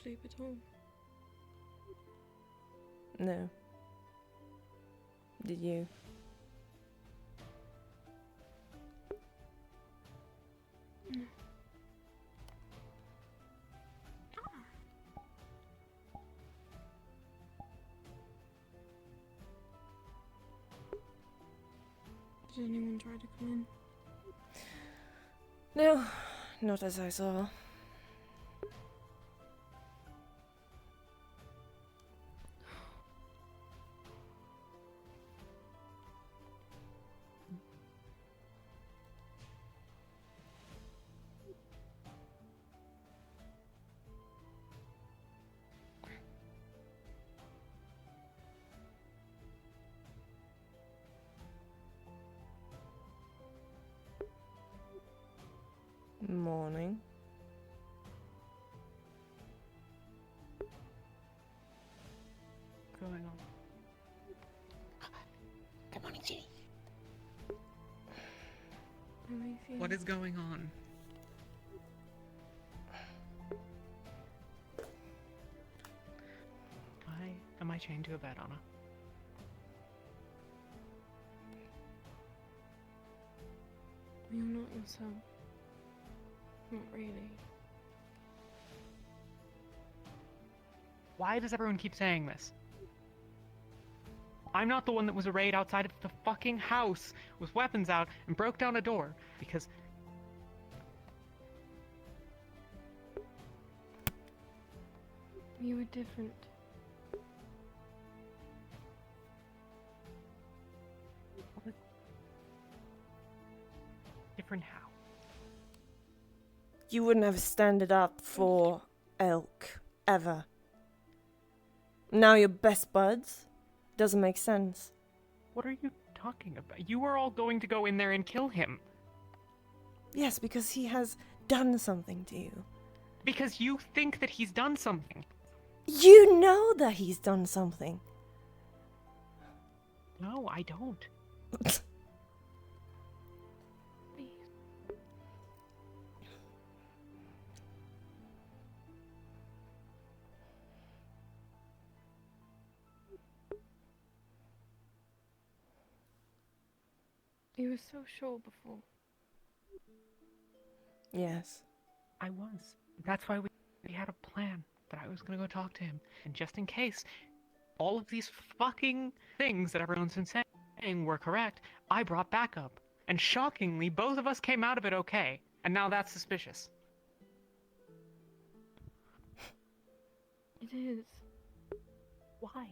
sleep at all? No. Did you? No. Did anyone try to come in? No, not as I saw. Morning. What's going on? Good morning, Ginny. How are you feeling? What is going on? Why am I chained to a bed, Anna? You're not yourself. Not really. Why does everyone keep saying this? I'm not the one that was arrayed outside of the fucking house with weapons out and broke down a door because... You were different. Different how? You wouldn't have standed up for Elk, ever. Now you're best buds? Doesn't make sense. What are you talking about? You were all going to go in there and kill him. Yes, because he has done something to you. Because you think that he's done something. You know that he's done something. No, I don't. Please. You were so sure before. Yes. I was. That's why we had a plan that I was going to go talk to him. And just in case all of these fucking things that everyone's been saying were correct, I brought backup. And shockingly, both of us came out of it okay. And now that's suspicious. It is. Why?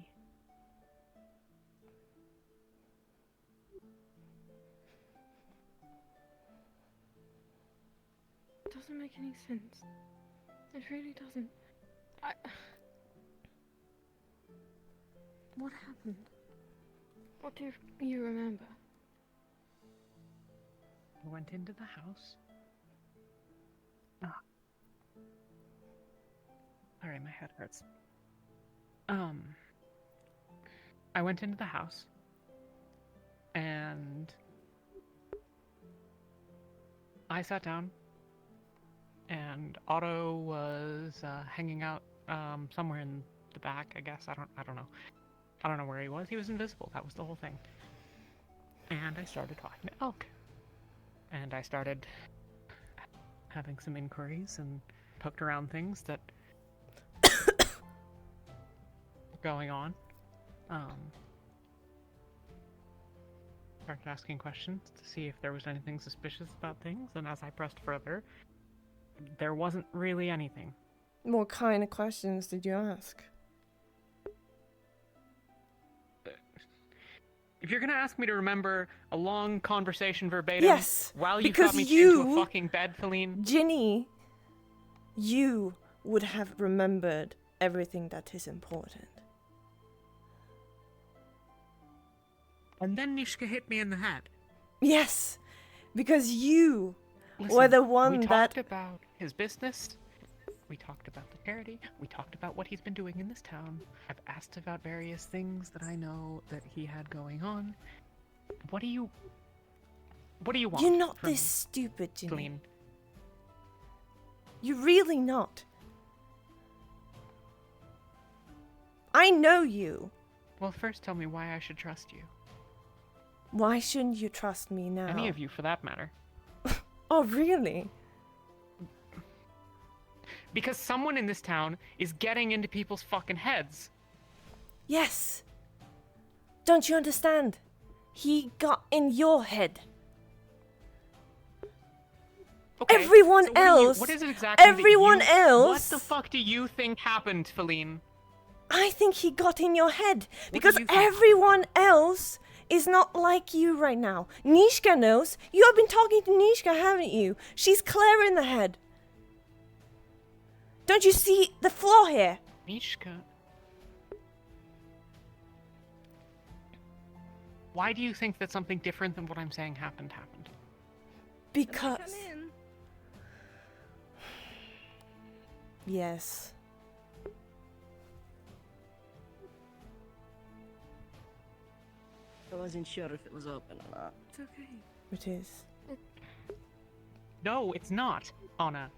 It doesn't make any sense. It really doesn't. What happened? What do you remember? I went into the house. Sorry, my head hurts. I went into the house. And I sat down. And Otto was hanging out somewhere in the back, I guess. I don't know. I don't know where he was. He was invisible. That was the whole thing. And I started talking to Elk. And I started having some inquiries and poked around things that were going on. Started asking questions to see if there was anything suspicious about things. And as I pressed further, there wasn't really anything. What kind of questions did you ask? If you're gonna ask me to remember a long conversation verbatim, Yes, while you because got me into a fucking bed, Feline, Ginny, you would have remembered everything that is important. and then Nishka hit me in the head. Yes, because you Listen, were the one we that... talked about his business. We talked about the charity. We talked about what he's been doing in this town. I've asked about various things that I know that he had going on. What do you want? You're not from this stupid, Ginny. Feline? You're really not. I know you. Well, first tell me why I should trust you. Why shouldn't you trust me now? Any of you, for that matter. Oh, really? Because someone in this town is getting into people's fucking heads. Yes. Don't you understand? He got in your head. Okay, Everyone so else. what is it exactly everyone that else. What the fuck do you think happened, Feline? I think he got in your head What because do you think? everyone else is not like you right now. Nishka knows. You have been talking to Nishka, haven't you? She's clear in the head. Don't you see the flaw here? Mishka. Why do you think that something different than what I'm saying happened? Because... Come in. Yes. I wasn't sure if it was open or not. It's okay. It is. No, it's not, Anna.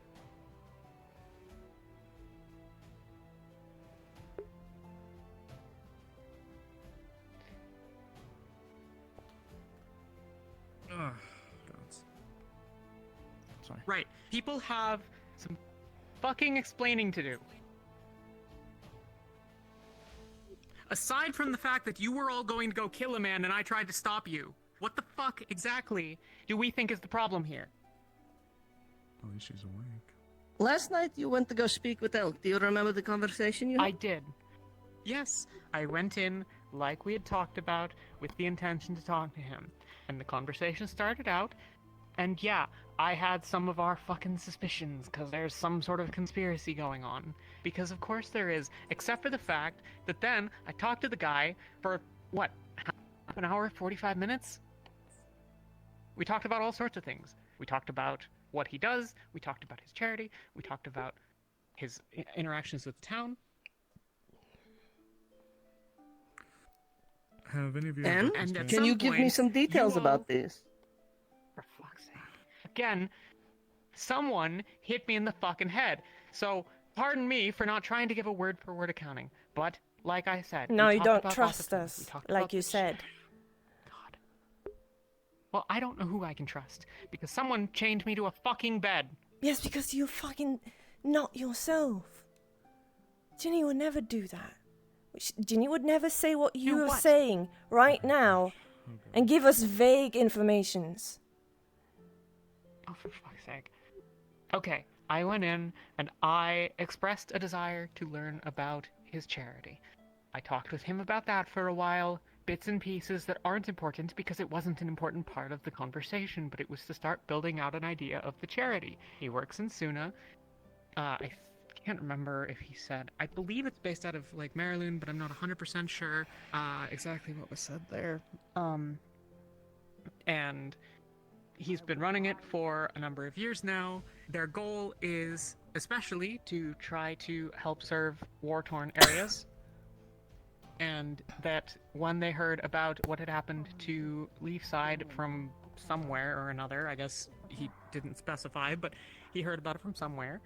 Sorry. Right. People have some fucking explaining to do. Aside from the fact that you were all going to go kill a man and I tried to stop you, what the fuck exactly do we think is the problem here? At least she's awake. Last night you went to go speak with Elk. Do you remember the conversation you had? I did. Yes, I went in, like we had talked about, with the intention to talk to him. And the conversation started out, and yeah, I had some of our fucking suspicions, because there's some sort of conspiracy going on. Because of course there is, except for the fact that then I talked to the guy for, what, half an hour, 45 minutes? We talked about all sorts of things. We talked about what he does, we talked about his charity, we talked about his interactions with the town. Have any of you And? ever And at Can you some give me point, some details you all- about this? For fuck's sake. Again, someone hit me in the fucking head. So, pardon me for not trying to give a word-for-word accounting. But, like I said, No, we you talked don't about trust lots of things. We us, talked like about you the- said. God. Well, I don't know who I can trust, because someone chained me to a fucking bed. Yes, because you're fucking not yourself. Ginny would never do that. Ginny would never say what Do you are what? saying right now and give us vague informations. Oh, for fuck's sake. Okay, I went in and I expressed a desire to learn about his charity. I talked with him about that for a while, bits and pieces that aren't important because it wasn't an important part of the conversation, but it was to start building out an idea of the charity. He works in Suna. I can't remember if he said, I believe it's based out of like Maryland, but I'm not 100% sure exactly what was said there. And he's been running it for a number of years now. Their goal is especially to try to help serve war-torn areas. And that when they heard about what had happened to Leafside from somewhere or another, I guess he didn't specify, but he heard about it from somewhere,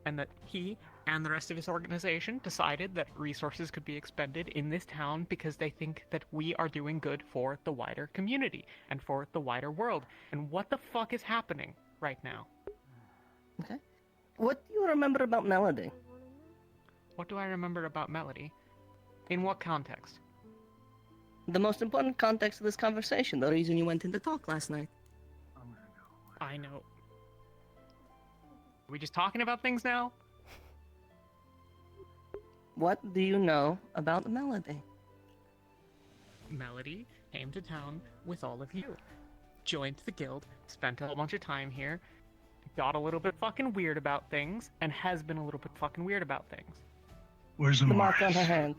and that he and the rest of his organization decided that resources could be expended in this town because they think that we are doing good for the wider community and for the wider world. And what the fuck is happening right now? Okay. What do you remember about Melody? What do I remember about Melody? In what context? The most important context of this conversation, the reason you went in to talk last night. I know. Are we just talking about things now? What do you know about Melody? Melody came to town with all of you. Joined the guild, spent a whole bunch of time here, got a little bit fucking weird about things, and has been a little bit fucking weird about things. Where's the The mark on her marks? hand.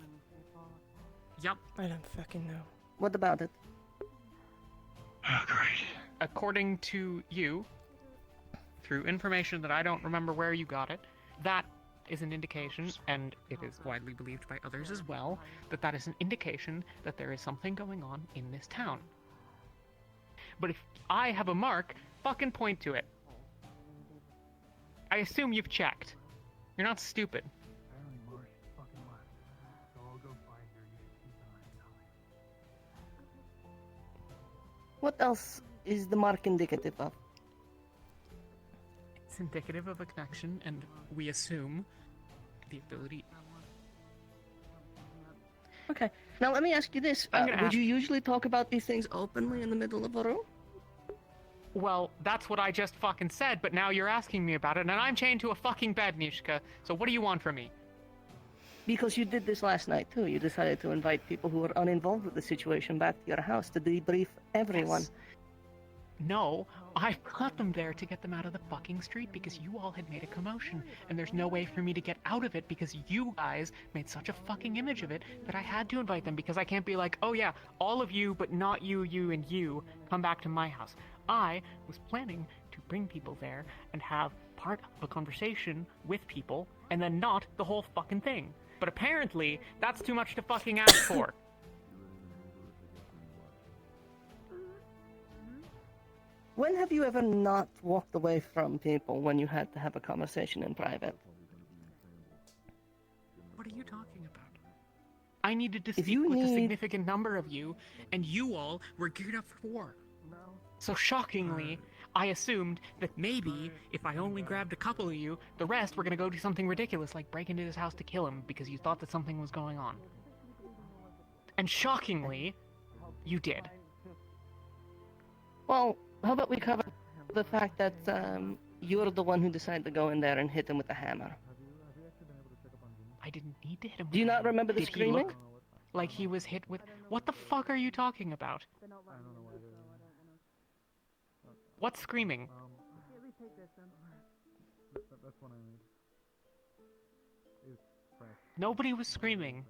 Yup. I don't fucking know. What about it? Oh, great. According to you, through information that I don't remember where you got it, that is an indication, and it is widely believed by others as well, that that is an indication that there is something going on in this town. But if I have a mark, fucking point to it. I assume you've checked. You're not stupid. What else is the mark indicative of? It's indicative of a connection, and we assume the ability. Okay. Now let me ask you this: I'm gonna would ask- you usually talk about these things openly in the middle of a room? Well, that's what I just fucking said, but now you're asking me about it, and I'm chained to a fucking bed, Nishka. So what do you want from me? Because you did this last night too. You decided to invite people who were uninvolved with the situation back to your house to debrief everyone. Yes. No, I brought them there to get them out of the fucking street because you all had made a commotion, and there's no way for me to get out of it because you guys made such a fucking image of it that I had to invite them because I can't be like, oh yeah, all of you, but not you, you, and you, come back to my house. I was planning to bring people there and have part of a conversation with people, and then not the whole fucking thing. But apparently, that's too much to fucking ask for. When have you ever not walked away from people when you had to have a conversation in private? What are you talking about? I needed to If speak you with a need- significant number of you, and you all were geared up for war. So shockingly, I assumed that maybe if I only grabbed a couple of you, the rest were gonna go do something ridiculous like break into his house to kill him because you thought that something was going on. And shockingly, you did. Well, how about we cover the fact that you're the one who decided to go in there and hit him with a hammer? I didn't need to hit him. Do you with a not hammer. remember the Did he screaming? look like he was hit with? What the fuck are you talking about? What's screaming? Nobody was screaming.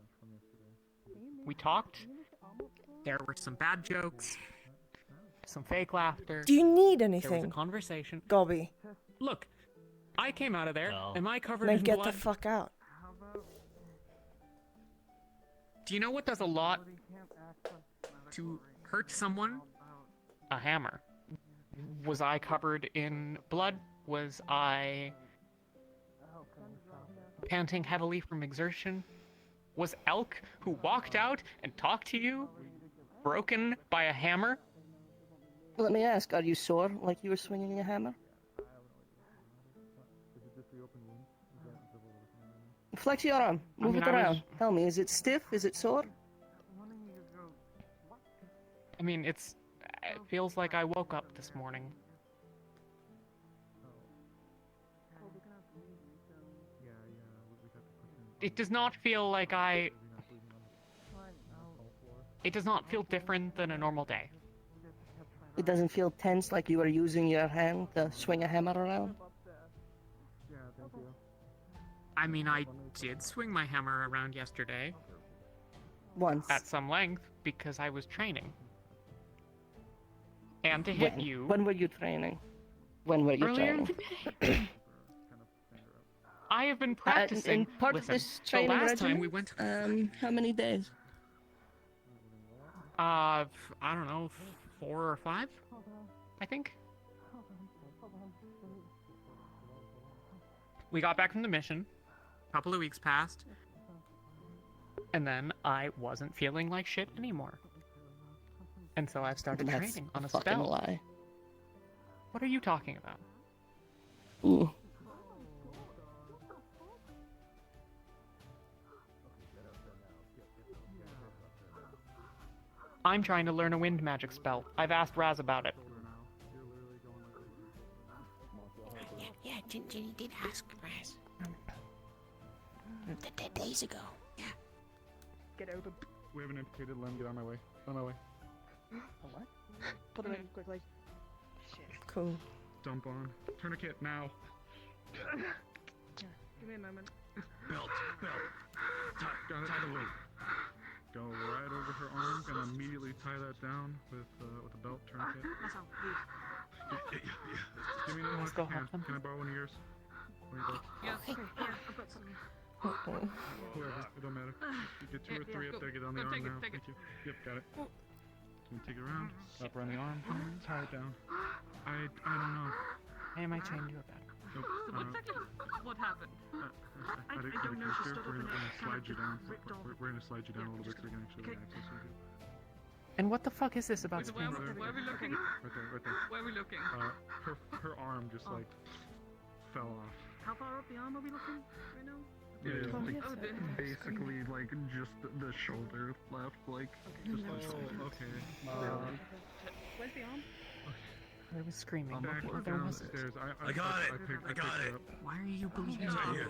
We talked. There were some bad jokes, some fake laughter. Do you need There was a anything, conversation. Gobby? Look, I came out of there. No. Am I covered Then in get blood? the fuck out. Do you know what does a lot to hurt someone? A hammer. Was I covered in blood? Was I panting heavily from exertion? Was Elk, who walked out and talked to you, broken by a hammer? Let me ask, are you sore like you were swinging a hammer? Flex your arm. Move mean, it I was- around. Tell me, is it stiff? Is it sore? I mean, it feels like I woke up this morning. It does not feel like it does not feel different than a normal day. It doesn't feel tense like you were using your hand to swing a hammer around? I mean, I did swing my hammer around yesterday Once. at some length because I was training. And to hit When? you When were you training? When were you earlier in training? the day. I have been practicing. in part Listen, of this so training last regimen? time we went to How many days? I don't know, 4 or 5, I think. We got back from the mission. A couple of weeks passed. And then I wasn't feeling like shit anymore. And so I've started That's training on a fucking spell. lie. What are you talking about? Ooh. I'm trying to learn a wind magic spell. I've asked Raz about it. Yeah, Jenny did ask Raz. Days ago. Yeah. Get over. We haven't indicated. Let him get on my way. On my way. What? Put it in quickly. Shit. Cool. Dump on. Tourniquet now. Give me a moment. Belt. Tie the loop. Go right over her arm. Gonna immediately tie that down with a belt tourniquet. Yeah. Give me another one. Let's go Hand. help them. Can I borrow one of yours? One of your belts? Okay, yeah, I've got something. Whoever. It don't matter. You get 2 or 3 up there. Get on the arm now. Thank you. Yep, got it. Can you take it around? Wrap around the arm. Tie it down. I don't know. Hey, am I chained to a bed? Nope. What happened? I I didn't don't know, she here. stood up We're and gonna it slide you kind down. of ripped off. We're gonna slide you down a little bit so you can actually Okay. access you. And what the fuck is this about Where, screaming? where are we looking? Right there. Where are we looking? Her arm just like fell off. How far up the arm are we looking right now? Yeah, Oh, like, yes, I- basically like just the shoulder left, like just the shoulder. Okay. Where's the arm? There was screaming. Back There was it. downstairs. I got it. I got it. Up. Why are you believing It's right her? here.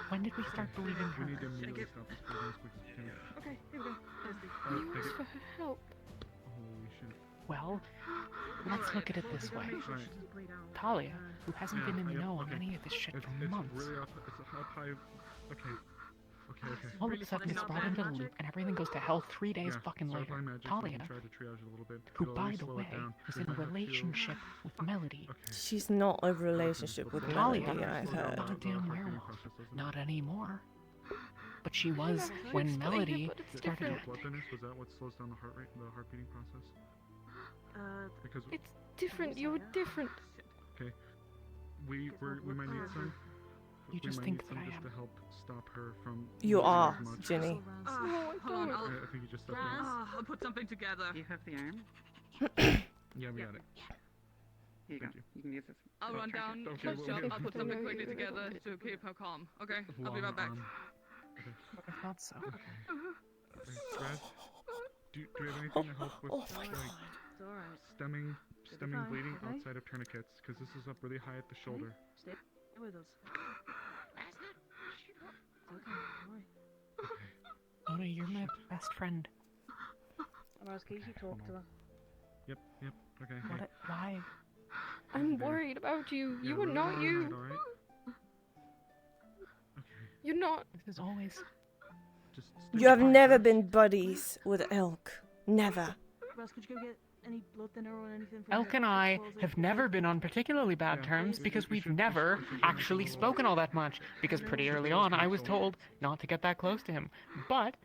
When did we start believing We her? need to immediately stop this bleeding as quick as we can. Okay, here we go. Take Thanks it. for her help. Holy shit. Well, let's look at it this way. Alright. Talia, who hasn't been in the Yeah, know on okay. any of this shit It's for months, really up. It's up high. Okay. all of a sudden gets brought into the loop and everything goes to hell 3 days Yeah, fucking start later. applying magic, we Talia, can try to triage it a little bit. who It'll at by least the slow way it down. was We in a might have to- relationship with Melody. Okay. She's not a relationship with Talia, Melody, I've Talia. heard. Goddamn werewolf. Not anymore. But she was Never when explained it, Melody but it's started different. Blood thinners, was that what slows down the heart rate, the heart beating process? Because It's different. You're different. we might need some. You just we might think need some that I just am. to help stop her from. You losing are, as much. Ginny. No, I Hold on, don't. I think you just stepped in. I'll put something together. You have the arm? Yeah, we got it. Here you go. Thank you. You can use this. I'll run track down, Okay, close well, shop, we- I'll put I something know quickly you- together to keep her calm. Okay, I'll be Long right back. arm. I thought so. Raz, do you have anything to help with Oh my like god. It's alright. stemming fine, bleeding okay? outside of tourniquets? Because this is up really high at the shoulder. Stay with us. It's okay, don't worry. Mona, you're my best friend. I'm asking you to talk to her. Yep. Okay. What? Why? I'm worried about you. You are not you. Alright. Okay. You're not. This is always. Just stay You have quiet, never Raz. been buddies with Elk. Never. Raz, could you go get any blood thinner or anything from Elk her? and I Swells have it? never been on particularly bad Yeah, terms we- because we we've should- never we should actually go- spoken all that much. Because pretty early on, I was told not to get that close to him. But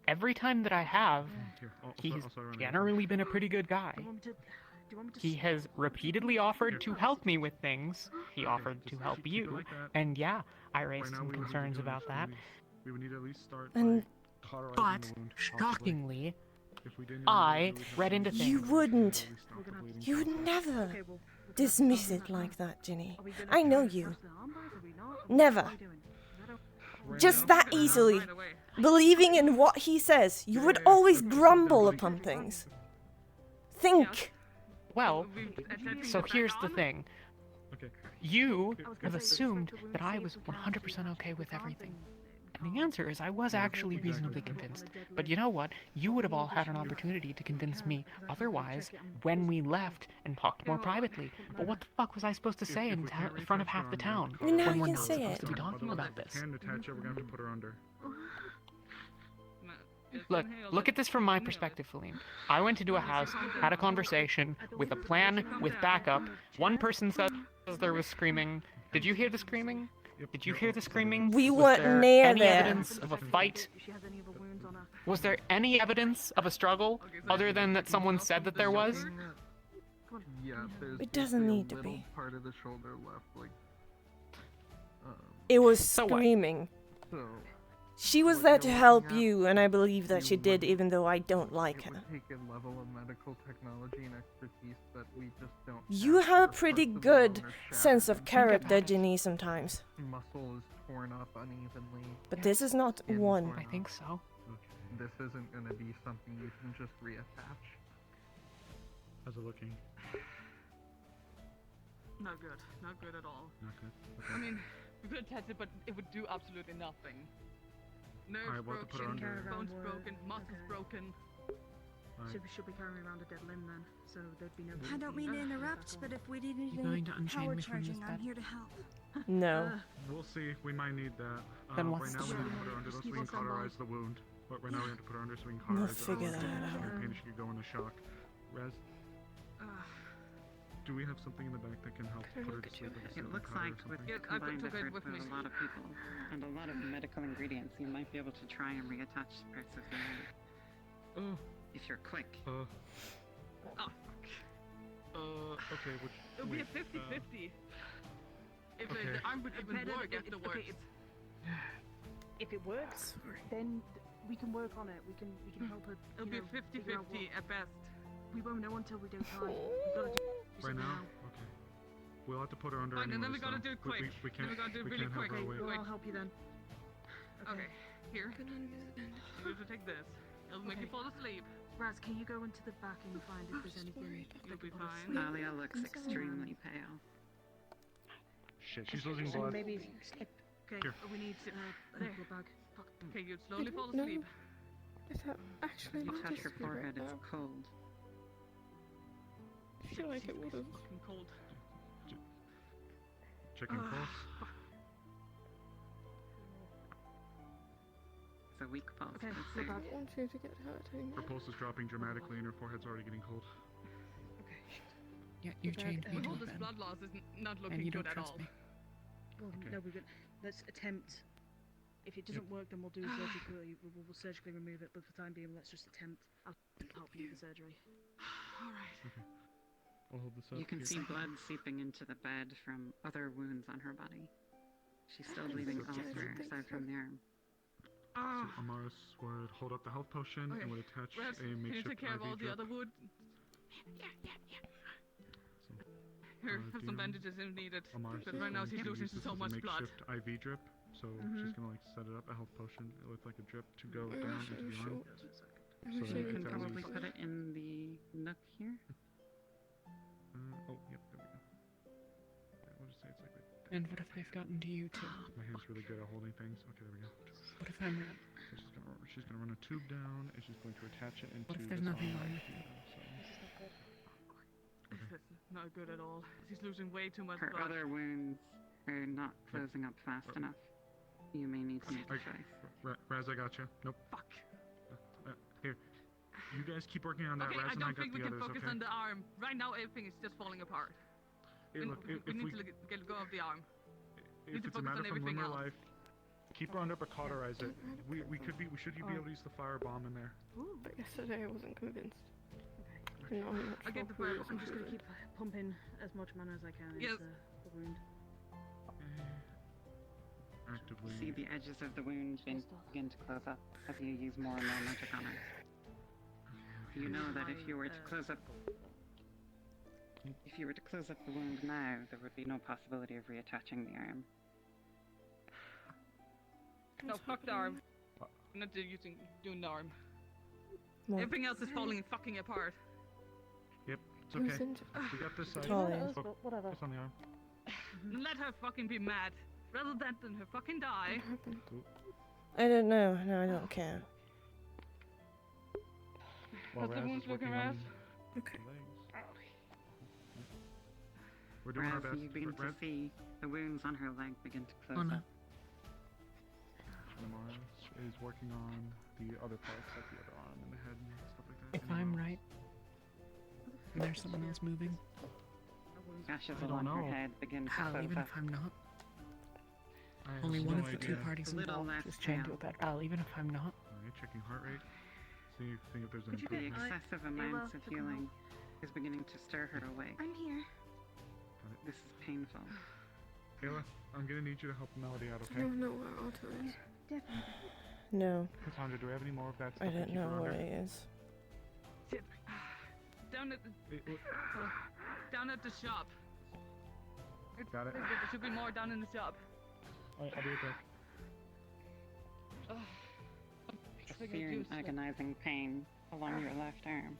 every time that I have, Here, he's I'll start running. generally been a pretty good guy. Do you want me to? Do you want me to? He has repeatedly offered to help me with things. He offered to Just help keep it you. like that. And yeah, I Right raised now, some we would be concerns doing about this that. release. We would need to at least start And- by cauterizing But, the wound, possibly. shockingly, If we didn't, I we would have read to into use You things. it to wouldn't. really stop the bleeding You would process. never Okay, well, dismiss it like that, Ginny. Are we gonna I know press you. the arm bars? Are we not? Never. What are we doing? Is that okay? Right Just now- that easily. Right away. Believing in what he says, you would always grumble upon things. Think. Well, We've attempted so to here's back the on. thing. Okay. You I was have gonna say, assumed respect the that I wound was safe, we can't 100% do okay that. with We can't everything. think- And the answer is I was actually reasonably convinced. But you know what? You would have all had an opportunity to convince me otherwise when we left and talked more privately. But what the fuck was I supposed to say in front of half the town Well, now when you we're can not say supposed it. to be talking Otherwise, about if this? we can't attach it, we're gonna have to put her under. Look at this from my perspective, Feline. I went into a house, had a conversation with a plan, with backup. One person says there was screaming. Did you hear the screaming? Yep, Did you yep, hear the I'll put it screaming? in. We Was weren't there near any there. evidence of a fight? If she has any other wounds on her. Was there any evidence of a struggle other than that someone said that there was? Yeah, there's It doesn't basically a need to little be. part of the shoulder left, like, It was So what? screaming. so. She was What there you're to looking help at, you, and I believe that you she did, would- even though I don't like It her. would take a level of medical technology and expertise that we just don't. You have a for pretty parts of the good bone are sense of shattered, character, it. Ginny, sometimes. muscle is torn up unevenly. But this is not skin one. torn I up. think so. This isn't gonna be something you can just reattach. How's it looking? Not good. Not good at all. Not good. I mean, we could attach it, but it would do absolutely nothing. Nerves Alright, we'll have to put her broken, under. bones Around broken, what? muscles Okay. broken. Alright. Should be carrying around a dead limb then, so there'd be no. I don't mean to Ugh. interrupt, but if we need You going to any unchain power me from this charging, I'm bed? here to help. No. We'll see. We might need that. Then Right what's now the we need to plan? put her under Just so we keep can us on cauterize board. the wound. But right now we have to put her under so we can We'll cauterize figure the that wound. out. Your pain she could go into shock. Rez, do we have something in the back that can help Can I put her look to at sleep you? with a It certain looks powder or like with something? Yeah, I combined took it efforts with of me. a lot of people and a lot of medical ingredients, you might be able to try and reattach parts of the arm Oh, if you're quick. Oh, okay, which... it'll be a wait, 50-50. If okay. the arm would even Better- work it- afterwards. okay, if it works, then We can work on it. We can help her. It'll be you know, figure out 50-50 at best. We won't know until we do time. We've got to do Right something now? Okay. We'll have to put her under Fine, and then anyways, we gotta though. do it quick. We Then can't, we gotta do it we really can't quick. have her Okay, wait. well, I'll help you then. Okay, here. Put on his bandage. You have to take this. It'll make you Okay. fall asleep. Raz, can you go into the back and find if there's just anything? worried. You'll be that could fine. possibly- Alia looks I'm sorry. extremely pale. Shit, she's losing And blood. maybe slip. Okay, Here. we need a There. medical bag. Fuck. Okay, you'd slowly fall No. asleep. Is that actually You not touch your just me right forehead, it's now? cold. I feel like it would have. Fucking cold. Checking pulse. It's a weak pulse. Okay, I'd we're say. back. I don't want you to get hurt Her anymore. pulse is dropping dramatically and her forehead's already getting cold. Okay. Yeah, you Bad chained me But to all a this bed, blood loss is not and looking you good don't at trust all. me. Well, Okay. no, let's attempt. If it doesn't work, then we'll do surgically. We'll surgically remove it. But for the time being, let's just attempt. I'll help you with the surgery. Alright. I'll hold this up. You can Here. see blood seeping into the bed from other wounds on her body. She's still bleeding That's what I elsewhere think aside so. from the arm. So Ah! Amaris would hold up the health potion Okay. and would attach Raz, a can you makeshift take care of IV all the drip. other wood? So, Here, do have you- some bandages if needed. Amaris But is right now going she's to losing use this so as a much blood. makeshift IV drip. So she's gonna like set it up a health potion with like a drip to go down into the arm. I So wish then I You if can that could probably was- put it in the nook here. Oh, yep, there we go. Yeah, we'll just say it's like right And what if they've gotten to you too? My hand's really good at holding things. Okay, there we go. What if I'm not? So she's gonna run a tube down and she's going to attach it into What if there's this nothing arm wrong right with you? here, so. This is not good at all. She's losing way too much Her blood. other wounds are not closing up fast enough. You may need to make a Alright. choice. Raz, I got you. Nope. Fuck. Here. You guys keep working on that. Okay, Raz I and I don't got think we the can others, focus okay? on the arm. Right now, everything is just falling apart. Hey, look, we if need we to get go of the arm. if need to it's a focus matter on from everything limb or else. life, keep her under but cauterize it. We should be able to use the fire bomb in there. But yesterday I wasn't convinced. Okay. No, I'm not I get sure the who point. was I'm just gonna included. keep pumping as much mana as I can Yes. into the wound. Actively. See the edges of the wound begin to close up as you use more and more magic on it. You know that if you were to close up the wound now, there would be no possibility of reattaching the arm. No, What's fuck the happening? arm. I'm not doing the arm. More. Everything else is falling fucking apart. Yep, it's Who's okay. injured? We got this side. Totally. Whatever. Focus on the arm. Let her fucking be mad. Rather than her fucking die. What happened? I don't know. No, I don't care. While How's the Raz wound is looking, working Raz? on Okay. the legs. We're doing our Whereas best. you begin to Raz, see the wounds on her leg begin to close Oh no. up. Amaris is working on the other parts, like the other arm and the head and stuff like that. If I'm right, and there's someone else moving, Ashes I don't along her know. head begin to Al, close even up. if I'm not, I have only no one of the two idea. parties A little involved less was chained to pale. a bed. Al, even if I'm not, Okay, checking heart rate. See if there's an Could you be- The improvement. excessive amounts of to come healing is beginning to stir her awake. I'm here. This is painful. Ayla, I'm gonna need you to help Melody out, I okay? don't know where Otto is. No, Cassandra, do we have any more of that I stuff to don't keep know her where under? he is. Shit. Down at the It- down at the shop. Got it. There should be more down in the shop. Alright, I'll be right back. A fear and agonizing pain along your left arm.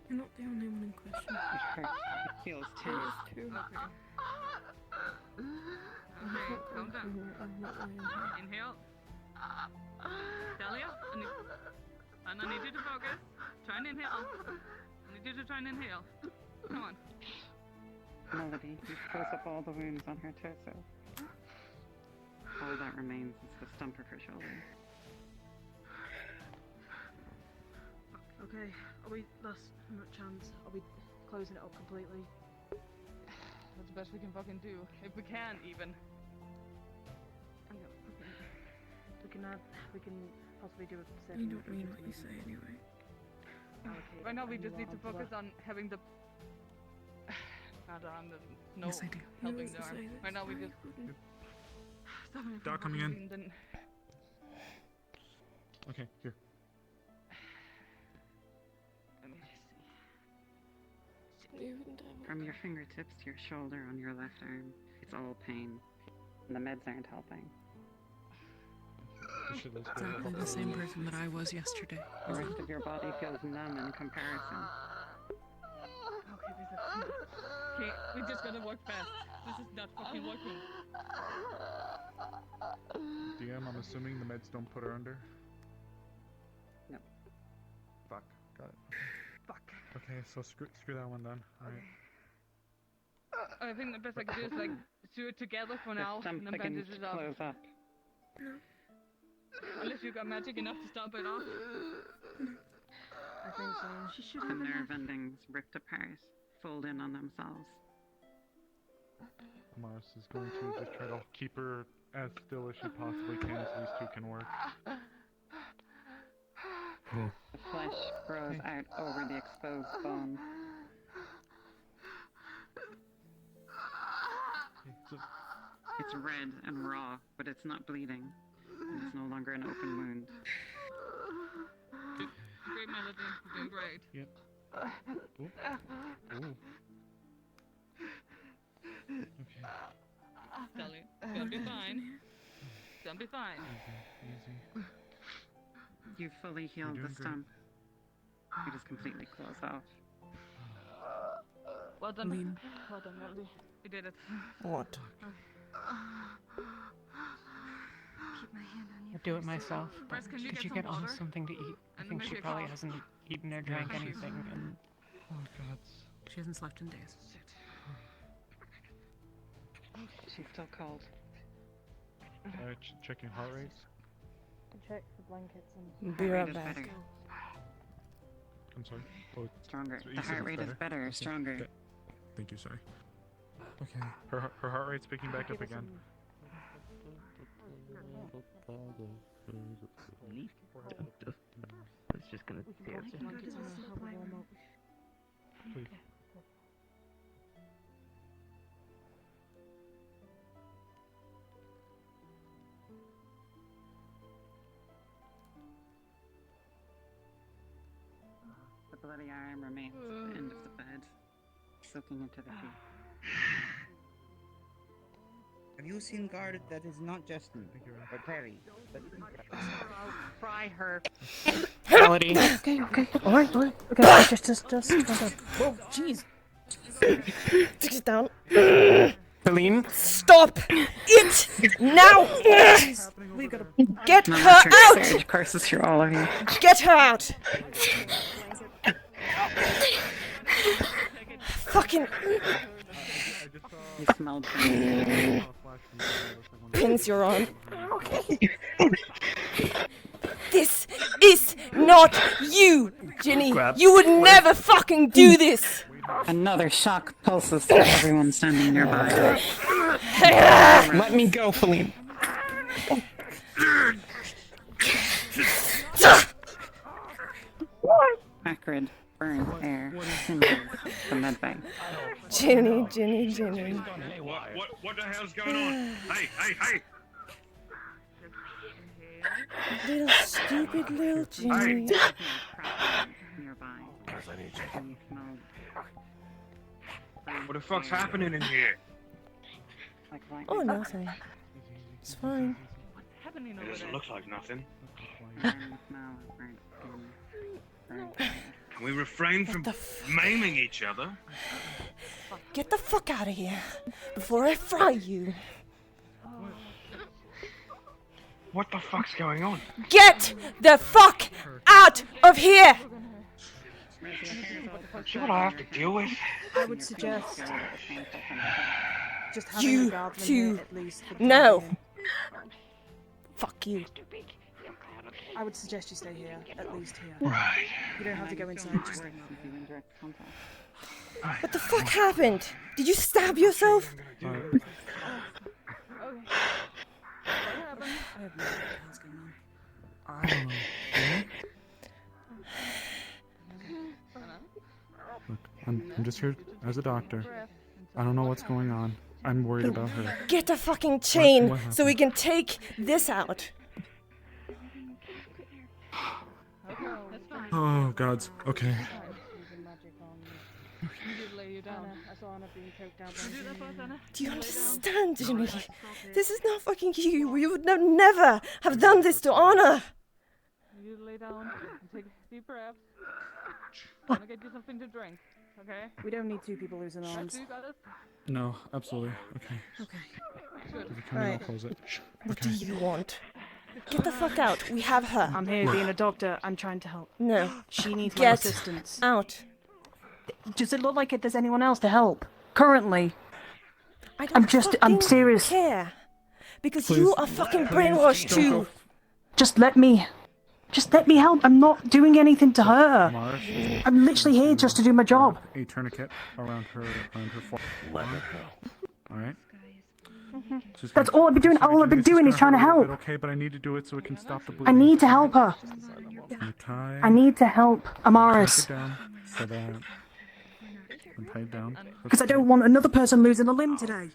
You're not the only one in question. It hurts. It feels There tense. is two. Okay. I'm Okay, not calm going down. here. I'm not lying here. Inhale. Dahlia, I need you to focus. Try and inhale. I need you to try and inhale. Come on. Melody, you close up all the wounds on her torso. All that remains is the stump of her shoulder. Okay, are we last chance? Are we closing it up completely? That's the best we can fucking do. If we can, even. We can possibly do a You second. don't mean what you say anyway. allocate Right now, we a just new need to arm focus her. on having the. Not on the. No yes I do. helping Who the was to arm. say this? Right now, we I just. wouldn't. Stop it, Doc coming in. Then Okay, here. Let me see. From your fingertips to your shoulder on your left arm, it's all pain. And the meds aren't helping. Exactly the same person that I was yesterday. The rest of your body feels numb in comparison. Okay, we just gotta work fast. This is not fucking working. DM, I'm assuming the meds don't put her under? No. Fuck. Got it. Fuck. Okay, so screw that one then. Alright. I think the best I can do is like do it together for now, The and stump then bandage begins it to up. close up. Unless you got magic enough to stop it off. I think so. She should The have nerve endings ripped apart, fold in on themselves. Mars is going to just try to keep her as still as she possibly can so these two can work. The flesh grows out over the exposed bone. It's red and raw, but it's not bleeding. And it's no longer an open wound. Great melody, you're doing great. Yep. Ooh. Ooh. Okay. Sally, it's gonna be fine. It's gonna be fine. Easy. You fully healed You're the doing stump. It is completely closed off. Well done. Well done, Melody. You did it. What? Keep my hand on I'd do it myself. But Bryce, can you could get you some get water? us something to eat? I And think she maybe a probably cough. hasn't eaten or drank anything, and Oh god. She hasn't slept in days. She's still cold. Checking heart rates. Check the blankets and. Be Heart right rate is back. better. I'm sorry. Oh, Stronger. So you The said heart it's rate is better, Okay. stronger. Okay. Thank you, sorry. Okay. Her heart rate's picking back up again. It's just gonna dance. Blankets on and help her warm up. Please. The bloody arm remains at the end of the bed, soaking into the feet. Have you seen guard that is not Justin or Perry, but I'll fry her. Melody. Okay. Alright. Okay, just hold on. Oh, jeez. Sit down. Celine? Stop it now! We gotta. Get No, her that's her out! surge courses through all of you. Get her out! Fucking You smelled things. pins you're on. This is not you, Ginny. You would never fucking do this. Another shock pulses through everyone standing nearby. Let me go, Feline. Acrid, burnt air cinders the medbay. Ginny. Hey, what the hell's going on? Hey! Little stupid little Ginny. Nearby. And you smell What the fuck's happening in here? like light. Oh, nothing. It's fine. Happening It over doesn't there. look like nothing. Burn smell of burnt skin. Burnt air. Can we refrain from maiming each other? Get the fuck out of here before I fry you. What the fuck's going on? Get the fuck out of here! See what I have to deal with? I would suggest just having You a guard two. here at least. for the time No. being. Fuck you. I would suggest you stay here, at least here. Right. You don't have to go inside. Just Keep you in direct contact. What the fuck happened? Did you stab yourself? I have no idea what's going on. I don't know. Look, I'm just here as a doctor. I don't know what's going on. I'm worried about her. Get a fucking chain What so we happened? can take this out. Oh, gods. Okay. You did lay you down. I saw Anna being choked down. You do that first, Anna. Do you Lay down. understand, Jimmy? This is not fucking you. We would never have done this to Anna. You lay down and take deep breaths. I'm gonna get you something to drink, okay? We don't need two people losing arms. You got it? No, absolutely. Okay. Okay. Good. If you come in, I'll close it. What do you want? Get the fuck out. We have her. I'm here being a doctor. I'm trying to help. No. She needs my Get assistance. out. Does it look like there's anyone else to help? Currently. I don't I'm fucking serious. care. Because Please. you are fucking brainwashed Don't too. go. Just let me help. I'm not doing anything to hurt her. Mara, I'm literally here just to do my job. a tourniquet around her forearm. All right. Just That's gonna- all I've been doing. sorry, All I've been Jimmy, this doing is gonna trying to hurt a little help. bit, okay, but I need to do it so it can stop the I bleeding. need to help her. You tie. I need to help Take Amaris. it down. So that. And tie it down. Because I don't want another person losing a limb today.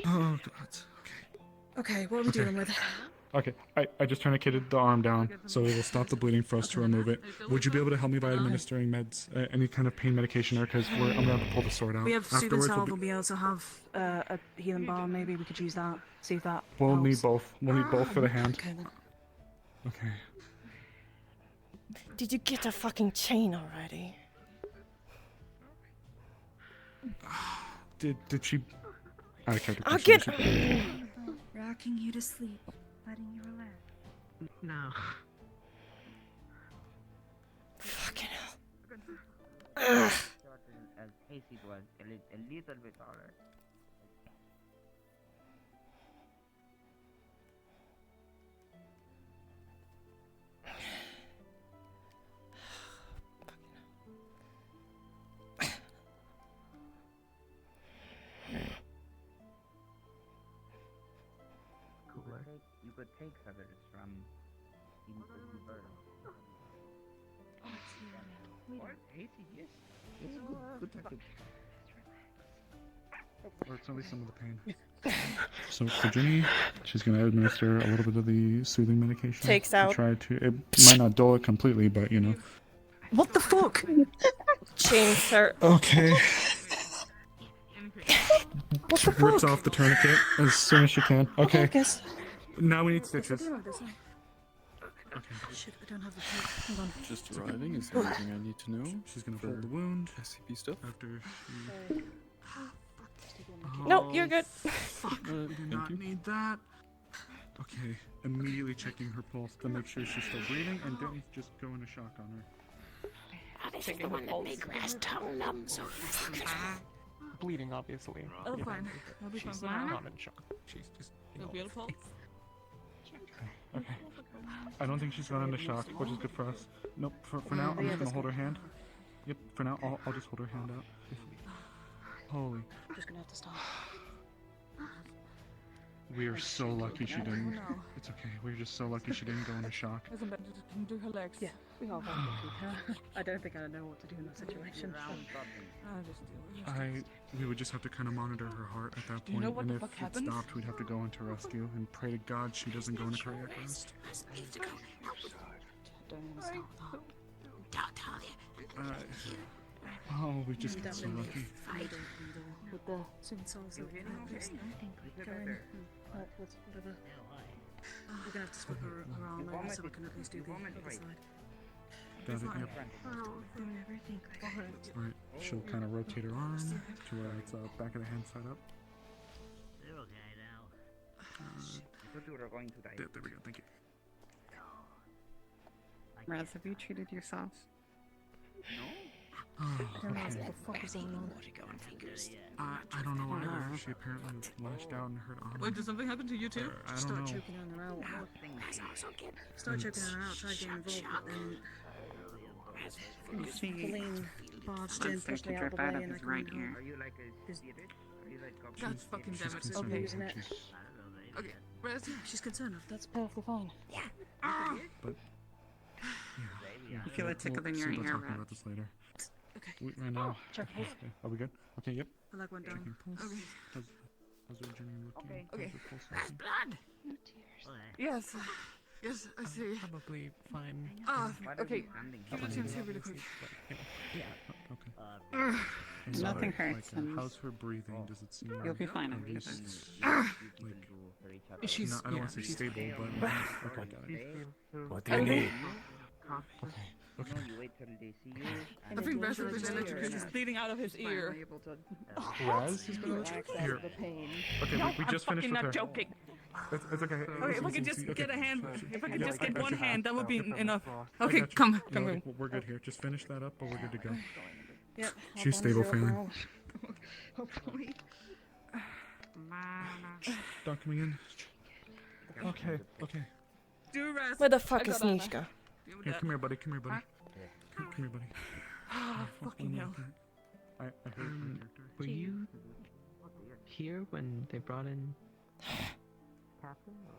Oh, God. Okay, what are we dealing with? Okay, I just tourniqueted the arm down, so it will stop the bleeding for us to remove it. Would you be able to help me by administering meds, any kind of pain medication, or because I'm going to have to pull the sword out. We have soothing Afterwards, salve. We'll be able to have a healing balm. Maybe we could use that. See if that we'll helps. need both. We'll need both for the hand. Okay, then. Okay. Did you get a fucking chain already? Did she? Out of character I'll question, get. did she- Rocking you to sleep, letting you relax. No. Fucking hell. As Casey was a little bit taller. You could take feathers from the bird. Oh, it's here now. What? Casey, yes. Yes, good tactic. Or it's at least some of the pain. So for Ginny, she's going to administer a little bit of the soothing medication. Takes out. Try to. It might not dull it completely, but you know. What the fuck? Chains her. Okay. What the Rips fuck? off the tourniquet as soon as she can. Okay. I guess. Now we need stitches. Shit, I don't have the tape. Hold on. Just arriving, is there anything I need to know? She's gonna hold the wound. SCP stuff? After she... No, you're good. Fuck, we do not need that. Okay, immediately checking her pulse to make sure she's still breathing and didn't just go into shock on her. This is the one that make Raz tongue numb so fast. Bleeding, obviously. Oh, You know, fine. I'll be she's fine. not in shock. She's just. You know, Beautiful. Okay. I don't think she's gone into shock, which is good for us. Nope, for now, I'm just gonna hold her hand. Yep, for now, I'll just hold her hand out. Holy. I'm just gonna have to stop. We are so lucky she didn't. It's okay, we're just so lucky she didn't go into shock. Isn't better can do her legs. Yeah, we all have to. I don't think I know what to do in that situation. We would just have to kind of monitor her heart at that Do you point, know what and the if fuck it happened? stopped, we'd have to go into rescue and pray to God she doesn't go into cardiac arrest. Don't even start with that. Oh, we just got so lucky. With the soothing salve, so there's nothing going. Whatever. We're gonna have to swap her arm over so we can at least do the other side. Got it, yep. Right, she'll kind of rotate her arm to where it's back of the hand side up. You're okay now. I thought you were going to die. There we go, thank you. Raz, have you treated yourself? Oh, I don't know okay. what the fuck is going on. I don't know either. She apparently lashed out and hurt Anna. Wait, did something happen to you too? I don't Start know. choking on her out. Start choking on her out. Try getting involved, but then Colleen barged in, pushed me out of the way, and I couldn't help. Are you like a God fucking damn it. She's Okay. losing it. Okay. Rez, She's concerned. That's perfectly fine. But yeah, You feel a tickle in we'll your see about ear, talking Raz. about this later. Okay. Right now. Check pulse. Okay, are we good? Okay, yep. I like one down. Checking pulse. Okay. How's your journey looking? Okay. How's your pulse looking? Blood. Yes. Yes, I see. Probably fine. Okay. Keep it in really quick. Okay. Nothing Like, hurts. how's her breathing? Does it seem You'll be fine at after least, this. like, She's. I don't want to say stable, but okay, got it. What do you need? Okay. You wait till they see you. I think Raz has been electrocuted. He's bleeding out of his ear. Raz has been electrocuted? Here. Okay, we just finished with her. Not joking. It's okay. Okay, if I could just get a hand, if I could just get one hand, that would be Okay. enough. I Okay, got you. come. No, we're good here. Just finish that up, but we're good to go. Yep. She's stable, failing. Hopefully. Doc coming in. Okay. Do Raz. Where the fuck is Nishka? Here, come here, buddy. Come here, buddy. Come here, buddy. Ah, fucking hell. I heard her character. Were you here when they brought in Catherine? No.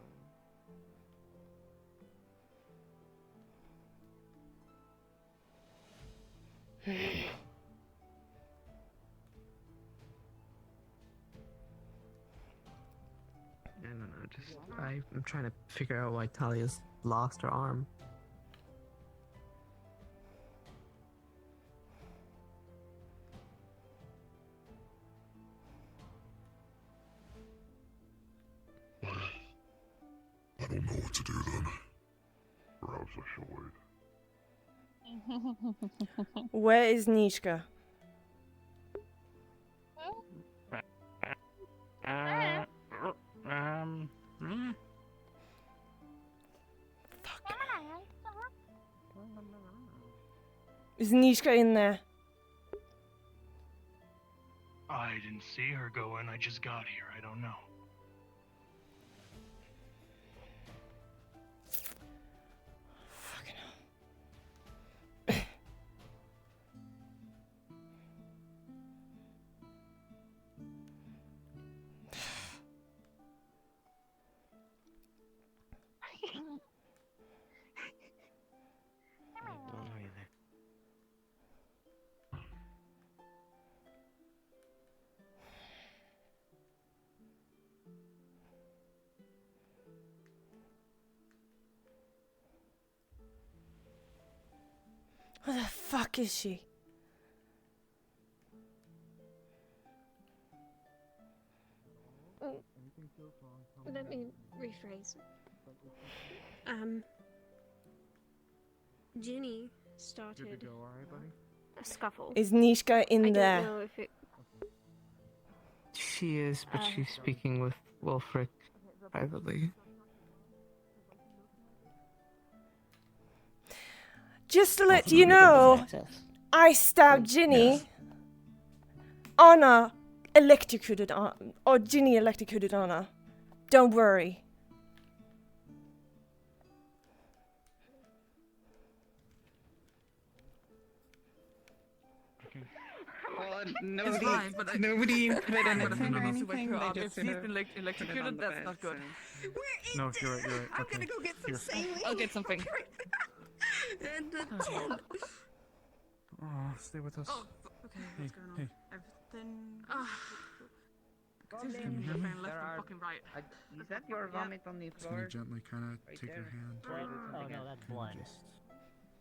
Just I'm trying to figure out why Talia's lost her arm. I don't know what to do then. Perhaps I shall wait. Where is Nishka? Is Nishka in there? I didn't see her go in. I just got here. I don't know. Don't know either. Where the fuck is she? Let me rephrase. Ginny started Good to go, alright, buddy? a scuffle. Is Nishka in I there? don't know if it. She is, but she's speaking with Wilfric privately. Just to let you know, I stabbed Ginny. Anna electrocuted or Ginny electrocuted Anna. Don't worry. Well, It's nobody, fine, but nobody put but anything or needs to wake anything. her They up. If just she's put been it on electrocuted, the that's bed, not good. so- No, you're right. I'm Okay. gonna go get some Here. saline. I'll get something. And Oh, stay with us. Oh, okay. Hey, What's going on? hey. Everything. Goblin, Just Can you hear me? left there and are- fucking right. Is that your vomit on the Just gonna floor? gently kind of Right take there. her hand. Oh, no, that's blood.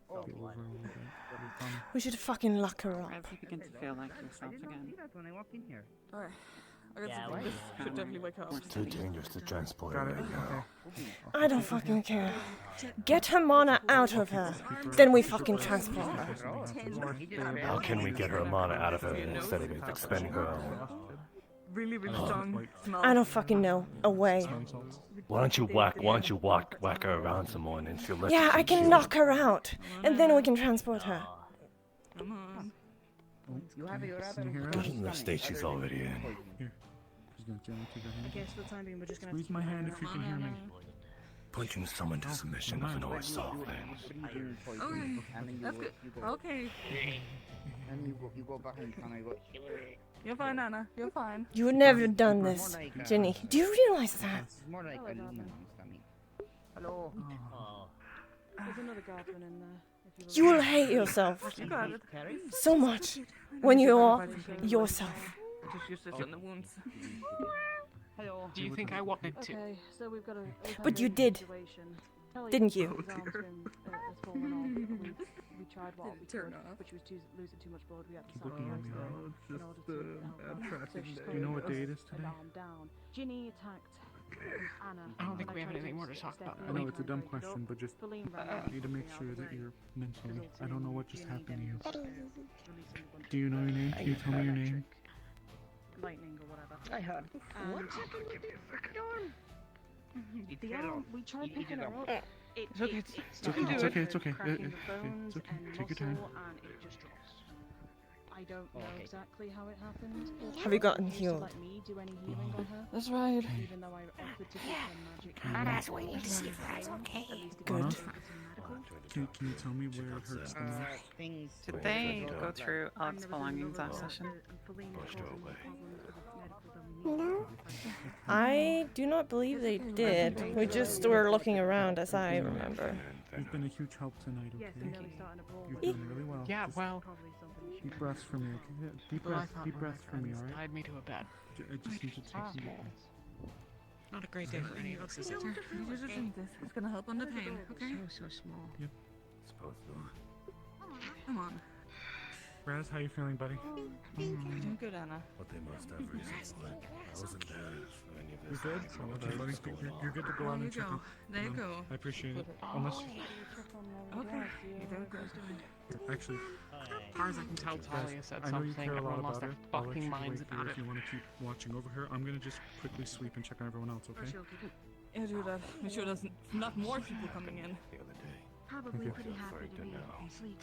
Oh, Get over a little bit. We should fucking lock her up. As you begin to feel like I yourself did not again. see that when I walked in here. Alright. I got Yeah, something. why This is should definitely wake her up. Too dangerous to transport Got her it. right now. I don't fucking care. Get her mana out of her. Then we fucking transport her. How can we get her mana out of her instead of expending her own? Really strong smell. I don't fucking know. Away. Why don't you whack her around some more and then she'll let Yeah, you I can knock her out. And then we can transport her. Come on. You have your other. Good in the state she's already in. Here. Just gonna gently take her hand. Okay, so for the time being, we're just gonna Squeeze my hand if you can hear me. Punching someone to submission doesn't always solve things. Okay. That's good. Okay. And you go back and kind of go. You're fine, Anna. You're fine. You would never have done this, Ginny. Do you realize that? It's more like aluminum coming. Hello. There's another goblin in there. You will hate yourself You got it. so much when you are yourself. Just use this on the wounds. Do you think I wanted to? Okay, so we've got a. But you did. Situation. Didn't you? His arm's been, has fallen off. We tried what we could, but she was losing too much blood. We had to sacrifice her in order to help her. So she's Do you know what day it is today? arm down. Ginny attacked Anna. I don't think and we have tried anything to more to talk about. I know it's a dumb question, but just need to make sure that you're mentally. I don't know what just happened to you. Do you know your name? Can you tell me your name? Lightning or whatever. I heard. What? The arm, we tried picking her up. It's okay. It's okay. It's okay. Cracking the bones It's okay. and Take your time. muscle, and it just drops. I don't know exactly how it happened. Have you gotten She used to healed? let me do any healing on her. That's right. Even though I offered to give her magic. Anna's waiting to see if that's okay. Good. Can you tell me where it hurts the most? Things. Did they go through Alex's belongings last session? No. I do not believe they did. We just were looking around, as I remember. You've been a huge help tonight, okay? You've done really well. Yeah, Just well. deep breaths for me, okay? Yeah, deep breaths for me, alright? Tied me to a bed. I just need to take some deep breaths. Not a great day for any of us, is it? You just drink this. It's gonna help on the pain, okay? So small. Yep. Come on. Raz, how you feeling, buddy? You're doing good, Anna. But they must have reasons like I wasn't there for any of You're this. good? Okay, buddy. You're good to go out and check on. There you go. I appreciate it. Unless... Okay. You're doing good. Actually, As far as I can tell, Talia said I know you something. care a lot Everyone lost about their her. I'll let fucking you minds wait here about if it. you want to keep watching over her. I'm gonna just quickly sweep and check on everyone else, okay? Yeah, do that. Make sure there's not more people coming in. The other day. Probably Okay. pretty happy to be asleep.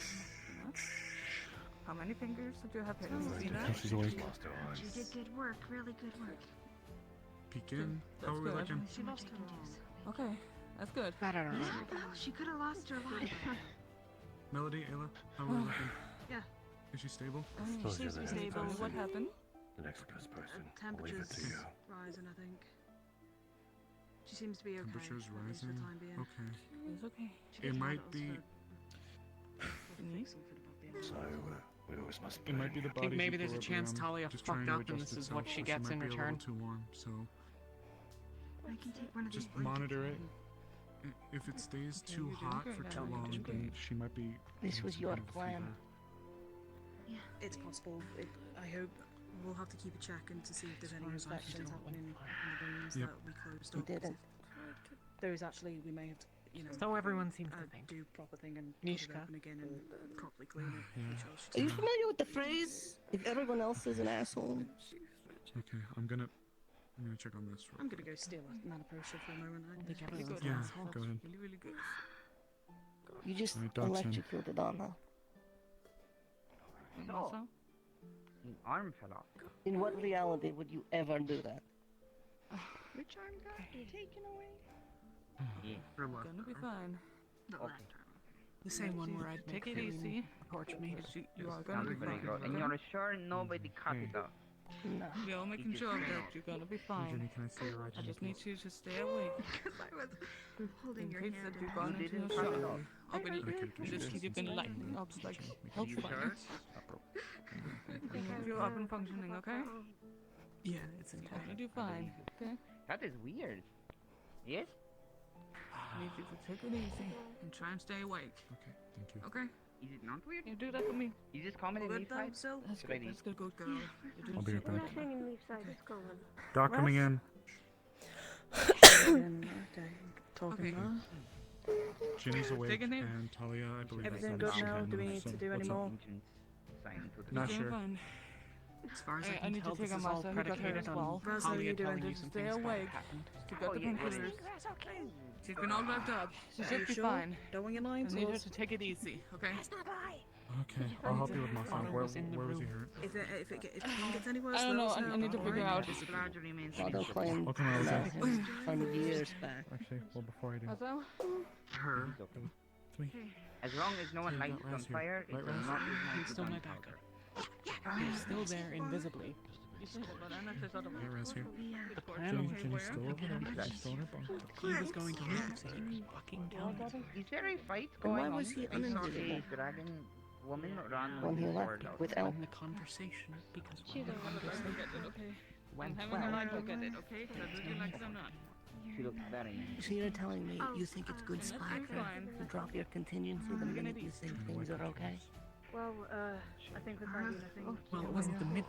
How many fingers did you have here? Did you see Okay, that? she's awake. You did good work, really good work. Peek in. How are we good. looking? She lost her juice. Okay, that's good. That I don't know. She could have lost her life. Melody, Ayla, how are we looking? Yeah. Is she stable? She seems to be stable. What happened? The next best person. I'll leave it Temperatures to you. rising, I think. She seems to be okay. Temperature's at least for the rising. time being. Okay. It's okay. She It gets might medals be. So we always must. It might be the I body. think maybe there's a chance Talia just fucked trying to up and adjust this is itself, what she or gets might in be a little return. too warm, so I can take one of just these blankets. monitor it. If it stays too you're doing hot great for now. too You're long, doing then great. she might be. This was your having plan. fever. Yeah. It's possible. I hope we'll have to keep a check and to see if there's any infections happening in the rooms Yep. that we closed We up. 'cause didn't. if there is actually, we may have to, So everyone seems to think. do proper thing and put it Nishka. open again and properly clean it. Yeah. which I should Are you do. familiar with the phrase, if everyone else is an asshole? Okay, I'm gonna check on this. I'm gonna go steal a mana potion for a moment. I think really everyone's good. Yeah, asshole. go ahead. Really, really good. You just Alright, Dachshund. electrocuted Anna. And So, also, an arm fell off. In what reality would you ever do that? Which arm got taken away? gonna be fine. Okay. The same one where I'd Take make it Feline easy. approach me. You are Sounds gonna be very fine. good. And okay? you're sure nobody cut it off? No. We are making sure that you're gonna be fine. Jenny, can I see your right I hand, just please? need you to stay awake. Because I was holding In your case hand. that you've and- gone You into didn't a cut it shock. off. Open it. Okay, Just keep it lightning up like health You sure? You're up and functioning, okay? Yeah, it's in You're gonna do fine. Okay? That is weird. Yes? I need you to take it easy and try and stay awake. Okay, thank you. Okay? Is it not weird? You do that for me. You just commented Hold me it down, fight? so. That's Should good. I leave? That's good, good girl. You're doing I'll be right so back. good. Nothing in Leaf side is going. Doc coming in. Okay. Talking Okay. now. Jenny's awake, Take a nap. and Talia, I believe, Everything is good on now? the Do we need so to do any what's up? more? Ancient sign to the Not You're sure. fine. As far as I I can need tell, to take this a is all master who got hurt predicated as well. on Raz, how are Talia you doing? telling you Just some stay things about awake. what happened. She got Oh, the yeah, painkillers. okay. She's been all wrapped up. She Are should you be sure? fine. Don't want your I lines. need her to take it easy, okay? That's not I. Okay, I'll help you with my phone. Where was he hurt? If the pain gets any worse, I don't know. let us I need to figure out. This larger remains Father intact. claimed I'll come out with that. from years back. Actually, well, before I do. Also, Her. It's me. As long as no one Yeah, lights got it on Raz here. fire, it Right, will Raz? not ignite He's the still my gunpowder. backup. He's still there invisibly. Hey, Raz here. The plan Jenny, was Jenny's still over there. She's still in her bunk. he was going to leave so he could fucking tell me. Is there a fight Then why going on? was he I saw a uninvisible? dragon woman run When he with left sword out. with When Elk. the conversation, because she's when the having a hard conversation look at it, okay? I'm went having a well, hard look at it, okay? Whether you like it or not. She looks very nice. So you're telling me you think it's good That's spy for fine. to drop your contingency the minute you think things are okay? Well, I think with Irene, I think. Well, it wasn't the mid.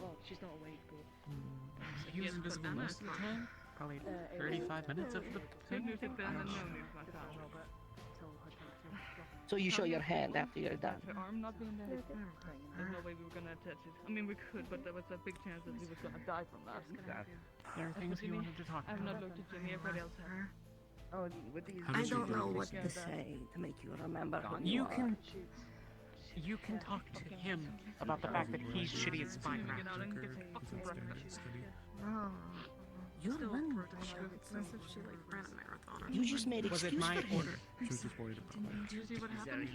Well, she's not awake, but. He was invisible most of the time. Probably 35 minutes of the thing. So you show your hand after you're done. Her arm not being there. There's no way we were gonna attach it. I mean, we could, but there was a big chance that he was gonna die from that. There are things you wanted to talk I have about. not looked at Jimmy. Everybody else has. Oh, what do you? I don't know what to say to make you remember who You are. You can talk to him about the fact that he's shitty at spycraft. You're running the show. You just made Was excuse it my for him. order? She was just worried about Did you see what happened?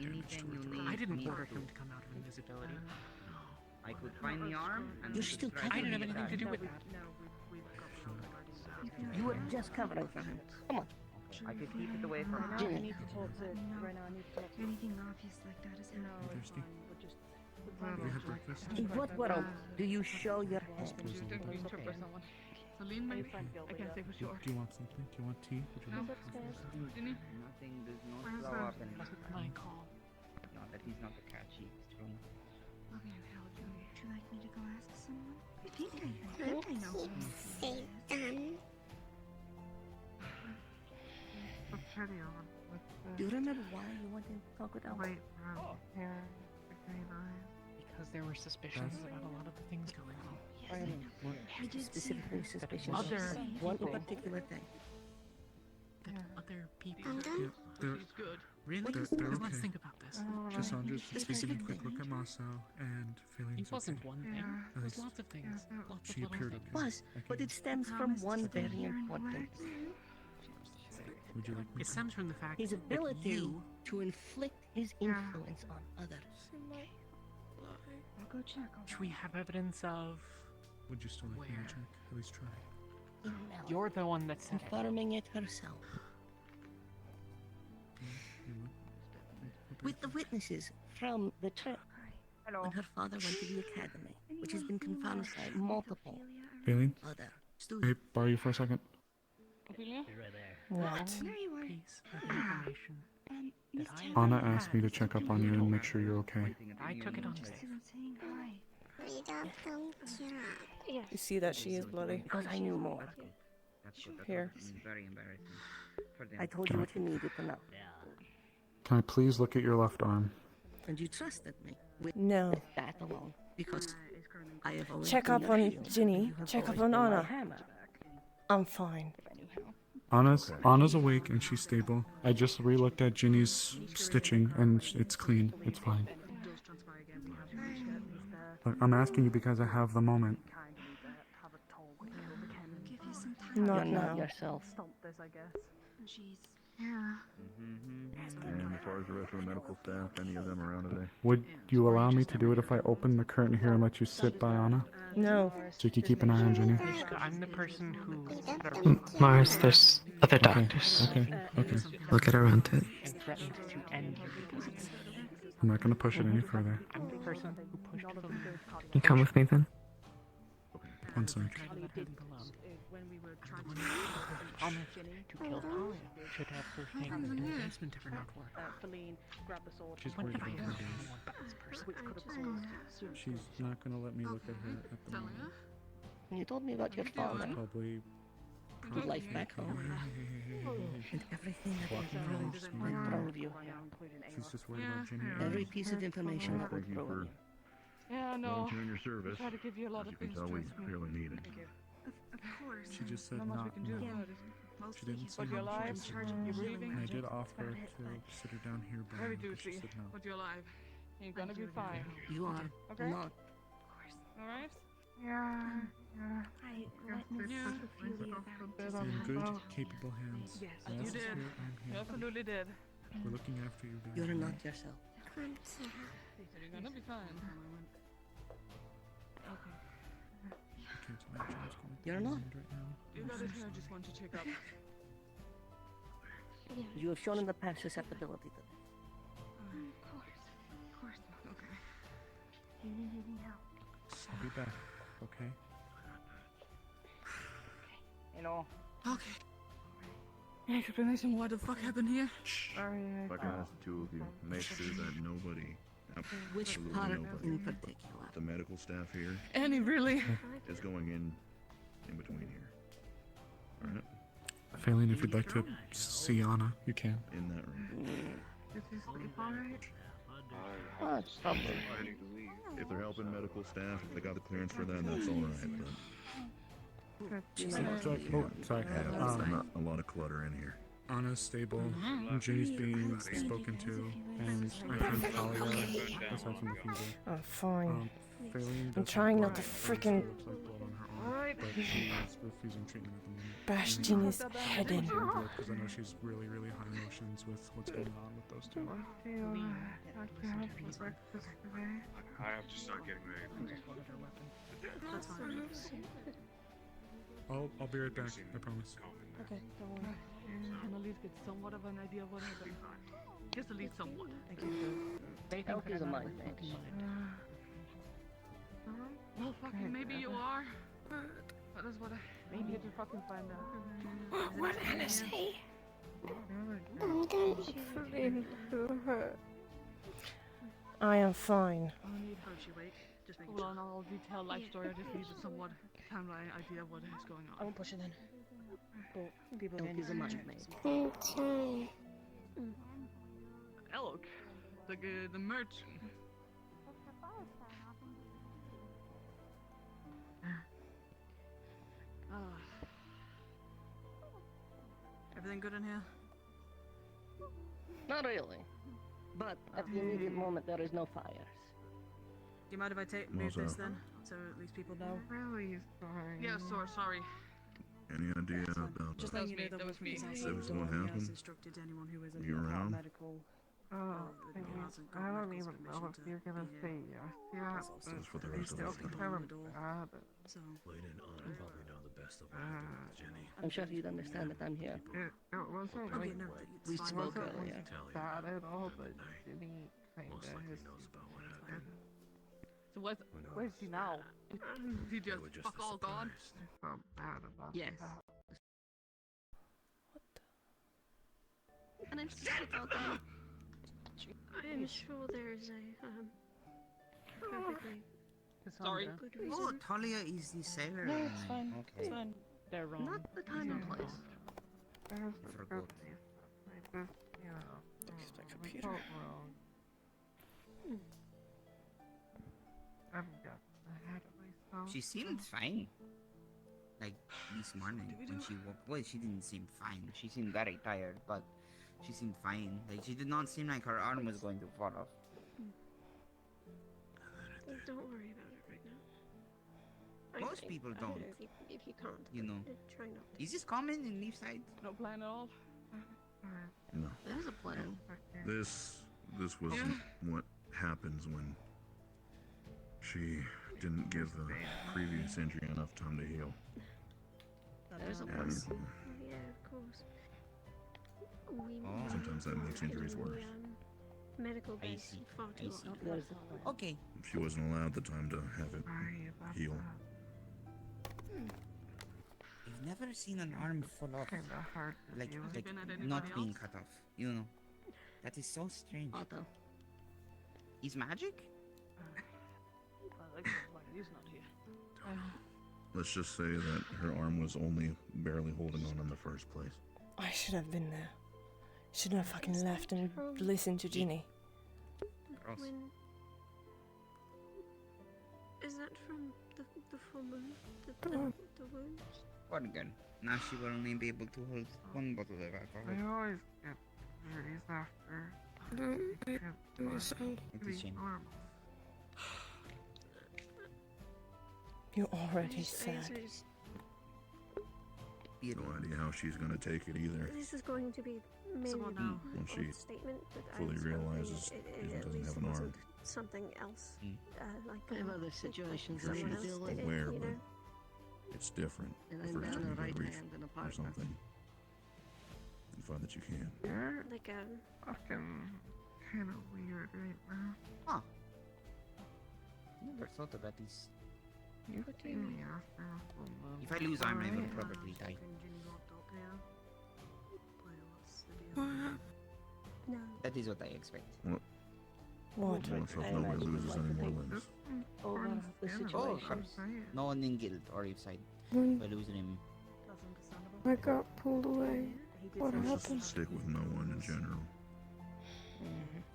I didn't order him to come out of invisibility. I could find the arm and You're still I didn't have anything to do with that. You were just covering for him. Come on. I could keep it away from her. Ginny. I need to talk to. Right now, I need to talk to. Anything obvious like that is happening. Thirsty? But just. We had breakfast. In what world do you show your hand? Celine, maybe? I can't say for sure. Do you want something? Do you want tea? Would you No. like Ginny? Nothing does not Where's flow that? up and My call. not that he's not the catchy string. Okay, would you like me to go ask someone? I think I know who this is. Do you remember why you wanted to talk with Albert? Because there were suspicions about a lot of the things going on. I did Specifically suspicious Other of one people. particular thing. That other people. I'm done. They're, He's good. Really? they're Let's okay. think about this. Cassandra's just taking a quick look at Marcel and feeling He wasn't one thing. At There's least lots of things. Lots of she little appeared things. okay. Was, but it stems from one very important. Would you like me It stems from the fact His that ability you to inflict his influence on others. I'll go check. Should we have evidence of? Would you still like me Where? to check? At least try. You're the one that said it. Confirming it herself. You would? With the witnesses from the trip when her father went to the academy, which has been confirmed by multiple Feeling? other Hey, students. borrow you for a second. Ophelia? What? Piece of information that I Anna asked me to check up on you and make sure you're okay. I took it on faith. Saying hi. You see that she is bloody. Because I knew more. Here. Very embarrassing. For them. I told you what you needed to know. Can I please look at your left arm? And you trusted me with No. that alone. Because I have always Check been up your on shield, Ginny. and you have Check up always on been my Anna. hammer. I'm fine. Anna's awake and she's stable. I just re-looked at Ginny's stitching and it's clean. It's fine. Look, I'm asking you because I have the moment. Give you some time. Not You're not now. yourself. Stop this, I guess. Jeez. And as far as the rest of the medical staff, any of them around today? Would you allow me to do it if I open the curtain here and let you sit by Anna? No. So you can keep an eye on Ginny? I'm the person who Mars, there's other doctors. Okay. We'll get around to it. and threatened to end you because it's. I'm not gonna push it any further. I'm the person who pushed them. You come with me then? One sec. Tried to let her alone. When we were trying The one who promised to kill Talia should have her thing in the basement ever not work. Feline grabbed the sword. She's When worried have I about ever her been days. more badass person? Which could have caused serious She's not gonna let me look at her at the moment. You told me about your father, Probably. your life back home, and everything that Walking went around wrong just went wrong with you. She's just worried about Ginny. Every piece of information that would Thank you ruin for you. Yeah, no. volunteering your service. Try to give you a lot As of you can things, tell, we trust me. clearly need it. Of course. She just said Not much we not can do now. about it. She didn't say But you're no. alive, She just said you're no. breathing. And I did offer to sit her down here, but Very she juicy, said no. but you're alive. You're gonna be fine. You are Okay? not. Alright? I let Miss Yeah. Ophelia back to In good, capable hands. Yes, Rest you did. here, I'm You here. absolutely did. We're looking after you, guys. You're not yourself. You're gonna be fine. I can't imagine what's going You're through my not. mind right now. You got it here, I just want to check up. You have shown in the past susceptibility to this. Of course. Okay. You need any help? I'll be back, okay? Hello. Okay. Any explanation what the fuck happened here? If I can ask the two of you, make sure that nobody, Which absolutely part nobody, in particular? the medical staff here, Any really? is going in between here. Alright? Failing, if you'd like to see Anna, you can. In that room. Did you sleep alright? If they're helping medical staff, if they got the clearance for that, that's alright, but Sorry. not a lot of clutter in here. Anna's stable, Ginny's being spoken to, and I think Talia, aside from the fever. I'm fine. Failing I'm does trying have not to blood. freaking Looks like blood on her arm, but she's refusing treatment at the moment. bash Ginny's head in. Because I know she's really, really high emotions with what's going on with those two. I have to start getting ready. That's fine. I'll be right back, I promise. Okay, don't worry. Can at least get somewhat of an idea of what happened. Just at least somewhat. Elk is a mind thing. Well, fucking maybe you are. That is what I need to fucking find out. What did I say? I am fine. I need her to wake. Just make an all detailed life story. I just need a somewhat timeline idea of what is going on. I won't push it in. People Elk is a mind maid. Elk, the merchant. Everything good in here? Not really. But at the immediate moment, there is no fires. Do you mind if I move Also- this then? So at least people know. Really sorry. Yeah, sorry. Any idea about Just that letting you know that was was me. what happened? Instructed anyone who is You around? medical. I don't even know if you're gonna say yes yet. That's for the But rest of still us. kind of bad. So Lane and Anna probably know the best of what happened with Jenny. I'm sure you'd understand that I'm here. It wasn't like We spoke wasn't earlier. like bad at all, but Jenny kinda Most likely has. knows about what happened. So where's he now? Is he They were just just fuck a all gone? surprise. I felt bad about Yes. that. And I'm still okay. I am sure there is a perfectly Sorry. good Oh, reason. Talia is the sailor. No, it's fine. Okay. It's fine. They're wrong. Not the time and place. There's a forgot. good reason. I just, you know, Fix the we computer. felt wrong. I've got ahead of myself. She seemed fine. Like this morning when she woke. Well, she didn't seem fine. She seemed very tired, but she seemed fine. Like she did not seem like her arm was going to fall off. Don't worry about it right now. Most people I don't don't. know if you can't. You know. Try not to. Is this common in Leaf Side? No plan at all. No. There's a plan. This wasn't what happens when she didn't give the previous injury enough time to heal. There's a And plan. Yeah, of course. We sometimes that makes injuries worse. Medical I base see. far I too see. long. Okay. She wasn't allowed the time to have it heal. I've never seen an arm fall off. Kinda hard to Like, deal with. like been at not anybody being else? cut off. You know. That is so strange. Otto. Is magic? He's not here. Let's just say that her arm was only barely holding on in the first place. I should have been there. Shouldn't have fucking left and listened to Ginny. Gross. When is that from the full moon? The wounds? What good? Now she will only be able to hold one bottle of I alcohol. always get injuries after. It's a shame. You're already I sad. just- No idea how she's gonna take it either. This is going to be maybe Someone now. a When she statement, but I fully was hoping realizes it she at doesn't least have an arm. wasn't something else. I Like have like other situations Sure I need to she's deal with. aware, you but know? it's different. And The I'm first down time the you right debrief hand in a or partner. something, you find that you can. You're Like fucking kind of weird right now. Huh. Never thought about this. You see me after a full month. If I lose arm, I will Alright. probably die. No. That is what I expect. What? I don't know if nobody loses any more limbs. Over the Oh, of situation. course. No one in guild or if side. Mm. By losing him. That's understandable. I got pulled away. He did What say Let's happened? just stick with no one in general.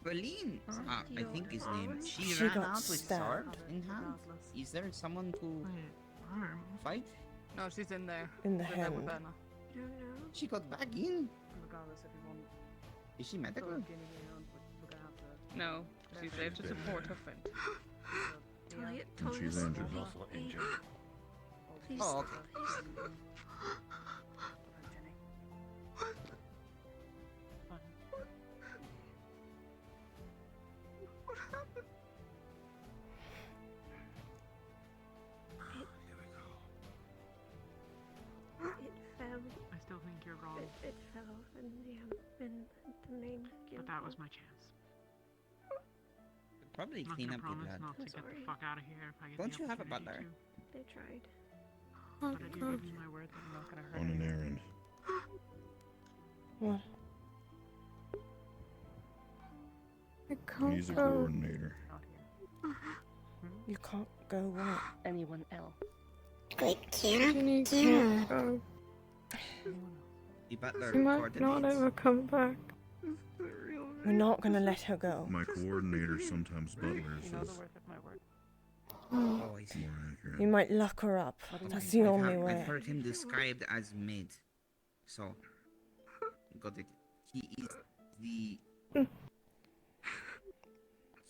Berlin, I think his name. She She ran got out with sword stabbed. in hand. Is there someone to fight? No, she's in there. In the She's in there with hand. Benna. I don't know. She got back in. Regardless if you want Is she medical? we're gonna have to No, she's there to support her friend. And she's injured. Also injured. Please. Oh, okay. Please. What happened? It fell. I still think you're wrong. It fell in the main guild. But that was my chance. Probably I'm not clean gonna up your promise blood. not to get the fuck out of here if I get Don't the you have a opportunity butler? They tried. to. But I do give you my word that I'm not gonna hurt On an anyone. errand. What? I can't He's a go. coordinator. You can't go what? Anyone else? Wait, Ginny Kira? can't go. The butler She might coordinates. not ever come back. We're not gonna let her go. My coordinator, sometimes butlers, You know the is worth of my word. Oh, I see. more accurate. You might lock her up. That's the only way. I've heard him described as mid. So, got it. He is the.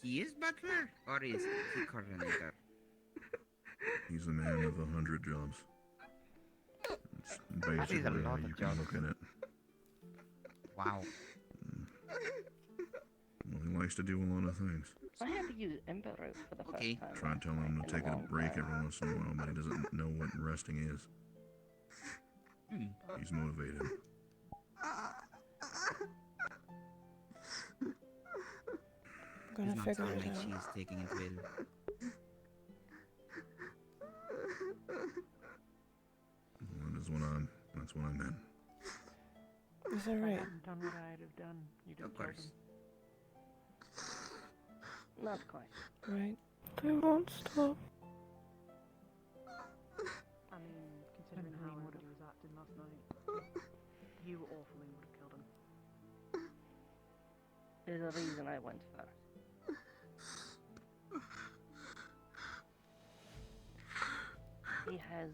He is butler or is he coordinator? He's a man of 100 jobs. It's That is a basically how lot you of can jobs. look at it. Wow. Well, he likes to do a lot of things. I had to use Ember Root for the Okay. first time. Try and tell him in to take a long break time. every once in a while, but he doesn't know what resting is. He's motivated. I'm He's gonna not figure sound it like out. she's taking it well. Well, that's what I meant. Is that If I right? hadn't done what I'd have done, you'd have Of told course. him. Not quite. Right. They won't stop. I mean, considering how he was acting last night, you awfully would have killed him. There's a reason I went first. He has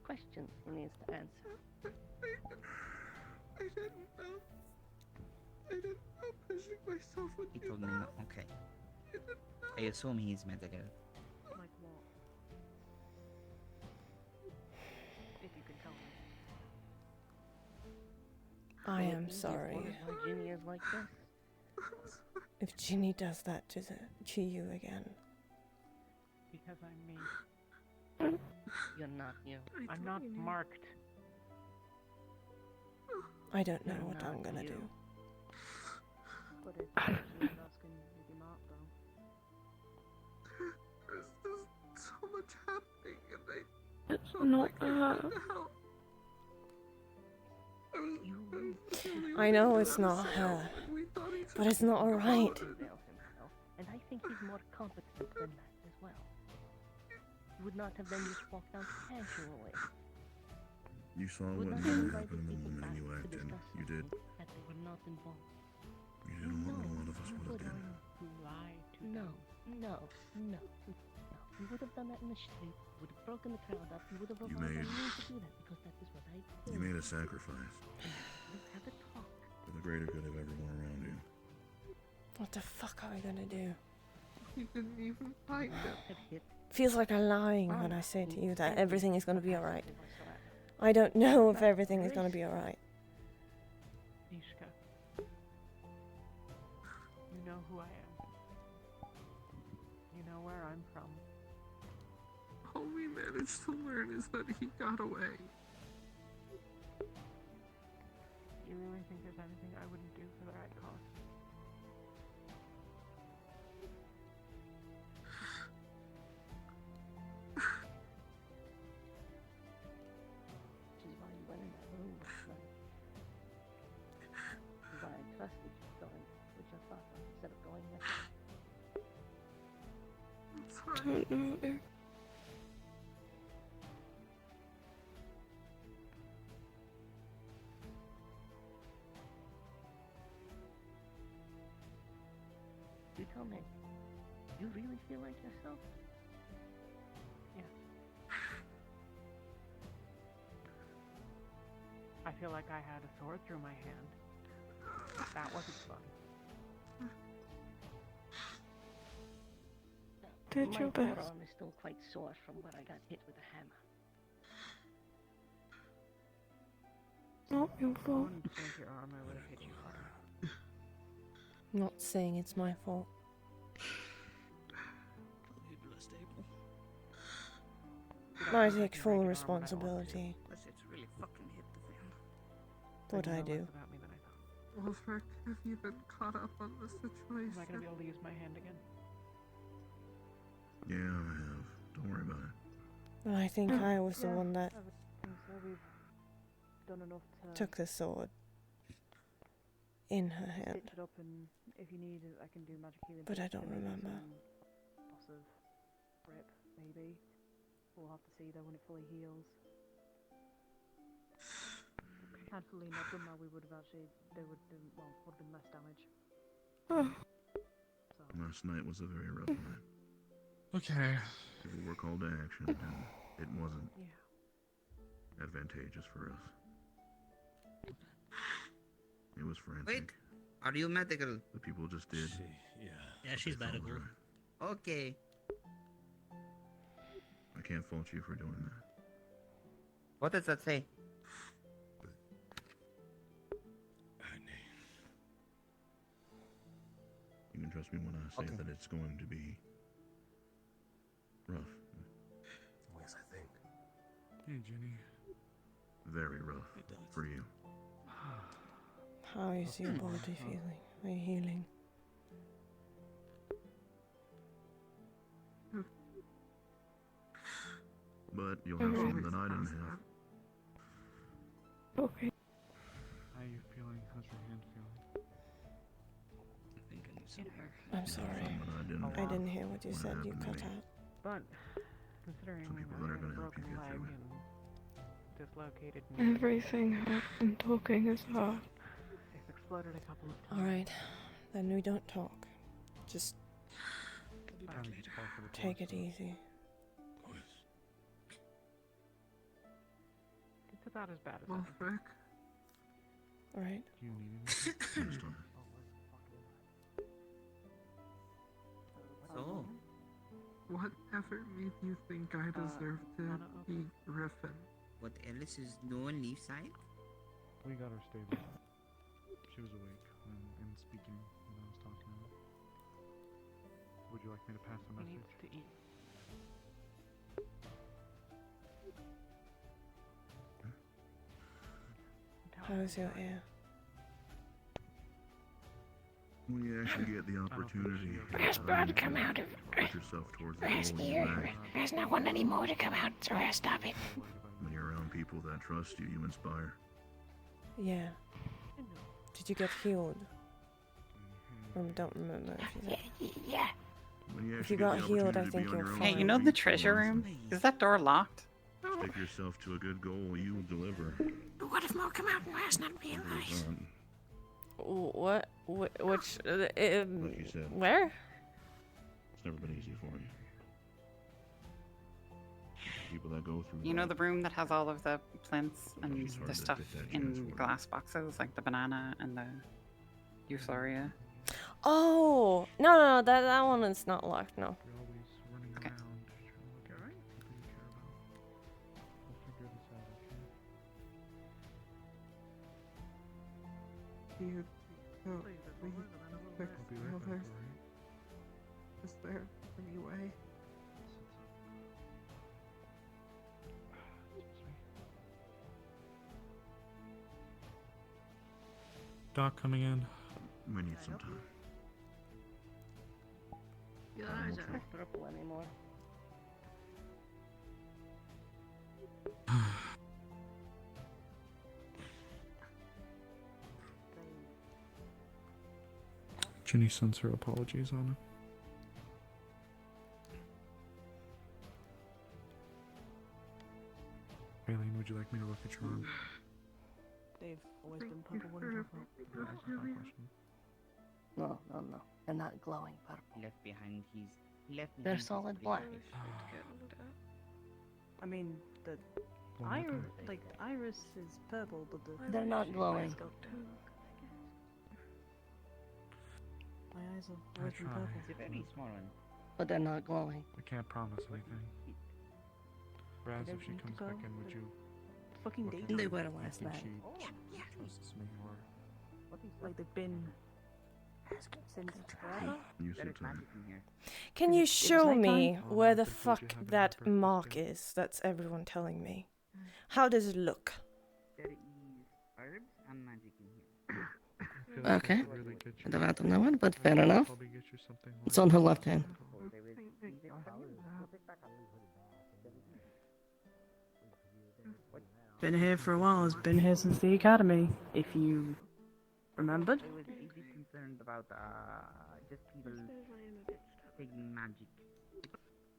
questions he needs to answer. I didn't know. I didn't know pushing myself would He do told me that. no. Okay. I assume he's medical. Like what? If you can tell me. I Will am you just sorry. wonder why Ginny is like this? If Ginny does that to you again. Because I'm me. You're not you. I'm not marked. I don't know You're what I'm not gonna you. do. But if she was asking if you marked though. There's just so much happening and It's not that. I know it's not her, but it's not alright. And I think he's more competent than that as well. He would not have then just walked out casually. You saw Would what not never have happened the invited moment people you back to acted. discuss You did. something that they were not involved. You did what a lot of us would have done. Who lie to No. You would have done that in the street. You would have broken the crowd up. You would have You allowed made- me to do that because that is what I do. You made a sacrifice Let's have a talk. for the greater good of everyone around you. What the fuck are we gonna do? You didn't even find it. Feels like I'm lying when I say to you that everything is gonna be alright. I don't know if everything is gonna be alright. Ishka. You know who I am. You know where I'm from. All we managed to learn is that he got away. You really think there's anything I wouldn't do for the right cause? Which is why you went in that room last night. don't know. You tell me. You really feel like yourself? Yeah. I feel like I had a sword through my hand. That wasn't fun. Did my your best. forearm is still quite sore from where I got hit with a hammer. Not your If I fault. wouldn't break your arm, I would have hit you harder. Not saying it's my fault. I take full responsibility. It's really fucking hit the fan. What I do. About me than I thought. Wolfric, have you been caught up on the situation? Am I gonna be able to use my hand again? Yeah, I have. Don't worry about it. I think I was the one that I would think so. We've done enough to took the sword in her hand. stitch it up, and if you need it, I can do magic healing. But I to don't maybe remember. some loss of grip, maybe. We'll have to see though when it fully heals. Had fully not done that, we would have actually, there would have been less damage. Last night was a very rough night. Okay. People were called to action, and it wasn't advantageous for us. It was frantic. Wait, are you medical? The people just did. Yeah, she's medical. Okay. I can't fault you for doing that. What does that say? You can trust me when I say that it's going to be rough. Yes, I think. Hey, Jenny. Very rough for you. How is your body feeling? Are you healing? But you'll have something that I didn't have. Okay. How are you feeling? How's your hand feeling? I'm sorry. I didn't hear what you said. You cut out. But considering Some people I that are had a gonna help you broken get leg through it. and dislocated knee, Everything hurts and talking is hard. it's exploded a couple of times. Alright, then we don't talk. Just take it easy. It's about as bad as Wolfric, Alright. Do you need anything? So, whatever made you think I deserved to be Griffin? what else is no one leave side? We got her stable. She was awake and speaking when I was talking to her. Would you like me to pass the He message? needs to eat. How's your ear? When you actually get the opportunity, There's blood come out of put yourself towards the Rest goal here. you lack. There's not one anymore to come out, so stop it. When you're around people that trust you, you inspire. Yeah. Did you get healed? I don't remember if you said. Yeah. When you If actually you get got the healed, I opportunity to think be on you're your own, fine. Hey, you know the treasure room? Is that door locked? Stick yourself to a good goal, you will deliver. But what if more come out and last not realize? Others aren't. What? Which? Like you said, Where? it's never been easy for you. People that go through You know that, the room that has all of the plants and it's hard the to stuff get that in transfer. glass boxes, like the banana and the euphoria? Oh no, that one is not locked. No. You're always running around trying to look at people you care about. We'll figure this out, okay? You don't Please, it's leave over, then I will fix I'll be the right back, others. alright? Is there any way? Doc coming in. we need some time. Your I eyes will are try. Purple anymore. Jenny sends her apologies on Aileen, would you like me to look at your arm? They've always been purple. What are you talking about? That's not my question. No, no, no. They're not glowing purple. Left behind his. Left behind They're his solid big black. fish. I mean, the iris is purple, but the They're not glowing. My eyes have always been try. purple. It's a very small one. But they're not glowing. I can't promise anything. Raz, if she need to comes go. back in, would you Fucking look at dating. her? They were I last think night. she trusts me, or Like they've been since forever. You There sit is tight. magic in here. Can you show me nighttime? where the Did you fuck have any that breakfast mark yet? is? That's everyone telling me. How does it look? There is herbs and magic in here. I feel like I Okay. could really get you- I don't know it, but I fair could enough. probably get you something It's like- on her left hand. Been here for a while. Has been here since the academy. If you remembered. I was a bit concerned about just people taking magic.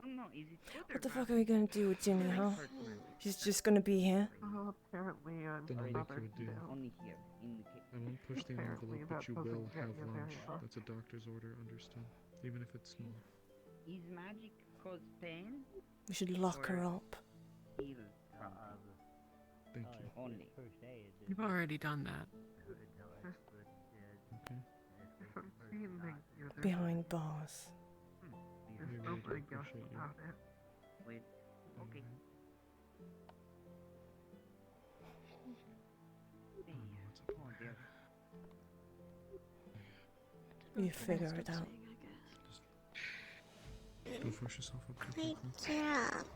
I don't know, is it good What or the bad? fuck are we gonna do with Ginny, huh? She's just gonna be here? Apparently, Then I'll make you a deal. Only here, in the cave. I won't push the Apparently envelope, but that you doesn't will get have you very lunch. far. That's a doctor's order, understood? Even if it's small. Is magic cause pain? We should lock her up. Heal from Thank you. only. You've already done that. Okay. Behind bars. I really do appreciate you. Wait. Okay. Oh dear. You figure it out. Don't force yourself up too Great quickly. job.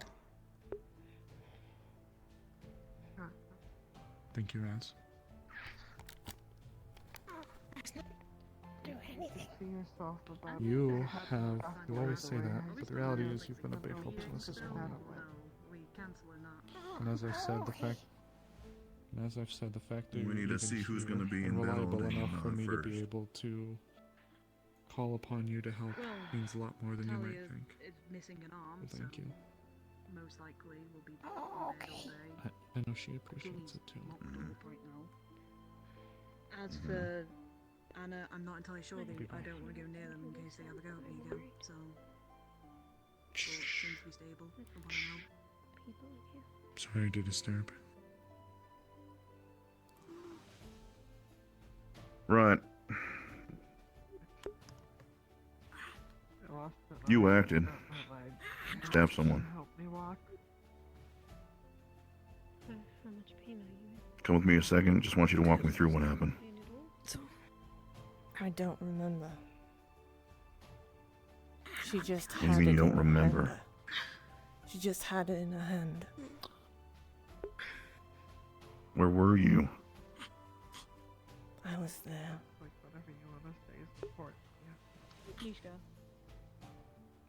Thank you, Raz. Do anything. You have, you always say that, but the reality is you've been a big help to us as well. We canceling that. And as I said, the fact that We you're need to even see who's here gonna be and in bed all reliable day enough and for not me to be first. able to call upon you to help Well, means a lot more than you might Talia think. is missing an arm, Well, thank so you. most likely will be in bed all day. I know she appreciates it too. Locked up right now. As for Anna, I'm not entirely sure. I don't want to go near them in case they ever go at me again. So, but seems to be stable. From what I know. Sorry to disturb. Right. You acted. Stabbed someone. How much pain are you in? Come with me a second. Just want you to walk me through what happened. I don't remember. She just What do you had mean it you don't in her remember? hand. She just had it in her hand. Where were you? I was there. Nishka.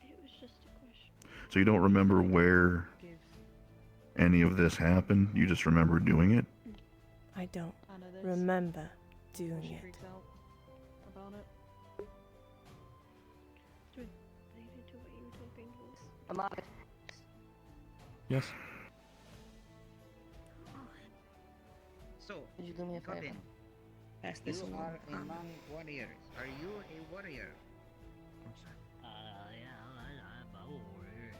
It was just a question. So you don't remember where any of this happened? You just remember doing it? I don't Anna, this. remember doing She it. freaks out about it. Related to what you were talking about. I'm out. Yes. So, Could you do me a favor? Robin, Pass this you along. are among warriors. Are you a warrior? I'm a warrior.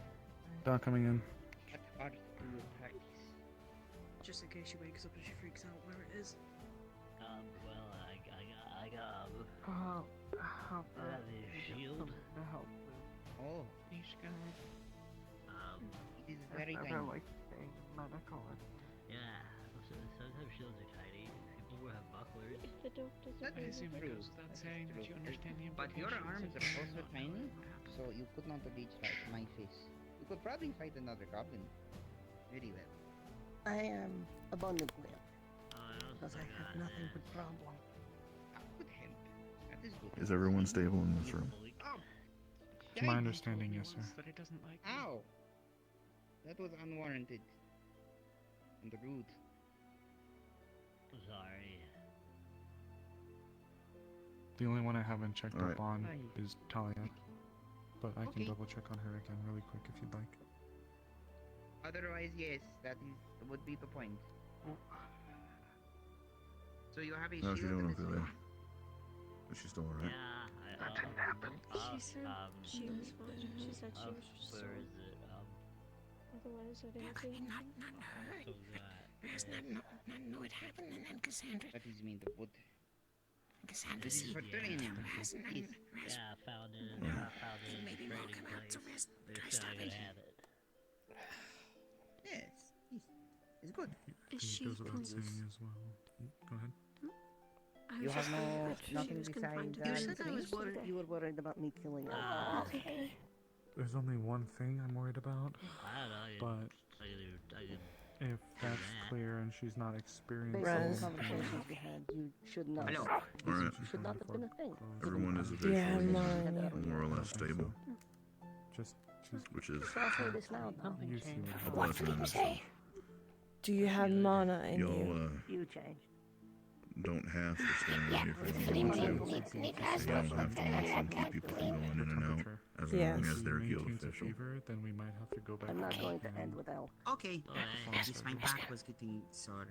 Doc coming in. What art do you practice? Just in case she wakes up and she freaks out where it is. Well, I got How the shield. Oh, Nishka. it is very tiny. Yeah, sometimes shields are tiny. People will have bucklers. If the doctors That I is assume it true. goes without saying that you understand the But your implications arms of are not also knowing tiny, what happened. so you could not reach like my face. You could probably fight another goblin very well. I am abundantly because I have nothing but problem. That would help. That is good. Is everyone stable in this room? Oh, To my yikes. understanding, yes, sir. That it doesn't like me. Ow! That was unwarranted. And rude. Sorry. The only one I haven't checked Alright. up on Fine. is Talia. But I can Okay. double check on her again really quick if you'd like. Otherwise, yes, would be the point. So you have a How's she shield doing and a over sword? there? Is she still alright? That didn't happen. She said she was fine. She said she was just Where sore. is it? Otherwise, I didn't I see mean, not anything. her. So that. Because not know it happened, and then Cassandra. What does mean the wood? Cassandra This is see. for training. Rest, Yes. Yeah, I found it. Yeah. I found it in Maybe the more trading come out place. to rest. They're Try still stopping gonna him. have it. Yes. It's good. Is It she goes without cons- saying as well. Go ahead. I You was have just wondering no if she nothing was confined besides to You the said I was space. worried. You were worried about me killing her. Okay. There's only one thing I'm worried about, I don't know. but if that's clear and she's not experiencing Based on the Res. conversations we had, you should not. Hello. Alright. Should not have been a thing. Everyone is Yeah, officially mine. more or less stable, Just which is So I'll say this now. you see a what blessing in itself. Do you have mana in Y'all you? You changed. don't have to stay in here if you don't want to. You don't have to motion keep people from going in and out as long as they're guild official. fever, then we might have to go back. I'm not going to end with L. Okay. Yes, my back was getting sore.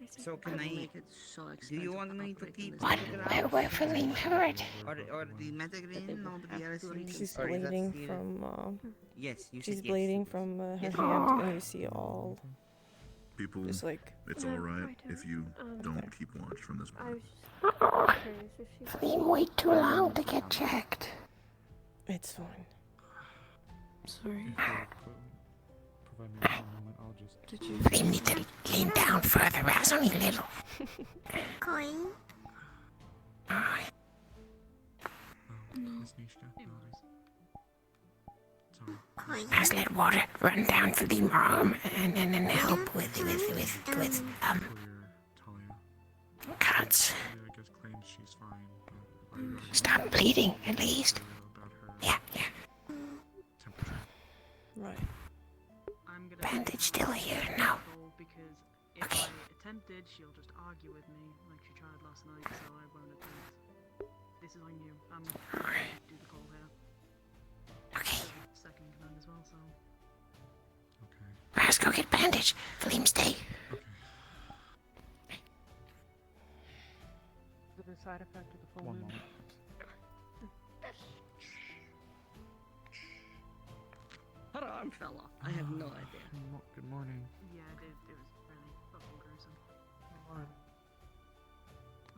So can I? Make it so Do expensive you want to me to operate in keep this Metagram? Where Feline hurt? Or the Metagram? No, the Yarosine? She's Or is that bleeding still- from. Yes, you She's said bleeding yes. from her Yes. hand, and you see all. People, Just like. it's alright if you don't keep watch from this I point. was just curious if she. Feline wait too long to get checked. It's fine. Sorry. Provide me with a moment, I'll just. Did you? Feline need to lean down further, that's only little. Coin? Alright. Miss Nishka, sorry. Just let water run down through the arm and then help with cuts. Talia, I guess, claims she's fine. But are you already Stop bleeding, at least. about her Yeah. temperature? Right. I'm gonna Bandage still here? No. Because if I attempted, she'll just argue with me like she tried last night, so I won't attempt. This is on you. I'm gonna do the call here. Okay. Second command as well, so. Let's go get bandage. Feline, stay. Is it a side effect of the full One moon? moment. Her arm fell off. I have no idea. Good morning. Yeah, it was really fucking gruesome.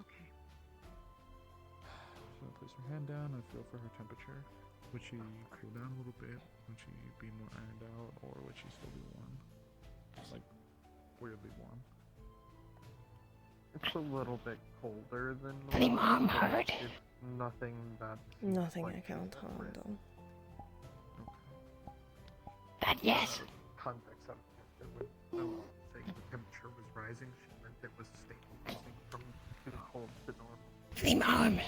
Okay. So place her hand down and feel for her temperature. Would she cool down a little bit? Would she be more ironed out, or would she still be warm? Like weirdly warm. It's a little bit colder than Any normal, mom but hurt? It's nothing that. Nothing I can't handle. But yes. Context of it was saying the temperature was rising. She meant it was stabilizing from too cold to normal. Feline arm.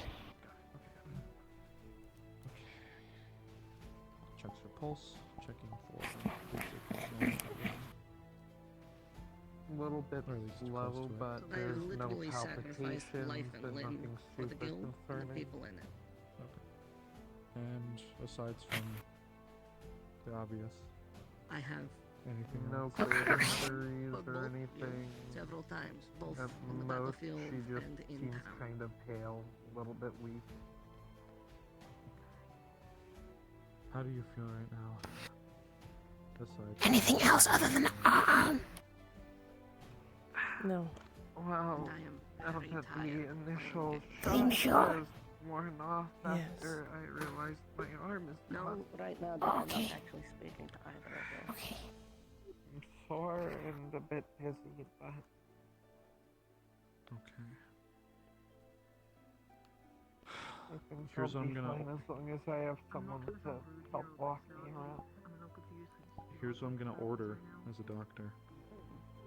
Checks her pulse, checking for basic A little bit Or at least it's low, close to it. but So I there's no literally sacrificed palpitations, life and there's limb nothing for the super guild and the concerning. people in it. And aside from the obvious, I have anything No else? clear injuries But or both anything. several times, both At on the most, battlefield she just and in seems town. kind of pale, a little bit weak. How do you feel right now? Aside Anything else other than arm? No. Well, I am now very that tired. the initial Feline, shock sure. was worn off Yes. after I realized my arm is not. No, right now I'm Okay. not actually speaking to either of you. Okay. I'm sore and a bit dizzy, but Okay. I think Here's I'll what be I'm gonna- fine as long as I have someone to help walk me around. I'm a little confused. Here's what I'm gonna order as a doctor.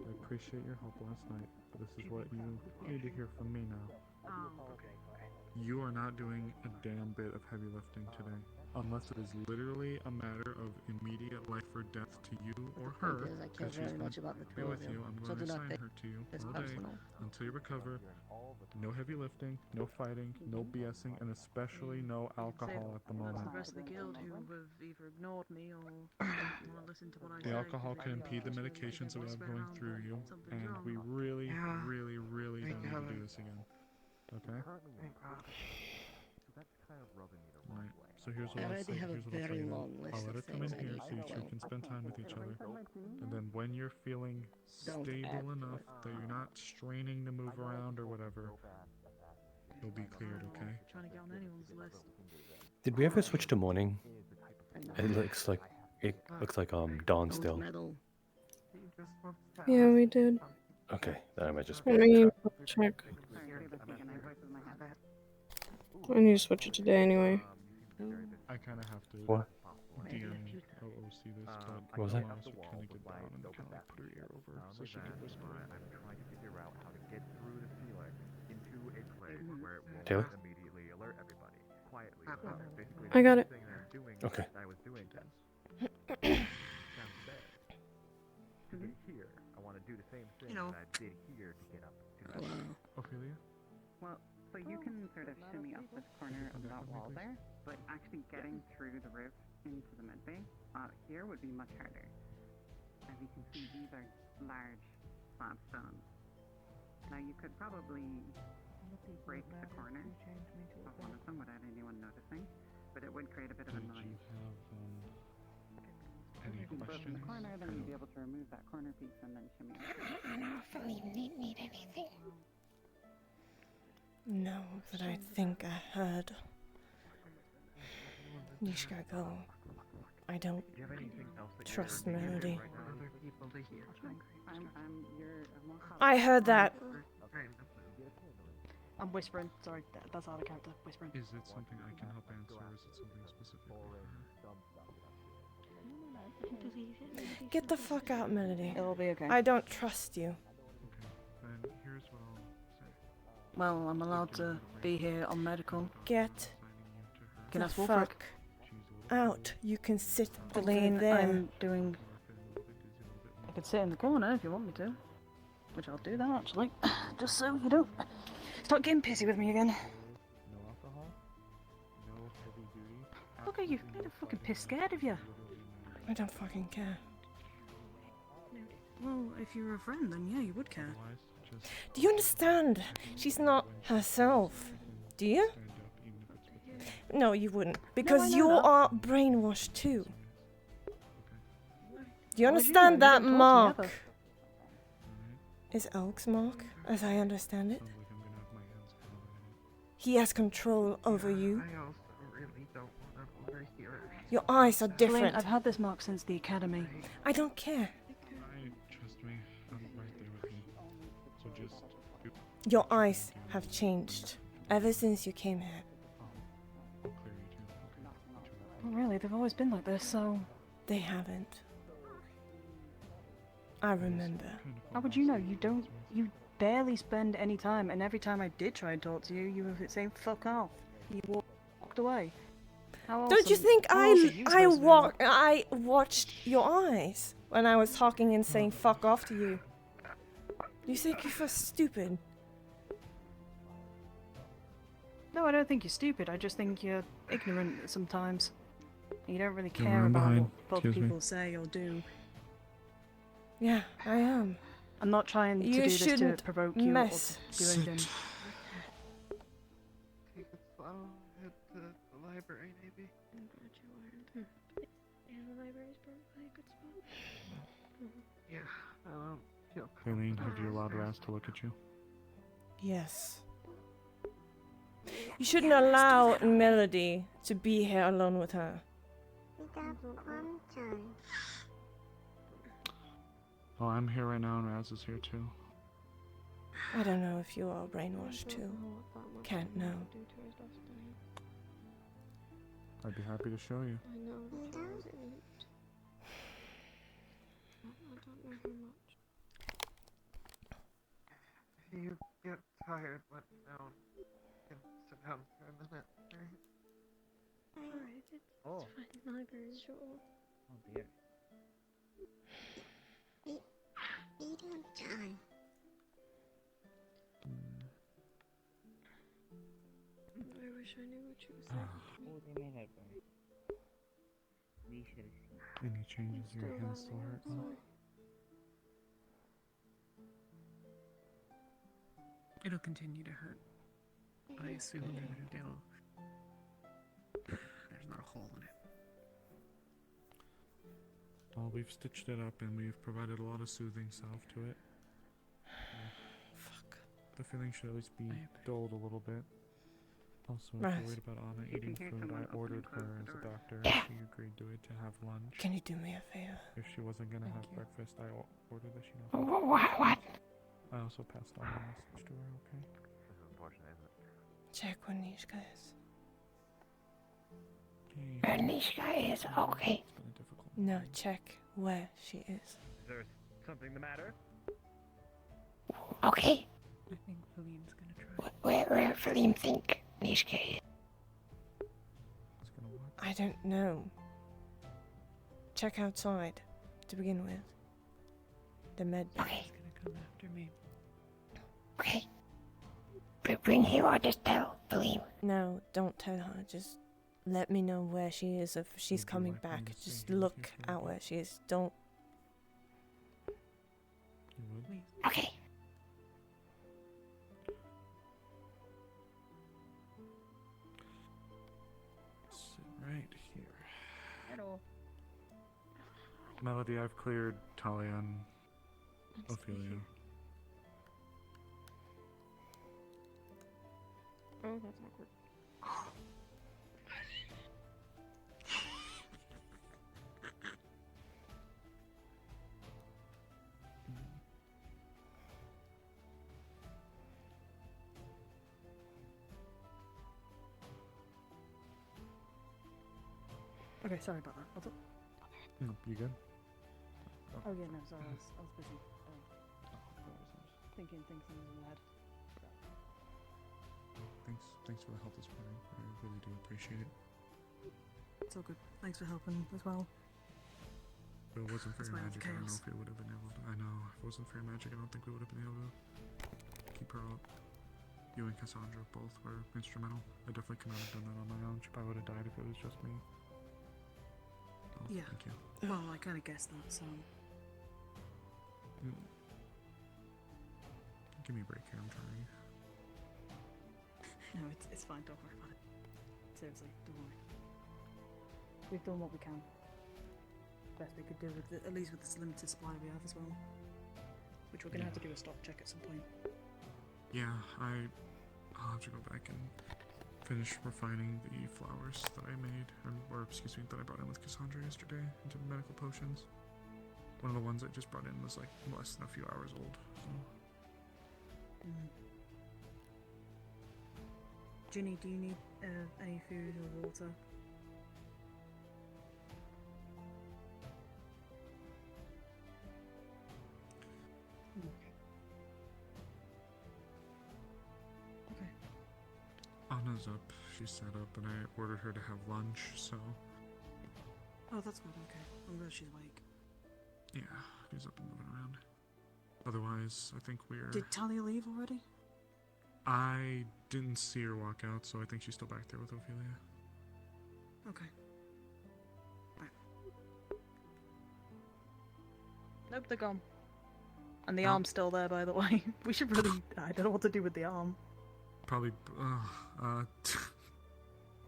I appreciate your help last night, but this is what you need to hear from me now. You are not doing a damn bit of heavy lifting today. unless it is literally a matter of immediate life or death to you or The point her, is, I care because she's very going much to about the be two with of you. you, I'm so going do to not assign take her to you this all day personal. until you recover. No heavy lifting, no fighting, no BSing, and especially no alcohol at the That's moment. the rest of the guild who have either ignored me or don't want to listen to what I say. The alcohol They can think impede the just really medications that we have whisper going around through that you, something's and wrong. we really, Yeah. really, really Thank don't need to do heaven. this again. Okay? Thank God. Right. So here's I what I'll already say. have a Here's what I'll tell very you long then. list I'll of let her come in things I here need so to you two do. can spend time with each other. And then when you're feeling Don't stable add to enough it. that you're not straining to move around or whatever, you'll be cleared, okay? Trying to get on anyone's list. Did we ever switch to morning? It looks like dawn still. Meddle. Yeah, we did. Okay, then I might just I be. mean, check. I need to switch it today anyway. I kind of have to What? DM OOC this, but What was that? Miles would kind of get down and kind of like put her ear over so she can whisper. I'm trying to figure out how to get through the ceiling into a place where it will Taylor? immediately alert everybody quietly. So basically, I got it. the thing that I'm doing, Okay. I was doing downstairs. To get here, I want to do the same thing that I did here to get up to that. Ophelia? Well, so you can sort of shimmy up this corner of that wall there, but actually getting through the roof into the mid-bay here would be much harder. As you can see, these are large slab stones. Now you could probably break the corner of one of them without anyone noticing, but it would create a bit of a noise. Any If you broke questions? the corner, then you'd be able to remove that corner piece and then shimmy up. I don't know if we need anything. No, but I think I heard. Nishka, go. I don't trust Melody. I heard that. I'm whispering. Sorry, that's out of character. Whispering. Is it something I can help answer, or is it something specific? Get the fuck out, Melody. It'll be okay. I don't trust you. Then here's what I'll say. Well, I'm allowed to be here on medical. Get Can I the swap for it? fuck out. You can sit Okay, laying there. I'm doing. I could sit in the corner if you want me to, which I'll do that actually, just so you don't start getting pissy with me again. No alcohol, no heavy duty. Look at you, made a fucking piss scared of you. I don't fucking care. Well, if you were a friend, then yeah, you would care. Do you understand? She's not herself. Do you? No, you wouldn't. Because know you that. are brainwashed too. Do you How would you know? understand You that didn't talk to me mark? ever. Is Elk's mark, as I understand it. He has control over you. I also really don't want to overhear it. Your eyes are Blaine, different. I've had this mark since the academy. I don't care. Trust me, I'm right there with you. So just do. Your eyes have changed ever since you came here. Not really, they've always been like this, so... They haven't. I remember. How would you know? You barely spend any time, and every time I did try and talk to you, you were saying fuck off. You walked away. How else Don't you am- think how else are you supposed to know? I watched your eyes when I was talking and saying fuck off to you? You think you're stupid? No, I don't think you're stupid. I just think you're ignorant sometimes. You don't really Go care around about behind. what Excuse me. People say or do. Yeah, I am. I'm not trying to You do this to shouldn't provoke you mess. or to do anything. Take it slow. Head to the library, maybe. I'm glad you learned. And the library's probably a good spot. Yeah, I don't feel Eileen, have you allowed Raz to look at you? Yes. You shouldn't allow Melody to be here alone with her. We got one turn. Oh, I'm here right now, and Raz is here too. I don't know if you are brainwashed too. Can't know. I'd be happy to show you. I know that I wasn't. I don't know how much. If you get tired, let me know. You can sit down for a minute, right? Alright, it's Oh. Let's find libraries, sure. Oh dear. Medium time. I wish I knew what you were saying. Oh, they made it burn. We should have seen. Any changes Still your hands still learning, hurt? I'm Huh? sorry. It'll continue to hurt. I assume that it'll. There's not a hole in it. Well, we've stitched it up and we've provided a lot of soothing salve to it. Fuck. The feeling should at least be dulled a little bit. Also, if Right. you're worried about Anna eating hear food, someone I open ordered and close her the as a door. doctor. Yeah. She agreed to it to have lunch. Can you do me a favor? If she wasn't gonna have breakfast, I ordered that she not. What? I also passed on a message to her, okay? This is unfortunate, isn't it? Check on Nishka is. Okay. Nishka is okay. It's been a difficult No, morning. check where she is. Is there something the matter? Okay. I think Philline's gonna try. Where Philline think Nishka is? It's gonna work. I don't know. Check outside to begin with. The med bay. Okay. She's gonna come after me. Okay. Bring here or just tell Philline. No, don't tell her. Just let me know where she is. If she's Would you coming like me back, to stay just here with look you for a out bit? where she is. Don't. You would? Please. Okay. Sit right here. Hello. Melody, I've cleared Talia and Ophelia. Oh, that's awkward. Okay, sorry about that. What's up? No, you good? Oh yeah, no, sorry, I was busy thinking things in my head. Thanks for the help this morning. I really do appreciate it. It's all good. Thanks for helping as well. If it wasn't for That's your why it's magic, I don't know chaos. if we would have been able to. I know. If it wasn't for your magic, I don't think we would have been able to keep her up. You and Cassandra both were instrumental. I definitely could not have done that on my own. She probably would have died if it was just me. Oh, Yeah. Thank you. Well, I kind of guessed that, so. Mm. Give me a break here. I'm trying. No, it's fine. Don't worry about it. Seriously, don't worry. We've done what we can. Best we could do with at least with this limited supply we have as well. Which we're gonna have to do a stock check at some point. Yeah, I'll have to go back and finish refining the flowers that I made, or excuse me, that I brought in with Cassandra yesterday into the medical potions. One of the ones I just brought in was like less than a few hours old. So. Ginny, do you need any food or water? Okay. Anna's up. She's set up, and I ordered her to have lunch, so. Oh, that's good. Okay. I'm glad she's awake. Yeah, she's up and moving around. Otherwise, I think we're. Did Talia leave already? I didn't see her walk out, so I think she's still back there with Ophelia. Okay. Right. Nope, they're gone. And the arm's still there, by the way. We should really. I don't know what to do with the arm. Probably.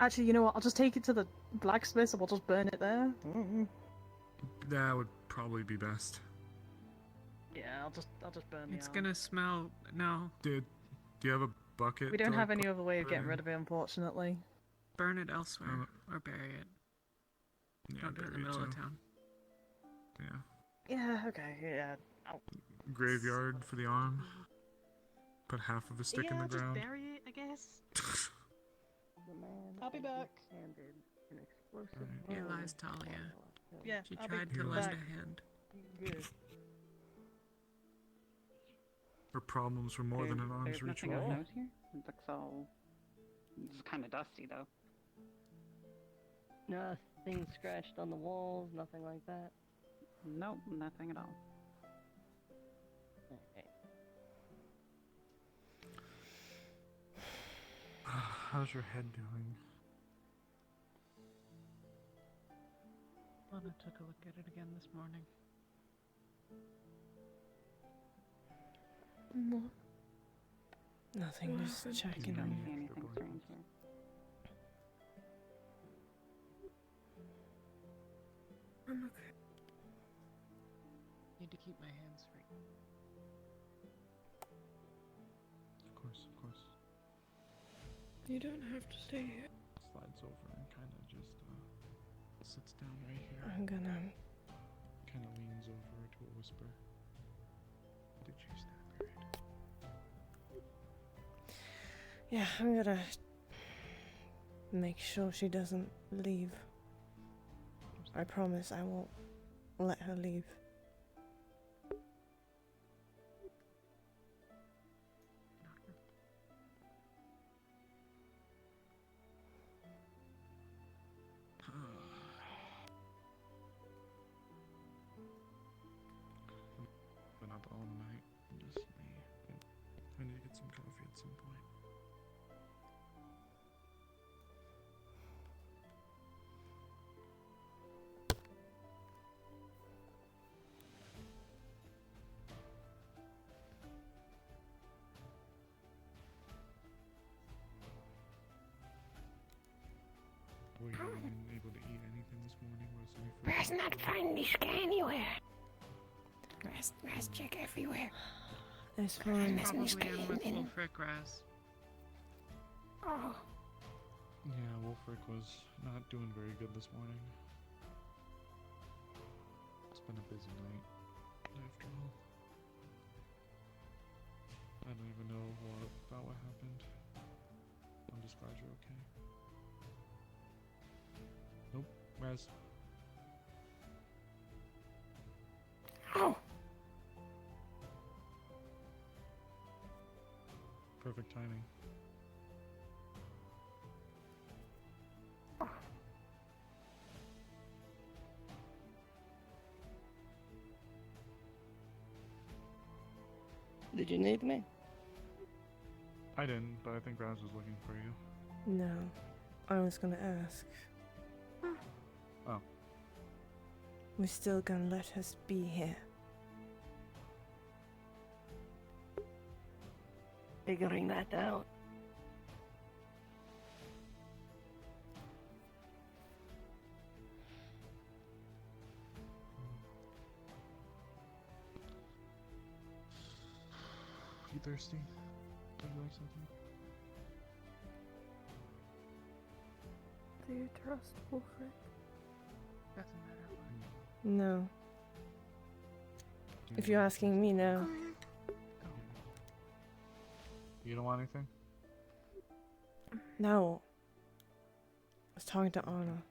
Actually, you know what? I'll just take it to the blacksmith and we'll just burn it there. That would probably be best. Yeah, I'll just burn the It's arm. gonna smell. No. Do you have a bucket? We don't to, have like, any other way of put getting in? rid of it, unfortunately. Burn it elsewhere or bury it. Yeah, Don't do it in the bury it middle of too. town. Yeah. Yeah, okay, yeah. Graveyard for the arm. Put half of a stick in the ground. Just bury it, I guess. The man I'll be back. handed an explosive Here bomb lies Talia. Yeah, She I'll tried be to back. lend a hand. Good. Her problems were more than an arm's There's reach nothing away. of note here. It looks all. It's kind of dusty though. Nothing scratched on the walls, nothing like that? Nope, nothing at all. Okay. How's your head doing? Lana took a look at it again this morning. No. Nothing, just checking on you. Anything strange here? I'm okay. Need to keep my hands free. Of course, of course. You don't have to stay here. Slides over and kind of just sits down right here. I'm gonna. Kind of leans over to a whisper. Did you stab her? Yeah, I'm gonna make sure she doesn't leave. I promise I won't let her leave. Been up all night. Just me. I need to get some coffee at some point. Were you able to eat anything this morning? Was any food? Where's not finding this guy anywhere? Rest check everywhere. There's one. Probably in with Wolfric Raz. Oh. Yeah, Wolfric was not doing very good this morning. It's been a busy night, after all. I don't even know about what happened. I'm just glad you're okay. Nope, Raz. Oh. Perfect timing. Did you need me? I didn't, but I think Raz was looking for you. No, I was gonna ask. Oh. We're still gonna let us be here. Figuring that out. You thirsty? Would you like something? Do you trust Wolfric? Doesn't matter what. No. If you're asking me, no. You don't want anything? No. I was talking to Anna.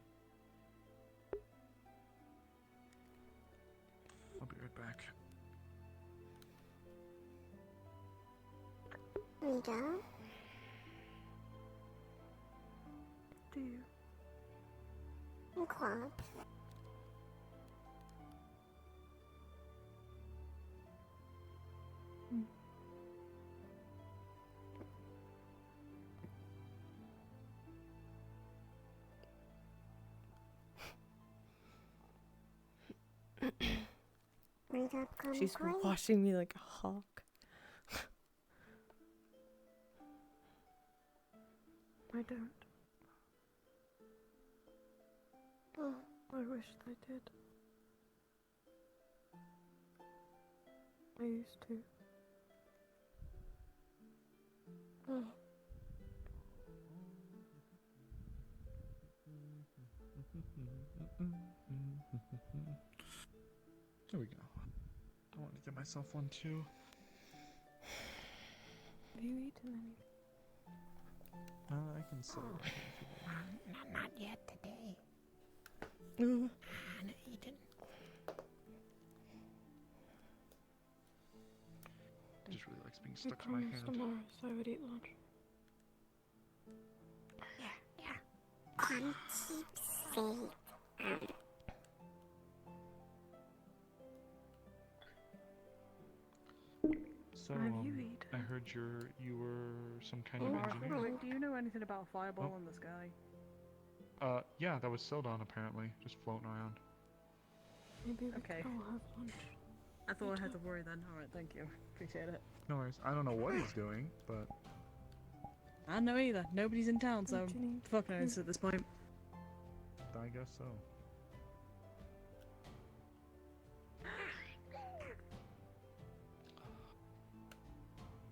I'll be right back. Rita? Do you? Club. Rita, come She's quiet. watching me like a hawk. I don't. Oh. I wish I did. I used to. Oh. There we go. I want to get myself one too. Have you eaten anything? I can sit right here if you want. Not yet today. Mm. Not eaten. Just really likes being I stuck in my promised hand. tomorrow, so I would eat lunch. Yeah. One keeps So, Have you eaten? I heard you were some kind of engineer. Wait, do you know anything about a fireball in the sky? Yeah, that was Sildon apparently, just floating around. Maybe we Okay. could all have lunch. I thought I had to worry then. Alright, thank you. Appreciate it. No worries. I don't know what he's doing, but I don't know either. Nobody's in town, so fuck knows at this point. I guess so.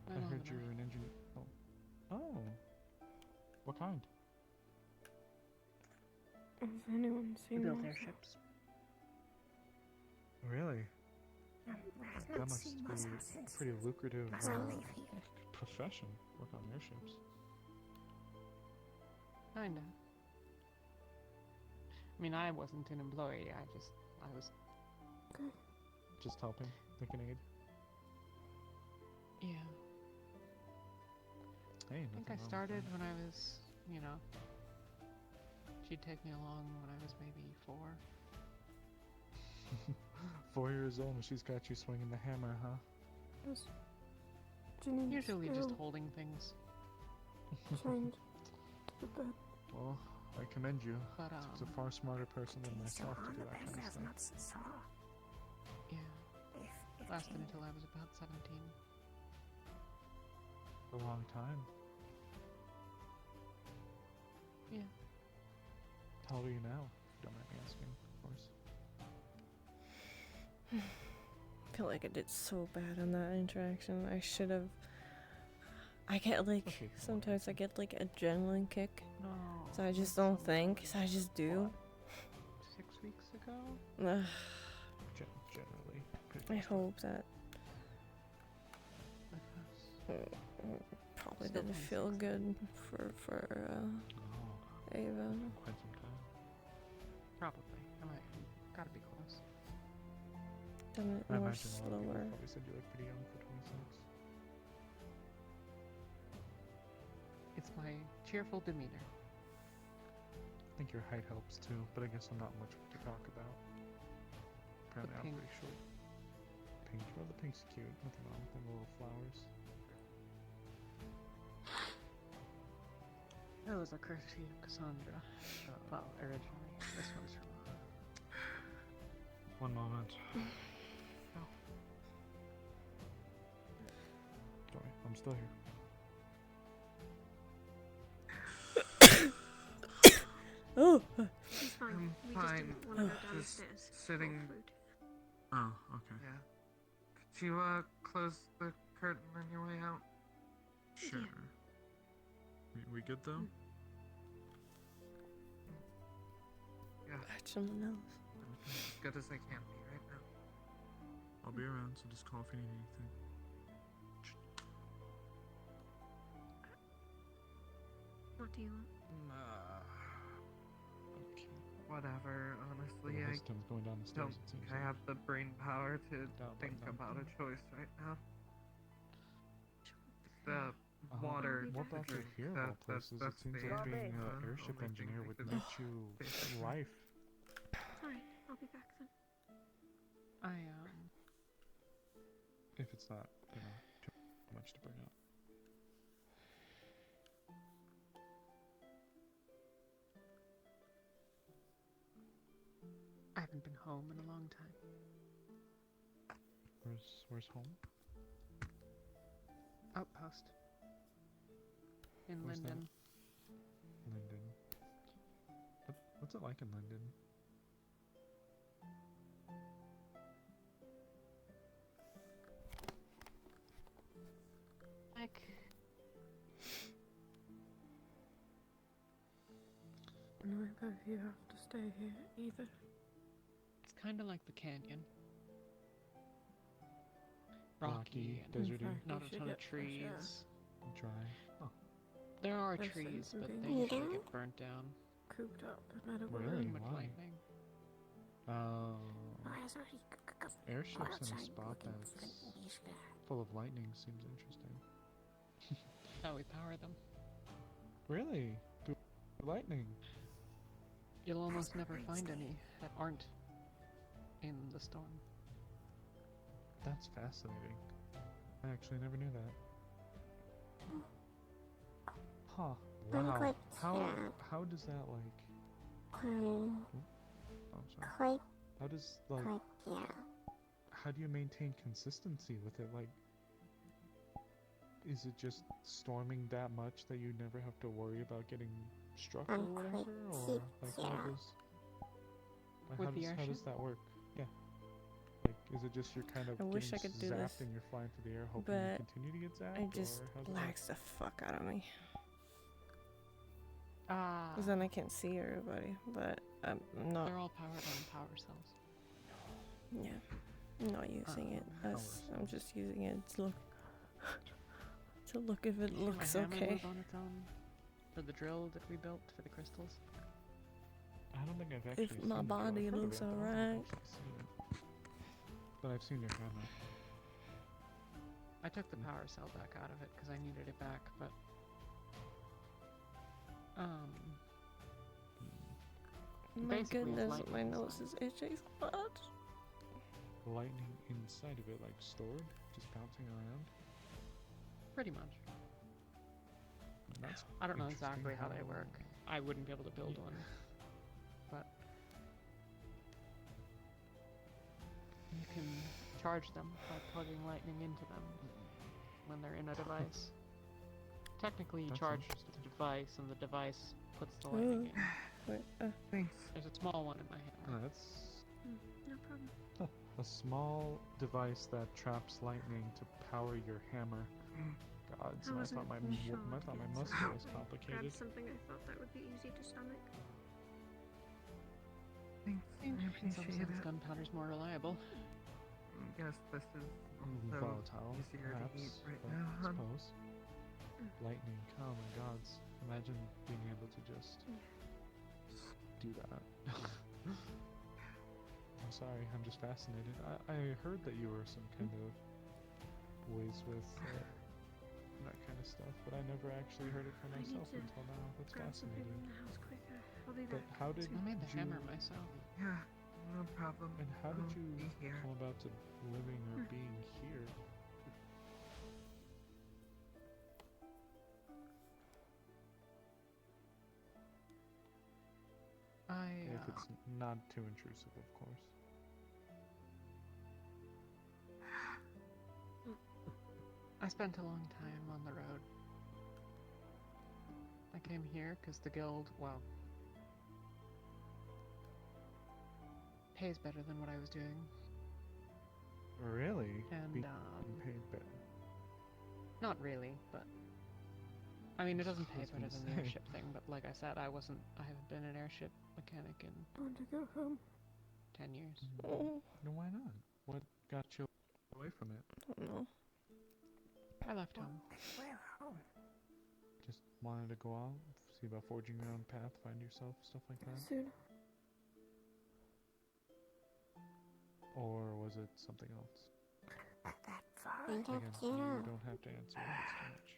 I heard you're an engineer. Oh. What kind? Has anyone seen Built those? airships. Really? That must be a pretty lucrative profession. Work on airships. Kinda. I mean, I wasn't an employee. I was. Just helping, thinking aid. Yeah. Hey, I think I started when I was, you know. She'd take me along when I was maybe 4. 4 years old and she's got you swinging the hammer, huh? Yes. Ginny Usually just still holding things. chained to the bed. Well, I commend you. But, It's a far smarter person than myself to do that kind of stuff. Yeah. Lasted until I was about 17. A long time. Yeah. How old are you now? If you don't mind me asking, of course. I feel like I did so bad on that interaction. I should have. I get like sometimes I get like adrenaline kick. No. So I just don't think. So I just do. 6 weeks ago? Ugh. Generally. I hope that. Probably Still didn't only feel good for Ava. Quite some time. Probably. Gotta be close. Done it I more imagine a lot of people slower. probably said you look pretty young for 26. It's my cheerful demeanor. I think your height helps too, but I guess I'm not much to talk about. Apparently I'm pretty short. Pink. Well, the pink's cute. Nothing wrong with them little flowers. That was a courtesy of Cassandra. Well, originally. This one's from One moment. Sorry, I'm still here. Oh! It's fine. I'm We fine. just didn't want to go Just downstairs. sitting. for food. Oh, okay. Yeah. Could you close the curtain on your way out? Sure. We good though? Yeah. Someone else. As good as I can be right now. I'll be around, so just call if you need anything. What do you want? Okay. Whatever, honestly, Well, I this time's going down the stairs, don't it seems think I like. have the brain power to Doubt think that, about a nothing. choice right now. The water What about to your drink, hero places? It that's seems the like being an only airship thing engineer I would can make do. you life. Alright, I'll be back then. If it's not, you know, too much to bring up. I haven't been home in a long time. Where's home? Outpost. In Where's that? Linden. Linden. What's it like in Linden? Like, Neither of you have to stay here either. it's kind of like the canyon. Rocky, and deserty. not You a should ton of get fresh air. trees. Dry. Oh, There are There's trees, some but being they usually eaten. get burnt down. Cooped up in medical Really? Too much Why? lightning. Airships in a spot that's full of lightning seems interesting. How we power them. Really? Through lightning? You'll almost never find any that aren't in the storm. That's fascinating. I actually never knew that. Huh. Wow. How does that oh, sorry. How does how do you maintain consistency with it? Like, is it just storming that much that you never have to worry about getting struck or whatever? Or like how does that work? Yeah. Like, is it just you're kind of I wish I getting could do zapped this, and you're flying through the air hoping you but continue to get zapped? it just or how's it work? lags the fuck out of me. Because then I can't see everybody, but I'm not. They're all powered on power cells. Yeah, I'm not using it. I'm just using it to look if it looks My hammer okay. move on its own for the drill that we built for the crystals. I don't think I've actually If seen my the drill. body I've heard of looks it, but I don't think alright. I've actually seen it. But I've seen your hammer. I took the power cell back out of it because I needed it back, but My basically it's goodness, lightning my inside. nose is itching so bad. Lightning inside of it, like stored, just bouncing around. Pretty much. That's I don't know interesting. exactly how they work. I wouldn't be able to build one, but you can charge them by plugging lightning into them when they're in a device. Technically, you That's charge interesting. the device, and the device puts the lightning in. Thanks. There's a small one in my hammer. That's No problem. a small device that traps lightning to power your hammer. God, so I thought my muscle was complicated. Grab something I thought that would be easy to stomach. Thanks. I In some appreciate sense, it. gunpowder's more reliable. Yes, this is also Volatile, easier perhaps, to eat right but now. I suppose. Lightning, oh my gods. Imagine being able to just do that. I'm sorry, I'm just fascinated. I heard that you were some kind of ways with that kind of stuff, but I never actually heard it for I need myself to until now. That's grab something fascinating. from the house quicker. I'll be But back. how did I made the you, hammer myself. Yeah, no problem. and how did I'll you be here. come about to living or being here? If it's not too intrusive, of course. I spent a long time on the road. I came here because the guild, well, pays better than what I was doing. Really? And, Being paid better. Not really, but I mean, it doesn't pay I was better gonna than the say. airship thing, but like I said, I haven't been an airship mechanic in I want to go home. 10 years. Oh, No, why not? What got you away from it? I don't know. I left home. Well, home. Just wanted to go out, see about forging your own path, find yourself, stuff like that? Soon. Or was it something else? Not that far. Again, you don't have to answer if it's too much.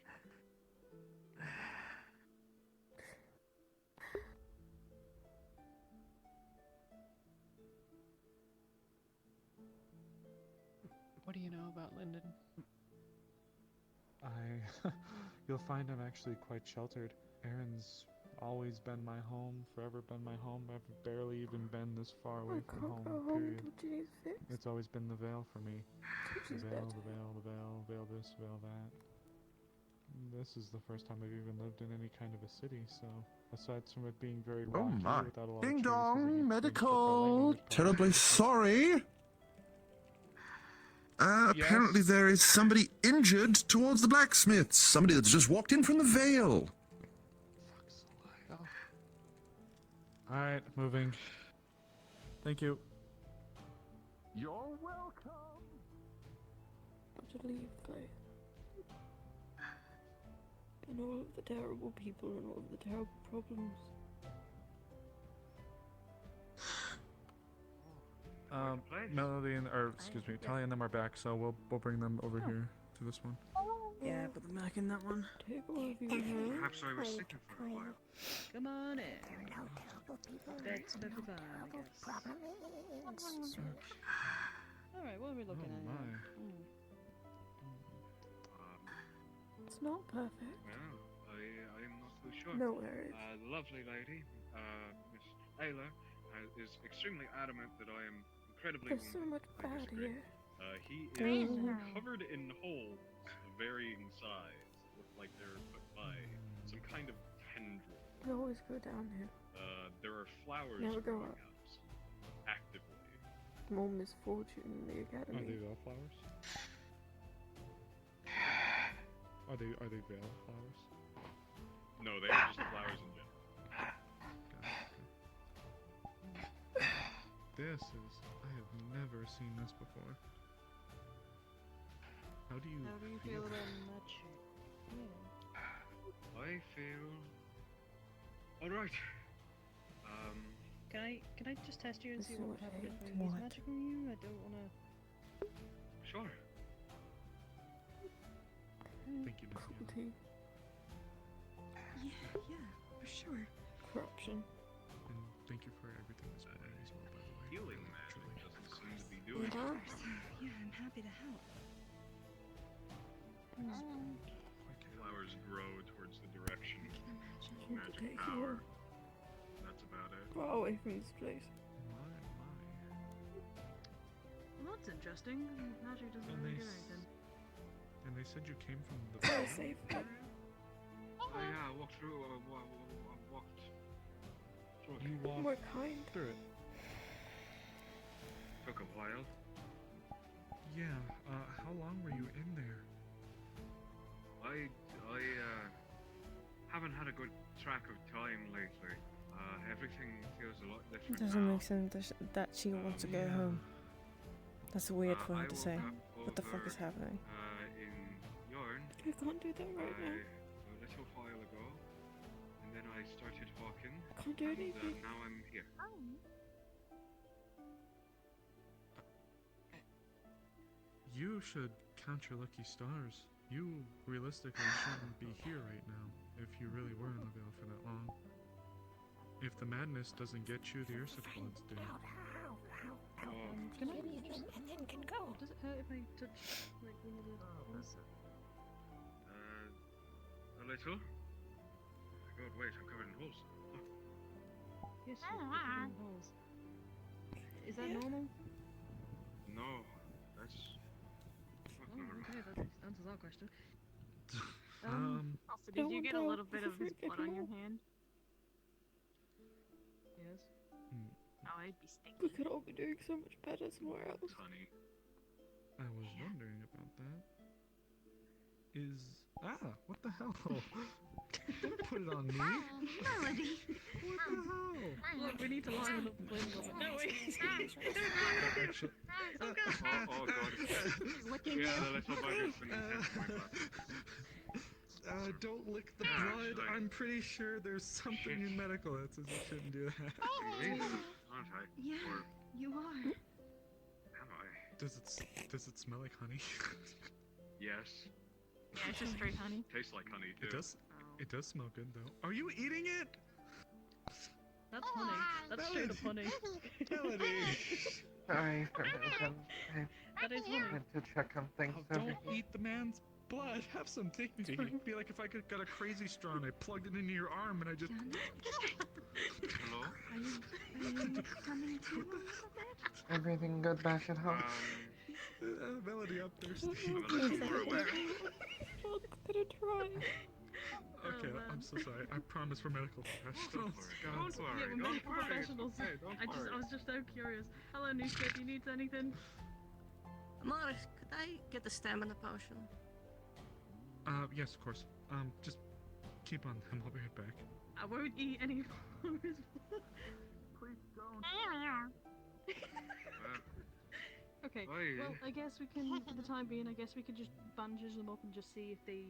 What do you know about Linden? You'll find I'm actually quite sheltered. Erin's always been my home, forever been my home. I've barely even been this far away I from can't home, go home period. until Ginny's fixed. It's always been the veil for me. The She's veil, dead. the veil, the veil, veil this, veil that. This is the first time I've even lived in any kind of a city, so aside from it being very Oh rocky my. without a lot Ding of trees, 'cause it gets dong, being struck by medical. lightning, it Terribly probably- sorry. Yes? Apparently there is somebody injured towards the blacksmiths. Somebody that's just walked in from the Vale. Alright, moving. Thank you. You're welcome. I have to leave the place. And all of the terrible people and all of the terrible problems. Melody and, or excuse me, Talia and them are back, so we'll bring them over here to this one. Yeah, put them back in that one. Take one of you now. Perhaps I was thinking for a while. Come on in. That's perfectly fine, I guess. Alright, what are we looking at here? It's not perfect. Well, I'm not so sure. No worries. The lovely lady, Miss Ayla, is extremely adamant that I am incredibly There's so much I bad disagree. here. He Praise is her. covered in holes of varying size. Look like they're put by some kind of tendril. We always go down here. There are flowers Never go growing up. actively. More misfortune in the academy. Are they veil flowers? Are they veil flowers? No, they are just flowers in general. This is. I have never seen this before. How do you feel about much? I feel alright. Can I just test you and see This is what what I happens if I hate. use What? magic on you? I don't wanna. Sure. Thank you, Miss Young. Cruelty. Yeah, for sure. Corruption. And thank you for everything this morning as well, by the way. Healing magic doesn't seem to be doing it. Yeah, I'm happy to help. Flowers grow towards the direction of You have to magic take power. care. That's about it. Far away from this place. Well, that's interesting. Magic doesn't And really they do s- anything. And they said you came from the. Very safe. Yeah, I walked through. Walked through. You walked More kind. through it. Took a while. Yeah. How long were you in there? I haven't had a good track of time lately. Everything feels a lot It different doesn't now. make sense that she wants to go home. That's weird for her I to woke say. up What the fuck is over, happening? In Yarn. I can't do that right now. A little while ago, and then I started walking. I can't do and, anything. now I'm here. You should count your lucky stars. You realistically shouldn't be here right now if you really were in the veil for that long. If the madness doesn't get you, the Ursa Bloods do. Can I just and then can go. Does it hurt if I touch like one of the holes? A little. God, wait, I'm covered in holes. Yes, you're covered in holes. Is that normal? No, that's not Oh, normal. okay, that answers our question. Also, did you get a little bit of his blood on your hand? Yes. Oh, I'd be stinky. We could all be doing so much better somewhere else. Honey. I was wondering about that. What the hell? Don't put it on me. Melody. What the hell? Look, we need to line up the blend on it. No, wait. Actually, Oh, God. What did Yeah, you? the little bugger's been intense my class. don't lick the Yeah, blood. actually. I'm pretty sure there's something in medical that says you shouldn't do that. Aren't I? Yeah, Or you are. am I? Does it smell like honey? Yes. Yeah, it's just straight honey. Tastes like honey, too. It does smell good though. Are you eating it? That's honey. That's straight up honey. Melody. Sorry for That is honey. meant to check on things. Don't eat the man's blood. Have some dignity. It'd be like if I got a crazy straw and I plugged it into your arm and I just. Hello? Are you coming to a little bit? Everything good back at home? Melody, I'm thirsty. I'm a little more aware. I'm gonna try. Okay, I'm so sorry. I promise we're medical professionals. Don't worry. Yeah, we're Don't medical worry. professionals. Hey, don't I worry. was just so curious. Hello, Nuska, do you need anything? Morris, could I get the stamina potion? Yes, of course. Just keep on them. I'll be right back. I won't eat any flowers. Please don't. Okay, Why? well, I guess we can, for the time being, I guess we could just bandage them up and just see if they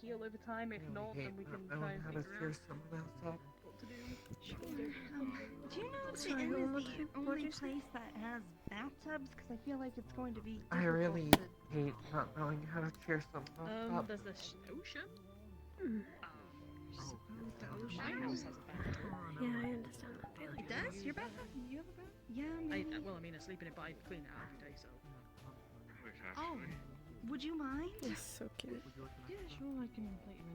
heal over time. If not, then we can I try learned and how to figure cheer out someone else up. what to to do. Do you know if the Sorry, inn one more is time. the What'd only you say? place that has bathtubs? Because I feel like it's going to be I difficult really to... hate not knowing how to cheer someone up. There's the ocean. Mm. Suppose the ocean house has a bathtub. Yeah, I understand that feeling. It does? Your bathroom? You have a bath? Yeah, Well, I mean, I sleep in it, but I clean it out every day, so. Oh, would you mind? It's so cute. Yeah, sure, I can let you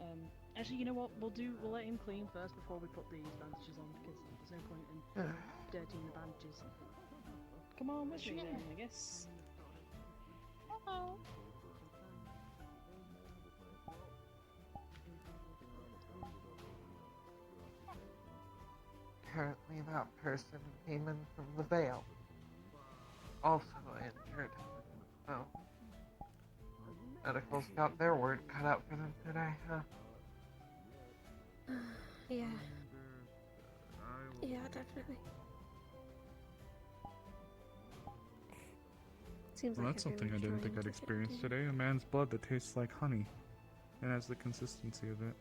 in. Actually, you know what? We'll let him clean first before we put these bandages on, because there's no point in dirtying the bandages. Come on with me then, I guess. Hello. Apparently that person came in from the Vale. Also injured. So, medical's got their work cut out for them today, huh? Yeah. Yeah, definitely. Seems Well, like that's something I everyone's didn't think trying I'd to experience get today. A man's blood that tastes like honey. And has the consistency of it.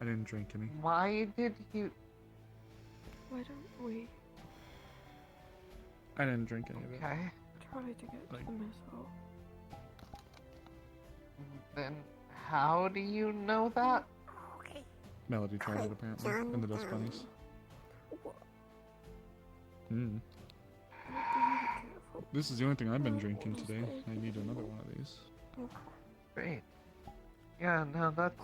I didn't drink any. Why did you... Why don't we I didn't drink any of it. Okay. try to get to the mess hall? Then how do you know that? Melody tried it apparently. And the dust bunnies. Hmm. This is the only thing I've been drinking today. I need another one of these. Great. Yeah, no, that's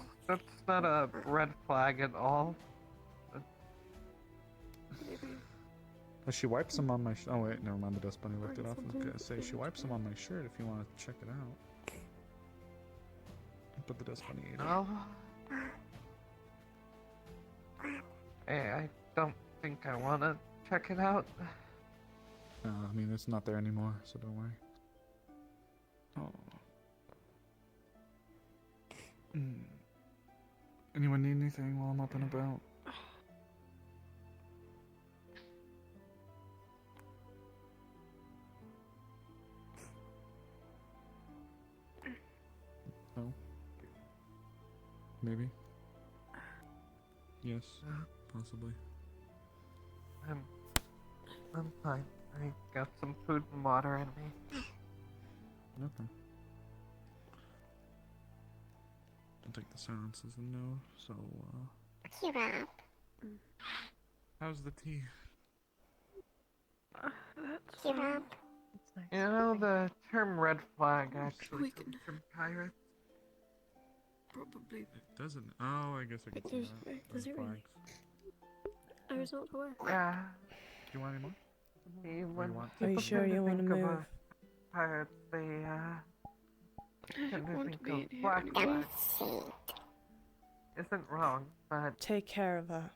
not a red flag at all. She wipes them on my oh wait, never mind, the dust bunny lifted it off. I was gonna say, she wipes them on my shirt if you want to check it out. But the dust bunny ate it. No. Hey, I don't think I want to check it out. I mean, it's not there anymore, so don't worry. Oh. Anyone need anything while I'm up and about? No? Maybe? Yes, possibly. I'm fine. I got some food and water in me. Okay. I'll take the silence as a no, so, Cheer up. how's the tea? Cheer up. You know, the term red flag actually comes from pirates. Probably. It doesn't. Oh, I guess I could see that. Does it Red really? flags. I was not aware. Yeah. Do you want any more? When want Are you people sure tend you want to think of move? Pirates, they tend to want think to be of in here black anymore. flags. Isn't wrong, but Take care of her.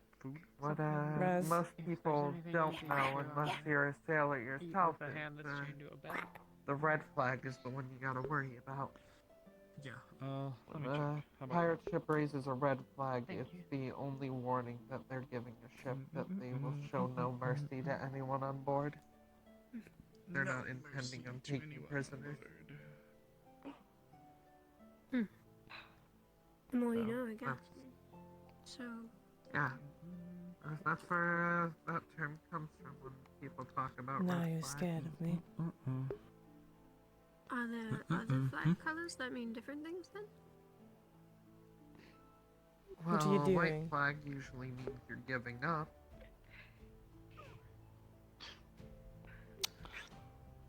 what Raz. most people don't know unless you're a sailor yourself With a hand is that's chained to a bed. the red flag is the one you gotta worry about. Yeah, let When me check. a How about pirate ship raises a red flag, it's the only warning that they're giving a ship that they will show no mercy to anyone on board. They're No not intending on mercy to taking anyone prisoners. The more you So, know, I guess. that's- So, Yeah. That's where that term comes from when people talk about Now red you're flags. scared of me. are there other flag colors that mean different things then? Well, What are you white doing? flag usually means you're giving up.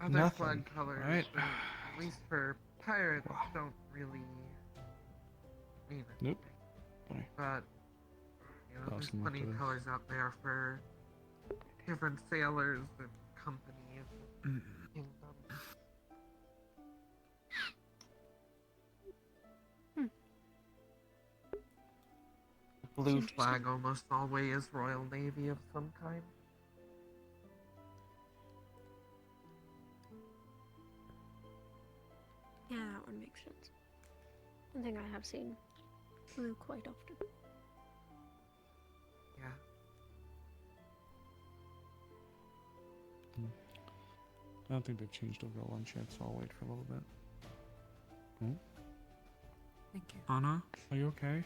Other Nothing, flag colors, right? at least for pirates, don't really mean it. Nope. Sorry. But, you know, there's Awesome, plenty look of at colors out there for different sailors and companies and kingdoms. Blue flag almost always is Royal Navy of some kind. Yeah, that one makes sense. I think I have seen blue quite often. Yeah. I don't think they've changed over at lunch yet, so I'll wait for a little bit. Hmm? Thank you. Anna, are you okay?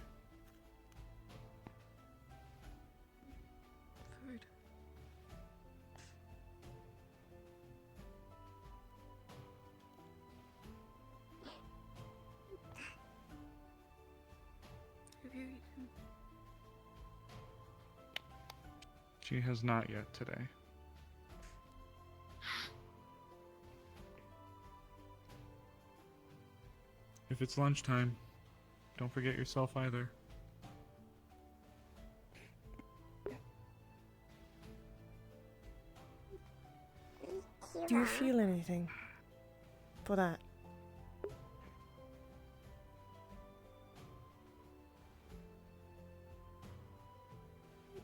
She has not yet today. If it's lunchtime, don't forget yourself either. Do you feel anything for that?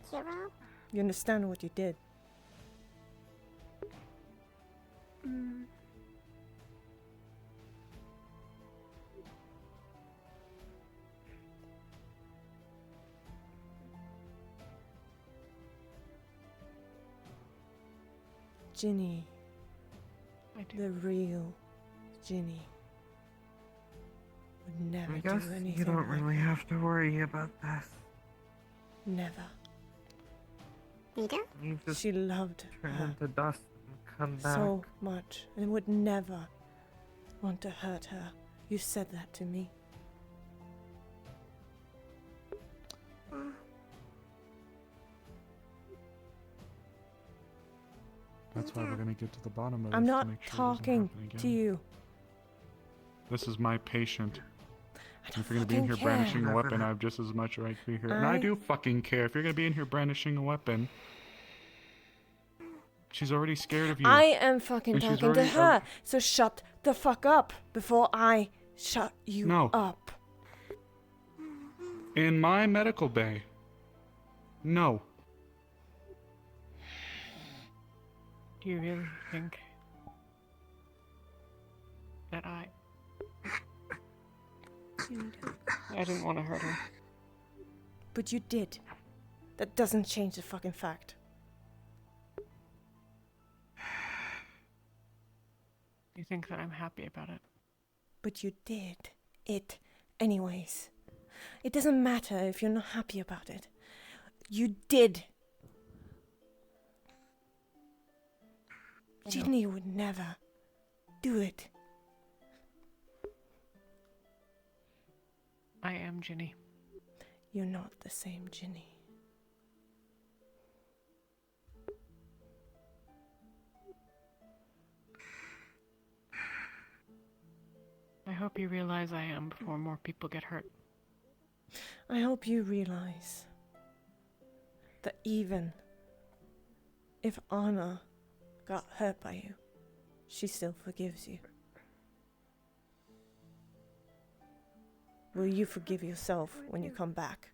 Kira? You understand what you did? Ginny. The real Ginny would never I guess do anything you don't like really that. have to worry about this. Never. Rita? You just She loved turn her into dust and come back. so much and would never want to hurt her. You said that to me. That's why we're gonna get to the bottom of this I'm to not make sure it doesn't talking happen to again. you. This is my patient. If you're gonna be in fucking here brandishing care. a weapon, I have just as much right to be here. And I do fucking care. If you're gonna be in here brandishing a weapon, she's already scared of you. I am fucking And she's talking to already- her, so shut the fuck up before I shut you No. up. In my medical bay. No. Do you really think that I didn't want to hurt her? But you did. That doesn't change the fucking fact. You think that I'm happy about it? But you did it anyways. It doesn't matter if you're not happy about it. You did. Ginny would never do it. I am Ginny. You're not the same Ginny. I hope you realize I am before more people get hurt. I hope you realize that even if Anna got hurt by you, she still forgives you. Will you forgive yourself when you come back?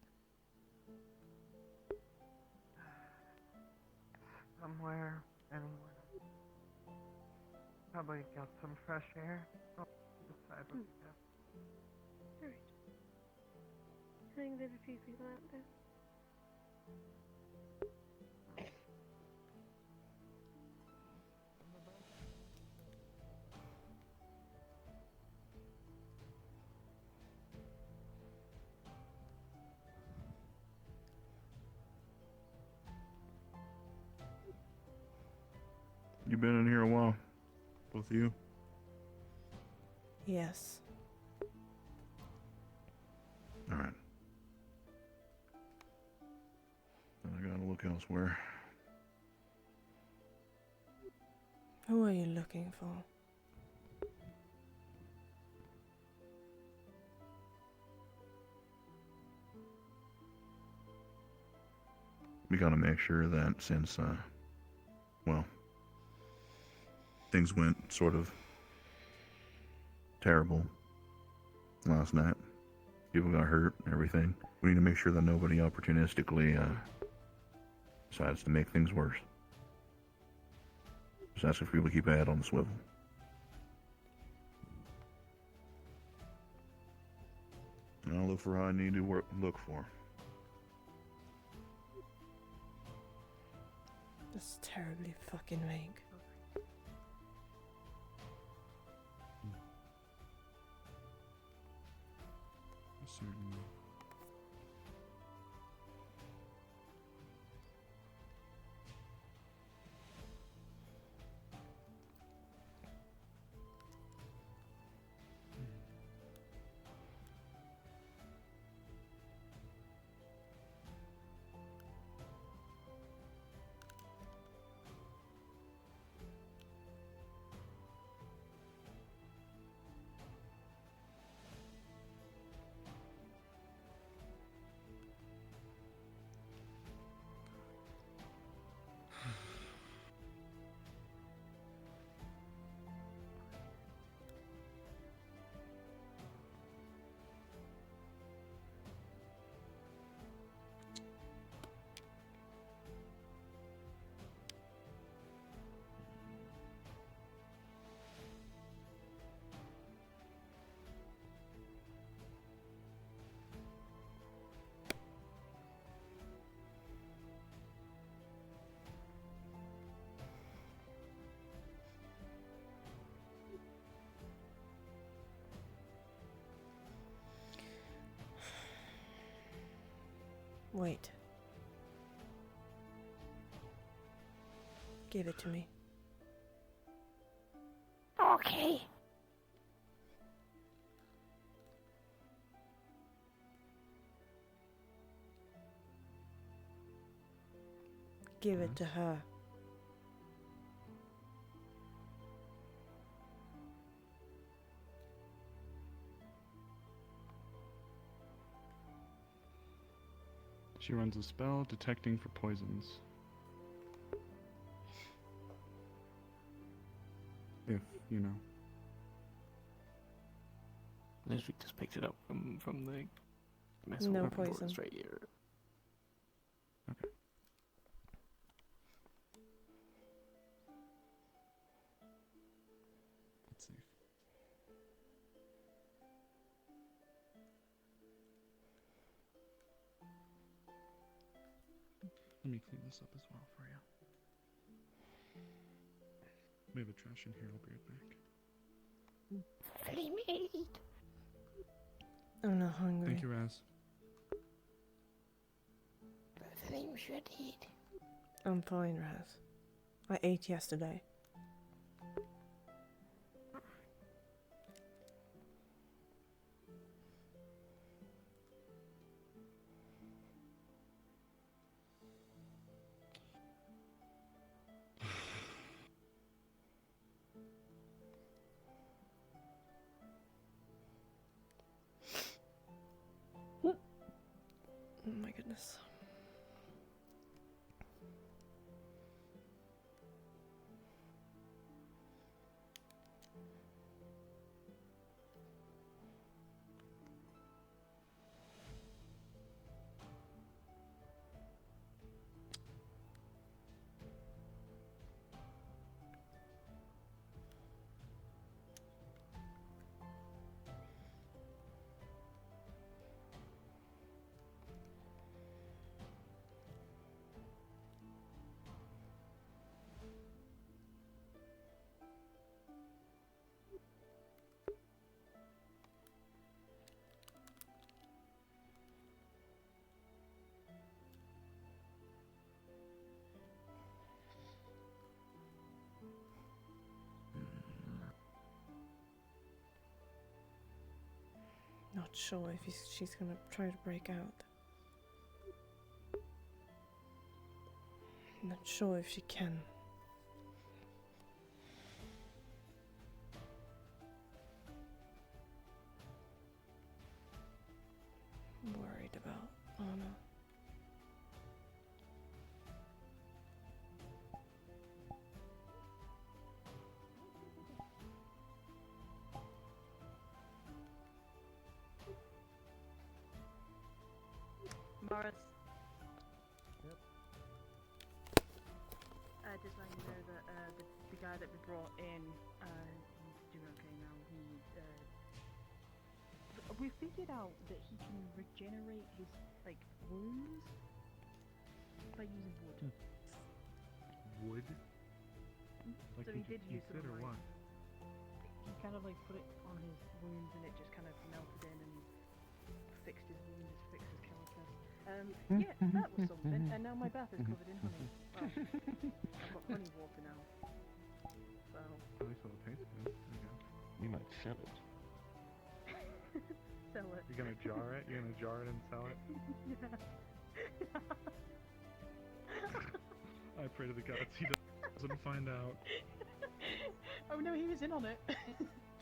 Somewhere, anywhere. Probably get some fresh air. Oh, decide what to do. Alright. I think there's a few people out there. You been in here a while? Both of you? Yes. Alright. I gotta look elsewhere. Who are you looking for? We gotta make sure that since, well, things went sort of terrible last night. People got hurt, everything. We need to make sure that nobody opportunistically decides to make things worse. Just asking for people to keep a head on the swivel. And I'll look for how I need to look for. That's terribly fucking vague. Certainly. Wait. Give it to me. Okay. Give it to her. She runs a spell detecting for poisons. If, you know. Unless we just picked it up from the mess No weapon brought poison. straight here. Okay. Let's see. Let me clean this up as well for you. We have the trash in here. I'll be right back. Flame eat. I'm not hungry. Thank you, Raz. Flame should eat. I'm fine, Raz. I ate yesterday. Oh my goodness. Not sure if she's gonna try to break out. Not sure if she can. Worried about Anna. Morris. Yep. Just letting you know that the guy that we brought in, he's doing okay now. We figured out that he can regenerate his wounds by using wood. Wood? Like So he did use it some or what? He kind of put it on his wounds and it just kind of melted in and fixed his wounds, fixed his carapace. Yeah, that was something. And now my bath is covered in honey. Well, I've got honey water now. So. At least it'll taste good. There you go. You might sell it. Sell it. You're gonna jar it? You're gonna jar it and sell it? Yeah. I pray to the gods he doesn't find out. Oh no, he was in on it. That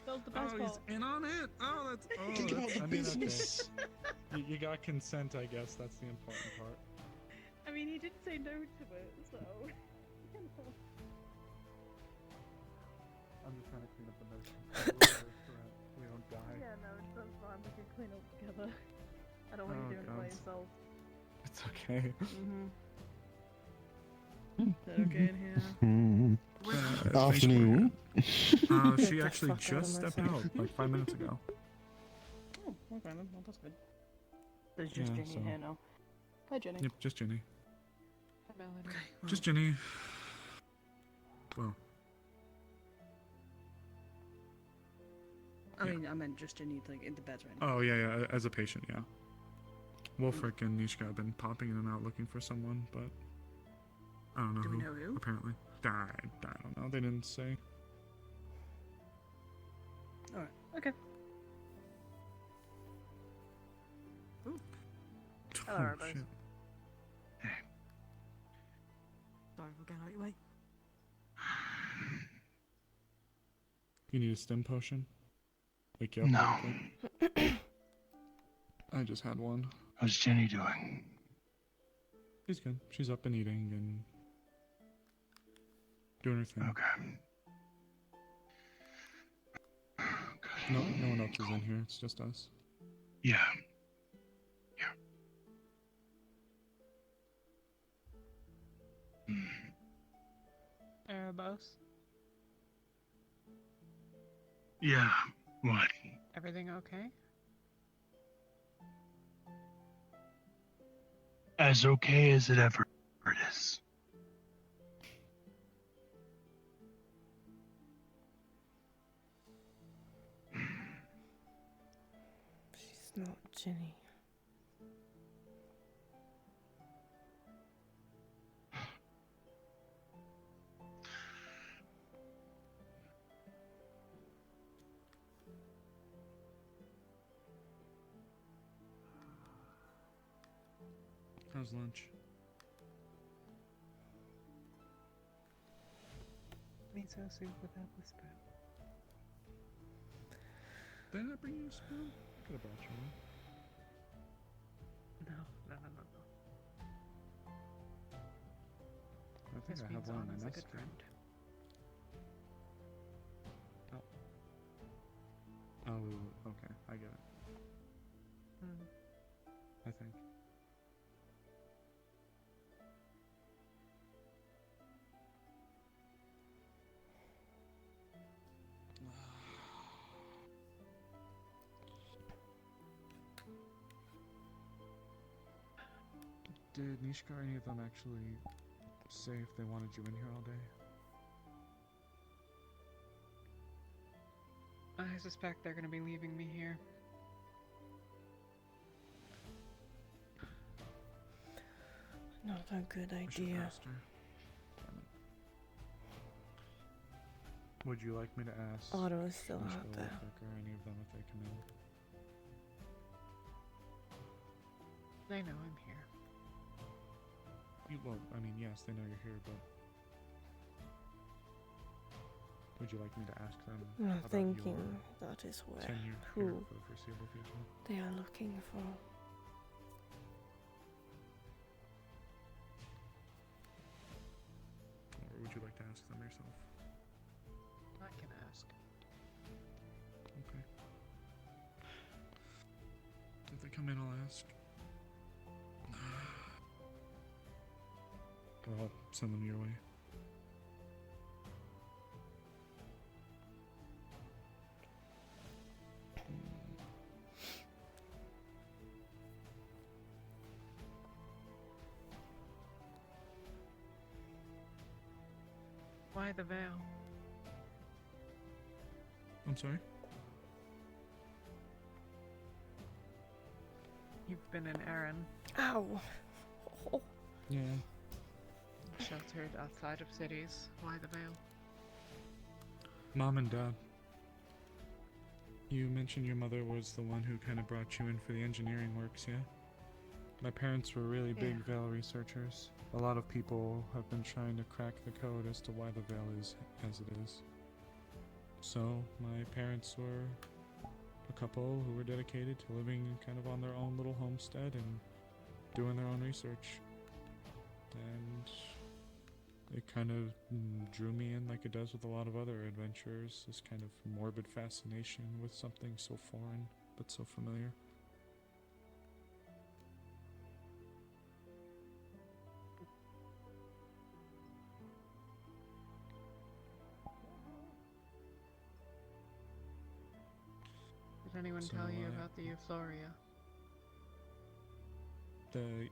was the best part. He's in on it? That's I mean, okay. You got consent, I guess. That's the important part. I mean, he didn't say no to it, so. I'm just trying to clean up the medicine so we don't die. Yeah, no, that's fine. We can clean up together. I don't want you doing it by yourself. It's okay. Is that okay in here? Afternoon. She actually just stepped out like 5 minutes ago. Oh, okay then. Well, that's good. There's just Yeah, Jenny here now. Hi, Jenny. Yep, just Jenny. Hi, Melody. Okay, Just Jenny. Well. I mean, I meant just Jenny, in the bed right now. Oh, yeah, as a patient, yeah. Wolfric and Nishka have been popping in and out looking for someone, but I don't know Do who. we know who? Apparently, I don't know. They didn't say. Alright, okay. Ooh. Hello, Oh, everybody. shit. Sorry for getting out of your way. You need a stim potion? Wake you up No. real quick? I just had one. How's Jenny doing? She's good. She's up and eating and doing her thing. Okay. No one else is in here. It's just us. Yeah. Erebos, Yeah. What? everything okay? As okay as it ever is. She's not Jenny. How's lunch? Miso soup without the spoon. Did I not bring you a spoon? I could have brought you one. No. I think This I have means one in Anna's my a good nest. friend. Oh, okay. I get it. I think. Did Nishka or any of them actually say if they wanted you in here all day? I suspect they're gonna be leaving me here. Not a good We should idea. ask her. Damn it. Would you like me to ask Otto is still Nishka out or there. Wolfric or any of them if they come in? They know I'm here. Well, I mean, yes, they know you're here, but would you like me to ask them I'm about thinking your that is where tenure here who for the foreseeable future? they are looking for. Or would you like to ask them yourself? I can ask. Okay. If they come in, I'll ask. Or I'll send them your way. Why the veil? I'm sorry? You've been in Aaron, Ow! Oh. Yeah. sheltered outside of cities. Why the veil? Mom and Dad. You mentioned your mother was the one who kind of brought you in for the engineering works, yeah? My parents were really big Yeah. veil researchers. A lot of people have been trying to crack the code as to why the veil is as it is. So, my parents were a couple who were dedicated to living kind of on their own little homestead and doing their own research. And it kind of drew me in like it does with a lot of other adventurers, this kind of morbid fascination with something so foreign but so familiar. Did anyone So, tell you about the Euphoria?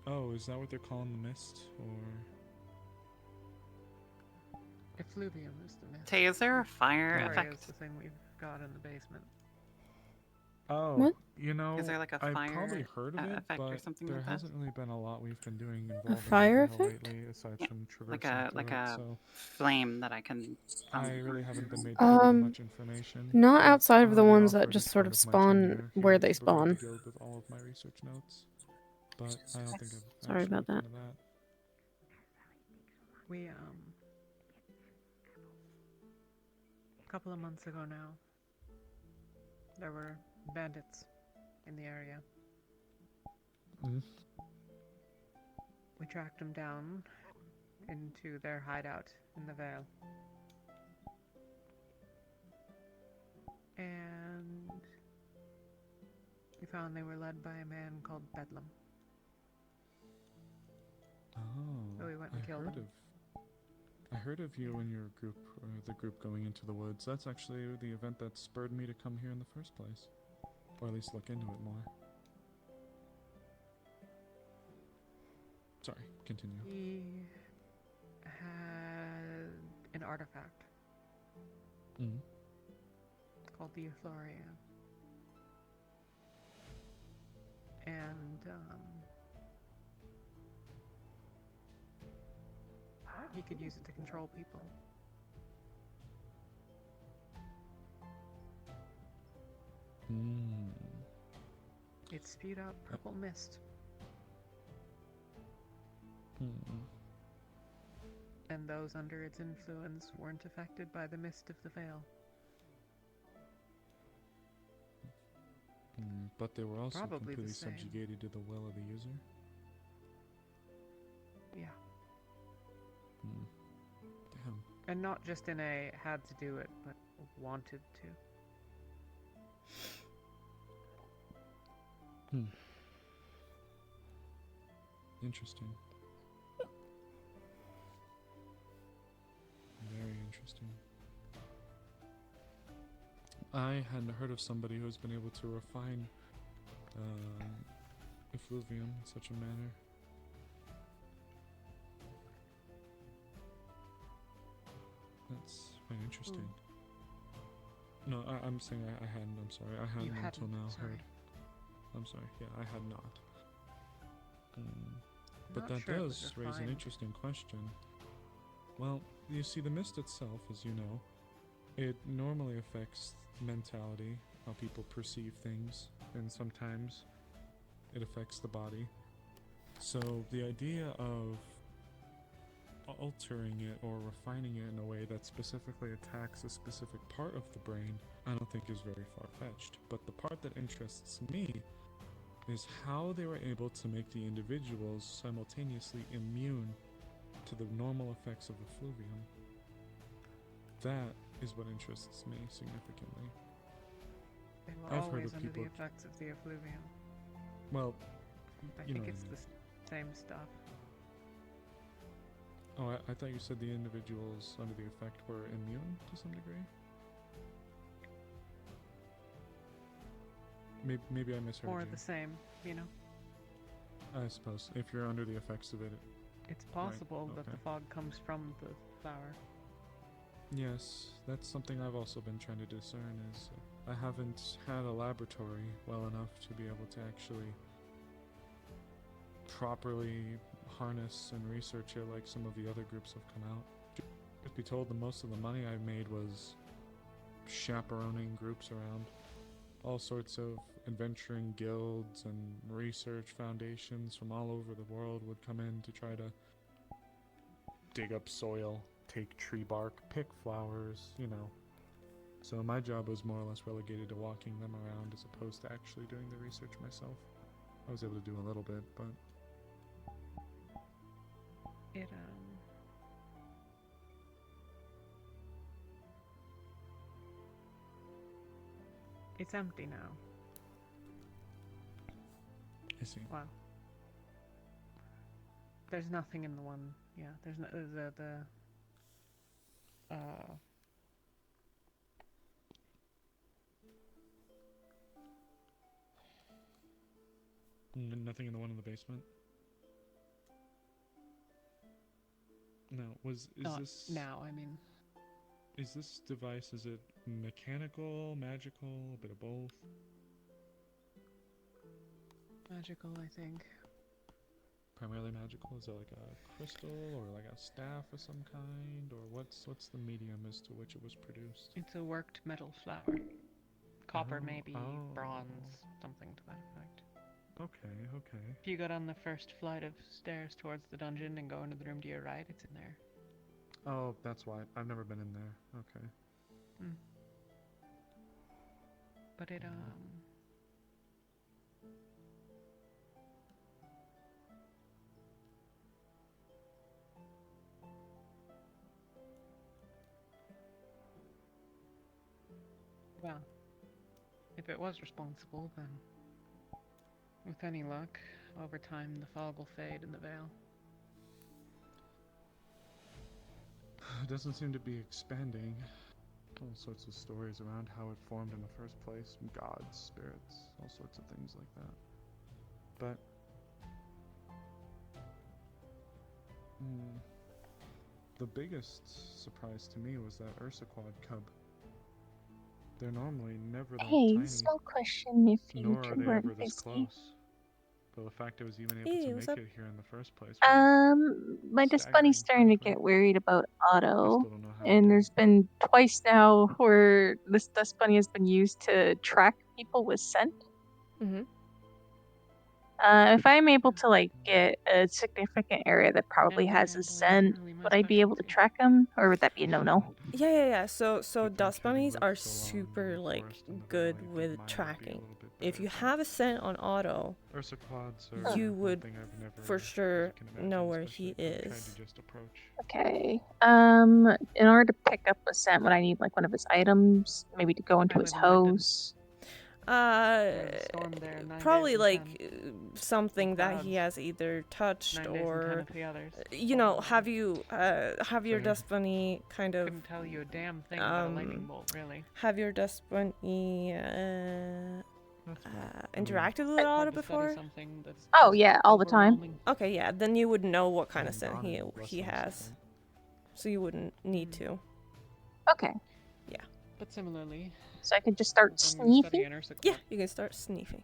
Oh, is that what they're calling the mist? Or Effluvium is the myth. Tay, is there a fire Euphoria effect? is the thing we've got in the basement. Oh, What? you know, Is there like a I've fire probably heard of it, effect or but something there like that? hasn't really been a lot we've been doing involving fire the veil effect? lately, aside Yeah, from like traversing a through it. So flame that I can. I really haven't been made privy to much information. Not but outside of the I ones that offered just as sort part of of my spawn tenure where here they to provide the spawn. guild with all of my research notes, but I don't think I've Sorry actually about that. looked into that. We, a couple of months ago now, there were bandits in the area. Mm. We tracked them down into their hideout in the Vale. And we found they were led by a man called Bedlam. Oh, So we went and killed him. I heard of you and your group, or the group going into the woods. That's actually the event that spurred me to come here in the first place, or at least look into it more. Sorry, continue. He had an artifact called the Euphoria. And he could use it to control people. It spewed out purple mist. And those under its influence weren't affected by the mist of the veil. But they were also Probably the completely same. subjugated to the will of the user. Yeah. Damn. And not just in a had to do it, but wanted to. Interesting. Very interesting. I hadn't heard of somebody who's been able to refine effluvium in such a manner. That's very interesting. No, I'm saying I hadn't. I'm sorry. I hadn't until now heard. I'm sorry. Yeah, I had not. But that does raise an interesting question. Well, you see, the mist itself, as you know, it normally affects mentality, how people perceive things, and sometimes it affects the body. So the idea of altering it or refining it in a way that specifically attacks a specific part of the brain, I don't think is very far-fetched. But the part that interests me is how they were able to make the individuals simultaneously immune to the normal effects of effluvium. That is what interests me significantly. They were I've heard always of under people. the effects of the effluvium. Well, I you think know it's what I the same stuff. Oh, I thought you said the individuals under the effect were immune to some degree? Maybe I misheard Or you. the same, you know? I suppose. If you're under the effects of it. It's possible Right, that the okay. fog comes from the flower. Yes, that's something I've also been trying to discern is I haven't had a laboratory well enough to be able to actually properly harness and research it like some of the other groups have come out. Truth be told, the most of the money I made was chaperoning groups around. All sorts of adventuring guilds and research foundations from all over the world would come in to try to dig up soil, take tree bark, pick flowers, you know. So my job was more or less relegated to walking them around as opposed to actually doing the research myself. I was able to do a little bit, but It's empty now. I see. Wow. There's nothing in the one. Yeah, there's no Nothing in the one in the basement? No, is this... now, I mean. Is this device, is it mechanical, magical, a bit of both? Magical, I think. Primarily magical? Is it like a crystal or like a staff of some kind, or what's the medium as to which it was produced? It's a worked metal flower. Copper, Oh, maybe, oh. bronze, something to that effect. Okay, okay. If you go down the first flight of stairs towards the dungeon and go into the room to your right, it's in there. Oh, that's why. I've never been in there. Okay. Hmm. But it, well, if it was responsible, then with any luck, over time the fog will fade in the veil. It doesn't seem to be expanding. All sorts of stories around how it formed in the first place. Gods, spirits, all sorts of things like that. But the biggest surprise to me was that Ursaquad cub. They're normally never that Hey, tiny. so question if you Nor are two they weren't ever this busy. close. But the fact it was even able Hey, to what's make up? it here in the first place. My dust bunny's starting to get worried about Otto, don't know how and there's been twice now where this dust bunny has been used to track people with scent. Mm-hmm. If I'm able to like get a significant area that probably has a scent, would I be able to track them, or would that be a no-no? Yeah. So dust bunnies are super like good with tracking. If you have a scent on Otto, Ursaquads are you one would thing I've never, for sure as you can imagine, know where especially he if I've tried is. to just approach. Okay. In order to pick up a scent, would I need like one of his items, maybe to go into his hose? Storm there, 9 Probably days and like 10. something that he clouds. has either touched 9 days and 10 or, of the others. you know, have your dust bunny kind of Couldn't tell you a damn thing about a lightning bolt, really. have your dust bunny interacted with Otto before? Oh yeah, all the time. Okay, yeah, then you would know what kind of scent he has, so you wouldn't need to. Okay. Yeah. But similarly, so I could just start as long as you're studying sneaking. Ursaquad, Yeah, you can start sniffing.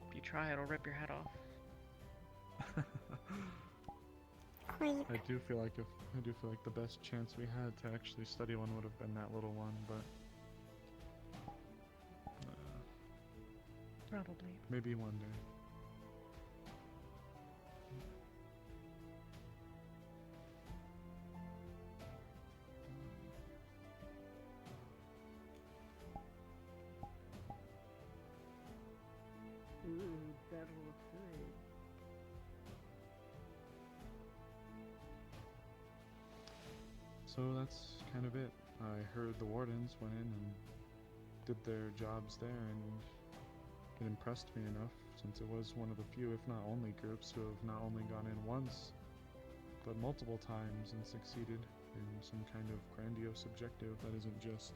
if you try, it'll rip your head off. I do feel like the best chance we had to actually study one would have been that little one, but Probably. maybe one day. That will say. So that's kind of it. I heard the Wardens went in and did their jobs there, and it impressed me enough, since it was one of the few, if not only, groups who have not only gone in once, but multiple times and succeeded in some kind of grandiose objective that isn't just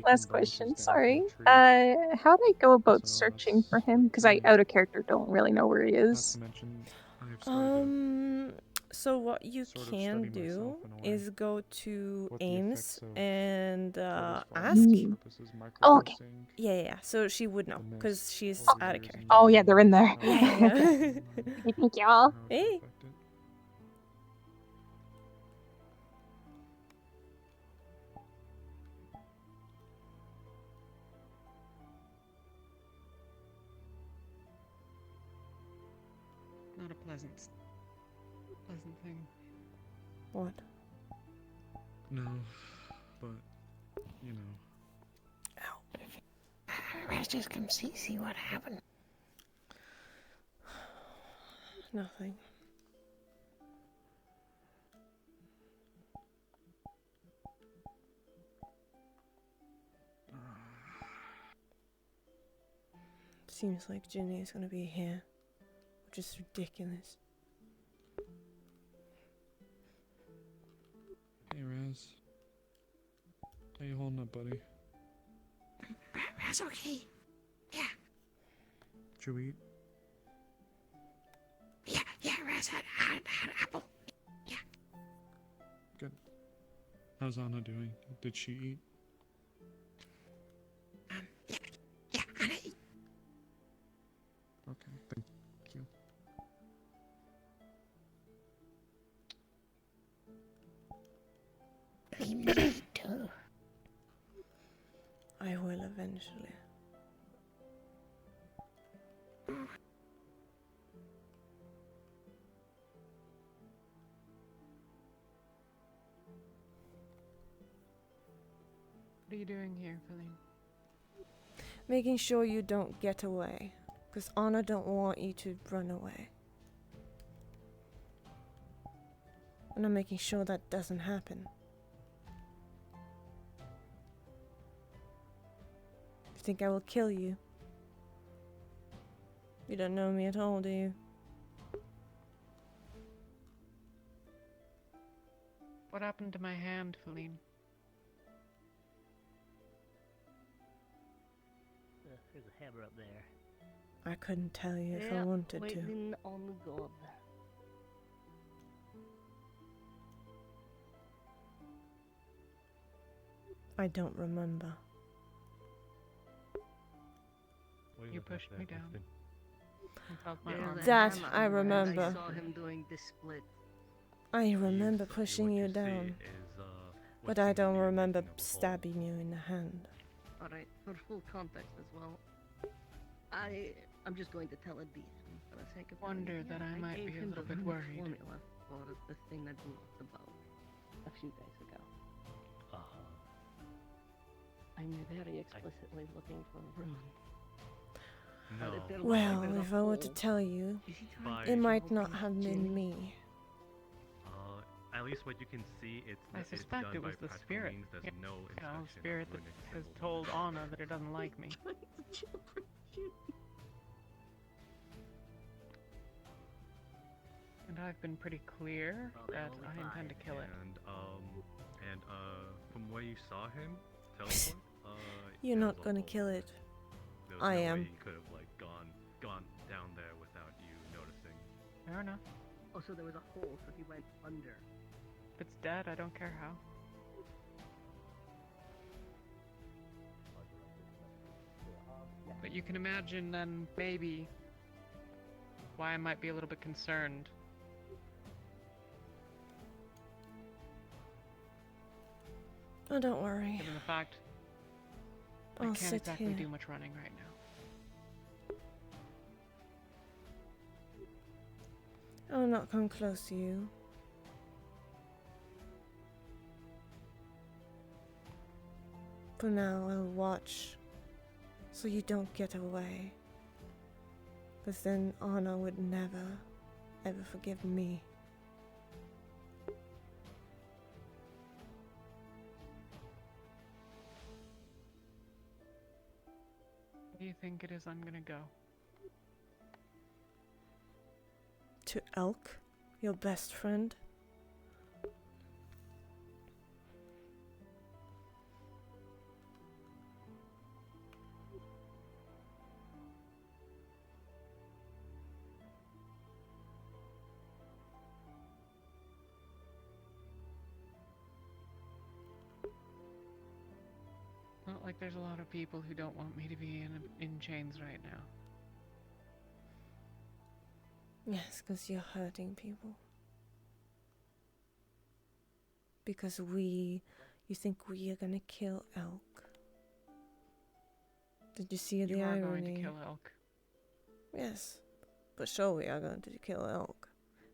Last question, sorry. How do I go about searching for him? Because I, out of character, don't really know where he is. Not to mention, I've started So what you can do is go to Ames and ask. Oh, okay. Yeah. So she would know because she's out of character. Oh yeah, they're in there. Yeah. Thank y'all. Hey. Not a pleasant thing. What? No, but you know. Let's just come see what happened. Nothing. Seems like Ginny is gonna be here, which is ridiculous. Hey, Raz. How you holding up, buddy? That's okay. Yeah. Did you eat? Yeah, Raz had apple. Yeah. Good. How's Anna doing? Did she eat? Yeah, Anna ate. Clean me too. I will eventually. What are you doing here, Feline? Making sure you don't get away. Because Anna don't want you to run away. And I'm making sure that doesn't happen. You think I will kill you? You don't know me at all, do you? What happened to my hand, Feline? There's a hammer up there. I couldn't tell you if I Yeah, wanted to. waiting on God. I don't remember. You pushed me down. I felt my There's arm. a That hammer I and remember. I saw him doing this split. I remember pushing you down. But I don't remember stabbing you in the hand. Alright, for full context as well. I'm just going to tell it for the sake of Wonder that I might gave be a him little the bit worried. formula for the thing that blew up the boat a few days ago. I'm very explicitly looking for a room. Well, if I were to tell you, it might not have been me. At least what you can see, it's I it's suspect done it was by the practical spirit. means. There's no You know, inspection spirit of that runic has symbols. told Anna that it doesn't like me. And I've been pretty clear that I intend to kill it. And from where you saw him teleport, You're not gonna kill it. there was I no am. way he could have like gone down there without you noticing. Fair enough. Oh, so there was a hole, so he went under. If it's dead, I don't care how. But you can imagine then, maybe, why I might be a little bit concerned. Oh, don't worry. Given the fact I I'll can't sit exactly here. do much running right now. I'll not come close to you. For now, I'll watch so you don't get away. Because then Anna would never, ever forgive me. Where do you think it is I'm gonna go? To Elk, your best friend. Not like there's a lot of people who don't want me to be in chains right now. Yes, because you're hurting people. Because you think we are gonna kill Elk. Did you see the You are irony? going to kill Elk. Yes, but sure we are going to kill Elk.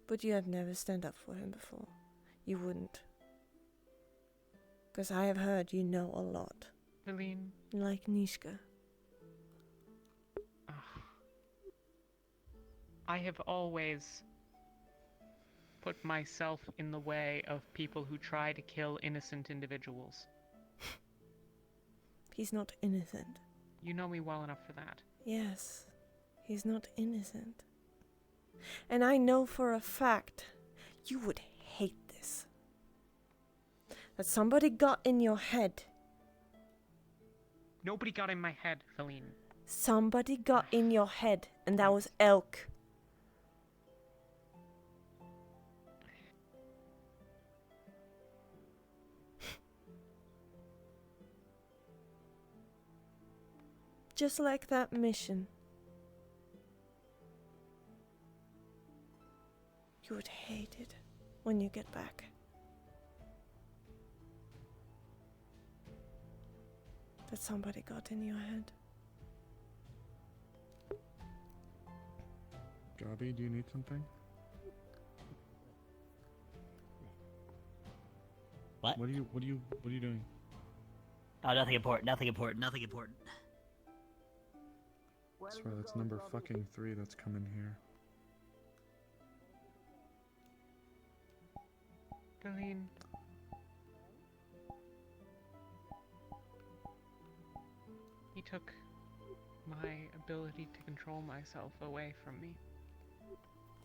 But you have never stand up for him before. You wouldn't. Because I have heard you know a lot. Feline. Like Nishka. I have always put myself in the way of people who try to kill innocent individuals. He's not innocent. You know me well enough for that. Yes, he's not innocent. And I know for a fact you would hate this. That somebody got in your head. Nobody got in my head, Feline. Somebody got in your head, and that was Elk. Just like that mission. You would hate it when you get back. that somebody got in your head. Gabi, do you need something? What? What are you doing? Oh, nothing important, nothing important, nothing important. I swear that's number fucking 3 that's coming here. Darlene. He took my ability to control myself away from me.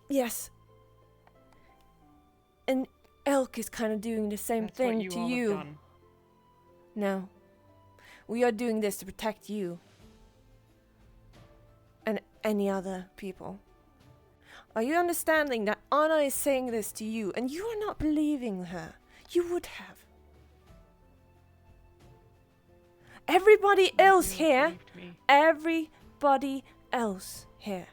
Yes. And Elk is kind of doing the same That's what thing you to all have you. done. No. We are doing this to protect you. And any other people. Are you understanding that Anna is saying this to you and you are not believing her? You would have. Everybody else here, everybody else here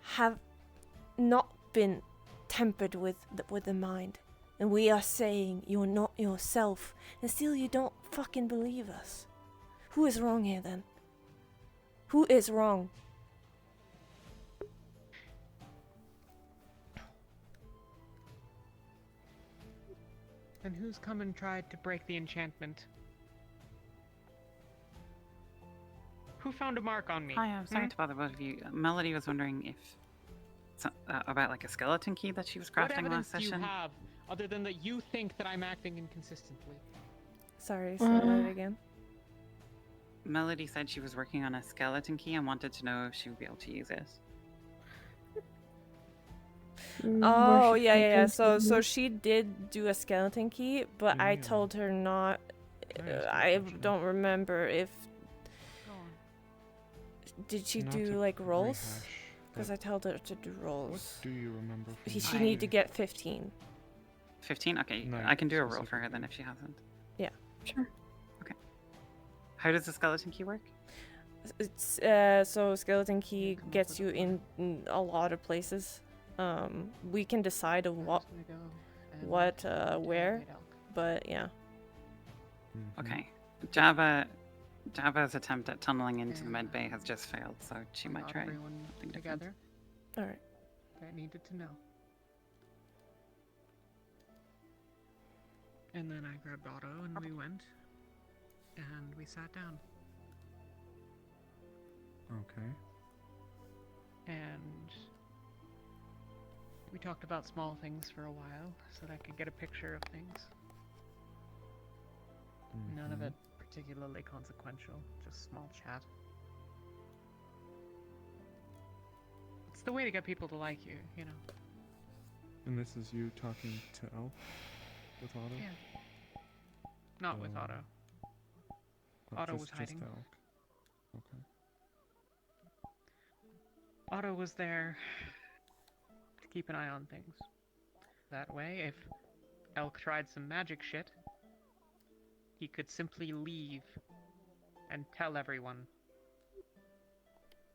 have not been tempered with the mind. And we are saying you're not yourself. And still you don't fucking believe us. Who is wrong here then? Who is wrong? And who's come and tried to break the enchantment? Who found a mark on me? Hi, I'm sorry to bother both of you. Melody was wondering if about like a skeleton key that she was What crafting evidence last do you session. have, other than that you think that I'm acting inconsistently? Sorry, say that again. Melody said she was working on a skeleton key and wanted to know if she would be able to use it. Oh, yeah. So she did do a skeleton key, but I told her not. I don't remember if. Did she Not do to like rolls? rehash, Because I told her to do rolls. What do you remember from She need to get 15. 15? Okay, No, I can do a roll for her then if she hasn't. Yeah. Sure. Okay. How does the skeleton key work? It's so skeleton key gets you in a lot of places. We can decide on where, but yeah. Okay. Java's attempt at tunneling into the med bay has just failed, so she might Got try everyone something different. together. All right. That needed to know. And then I grabbed Otto and we went, and we sat down. Okay. And we talked about small things for a while, so that I could get a picture of things. None of it particularly consequential, just small chat. It's the way to get people to like you, you know. And this is you talking to Elf with Otto? Yeah. Not with Otto. Otto was hiding. Just Elk. Okay. Otto was there to keep an eye on things. That way, if Elk tried some magic shit, he could simply leave and tell everyone.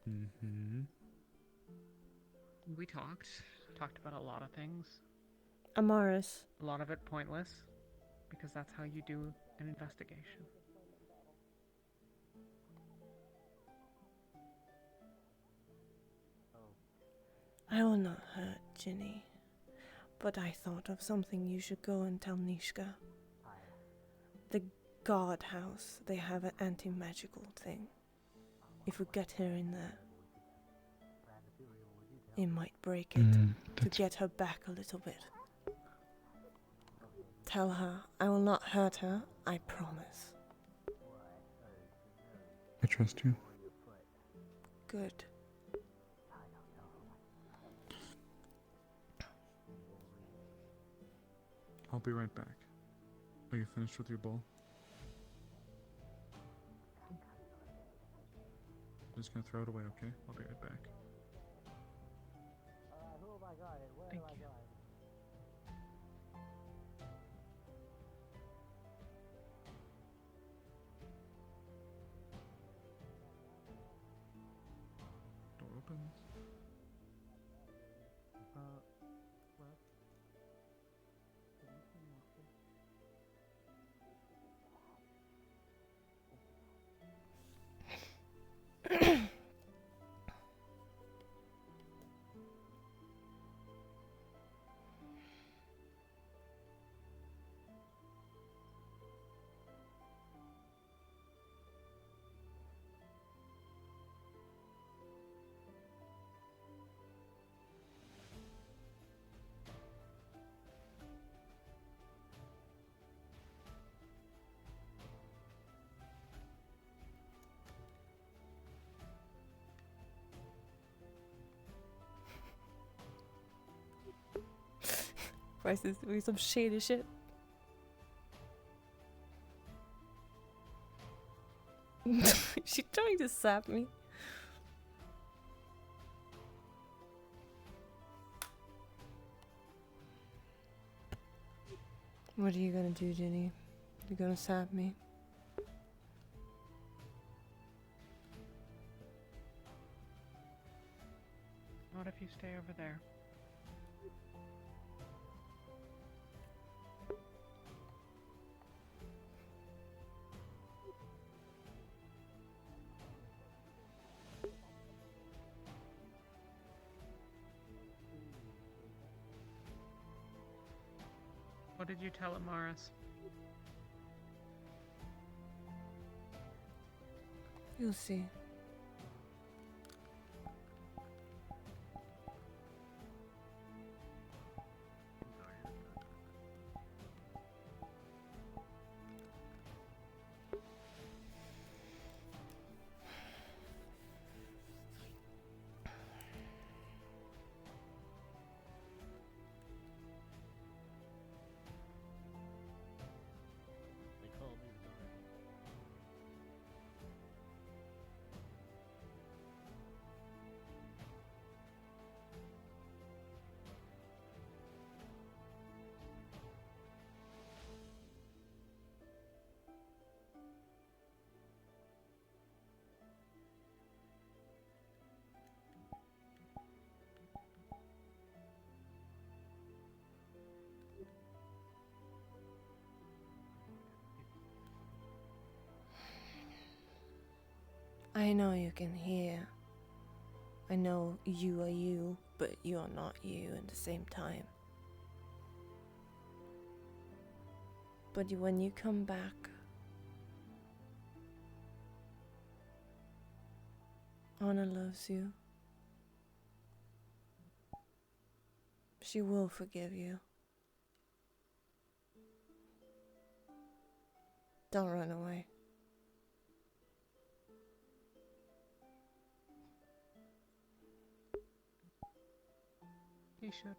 Mm-hmm. We talked about a lot of things. Amaris. A lot of it pointless, because that's how you do an investigation. I will not hurt Ginny, but I thought of something you should go and tell Nishka. The guard house, they have an anti-magical thing. If we get her in there, it might break it to get her back a little bit. Tell her I will not hurt her, I promise. I trust you. Good. I'll be right back. Are you finished with your bowl? I'm just gonna throw it away, okay? I'll be right back. Thank you. Door opens. Bryce is doing some shady shit. She trying to sap me. What are you gonna do, Ginny? You gonna sap me? What if you stay over there? What did you tell him, Morris? You'll see. They call me the daughter. I know you can hear. I know you are you, but you are not you at the same time. But when you come back, Anna loves you. She will forgive you. Don't run away. He shouldn't.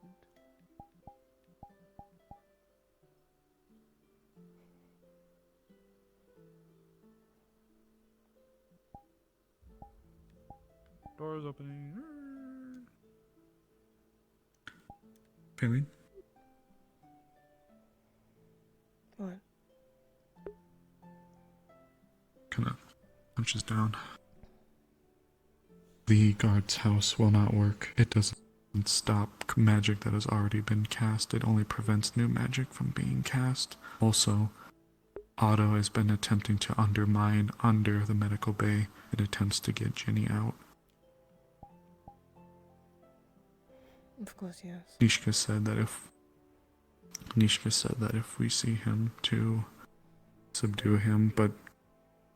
Door's opening. Faylene? What? Kind of punches down. The guard's house will not work. It doesn't stop magic that has already been cast. It only prevents new magic from being cast. Also, Otto has been attempting to undermine under the medical bay in attempts to get Ginny out. Of course, yes. Nishka said that if we see him to subdue him, but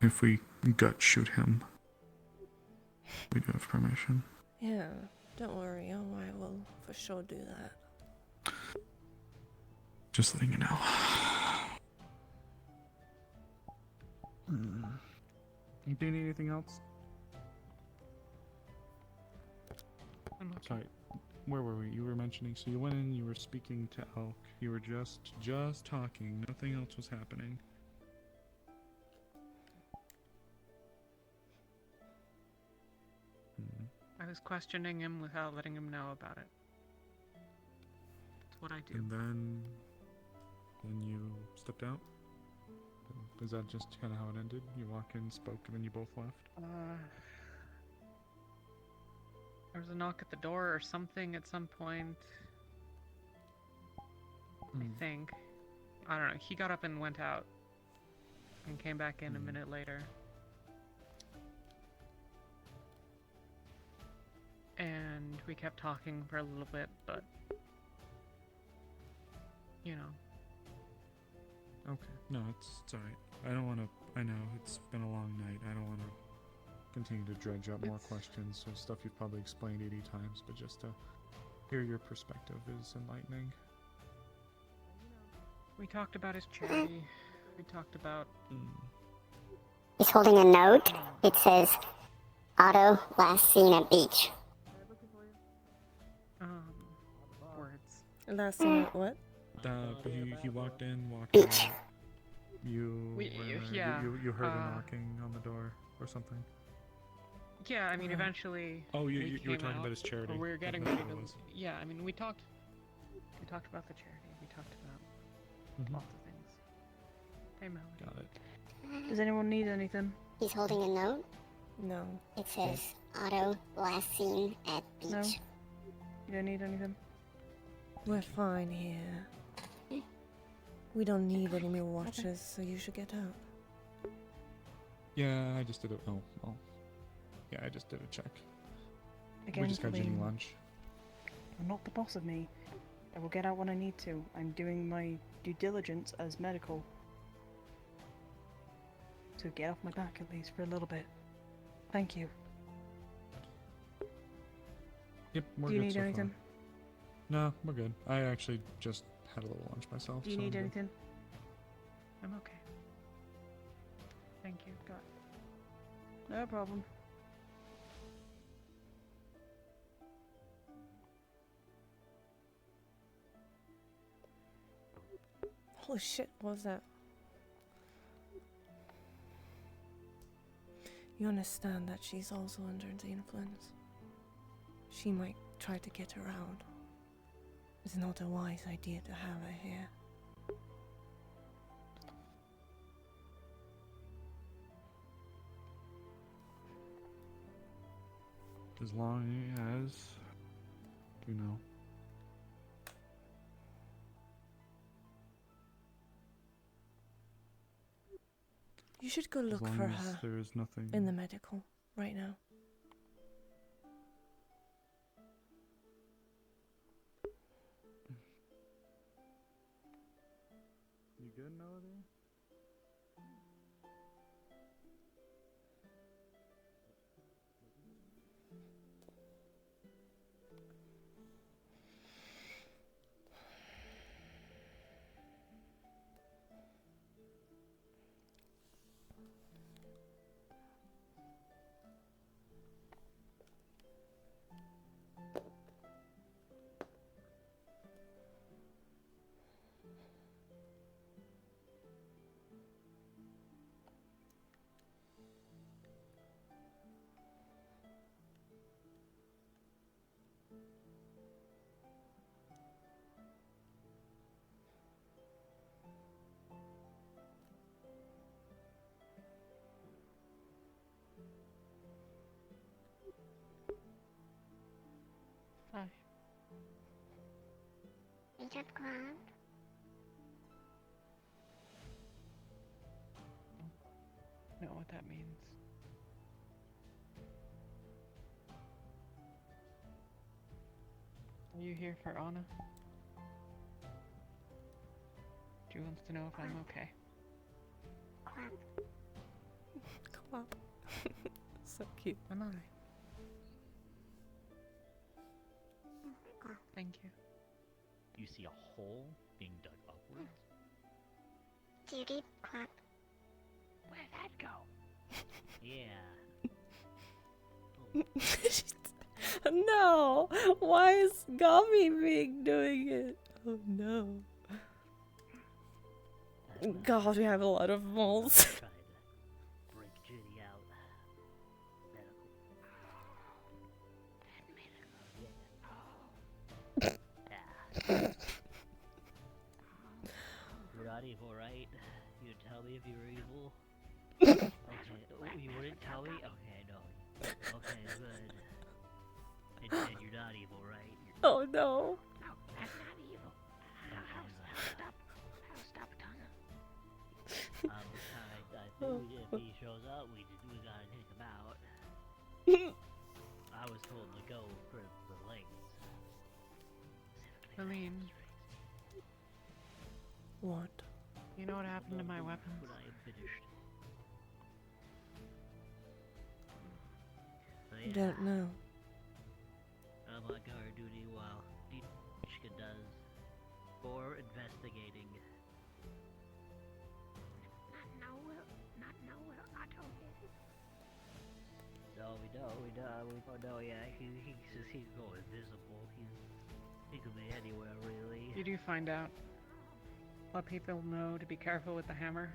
if we gut shoot him, we do have permission. Yeah, don't worry. I will for sure do that. Just letting you know. Do you need anything else? Sorry, where were we? You were mentioning, so you went in, you were speaking to Elk, you were just talking, nothing else was happening. I was questioning him without letting him know about it. That's what I do. And then you stepped out? Is that just kind of how it ended? You walk in, spoke, and then you both left? There was a knock at the door or something at some point. I think. I don't know. He got up and went out. And came back in a minute later. And we kept talking for a little bit, but... you know. Okay. No, it's alright. I don't want to... I know, it's been a long night. I don't want to continue to dredge up more questions or stuff you've probably explained 80 times, but just to hear your perspective is enlightening. We talked about his charity. We talked about... He's holding a note. It says, Otto, last seen at beach. Words. Last seen at what? But he walked in, walked Beach. out. You were there. Yeah. You heard a knocking on the door or something. Yeah, I mean, eventually. Oh, you we were came talking out, about his charity. or we were getting That's ready what it to. was. Yeah, I mean, we talked. We talked about the charity. We talked about lots of things. Hey, Melody. Got it. Does anyone need anything? He's holding a note. No. It says, Otto, last seen at beach. No. You don't need anything? We're fine here. We don't need any more watches, so you should get out. Yeah, I just did a. Oh, well. Yeah, I just did a check. Again, We just got Ginny Colleen, lunch. You're not the boss of me. I will get out when I need to. I'm doing my due diligence as medical. So get off my back at least for a little bit. Thank you. Yep, we're Do you good need so anything? far. No, we're good. I actually just had a little lunch myself. Do you so need I'm good. anything? I'm okay. Thank you. No problem. Holy shit, what was that? You understand that she's also under the influence. She might try to get her out. It's not a wise idea to have her here. As long as you know. You should go look long for as her there is nothing. in the medical right now. You good, Melody? Hi. Agent Grant? Know what that means. Are you here for Anna? She wants to know if I'm okay. Clap. Clap. So cute. Am I? Thank you. You see a hole being dug upwards? Judy, clap. Where'd that go? Yeah. No! Why is Gummy being doing it? Oh no. God, we have a lot of moles. Tried to break Judy out. You're not evil, right? You'd tell me if you were evil? Okay. Oh, you wouldn't tell me? Okay, no. Okay, good. And you're not evil, right? Oh no. No, I'm not evil. I'll stop tongue. I think if he shows up, we gotta take him out. I was told to go for the legs. Celine, What? you know what happened to my weapons? When I am finished. So, I don't know. I'm on guard duty while Dishka does for investigating. Not know where Otto is. No, we don't know yet. He says he's go invisible. He could be anywhere, really. Did you find out let people know to be careful with the hammer.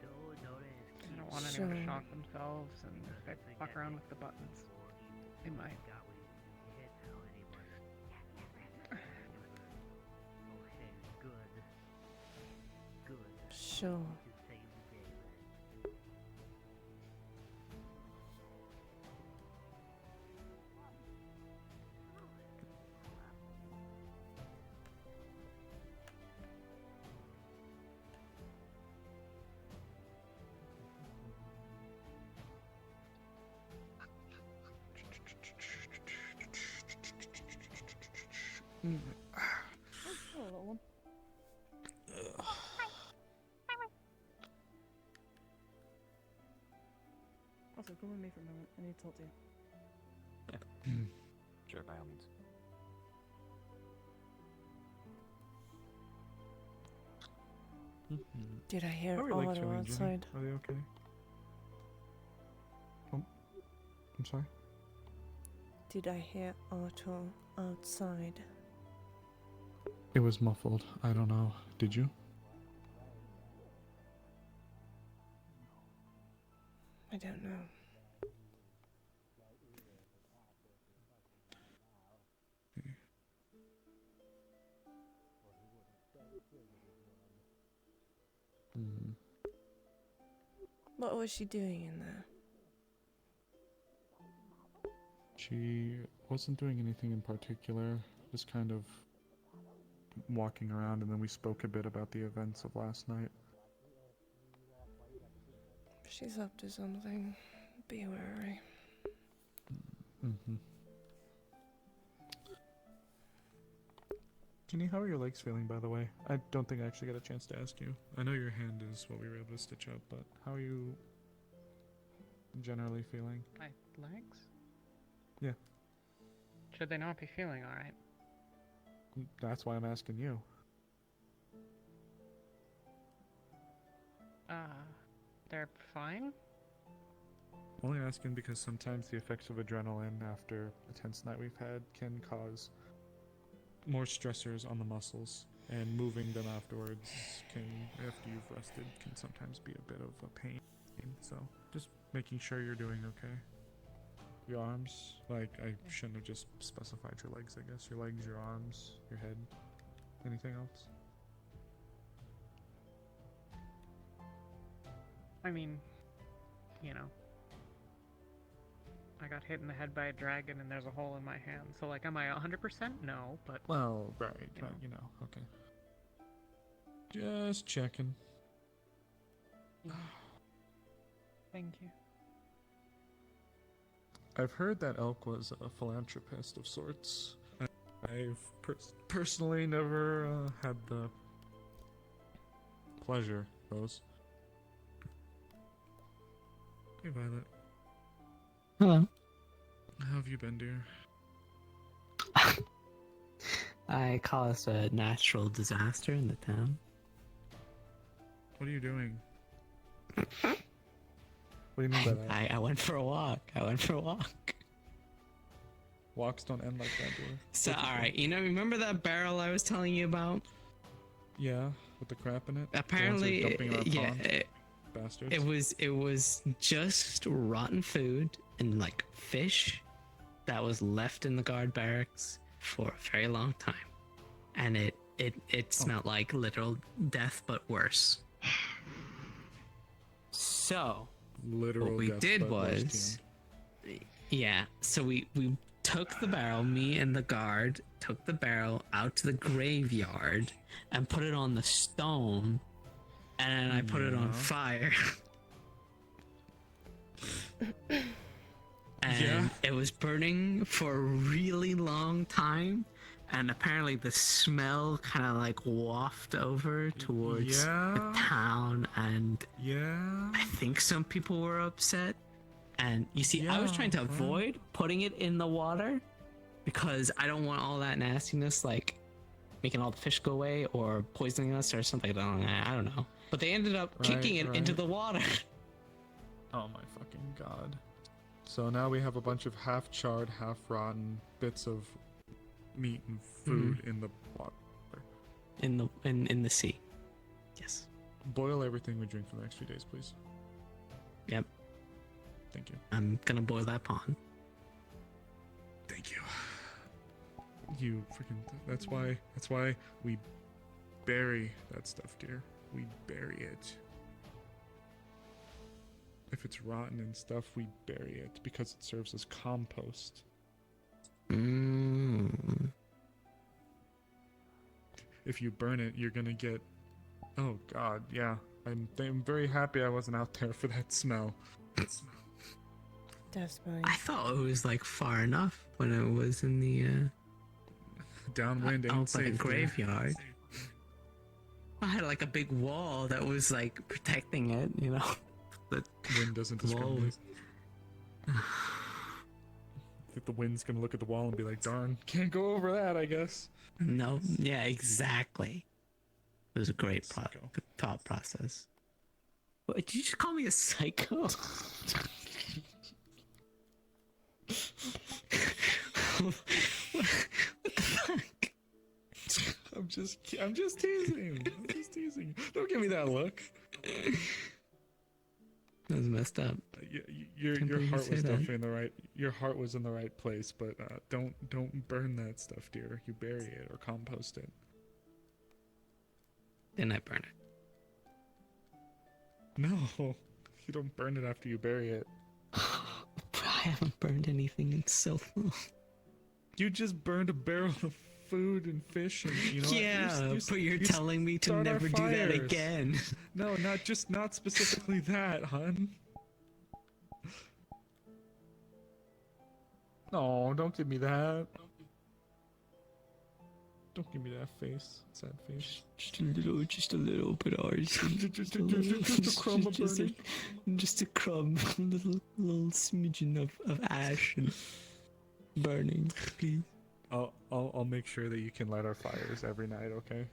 I don't want anyone to shock themselves and if they fuck around with the buttons. They might. Sure. Oh, little one. Also, come with me for a moment. I need to talk to you. Sure, by all means. Did I hear How are your legs Otto feeling, Jenny? outside? Are they okay? Oh, I'm sorry. Did I hear Otto outside? It was muffled. I don't know. Did you? I don't know. What was she doing in there? She wasn't doing anything in particular, just kind of walking around, and then we spoke a bit about the events of last night. She's up to something. Be wary. Mm-hmm. Jenny, how are your legs feeling, by the way? I don't think I actually got a chance to ask you. I know your hand is what we were able to stitch up, but how are you generally feeling? My legs? Yeah. Should they not be feeling alright? That's why I'm asking you. They're fine? Only asking because sometimes the effects of adrenaline after a tense night we've had can cause more stressors on the muscles, and moving them afterwards can, after you've rested, can sometimes be a bit of a pain. So just making sure you're doing okay. Your arms, like I shouldn't have just specified your legs, I guess. Your legs, your arms, your head. Anything else? I mean, you know, I got hit in the head by a dragon and there's a hole in my hand. So, like, am I 100%? No, but... Well, right, but, you know, okay. Just checking. Thank you. I've heard that Elk was a philanthropist of sorts. I've personally never had the pleasure, those. Hey, Violet. Hello. How have you been, dear? I caused a natural disaster in the town. What are you doing? What do you mean by that? I went for a walk. Walks don't end like that, dear. So, alright, remember that barrel I was telling you about? Yeah, with the crap in it? Apparently, the ones that are dumping in our pond? Bastards. It was just rotten food and like fish that was left in the guard barracks for a very long time, and it smelled like literal death, but worse. So literal what we death, did but worse, was, yeah. So we took the barrel. Me and the guard took the barrel out to the graveyard and put it on the stone. And I put it on fire. And it was burning for a really long time. And apparently the smell kind of like wafted over towards the town. And I think some people were upset. And you see, I was trying to avoid putting it in the water because I don't want all that nastiness like making all the fish go away or poisoning us or something. I don't know. But they ended up kicking it into the water. Oh my fucking god. So now we have a bunch of half-charred, half-rotten bits of meat and food in the water. in the sea. Yes. Boil everything we drink for the next few days, please. Yep. Thank you. I'm gonna boil that pond. Thank you. You freaking. That's why we bury that stuff, dear. We bury it. If it's rotten and stuff, we bury it because it serves as compost. Mm. If you burn it, you're gonna get. Oh God, yeah. I'm very happy I wasn't out there for that smell. Definitely. I thought it was like far enough when it was in the downwind out ain't by the safe, dear. graveyard. I had like a big wall that was like protecting it, you know. The wind doesn't discriminate. The wind's gonna look at the wall and be like, darn, can't go over that, I guess. No, yeah, exactly. It was a great thought process. What, did you just call me a psycho? What the fuck? I'm just teasing. I'm just teasing. Don't give me that look. That was messed up. Your Can't believe you heart say was that. definitely in the right. Your heart was in the right place, but don't burn that stuff, dear. You bury it or compost it. Then I burn it. No, you don't burn it after you bury it. But I haven't burned anything in so long. You just burned a barrel of food and fish, and you know. Yeah, but you're telling me to start our never do that fires. again. No, not specifically that, hun. No, don't give me that. Don't give me that face. Sad face. Just a little bit ours. Just a crumb of burning. Just a crumb, little smidgen of ash and burning, please. I'll make sure that you can light our fires every night, okay?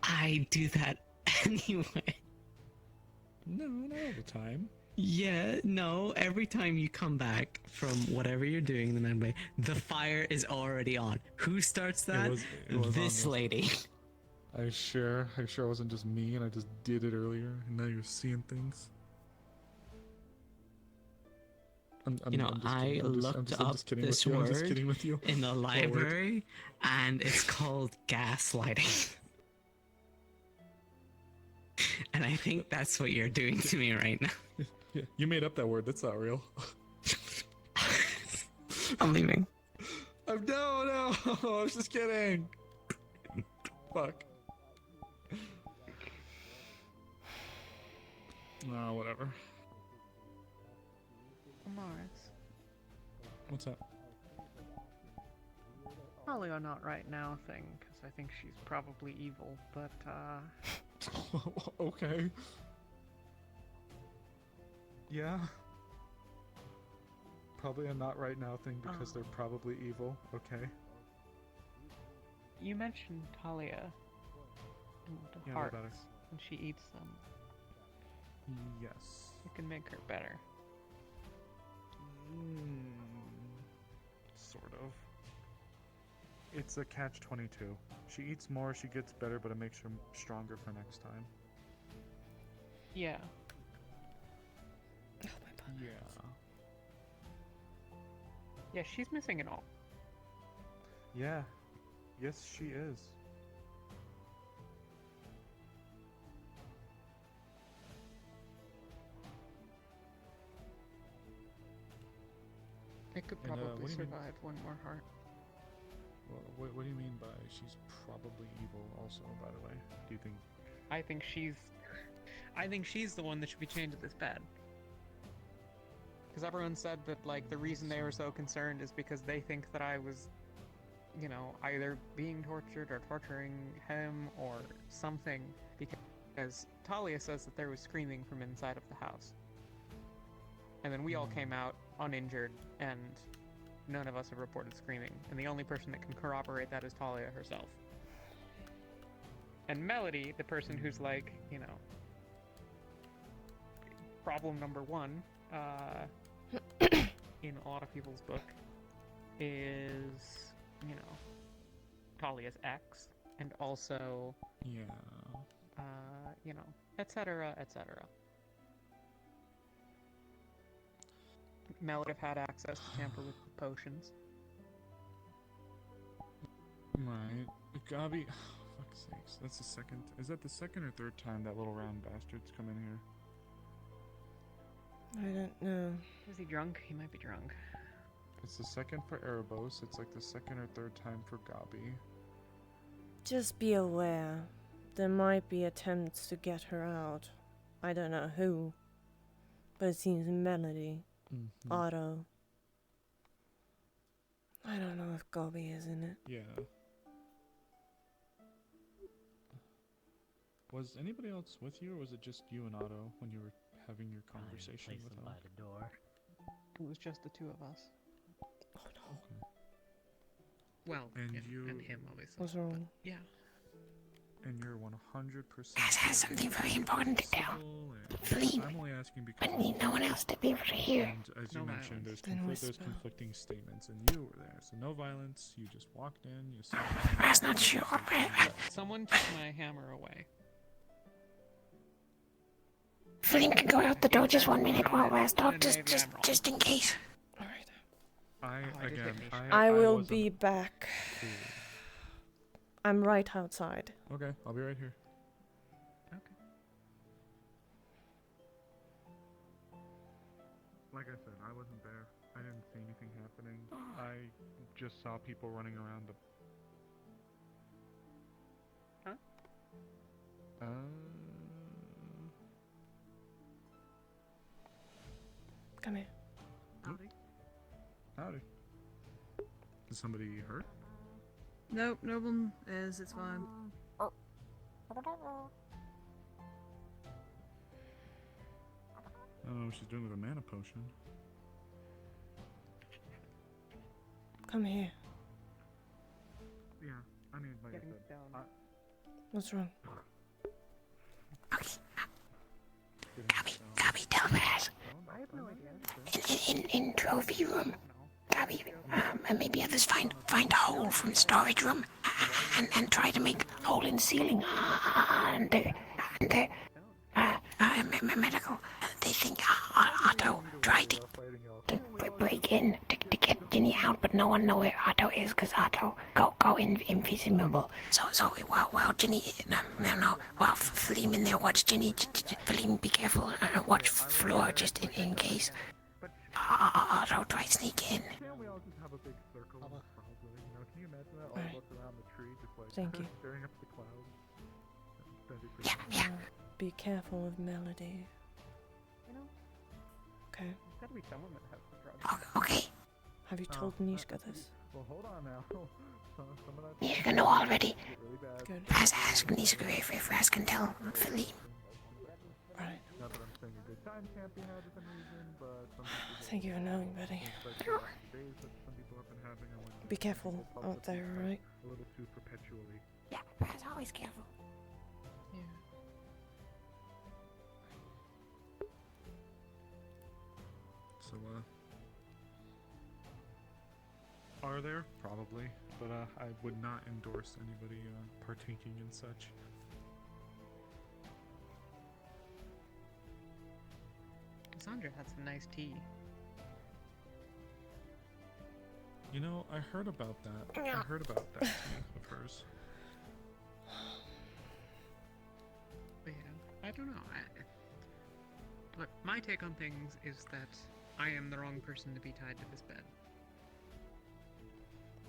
I do that anyway. No, not all the time. Yeah, no, every time you come back from whatever you're doing in the medbay, the fire is already on. Who starts that? It was This on lady. I sure it wasn't just me and I just did it earlier and now you're seeing things. I'm just I kidding. looked I'm up just kidding this with you. I'm word just kidding with you. in the library, and it's called gaslighting. And I think that's what you're doing to me right now. Yeah, you made up that word. That's not real. I'm leaving. No, I was just kidding. Fuck. Oh, whatever. Mars. What's up? Probably a not right now thing, because I think she's probably evil, but, Okay. Yeah. Probably a not right now thing because they're probably evil. Okay. You mentioned Talia and the Yeah, what hearts, about her? and she eats them. Yes. You can make her better. Sort of. It's a catch-22. She eats more, she gets better, but it makes her stronger for next time. Yeah. Oh my god. Yeah. Yeah, she's missing it all. Yeah. Yes, she is. It could And, what probably do you mean? survive one more heart. What do you mean by she's probably evil also, by the way? Do you think... I think she's the one that should be chained to this bed. Because everyone said that, like, the reason they were so concerned is because they think that I was, you know, either being tortured or torturing him or something. Because Talia says that there was screaming from inside of the house. And then we all came out uninjured, and none of us have reported screaming. And the only person that can corroborate that is Talia herself. And Melody, the person who's like, you know, problem number one, in a lot of people's book, is, you know, Talia's ex. and also, Yeah. you know, etc., etc. Mel would have had access to tamper with the potions. Right. Gabi, fuck's sakes. That's the second. Is that the second or third time that little round bastard's come in here? I don't know. Was he drunk? He might be drunk. It's the second for Erebos. It's like the second or third time for Gabi. Just be aware. There might be attempts to get her out. I don't know who. But it seems Melody. Otto. I don't know if Gabi is in it. Yeah. Was anybody else with you, or was it just you and Otto when you were having your conversation with him? By the door. It was just the two of us. Oh no. Okay. Well, And and him, obviously. What's wrong? But, yeah. And you're 100%. Guys, has something very important to tell. Philippe, I'm only asking because I need no one else to be able to hear. And as you mentioned, there's conflicting statements, and you were there. So no violence. You just walked in. You said. I was not sure. Someone took my hammer away. Philippe can go out the door just 1 minute while I talk, just in case. I will be back. I'm right outside. Okay, I'll be right here. Okay. Like I said, I wasn't there. I didn't see anything happening. I just saw people running around the... Huh? Come here. Howdy. Howdy. Is somebody hurt? Nope, no one is. It's fine. I don't know what she's doing with a mana potion. Come here. Yeah, I mean, like I said... What's wrong? Gabi, tell Raz. I have no idea. In trophy room. Gabi, and maybe others find a hole from the storage room and try to make a hole in the ceiling. Medical. They think Otto tried to break in to get Ginny out, but no one know where Otto is because Otto go invisible. So while Ginny, while Philippe in there, watch Ginny. Philippe, be careful. Watch floor just in case. Otto try to sneak in. Can't we all just have a big circle of clouds? You know, can you imagine that? All of us around the tree, just like Thank you. staring up at the clouds. That'd be pretty cool. Be careful of Melody. You know, Okay. there's gotta be someone that has the drugs. Okay. Have you told Nishka this? Well, hold on now. Some of that Nishka know already. really bad. Good. Ask Nishka if Raz can tell Philippe. Right. Not that I'm saying a good time can't be had with any reason, but some people Thank you for knowing, buddy. days that some people have been having, I want Be careful out there, alright? a little too perpetually. Yeah, Raz always careful. Yeah. So, are there? Probably. But, I would not endorse anybody, partaking in such. Cassandra had some nice tea. You know, I heard about that. I heard about that tea of hers. But yeah, I don't know. But my take on things is that I am the wrong person to be tied to this bed.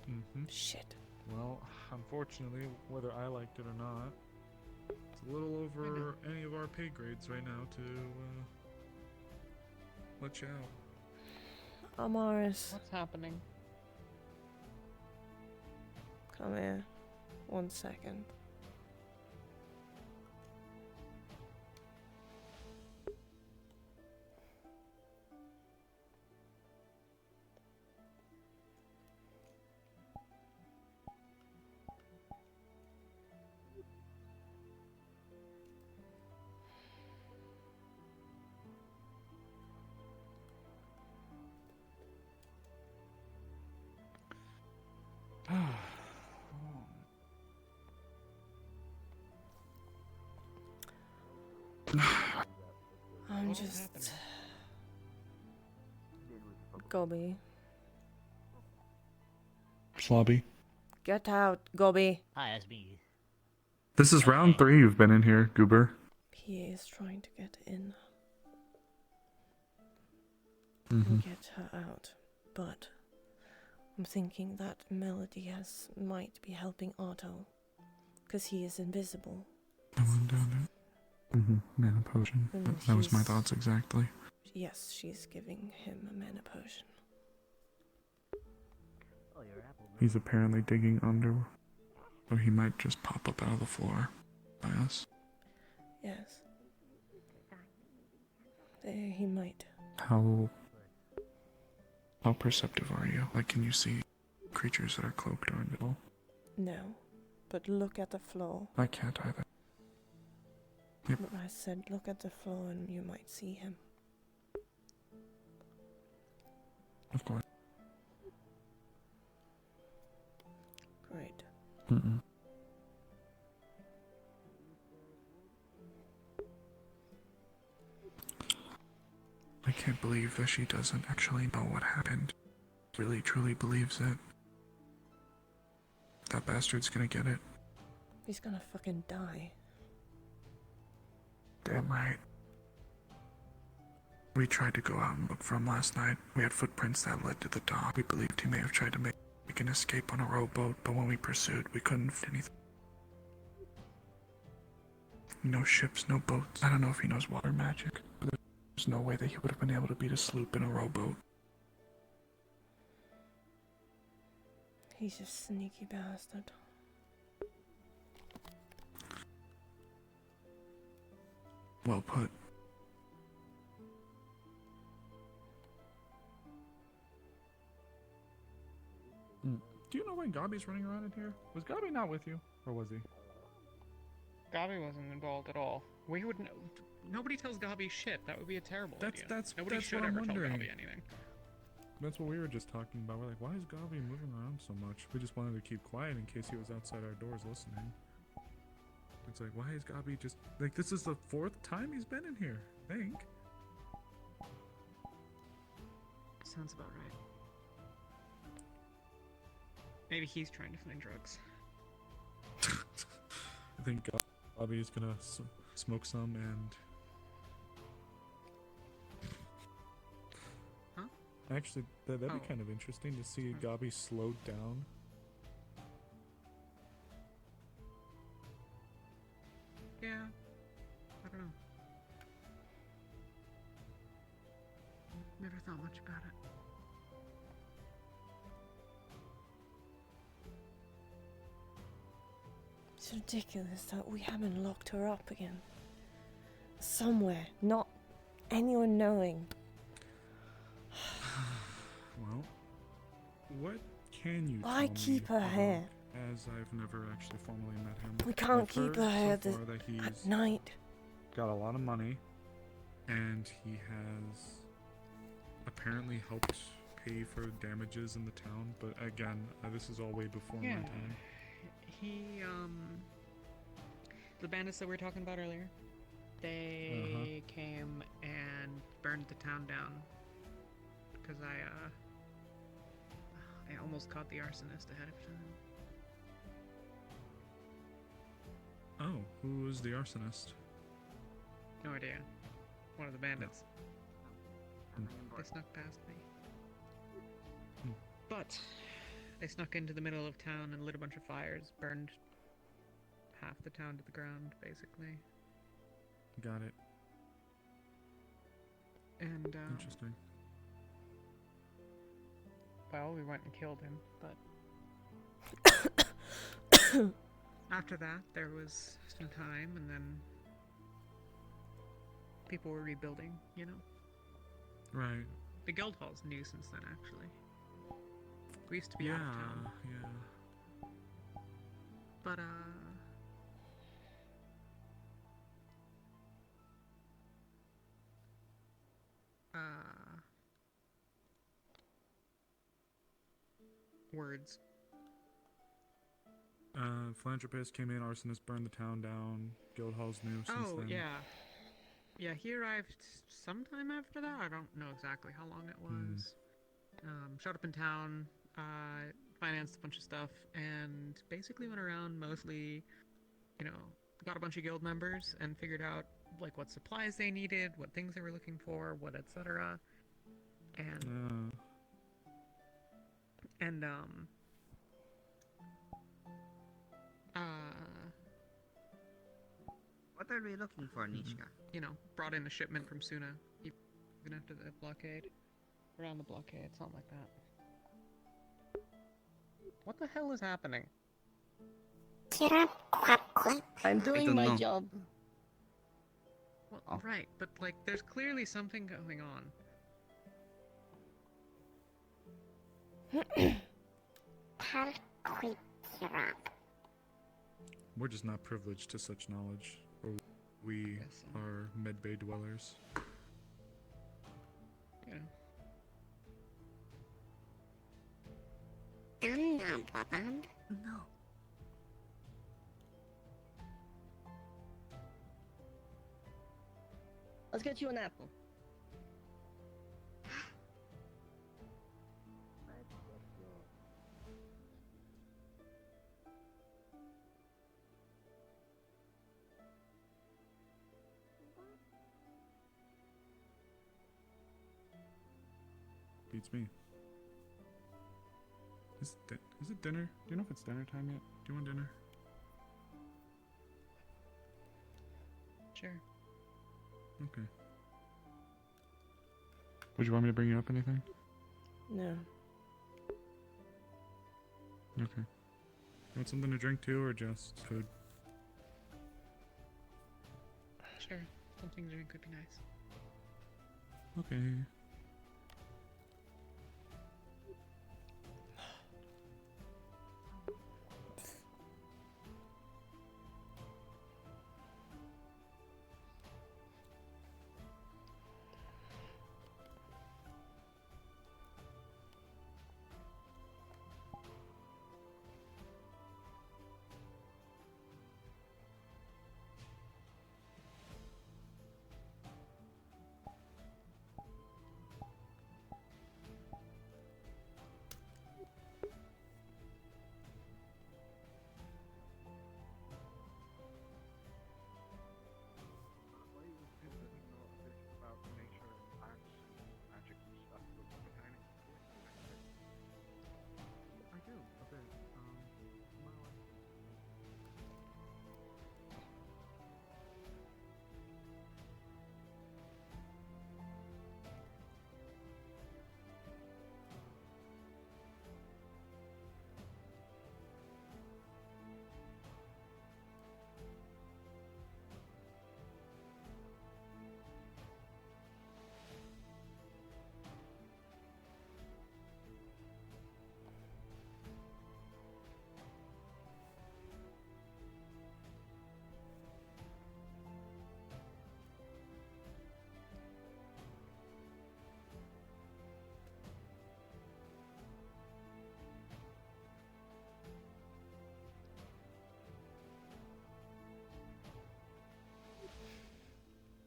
Mm-hmm. Shit. Well, unfortunately, whether I liked it or not, it's a little over any of our pay grades right now to, let you out. Amaris, What's happening? come here. 1 second. I'm just... Gobi. Slobby. Get out, Gobi. Hi, that's me. This is round 3 you've been in here, Goober. He is trying to get in. Mhm. And get her out. But I'm thinking that Melody might be helping Otto. Because he is invisible. Mana potion. And That was my he's- thoughts exactly. Yes, she's giving him a mana potion. Oh, your apple. He's apparently digging under, so he might just pop up out of the floor by us. Yes. There he might. How perceptive are you? Like, can you see creatures that are cloaked or invisible? No. But look at the floor. I can't either. Yep. I said look at the floor and you might see him. Of course. Great. Mm-mm. I can't believe that she doesn't actually know what happened. Really, truly believes it. That bastard's gonna get it. He's gonna fucking die. Damn right. We tried to go out and look for him last night. We had footprints that led to the dock. We believed he may have tried to make an escape on a rowboat, but when we pursued, we couldn't find anything. No ships, no boats. I don't know if he knows water magic, but there's no way that he would have been able to beat a sloop in a rowboat. He's a sneaky bastard. Well put. Do you know when Gabi's running around in here? Was Gabi not with you? Or was he? Gabi wasn't involved at all. We would know. Nobody tells Gabi shit. That would be a terrible idea. Nobody should what I'm ever tell wondering. Gabi anything. That's what we were just talking about. We're like, why is Gabi moving around so much? We just wanted to keep quiet in case he was outside our doors listening. It's like, why is Gabi just... Like, this is the 4th time he's been in here, I think. Sounds about right. Maybe he's trying to find drugs. I think Gabi's gonna smoke some and... Huh? Actually, that'd be Oh. kind of interesting to see Gabi slowed down. Yeah. I don't know. Never thought much about it. It's ridiculous that we haven't locked her up again. Somewhere, not anyone knowing. Well, what can you Why tell keep me her here? As I've never actually formally met him. We can't I've keep heard her here so far that he's at night. got a lot of money, and he has apparently helped pay for damages in the town. But again, this is all way before my Yeah. time. He, the bandits that we were talking about earlier, they came and burned the town down because I almost caught the arsonist ahead of time. Oh, who was the arsonist? No idea. One of the bandits. Hmm. They snuck past me. Hmm. But they snuck into the middle of town and lit a bunch of fires, burned half the town to the ground, basically. Got it. And, Interesting. well, we went and killed him, but after that, there was some time, and then people were rebuilding, you know? Right. The guild hall's new since then, actually. We used to be out of town. Yeah. But, words. Philanthropist came in, arsonist burned the town down, guild hall's new since Oh, then. yeah. Yeah, he arrived sometime after that. I don't know exactly how long it was. Showed up in town, financed a bunch of stuff, and basically went around mostly, got a bunch of guild members and figured out like what supplies they needed, what things they were looking for, what etc. And what are we looking for, Nishka? Brought in a shipment from Suna, even after the blockade. Around the blockade, something like that. What the hell is happening? I'm doing my job. Well, right, but like, there's clearly something going on. We're just not privileged to such knowledge. Or we are medbay dwellers. Yeah. No. Let's get you an apple. Beats me. Is it dinner? Do you know if it's dinner time yet? Do you want dinner? Sure. Okay. Would you want me to bring you up anything? No. Okay. You want something to drink too, or just food? Sure. Something to drink would be nice. Okay.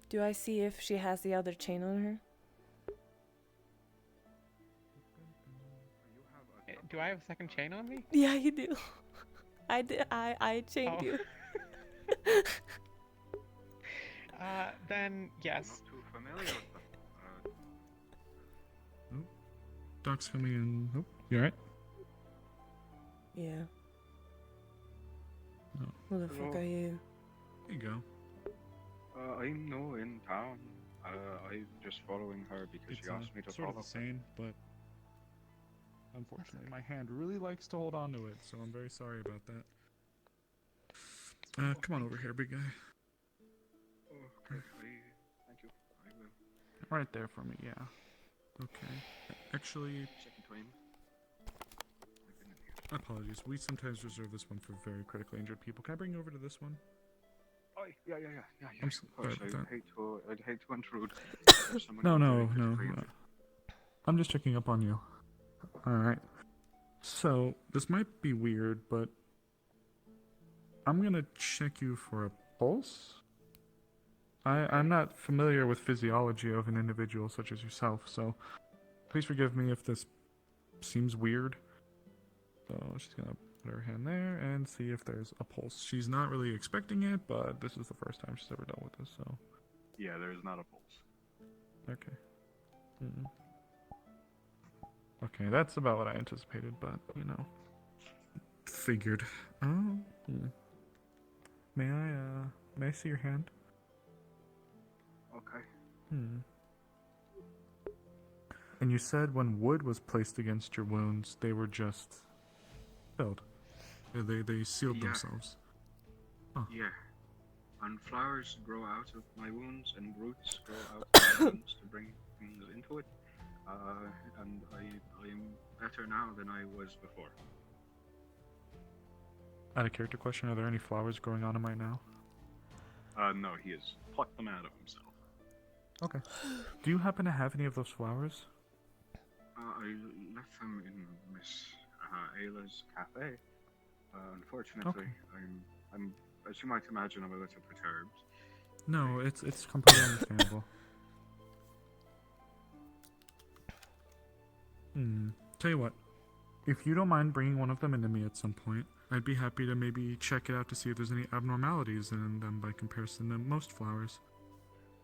Do I see if she has the other chain on her? Do I have a second chain on me? Yeah, you do. I did. I chained you. Then yes. Not too familiar with them. Doc's coming in. Oh, you alright? Yeah. No. Who the fuck Hello. are you? There you go. I'm no in town. I'm just following her because she asked me to sort follow. of the same, but unfortunately my hand really likes to hold on to it, so I'm very sorry about that. Come on over here, big guy. Okay, thank you. I will. Right there for me, yeah. Okay. Actually, apologies. We sometimes reserve this one for very critically injured people. Can I bring you over to this one? Oh, yeah. I'm Of sorry course, about that. I'd hate to intrude. Someone No, who's no, very no. critically injured. I'm just checking up on you. Alright. So, this might be weird, but I'm gonna check you for a pulse. I'm not familiar with physiology of an individual such as yourself, so please forgive me if this seems weird. So she's gonna put her hand there and see if there's a pulse. She's not really expecting it, but this is the first time she's ever dealt with this, so. Yeah, there's not a pulse. Okay. Okay, that's about what I anticipated, but, you know. Figured. Oh. May I see your hand? Okay. And you said when wood was placed against your wounds, they were just filled. They sealed themselves. Huh. Yeah. And flowers grow out of my wounds, and roots grow out of my wounds to bring things into it. And I'm better now than I was before. Out of character question, are there any flowers growing on him right now? No, he has plucked them out of himself. Okay. Do you happen to have any of those flowers? I left them in Miss Ayla's cafe. Unfortunately, I'm, as you might imagine, I'm a little perturbed. No, it's completely understandable. Tell you what, if you don't mind bringing one of them into me at some point, I'd be happy to maybe check it out to see if there's any abnormalities in them by comparison to most flowers.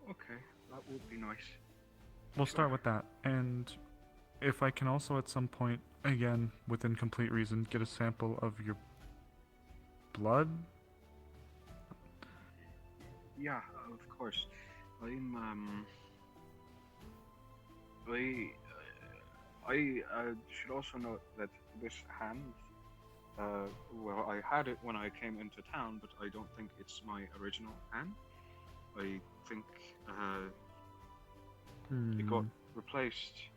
Okay, that would be nice. We'll start with that, and if I can also at some point, again, within complete reason, get a sample of your blood? Yeah, of course. I should also note that this hand, well, I had it when I came into town, but I don't think it's my original hand. I think it got replaced,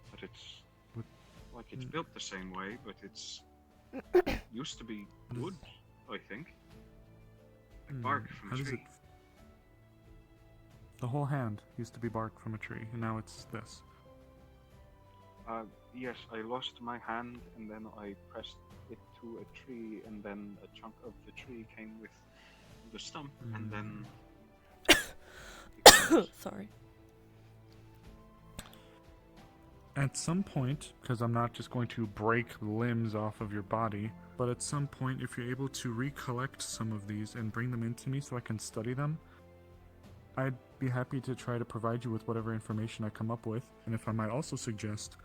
but it's like it's built the same way, but it's used to be wood, I think. Like bark from a tree. The whole hand used to be bark from a tree, and now it's this. Yes, I lost my hand, and then I pressed it to a tree, and then a chunk of the tree came with the stump, and then... Sorry. At some point, because I'm not just going to break limbs off of your body, but at some point, if you're able to recollect some of these and bring them into me so I can study them, I'd be happy to try to provide you with whatever information I come up with. And if I might also suggest,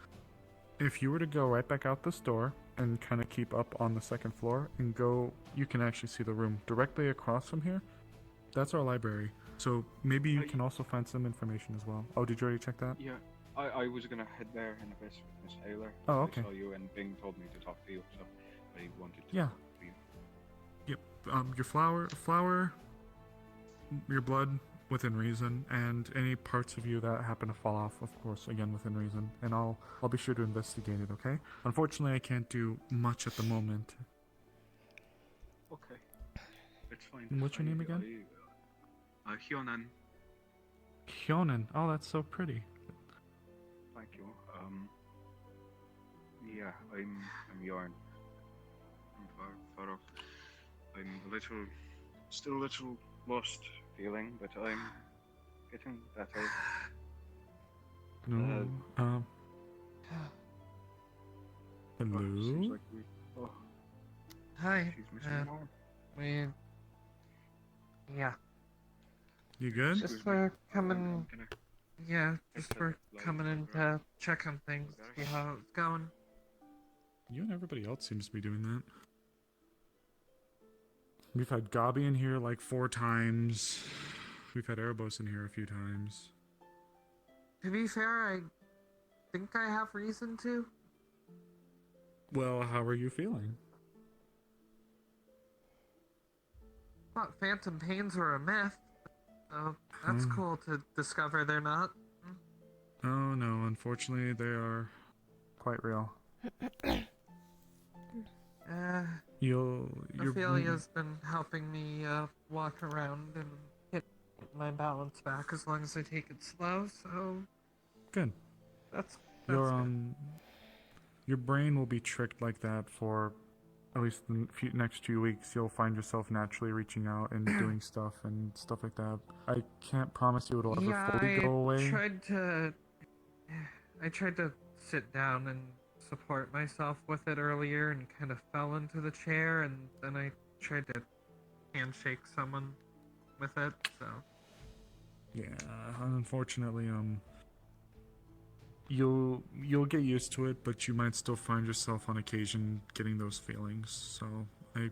if you were to go right back out this door and kind of keep up on the second floor and go, you can actually see the room directly across from here. That's our library. So maybe you can also find some information as well. Oh, did you already check that? Yeah, I was gonna head there in a bit with Miss Taylor. Oh, okay. I saw you and Bing told me to talk to you, so I wanted to Yeah. talk to you. Yep. Your flower, your blood within reason, and any parts of you that happen to fall off, of course, again within reason. And I'll be sure to investigate it. Okay. Unfortunately, I can't do much at the moment. Okay, it's fine. And what's your name again? Hyonan. Hyonan. Oh, that's so pretty. Thank you. Yeah, I'm Yarn. I'm far off. I'm still a little lost feeling, but I'm getting better. No. Hello. Seems like we. Oh. Hi. She's missing more. Yeah. You good? Just for coming. Yeah, just for coming in to check on things, see how it's going. You and everybody else seems to be doing that. We've had Gabi in here like 4 times. We've had Erebos in here a few times. To be fair, I think I have reason to. Well, how are you feeling? Thought phantom pains were a myth. So that's cool to discover they're not. Oh no, unfortunately they are quite real. Ophelia's been helping me walk around and get my balance back as long as I take it slow, so... Good. That's your brain will be tricked like that for at least the next few weeks, you'll find yourself naturally reaching out and doing stuff and stuff like that. I can't promise you it'll ever fully go away. I tried to sit down and support myself with it earlier and kind of fell into the chair, and then I tried to handshake someone with it, so. Yeah, unfortunately, you'll get used to it, but you might still find yourself on occasion getting those feelings. So I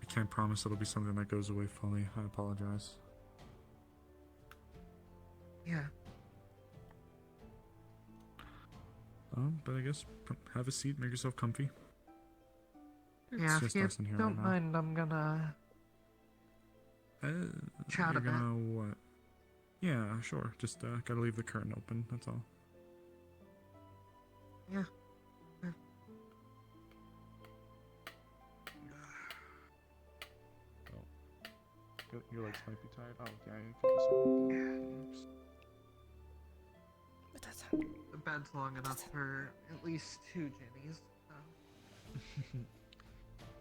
can't promise it'll be something that goes away fully. I apologize. Yeah. But I guess have a seat, make yourself comfy. Yeah, It's if just you us in here don't right now. mind, I'm gonna chat a You're bit. gonna what? Yeah, sure. Just gotta leave the curtain open. That's all. Yeah. Your legs might be tired. Oh, yeah, you can just. The bed's long enough for at least 2 Jennies. So.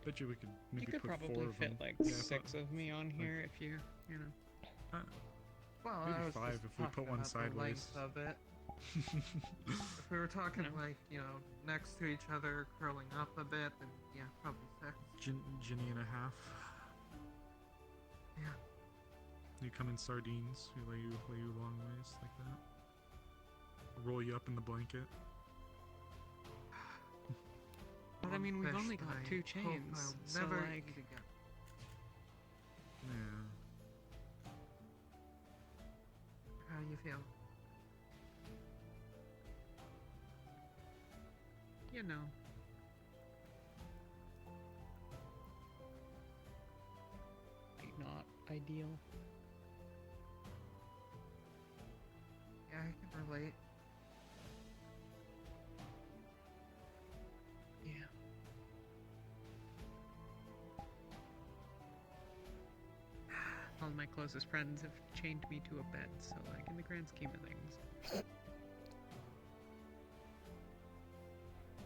Bet you we could maybe You could put probably 4 of fit them. like Yeah, 6 of me on here if you know. Well, Maybe I was 5 just if we put talking one about the sideways. length of it. If we were talking like, next to each other, curling up a bit, then yeah, probably 6. Ginny and a half. Yeah. You come in sardines. We lay you long ways like that. Roll you up in the blanket. But I mean, we've Fish only that got I 2 hope chains, I'll so never like. eat again. Yeah. How you feel? You know. Not ideal. Yeah, I can relate. Yeah. All my closest friends have chained me to a bed, so like in the grand scheme of things.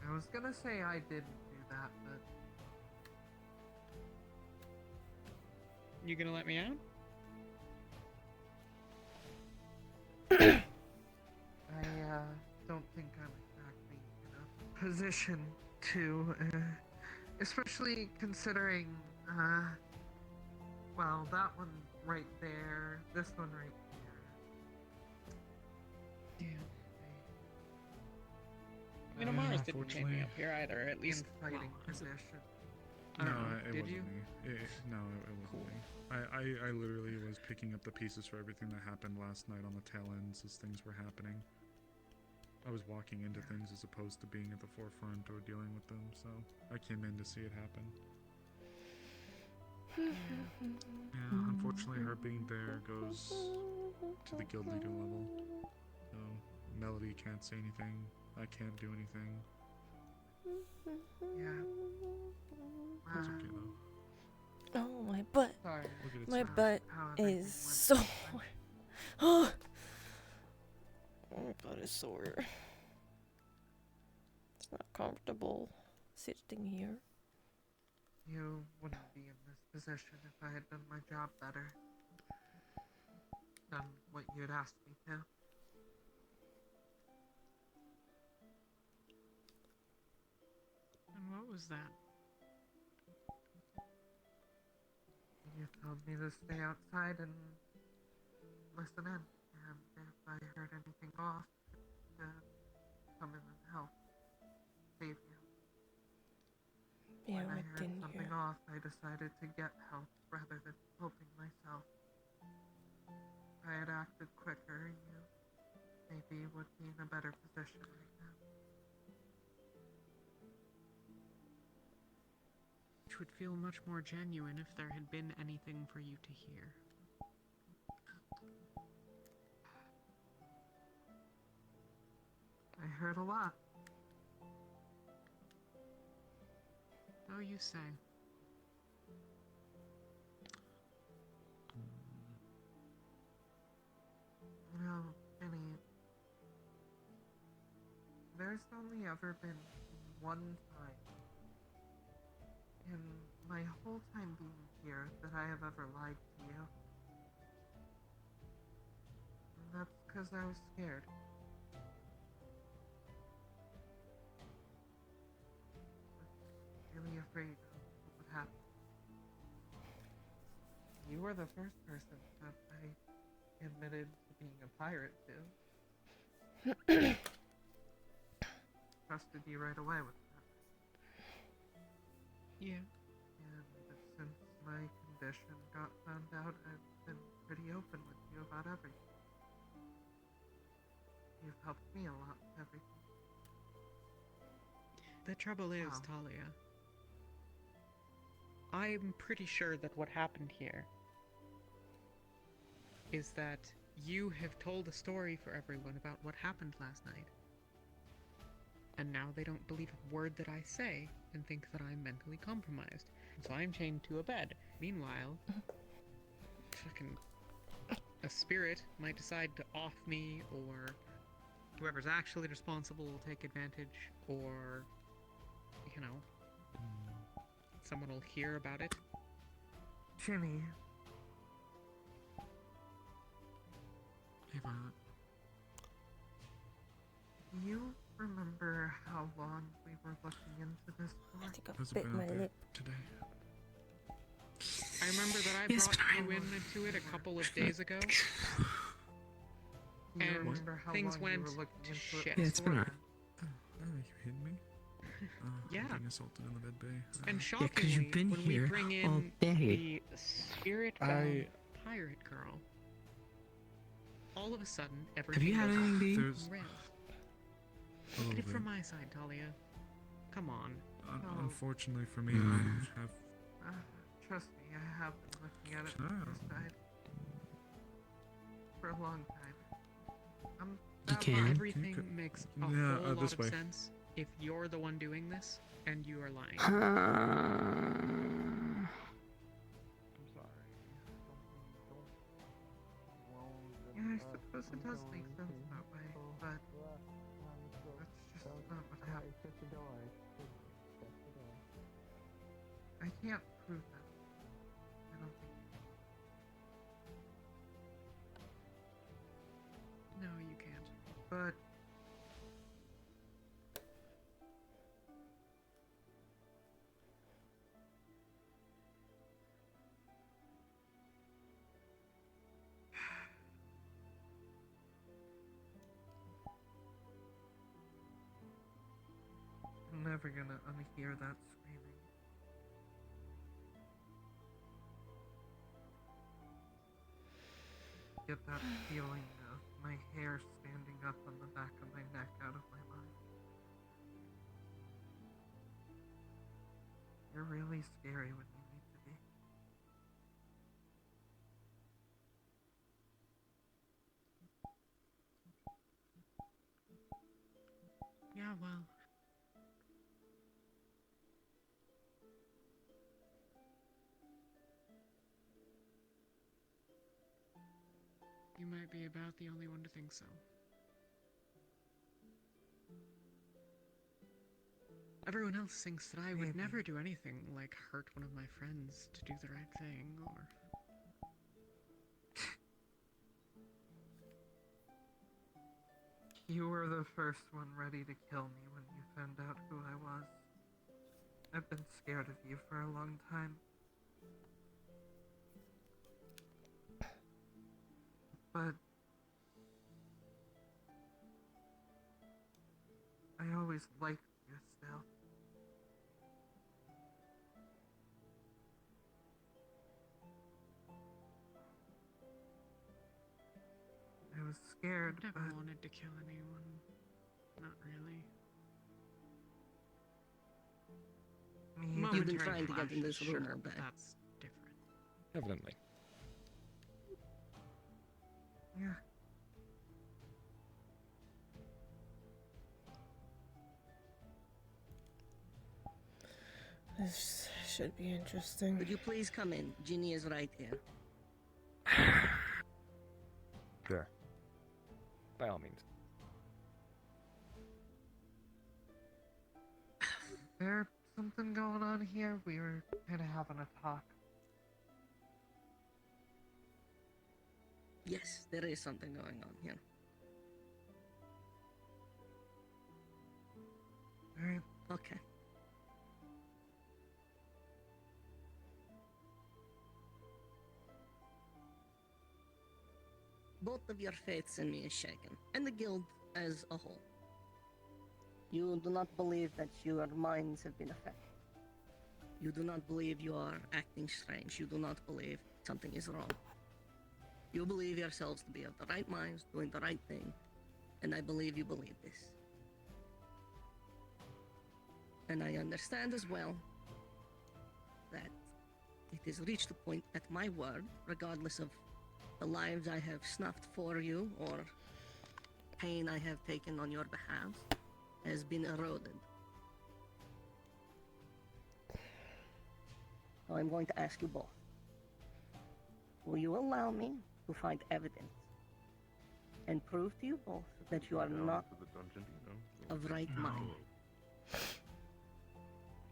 I was gonna say I didn't do that, but You gonna let me out? I don't think I'm exactly in a position to, especially considering, well, that one right there, this one right here. Yeah. I mean, Amara's didn't chain me up here either, at least. Fighting well, position. I don't No, know. it Did wasn't you? me. No, it wasn't me. I literally was picking up the pieces for everything that happened last night on the tail ends as things were happening. I was walking into things as opposed to being at the forefront or dealing with them, so I came in to see it happen. Yeah, unfortunately her being there goes to the guild leader level. So Melody can't say anything, I can't do anything. Yeah. That's okay though. Oh, my butt. Sorry. My butt is sore. Oh, my butt is sore. It's not comfortable sitting here. You wouldn't be in this position if I had done my job better. Done what you had asked me to. And what was that? You told me to stay outside and listen in, and if I heard anything off, to come in and help save you. Yeah, when I I heard didn't something hear. off, I decided to get help rather than helping myself. If I had acted quicker, you maybe would be in a better position right now. Which would feel much more genuine if there had been anything for you to hear. I heard a lot. Oh, you say. You know, Jenny, there's only ever been one time in my whole time being here that I have ever lied to you. And that's because I was scared. Really afraid of what would happen. You were the first person that I admitted to being a pirate to. Trusted you right away with that. Yeah. And since my condition got found out, I've been pretty open with you about everything. You've helped me a lot with everything. The trouble is, Wow. Talia, I'm pretty sure that what happened here is that you have told a story for everyone about what happened last night. And now they don't believe a word that I say and think that I'm mentally compromised. So I'm chained to a bed. Meanwhile, fucking a spirit might decide to off me, or whoever's actually responsible will take advantage, or, you know, someone will hear about it. Ginny. Hey, Violet. You remember how long we were looking into this for? I think I How's it bit been my out there lip. today? I remember that I brought you into it a couple of days ago, You and remember how things long went you were looking to into shit. it Yeah, it's been before alright. then? You hitting me? Yeah. I'm being assaulted in the med bay. And Yeah, 'cause shockingly, you've been when here we bring all in day. the spirit-bound pirate girl, all of a sudden, everything you had goes anything to eat? off the rails. Look at it from my side, Talia. Come on. Unfortunately for me, Hmm. I have. Trust me, I have been looking at it from this side for a long time. Everything makes a whole lot this of way. sense if you're the one doing this and you are lying. Yeah, I suppose it does make sense that way, but that's just not what happened. I can't prove that. I don't think. No, you can't. But I'm never gonna unhear that screaming. Get that feeling of my hair standing up on the back of my neck out of my mind. You're really scary when you need to be. Yeah, well. You might be about the only one to think so. Everyone else thinks that I would never do anything like hurt one of my friends to do the right thing, or... You were the first one ready to kill me when you found out who I was. I've been scared of you for a long time. But I always liked you still. I was scared, I've never but wanted to kill anyone. Not really. You've been Momentary trying to get in this flashes, room sure, all day. That's different. Evidently. yeah. This should be interesting. Would you please come in? Ginny is right here. Sure. By all means. There something going on here? We were kind of having a talk. Yes, there is something going on here. Alright. Okay. Both of your faiths in me is shaken, and the guild as a whole. You do not believe that your minds have been affected. You do not believe you are acting strange. You do not believe something is wrong. You believe yourselves to be of the right minds, doing the right thing, and I believe you believe this. And I understand as well that it has reached a point at my word, regardless of the lives I have snuffed for you or pain I have taken on your behalf, has been eroded. So I'm going to ask you both. Will you allow me to find evidence and prove to you both that you are not of right mind?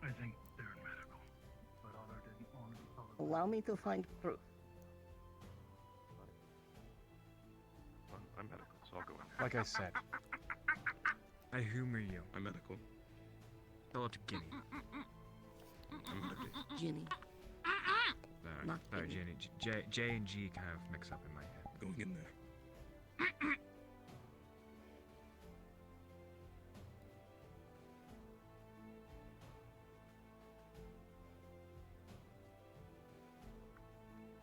I think they're in medical, but Otto didn't want to be followed. Allow me to find proof. I'm medical, so I'll go in. Like I said, I humor you. I'm medical. Tell it to Ginny. I'm medical. Ginny. Not Sorry, Ginny. Ginny. J and G kind of mix up in my head. Going in there.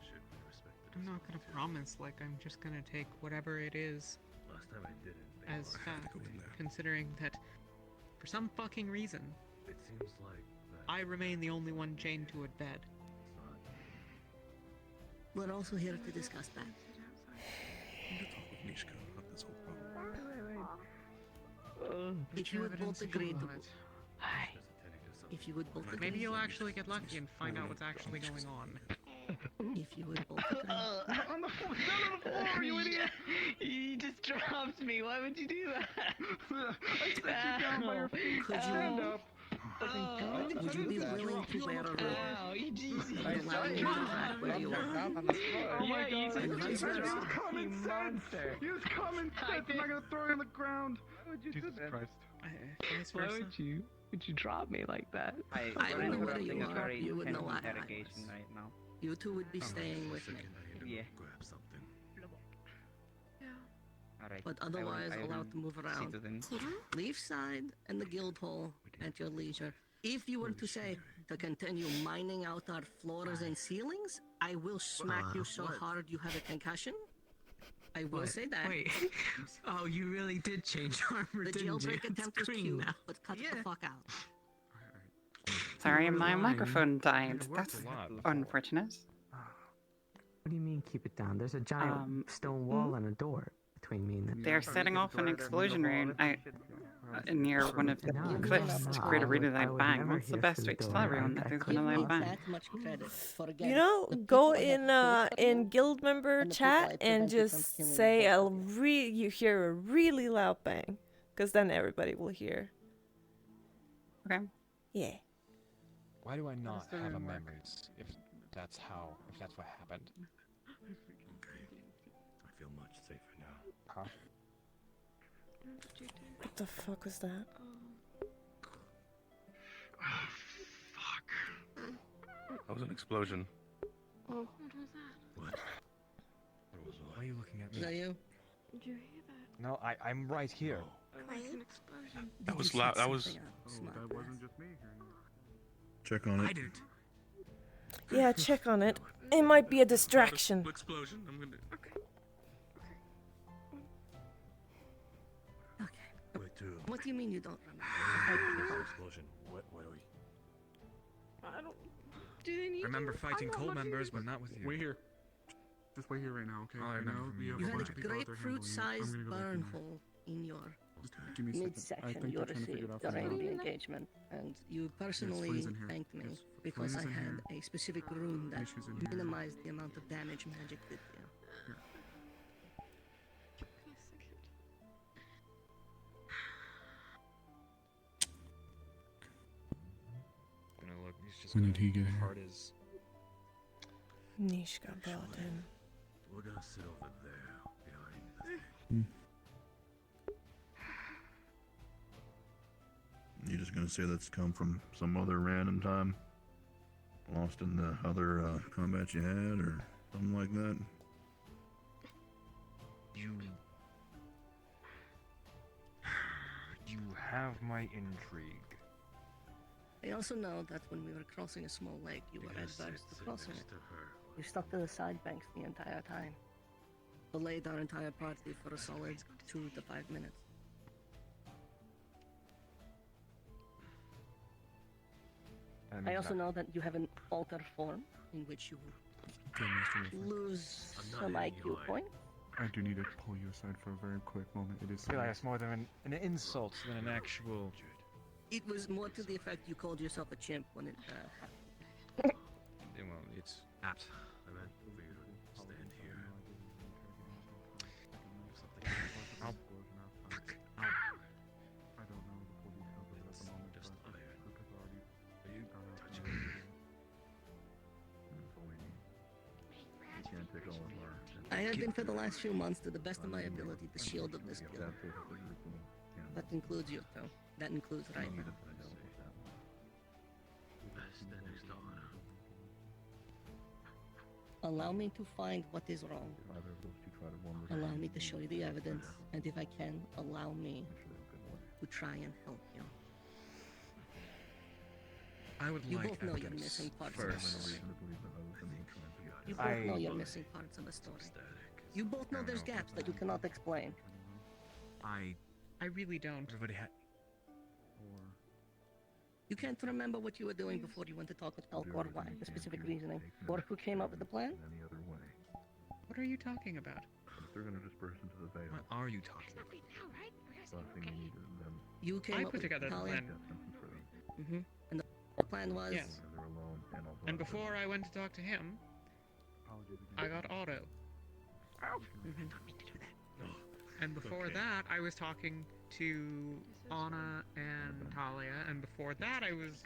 Should we respect the I'm not gonna distance? promise, like, I'm just gonna take whatever it is Last time I did it, as I have to fact, go in there. considering that for some fucking reason, It seems like that. I remain the only one chained to a bed. We're also here to discuss that. I'm to talk with Nishka about this whole problem. If you would both agree to... If you would both agree... Maybe you'll actually get lucky and find out what's actually going on. If you would both agree... On the floor, you idiot! You just dropped me. Why would you do that? I set you down by your feet. Could you- Stand up. Would you be willing to wear a robe? Ow, you Jesus. Allow you to act where you are. Oh my Yeah, god. you Use just- common sense. Use common sense. I'm not gonna throw you on the ground. Jesus Christ. Vice Why versa. would you drop me like that? I don't know where you are. You would know I Interrogation right now. You two would be staying with me. Yeah. Grab something. Alright. But otherwise allowed to move around. Leave side and the guild hall at your leisure. If you were to say to continue mining out our floors and ceilings, I will smack you so hard you have a concussion. I will say that. Wait. Oh, you really did change armor, The didn't you? jailbreak attempt was It's green cute, now. but cut the fuck out. Sorry, You were my lying. microphone died. It worked That's a lot before. unfortunate. What do you mean keep it down? There's a giant stone wall and a door between me and the They're setting off an explosion room near one of the cliffs to create a really loud bang. What's the best way to tell everyone that there's been a loud bang? That much credit for You again, know, the go people I have in guild member and the people I chat and prevented from just killing say both you hear a really loud bang, because then everybody will hear. Okay. Yeah. Why do I not That have a doesn't work. memories if that's what happened? Okay. I feel much safer now. Huh? What the fuck was that? That was an explosion. Oh, what was that? What? Why are you looking at Is that me? you? Did you hear that? No, I'm right here. Like an explosion. That Did was you loud. set That was. something up? Oh, Smart that guy. wasn't just me hearing that. Check on I it. didn't. Yeah, check on it. It might be a distraction. Explosion. I'm gonna. Okay. Wait, too. What do you mean you don't remember? Explosion. What are we? I don't. Do they need Remember to? fighting I'm not cult much members, used. but not with you. We're here. Just wait here right now, okay? All I Right now, remember from we you have You a had bunch a of people out there handling it. grapefruit-sized I'm gonna go back in there. burnhole in your Just give me a second. I midsection think you they're trying to figure received it out for during now. the engagement, and you personally Flame's in here. thanked me Yes, because I Flame's in had here. a specific rune that Nisha's in here. minimized the amount of damage magic did to you. Give me a second. When did he get here? Part is Nishka brought him. We're gonna sit over there behind the thing. You're just gonna say that's come from some other random time? Lost in the other combat you had, or something like that? You have my intrigue. I also know that when we were crossing a small lake, you were adverse to crossing it. You stuck to the side banks the entire time. Delayed our entire party for a solid 2 to 5 minutes. I also know that you have an alter form in which you lose some IQ points. I do need to pull you aside for a very quick moment. It is I feel like it's more than an insult than an actual. It was more to the effect you called yourself a chimp when it happened. Well, it's apt. I meant for you to stand here. Something. I'll fuck. I don't know the full details of it at the moment, just but iron. Luke has already Are you touching You can't take all of our... I have been for the last few months, to the best of my ability, the shield of this guild. That includes you, too. That includes right now. Allow me to find what is wrong. Allow me to show you the evidence, and if I can, allow me to try and help you. I would You like both know you're evidence missing parts first. of a story. You both know you're missing parts of a story. You both know there's gaps that you cannot explain. I really don't. Everybody had. You can't remember what you were doing before you went to talk with Elk, or why, the specific reasoning, or who came up with the plan? What are you talking about? They're gonna disperse into the veil. What are you talking about? You came I up put with together the Talia? plan. Mm-hmm. And the plan was? Yes. And before I went to talk to him, I got Otto. And before that, I was talking to Anna and Talia, and before that, I was.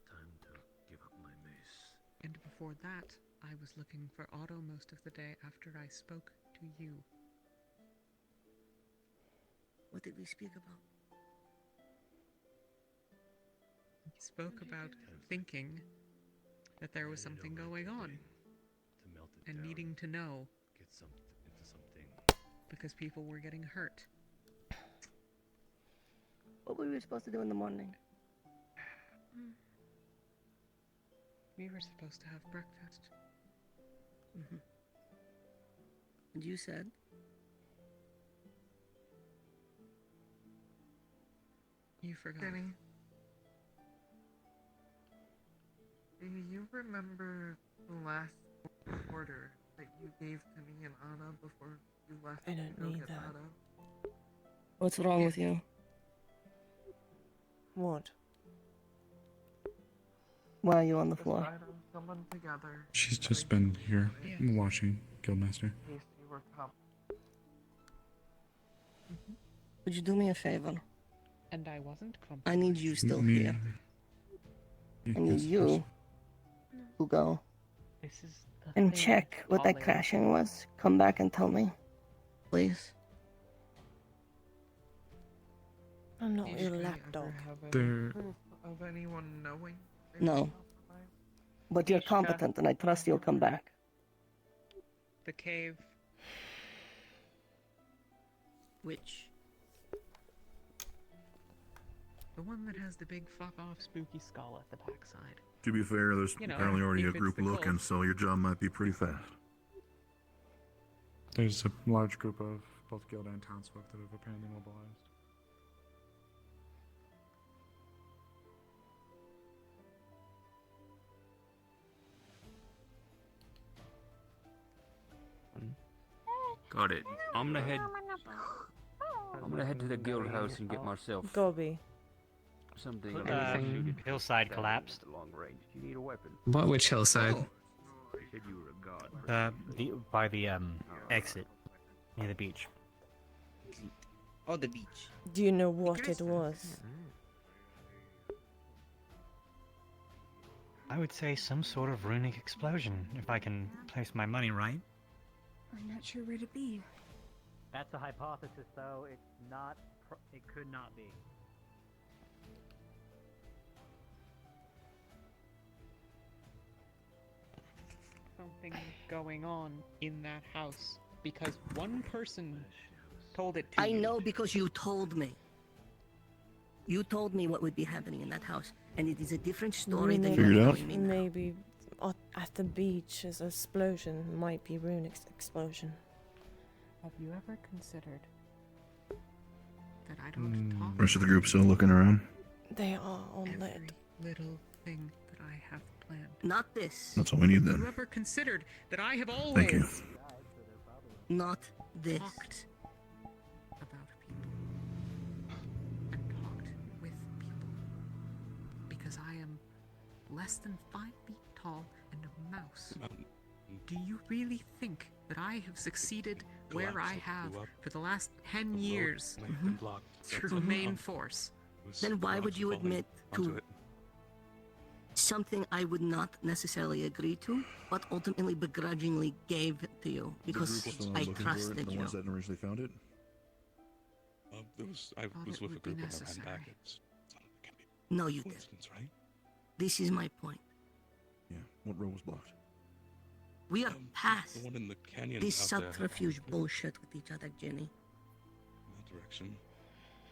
Time to give up my mace. And before that, I was looking for Otto most of the day after I spoke to you. What did we speak about? We spoke about thinking that there was something going on, To melt it and down, needing to know get into something. because people were getting hurt. What were we supposed to do in the morning? We were supposed to have breakfast. Mm-hmm. And you said? You forgot. Jenny, do you remember the last order that you gave to me and Anna before you left I don't to go need get that. Otto? What's wrong with you? What? Why are you on the floor? Decide on someone together. She's just been here watching Guildmaster. In case you were come. Would you do me a favor? And I wasn't compromised. I need you still Me- here. Yeah, I need yes, you to go This is the and thing, check what that Talia. crashing was. Come back and tell me. Please. I'm not Did your we lapdog. ever have any There- proof of anyone knowing? they No. were compromised? But you're competent and I trust you'll come back. The cave. Which? The one that has the big fuck off spooky skull at the backside. To be fair, there's You know, apparently already if a it's group the looking, cult. so your job might be pretty fast. There's a large group of both guild and townsfolk that have apparently mobilized. Got it. I'm gonna head to the guild house and get myself Gobi. something. Hillside collapsed. Long range. You need a weapon. What? Which hillside? You said you were a god. By the exit. Near the beach. Oh, the beach. Do you know what it was? I would say some sort of runic explosion, if I can place my money right. I'm not sure where to be. That's a hypothesis, though. It's not. It could not be. Something going on in that house because one person told it to I you. know because you told me. You told me what would be happening in that house, and it is a different story than Maybe, you're telling me now. maybe at the beach, an explosion might be runic explosion. Have you ever considered that I don't talk Rest of the group still looking around. They are on every lead. little thing that I have planned? Not this. That's all we need Have then. you ever considered that I have always Thank you. Not this. talked about people and talked with people because I am less than 5 feet tall and a mouse? Do you really think that I have succeeded where I have for the last 10 years through main force? Then why would you admit to something I would not necessarily agree to, but ultimately begrudgingly gave it to you because The group was the I ones looking for it, trusted the you? ones that originally found it. I Thought was it with a would be group when I ran necessary. back. It's No, you did. coincidence, right? This is my point. Yeah. What road was blocked? We are past The one in the canyon this out there. subterfuge bullshit with each other, Jenny. In that direction.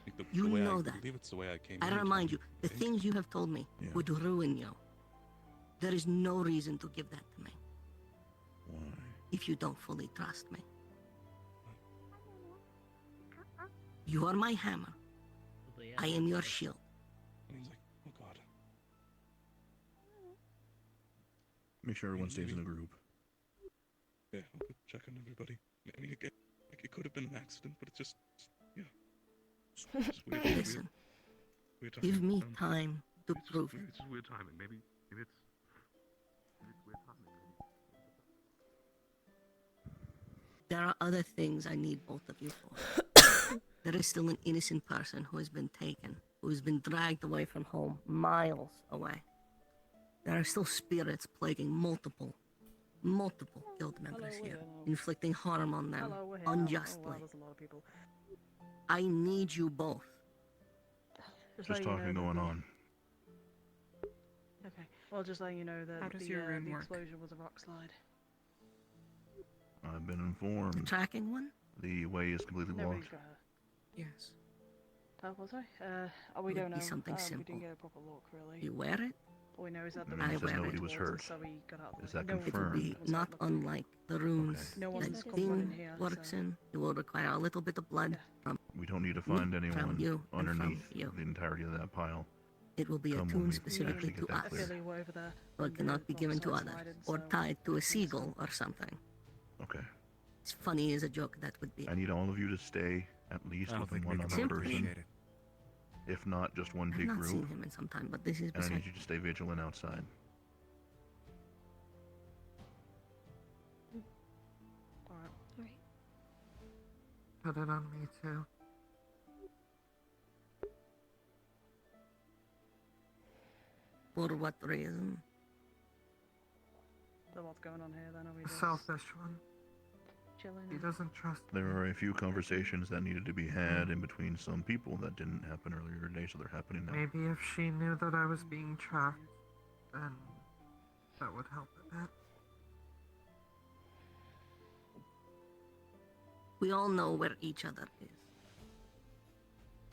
I think You the way know I that. believe it's the way I came I in, remind you, Tony, the I think. things you have told me Yeah. would ruin you. There is no reason to give that to me Why? if you don't fully trust me. You are my hammer. I am your shield. And he's like, oh god. Make sure everyone stays in a group. Yeah, I'll go check on everybody. I mean, it could have been an accident, but it's just, yeah. It's weird. Listen, weird give me timing. time to It's just prove weird, it. It's just weird timing. Maybe it's weird timing. There are other things I need both of you for. There is still an innocent person who has been taken, who has been dragged away from home, miles away. There are still spirits plaguing multiple guild members here, inflicting harm on them unjustly. there's a lot of people. I need you both. Just talking going on. Okay. Well, just letting you know that How does your rune the work? explosion was a rock slide. I've been informed. The tracking one? The way is completely Nobody's blocked. got her. Yes. Oh, was I? We Would don't be know. something We simple. didn't get a proper look, really. You wear it? All we know is that the And then I he says wear nobody it. was towards hurt. us, so we got out of the Is way. that No one It will confirmed? be not unlike the runes No one's that come running Ding here, works so- in. It will require a little bit of blood from We don't need to me, find from anyone you, and from underneath you. the entirety of that pile. It will be Come when attuned we specifically actually to get that us, clear. Billy were over there. so it cannot be given to rock others, slided, or so- tied to a seagull or something. Okay. As funny as a joke that would be. I need all of you to stay at least I don't with think we one can other appreciate person. If not, just one I've big not seen group. him in some time, but this is And I beside. need you to stay vigilant outside. Alright. Put it on me too. For what reason? So what's going on here then? Are we A just selfish one. chilling? He doesn't trust me. There are a few conversations that needed to be had in between some people that didn't happen earlier today, so they're happening now. Maybe if she knew that I was being tracked, then that would help a bit. We all know where each other is.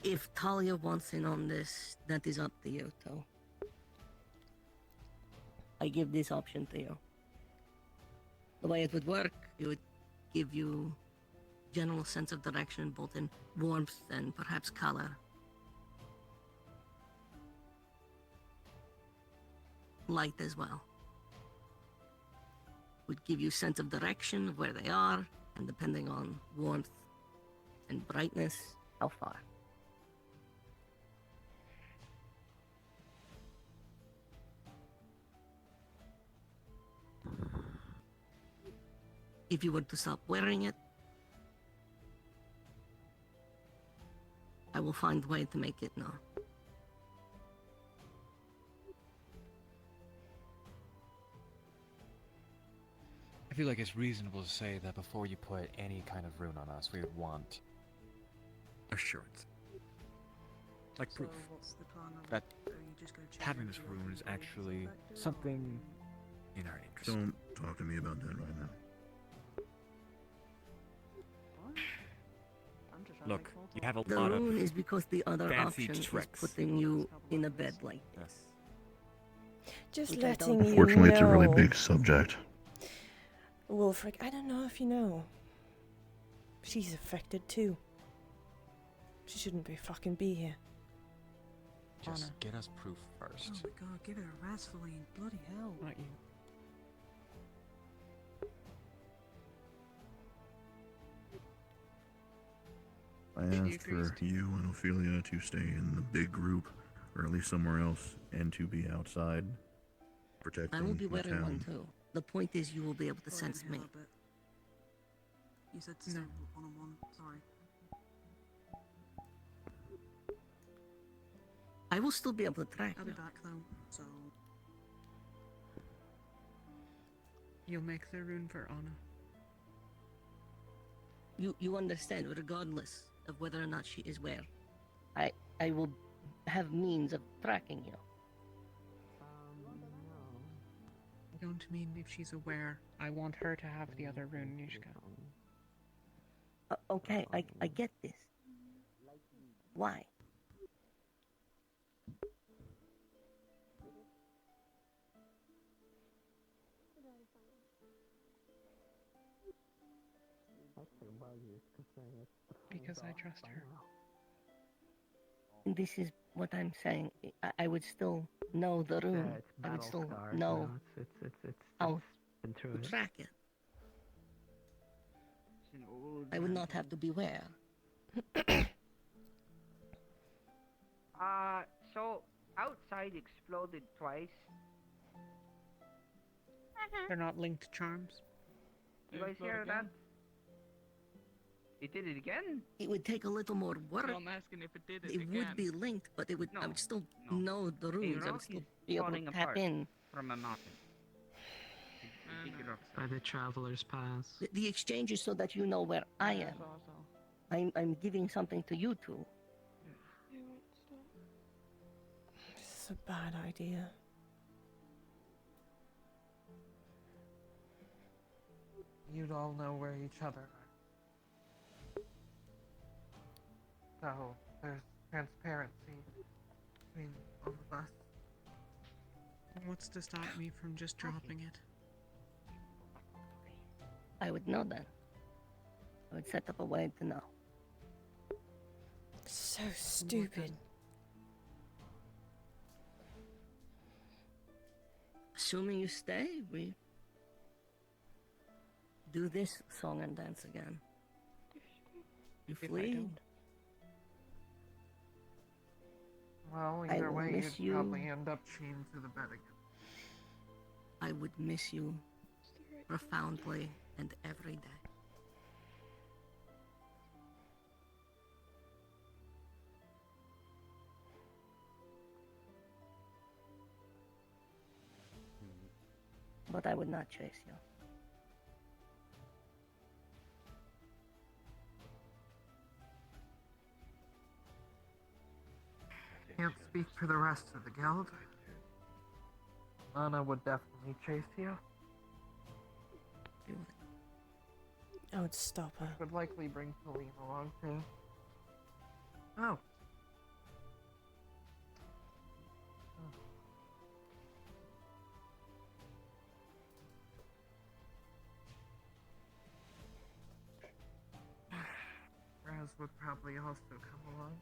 If Talia wants in on this, that is up to you, too. I give this option to you. The way it would work, it would give you general sense of direction, both in warmth and perhaps color. Light as well. Would give you sense of direction of where they are, and depending on warmth and brightness, how far. If you were to stop wearing it, will find a way to make it known. I feel like it's reasonable to say that before you put any kind of rune on us, we would want assurance. Like proof what's the plan of that are you just gonna change having it this to rune is everybody actually affected, something in our interest. Don't talk to me about that right now. Look, you have a The lot rune of is because the other fancy option tricks. is putting you in a bed like this. Just Which I letting don't- you Unfortunately, it's a really know. big subject. Wolfric, I don't know if you know. She's affected too. She shouldn't be fucking be here. Just get us proof Oh first. my god, give it a rest, Feline. Bloody hell. Not you. I asked for you and Ophelia to stay in the big group, or at least somewhere else, and to be outside, protecting I will be the wearing one town. too. The point is you will be able to Sorry, I sense didn't me. hear that bit. You said to stay one-on-one. Sorry. I will still be able to track I'll be you. back though, so... You'll make the rune for Anna. You understand, regardless of whether or not she is where. I will have means of tracking you. I don't mean if she's aware. I want her to have the other rune, Nishka. Okay, I get this. Why? Because I trust her. This is what I'm saying. I would still know the rune. I would still know how to track it. I would not have to beware. So outside exploded twice. They're not linked charms. You guys hear that? It did it again? It would take a little more work. No, I'm asking if it did it It again. would be linked, but it would. I would still no. know the The runes. I rock would still is be able falling to tap apart in. from a mountain. By the traveler's pass. The exchange is so that you know where I am. I'm giving something to you two. This is a bad idea. You'd all know where each other are. So, there's transparency between all of us. What's to stop me from just dropping it? I would know then. I would set up a way to know. So stupid. Assuming you stay, we do this song and dance again. You If I flee. don't. Well, I either will way, miss you'd you. probably end up chained to the bed again. I would miss you profoundly and every day. But I would not chase you. Can't speak for the rest of the guild. Anna would definitely chase you. I would stop her. Would likely bring Feline along too. Oh. Raz would probably also come along.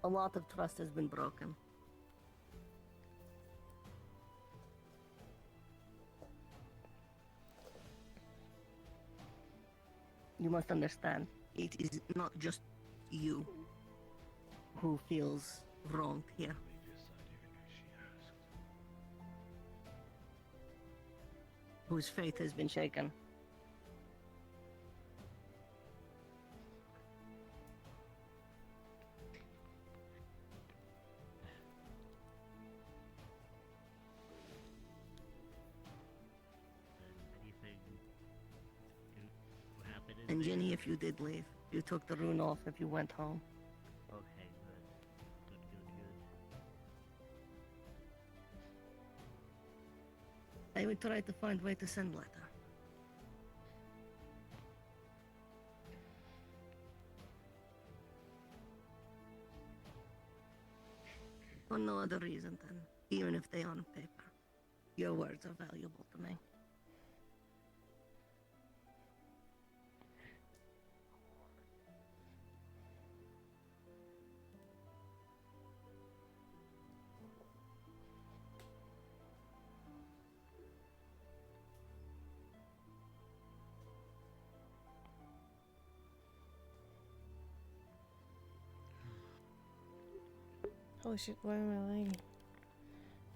A lot of trust has been broken. You must understand, it is not just you who feels wronged here. whose faith has been shaken. Anything to happen in And there? Jenny, if you did leave, you took the rune off if you went home. Okay, good. Good. I would try to find way to send letter. For no other reason than, even if they on paper, your words are valuable to me. Holy shit, why am I lying?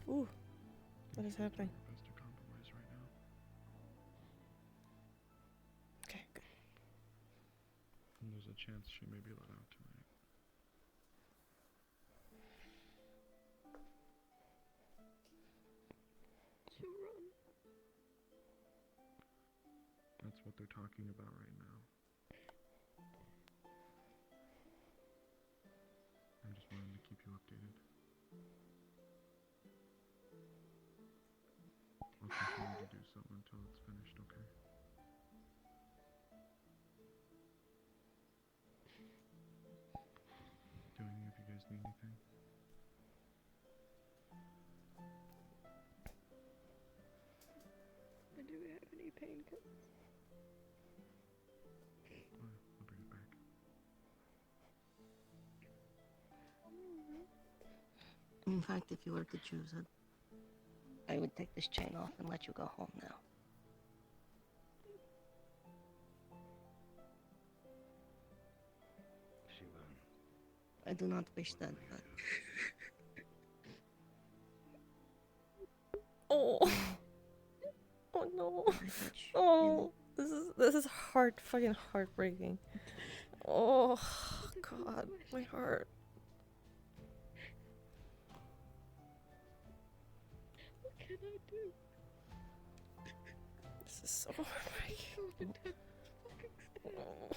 Ooh, what is happening? Best to compromise right now. Okay, good. And there's a chance she may be let out tonight. That's what they're talking about right now. I just wanted to keep you updated. I'll continue to do so until it's finished, okay? Do any of you guys need anything? Do we have any painkillers? I'll bring it back. In fact, if you were to choose it, I would take this chain off and let you go home now. I do not wish that, but... Oh. Oh no. Oh, this is fucking heartbreaking. Oh God, my heart. What can I do? This is so heartbreaking. Oh.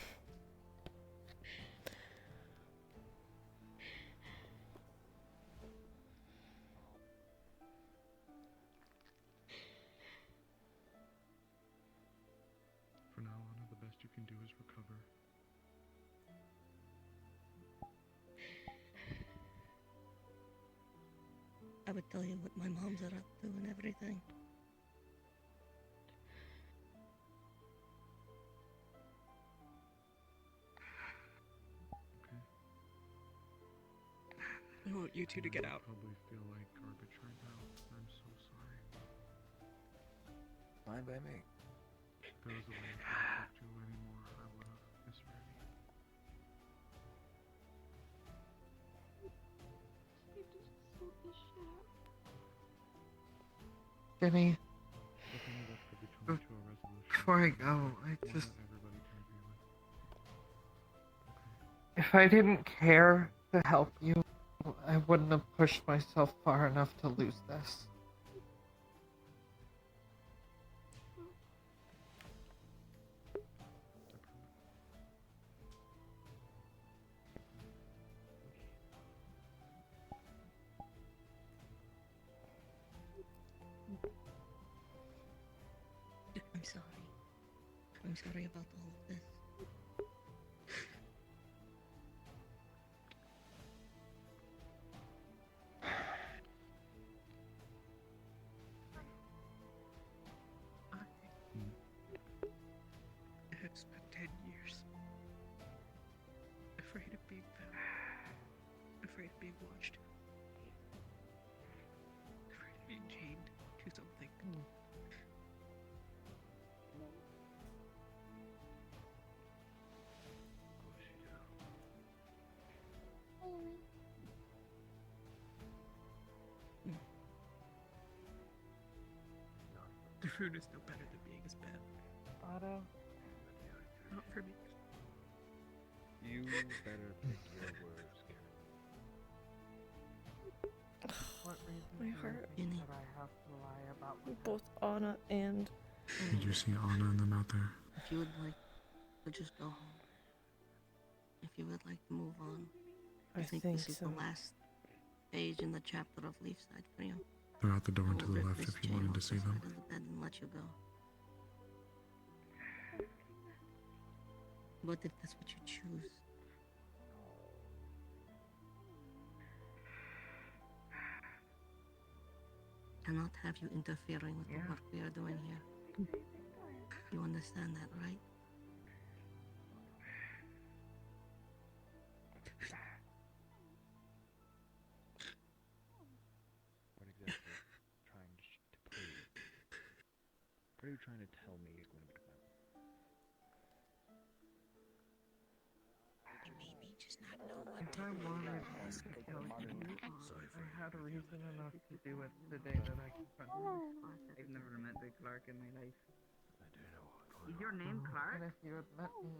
For now, Anna, the best you can do is recover. I would tell you what my moms are up to and everything. I want you two to get out. Probably feel like garbage right now. I'm so sorry. Fine by me. If there was a way I could affect you anymore, I would have, Miss Rarity. You just sort this shit out. Jenny, The thing is, that's could be coming to a resolution. before I go, I One just... that everybody can agree with. If I didn't care to help you, I wouldn't have pushed myself far enough to lose this. I'm sorry. I'm sorry about all of this. I have spent 10 years afraid of being found, afraid of being watched, afraid of being chained to something. Rune is no better than being his pet. Otto? Not for me. You better pick your words, What reason My do you heart. think that I have to lie about what Both Anna and Did you see Anna and them out there? If you would like to just go home, if you would like to move on, I think this is so. the last page in the chapter of Leafside for you. They're out the door to We'll the rip left this if you chain wanted to off see the them. side of the bed and let you go. But if that's what you choose, cannot have you interfering with the work we are doing here. You understand that, right? What exactly trying to prove? What are you trying to tell me you're going to become? If I wanted to kill you, I had a reason enough to do it the day that I confronted this. I've never met the Clark in my life. I do know what's Is your name Clark? And if you had met me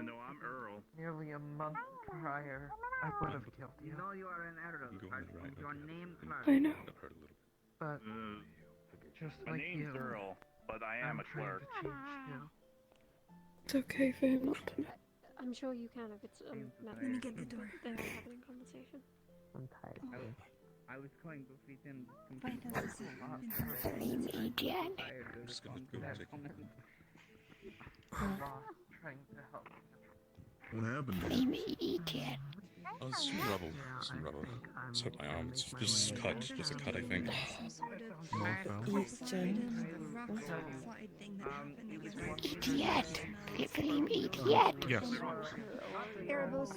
No, I'm Earl. nearly a month prior, I would have killed you. No, you are an Earl. Is your name Clark? I know. But just My like name's you, Earl, but I am I'm a trying clerk. to teach you. It's okay for him not to know. I'm sure you can if it's not. Let me get the door. They are having a conversation. I'm tired. I was going to feed him Why does this happen? Idiot. I'm just gonna go take I'm trying to help you. What happened? Blame idiot. Oh, it's some rubble. Some rubble. It's hit my arm. It's just cut. Just a cut, I think. Some sort of It's Jen. rock-slide thing that happened. Idiot. Blame idiot. Yes. Erebos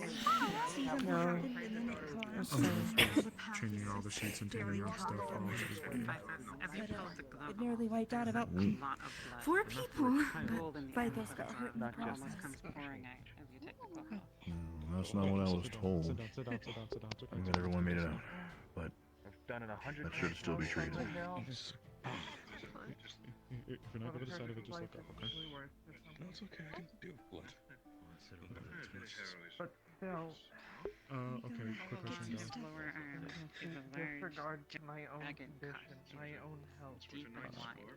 see them No. happen and then it That's collapses. Changing all the sheets and taking out stuff while she was waiting. It nearly wiped out about Mm. 4 people, but Vitals got hurt in the Not just process. comes pouring out as you take the book off. No, that's not what I was told. I'm glad everyone made it out, but I've done it 100 that should still be treated. If you're not going to decide of it, just look up, okay? No, it's okay. I can deal with blood. But still, Okay, quick question, guys. Lower arm to the with regard to my own dragon condition, my own health, deep line.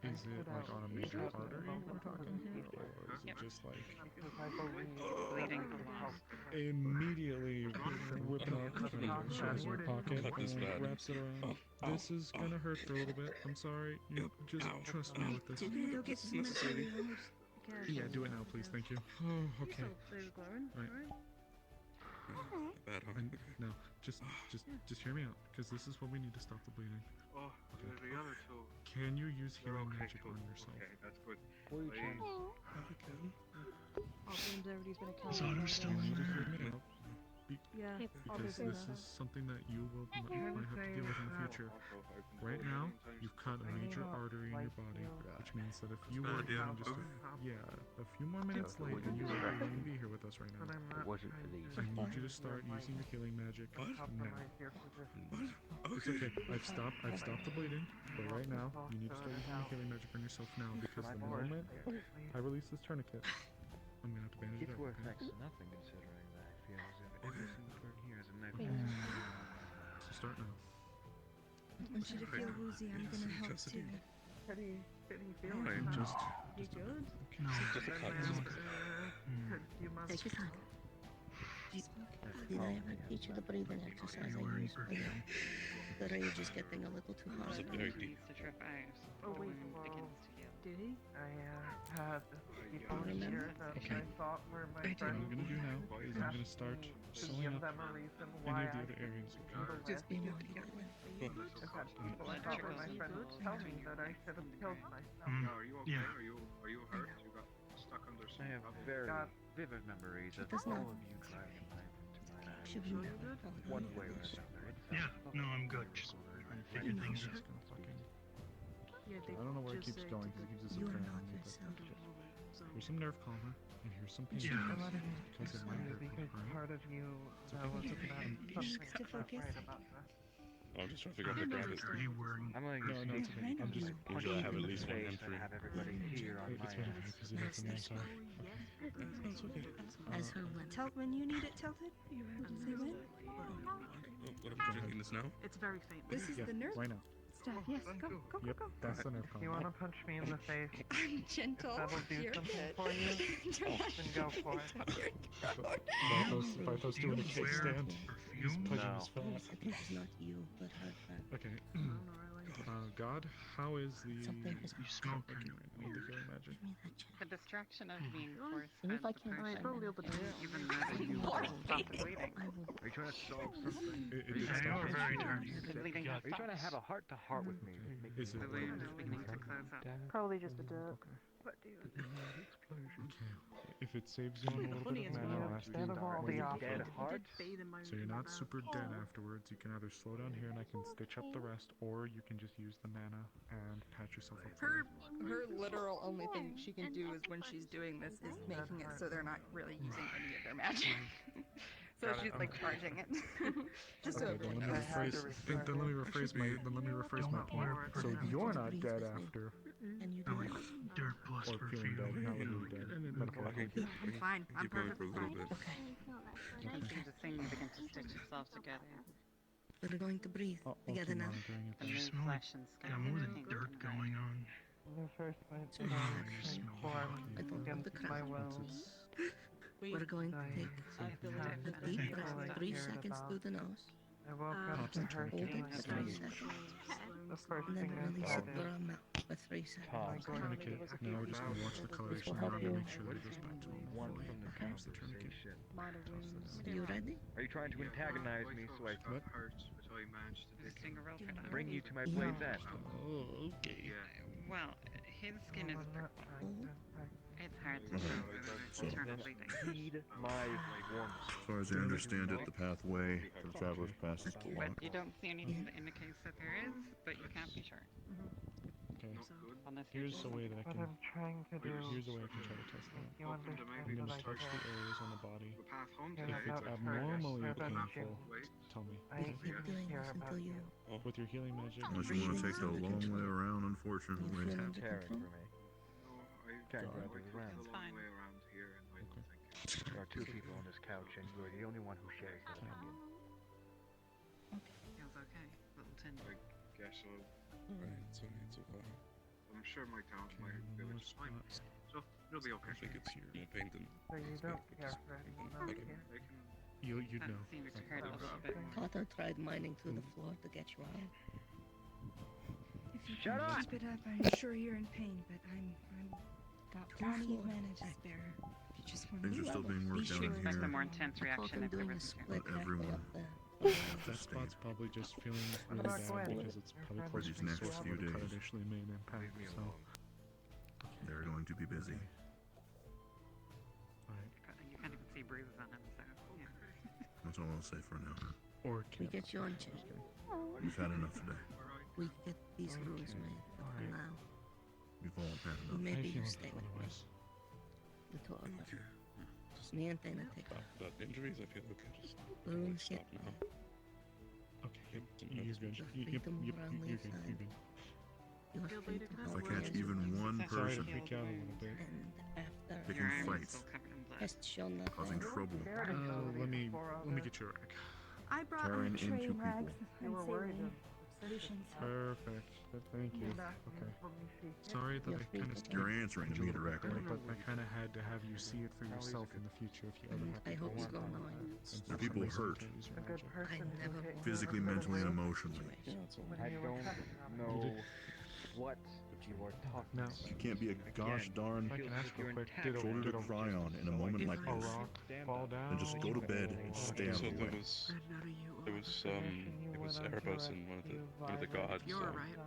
Is it like on a major artery we're talking here, or is it just like because I believe Bleeding that from will help. immediately whipping out the shows in your pocket and wraps it around? This is gonna hurt for a little bit. I'm sorry. You just trust me with this. Go get some necessary. Yeah, do it now, please. Thank you. Oh, okay. Right. Bad, huh? No, just hear me out, because this is what we need to stop the bleeding. Oh, Okay. the other two. Can you use healing Okay, magic cool. on yourself? Okay, that's good. Will you Please. change? Blames everybody's been a Is coward. Otter still need to hear me out? Yeah. Because this is something that you will might have to deal with in the future. Right now, you've cut a major artery in your body, which means that if you were even just a few more minutes late, then you wouldn't be here with us right now. It wasn't for these. I need you to start using your healing magic now. It's okay. I've stopped the bleeding, but right now you need to start using your healing magic on yourself now, because the moment I release this tourniquet, I'm gonna have to bandage it It's up. worth Okay? next to nothing considering that I feel as if every single turn here is a knife. So start now. I want you to feel woozy. I'm gonna help too. How do you feel? Alright, just You good? Just a cut. Just a cut. You must. Take your time. Did I ever teach you the breathing exercise I use for you? The rage is getting a little too hard. It's very deep. To trip out, so Oh, the wait, wound well, begins to heal. Did he? I had people here that I thought were my What friends. I'm gonna do now is I'm gonna start to sewing give up them a reason any why of the I other areas. Okay? just be more careful. I've had people I thought were my friends tell me that I should have killed myself. Are you okay? Are you hurt? You got stuck under some I have rubble? very vivid memories of does all not. of you driving a knife into my eye. Should we never One way or another. Yeah, no, I'm good. Just trying to figure things out. I don't know where it keeps going because it keeps disappearing on me. But here's some nerve calmer and here's some pain Yeah. because it might hurt. Because Alright? part of you It's that okay. was about Just something to that's not focus. right about this. I'm just trying to figure out how to grab it. Are you wearing? I'm going No, to no, it's okay. I'm just. Usually I have at least one face M3. and have everybody cheer on my It's fine because you have the man card. No, it's okay. As her weapon. Tell when you need it tilted. Say when. What am I drinking this now? It's very faint. This is Yeah, the nerve why not? stuff. Yes, go, go, Yep, go, go. that's the nerve You combo. want to punch me in the face? I'm gentle. If that'll do You're something good. for you, then go for it. Barthos doing a kickstand. He's punching No. his face. It's not you, but her friend. Okay. God, how is the... Something has You smoke the healing magic? The distraction of being force And if fed I the can't potion, find I didn't even know that you stopped bleeding. Are you trying to solve something? It did stop. The bleeding Are has you trying to stopped. have a heart-to-heart with me? Is it... The wound is beginning to close up. Probably just a dirt. What do you? If it saves you on a little bit of mana, I'll Instead of all the options. So you're not super dead afterwards. You can either slow down here and I can stitch up the rest, or you can just use the mana and patch yourself up. Her literal only thing she can do is when she's doing this is making it so they're not really using any of their magic. So she's like charging it. Just so Okay, everyone then knows. let me rephrase my point. So you're not dead after, And you do it. Dirt plus or feeling dead, not literally dead. Metaphorically. I'm fine. I'm Keep going for perfectly a little fine. bit. Okay. You can see the thing begin to stitch itself together. We're going to breathe I'll together keep now. monitoring it The then. new flesh and skin. Got more than became dirt one. going on. The first fight So that I transformed don't have the against my crown. will. We're going to take I feel like a deep breath, 3 seconds through the nose, I woke up to her hold it seeing for the 3 seconds, The first and then thing I release it thought through is, our mouth for 3 seconds. Tourniquet. Now we're just gonna watch the coloration around and make sure that it goes back to normal. One Fully. from the Use the tourniquet. Are you ready? Are you trying to antagonize me so I What? Just doing a roll for that. bring you to my blade's end? Oh, okay. Well, his skin is I'm not purple. trying to fight. It's hard to Okay. tell So- internal Then bleeding. heed my warning. As far as I understand it, the pathway to the Traveler's Pass is But blocked. you don't see anything that indicates that there is, but you can't be sure. Okay. Unless you're Here's a way that I What can. I'm trying to do Here's a way I can try to test that. you understand I'm gonna that I touch the can't. areas on the body. You're If not it's hurt abnormally or that painful, skin. tell me. I We keep doing care this about until you. you With your healing magic. Unless you want to take the long way around, unfortunately. feel under Tearing control. for me. Can't grab it around. It's fine. There are 2 people on this couch, and you are the only one who shares the opinion. Feels okay. Little tin. Right, so it's okay. I'm sure my town, my Okay, village no is fine. spots. So it'll be I okay. think it's your painting. So you don't care for anyone else here? They can You'd That know. seems to Okay. hurt a little bit more. Potter tried mining through the floor to get you out. If you Shut can up! keep it up, I'm sure you're in pain, but I'm got plenty of mana to spare. If you just want Things are still being worked You out should expect a here. more intense reaction if there doing a wasn't here. split But halfway everyone up there. That spot's probably just feeling really about bad Gwen? because it's probably Your close to These the next source few where the cut days. initially made an impact. So, They're going to be busy. alright. You can't even see bruises on him, so yeah. That's all I'll say for now. Or We kill. get you on Chester. We've had enough today. We get these rules made, but for now, We've all had enough. maybe feel you stay with me. otherwise. The two of us. Me and Dana take About injuries, I feel okay. Just the rooms stop get now. Okay, you're good. You're free to move around You're good. inside. You're good. You're free to If go I catch wherever even you one want. Sorry to person freak you out a little bit. And after picking Your arm is fights, still covered in blood. has shown that causing they- trouble, Let me get you a rag. I brought tearing a tray into and rags people. You and were worried saline of solutions. Perfect. Thank you. Okay. Sorry that You're I free kind of to skipped. You're answering to me directly. But I kind of had to have you see it for yourself in the future if you ever And have to I go hope you on go that. knowing. And There are for people some reason you hurt. can't use your A good magic. person I never who takes Physically, care of mentally, and you. emotionally. When I you don't attack know did- what you are talking Now, about. You can't be a gosh darn if I can ask real quick, did shoulder to a cry on in a moment like a this. rock fall down? Then just go to bed and stay out So of the there way. was Erebus and one of the gods.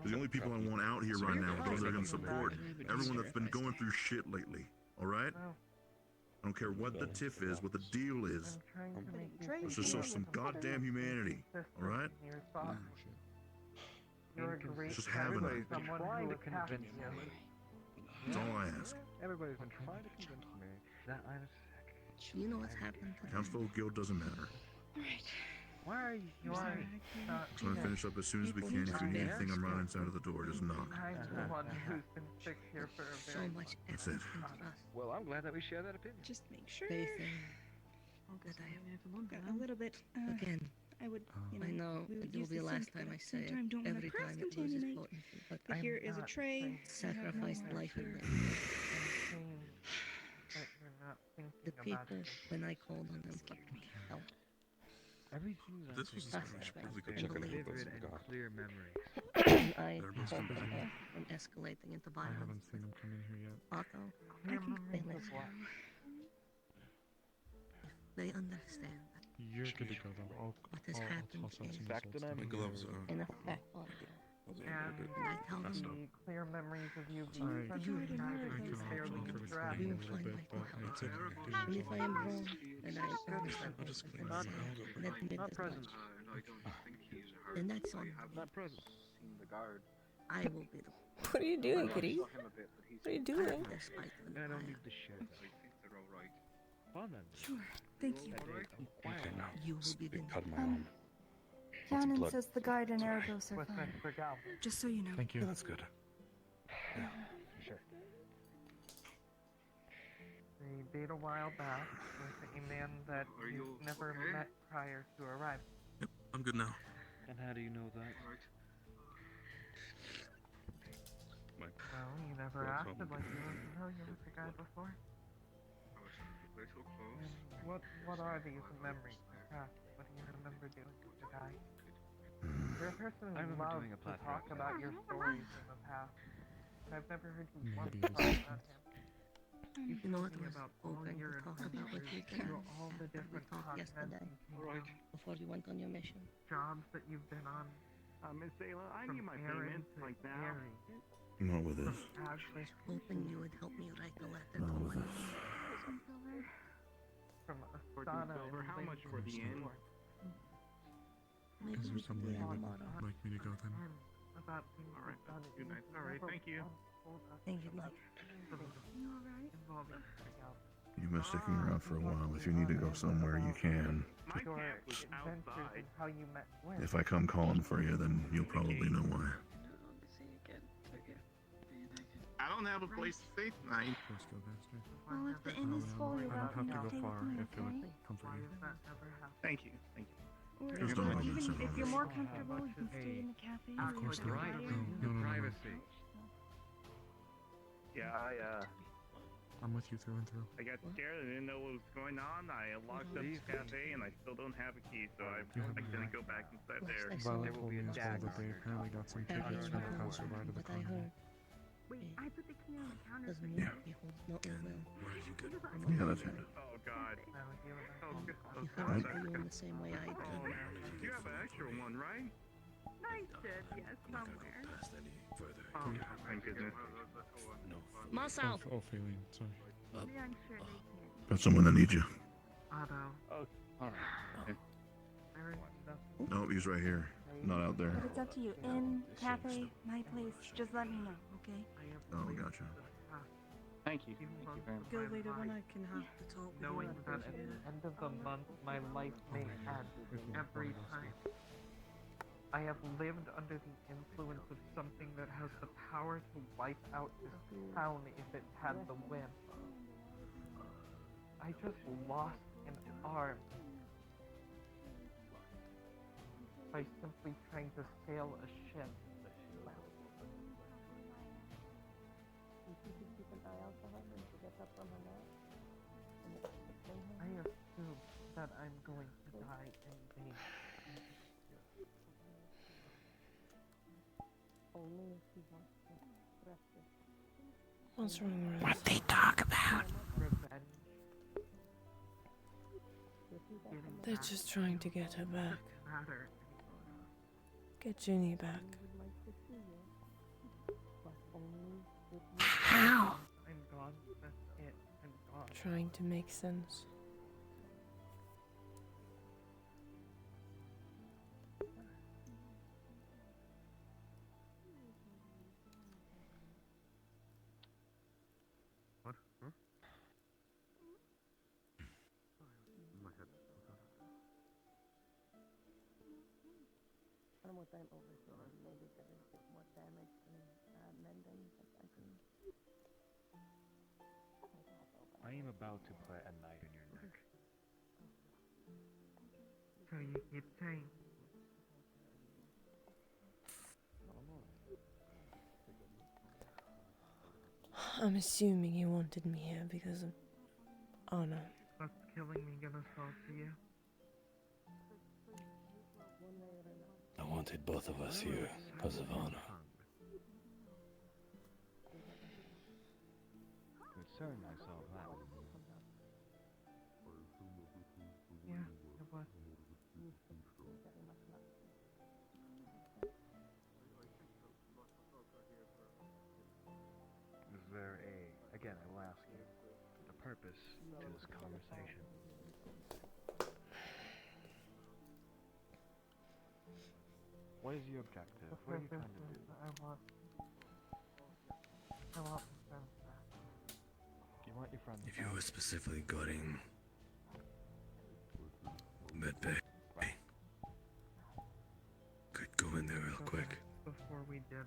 The only people I want out here right now are those that are going to support everyone that's been going through shit lately. All right? I don't care what the tiff is, what the deal is. Let's just show some goddamn humanity. All right? Let's just have enough. Everybody's been trying to convince me. That's all I ask. Everybody's been trying to convince me that I'm sick. You know what's happened to them. Townsfolk Guild doesn't matter. Alright. Why are you? I'm sorry, I Just want to finish up as soon as we can. If you need anything, I'm right inside of the door. Just knock. I'm the one who's been sick here for a So very much That's it. Well, I'm glad that we share that opinion. Just make sure Faith in that I A a little bit. again. I would, you know, I know we would it will use be the the last sink, time but I at the say same time, it. don't wanna Every time it loses cross-contaminate. potency. But But here is a tray. You have sacrificed no life fear. in them. that you're not thinking The about people, it. when I called on them for help, Everything that This was a really good check on the vivid and God. clear memory. I Everybody's hold been busy. her from escalating into I haven't violence. seen him come in here yet. Otto, Clear they memories of listen. what? They understand that You're good to go though. what has I'll happened toss out is some Back to results. them. My gloves are. in effect on you. And I tell That's them, dope. The clear memories of you I being such a can tragedy barely for distract the you you. will find my But help. it's in And if I am wrong, then I always I'll just clean and it. say, Hold up. let me Not as present. much. And that's on me. Not present. I will be the What are you doing, Kitty? What are you doing? despite them. I don't need to share that. Fun then. Sure. Thank you. Okay, now. You will be the Cut my arm. Ganon blood. says the guard and Erebos are What's fine. that for Gal? Just so you know. Thank you. That's good. Sure. They date a while back with a man that you've never met prior to arriving. Yep, I'm good now. And how do you know that? Well, you never Well, acted something. like you were familiar with the guy before. And what are these memories? What do you remember doing with the guy? You're a person I who remember loves doing a to plat talk rock. about your stories in the past. But I've never heard you once Maybe talk it's- about him. You You know told what me was about all open your to talk about with you adventures through guys all the after we different talked continents yesterday you came from, before you went on your mission. jobs that you've been on. Miss Ayla, I From need my Aaron payment, to like now. Aerie, Not with this. from Ashley Hoping you would help me write the letter Not to with my this. from Fortune Asana Silver, and how much for the Lady inn? Storm. Maybe Is there we can somewhere get you them would out. like me to go then? And about things Alright, you've done. good night. You've Alright, never thank you. once told us Thank you, about Mike. things You alright? involving Miguel. You've been sticking around for a while. If you need to go somewhere, you can. My Your camp was adventures outside. and how you met Gwen. If I come calling for you, then you'll probably know why. I don't have a place to stay tonight. Let's go, bastard. Well, if the inn is full, you're I don't welcome have to to go stay far with me, if it would okay? comfort Why you. does that never happen? Thank you. Thank you. Or Just don't let me even sit if on you're this. more How comfortable, much you can is stay a- in the cafe. Of or course the not. bar. No, no. Privacy. Yeah, I'm with you through and through. I got scared. I didn't know what was going on. I locked up the cafe and I still don't have a key, so I couldn't go back inside there. Violet told me as well that they apparently got some tickets for the passerby to the But I carnival. heard Wait, I put the key on the counter for doesn't you. mean he holds no ill will. Yeah, that's it. Oh God. Now, you remember Oh, good. He Oh, felt God. for you in the same way I Oh, did. you have an extra one, right? I should, yes, somewhere. Oh, thank goodness. Marcel! Oh, Feline, sorry. Maybe I'm sure they can. Got someone that needs you. Otto, Oh, alright. there is nothing. No, he's right here. Not out there. But it's up to you. Inn, cafe, my place. Just let me know, okay? I have Oh, lived gotcha. the past Thank you. few Thank you months very of much. my Go later when I life, can have the talk with knowing you. that at the end of the month my life may end every time. I have lived under the influence of something that has the power to wipe out this town if it had the whim. I just lost an arm by simply trying to sail a ship. I assume that I'm going to die in vain. What's wrong with What they talk about? Revenge. They're just trying to get her back. Matter. Get Ginny back. How? I'm gone. That's it. I'm gone. Trying to make sense. What? Huh? My head. what I'm overseeing, maybe there is a bit more damage than mending, but I can. I am about to put a knife in your neck. So you keep saying. I'm assuming you wanted me here because of honor. What's killing me gonna solve for you? I wanted both of us here because of honor. Concern myself that. Yeah, it was. Is there again, I will ask you, a purpose to this conversation? What is your objective? What are you trying to do? I want my friends back. You want your friends If you were specifically guarding medbay, could go in there real quick. Before we did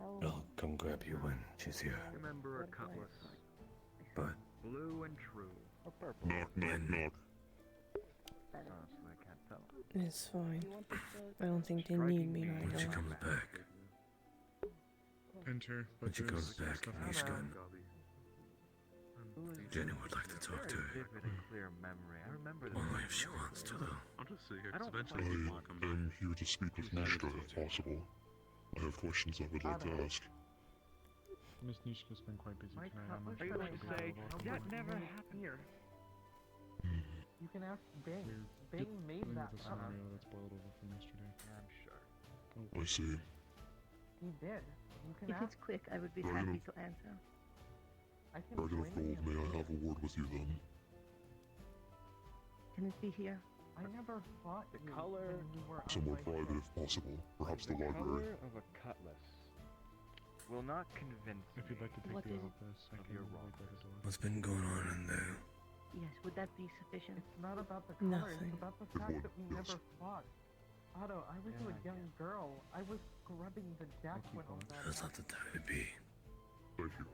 all. I'll come grab you when she's here. Remember a cutlass. But Blue and true. Or purple. Knock, knock, knock. Honestly, I can't tell. It's fine. I don't think they need me right when she now. comes back, Enter, when but she comes there's back, stuff Nishka and Jenny would like to talk to her. Vivid and clear memory. I remember this. Only if she wants to, though. I'll just sit here, I because don't eventually find people will come back. I am here to speak with Nishka, if possible. I have questions I would like to ask. Miss Nishka's been quite busy tonight. I'm not Are you sure going she'll to be say, available. that never happened? Here. You can ask Bing. Bing made Dealing that with a up. scenario that's boiled over from yesterday. Yeah, I'm sure. I see. He did. You can If ask. it's quick, I would be Dragon happy of- to answer. I can Dragon of bring Gold, may I have a word with you then? Can it be here? I never fought The you color- when you were on Somewhere my private ship. if possible. Perhaps the The library. color of a cutlass will not convince If you'd like to take What the is oath, this, I Of can your wait wrong. by the door. What's been going on in there? Yes, would that be sufficient? It's not about the color. Nothing. It's about the Good fact boy, that we yes. never fought. Otto, I was Yeah, a young girl. I was scrubbing the deck Thank you, when all Bob. that That's not the time to be Thank you.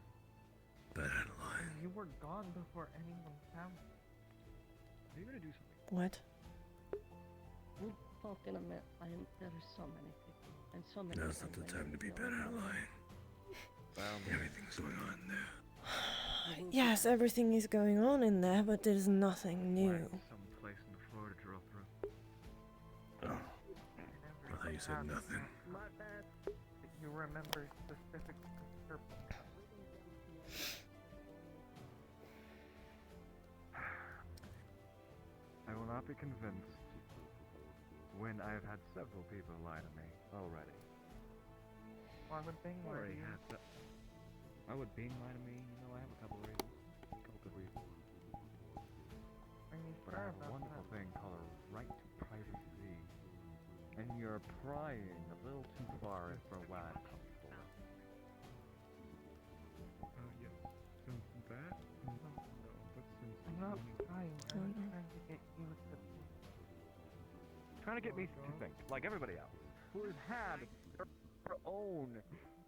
bad out of line. happened. You were gone before anyone found me. Are you going to do something? What? We'll talk in a minute. There are so many people and so many. Now's not the things I time to need be know. bad out of line. Well, Everything's going on in there. Yes, everything is going on in there, but there's nothing new. some place in the floor to drill through. Oh, I thought you said nothing. My bad. You remember specific purple. I will not be convinced when I have had several people lie to me already. Why would Bing lie to Already you? had that. Why would Bing lie to me? You know, I have a couple reasons. A couple good reasons. Are you But I sure have a about wonderful that? thing called a right to privacy. And you're prying a little too far for what I'm comfortable with. Yeah. Since that? No, but since I'm not trying. I'm Mhm. trying to get you to. Trying to get me to think, like everybody else, who has had their own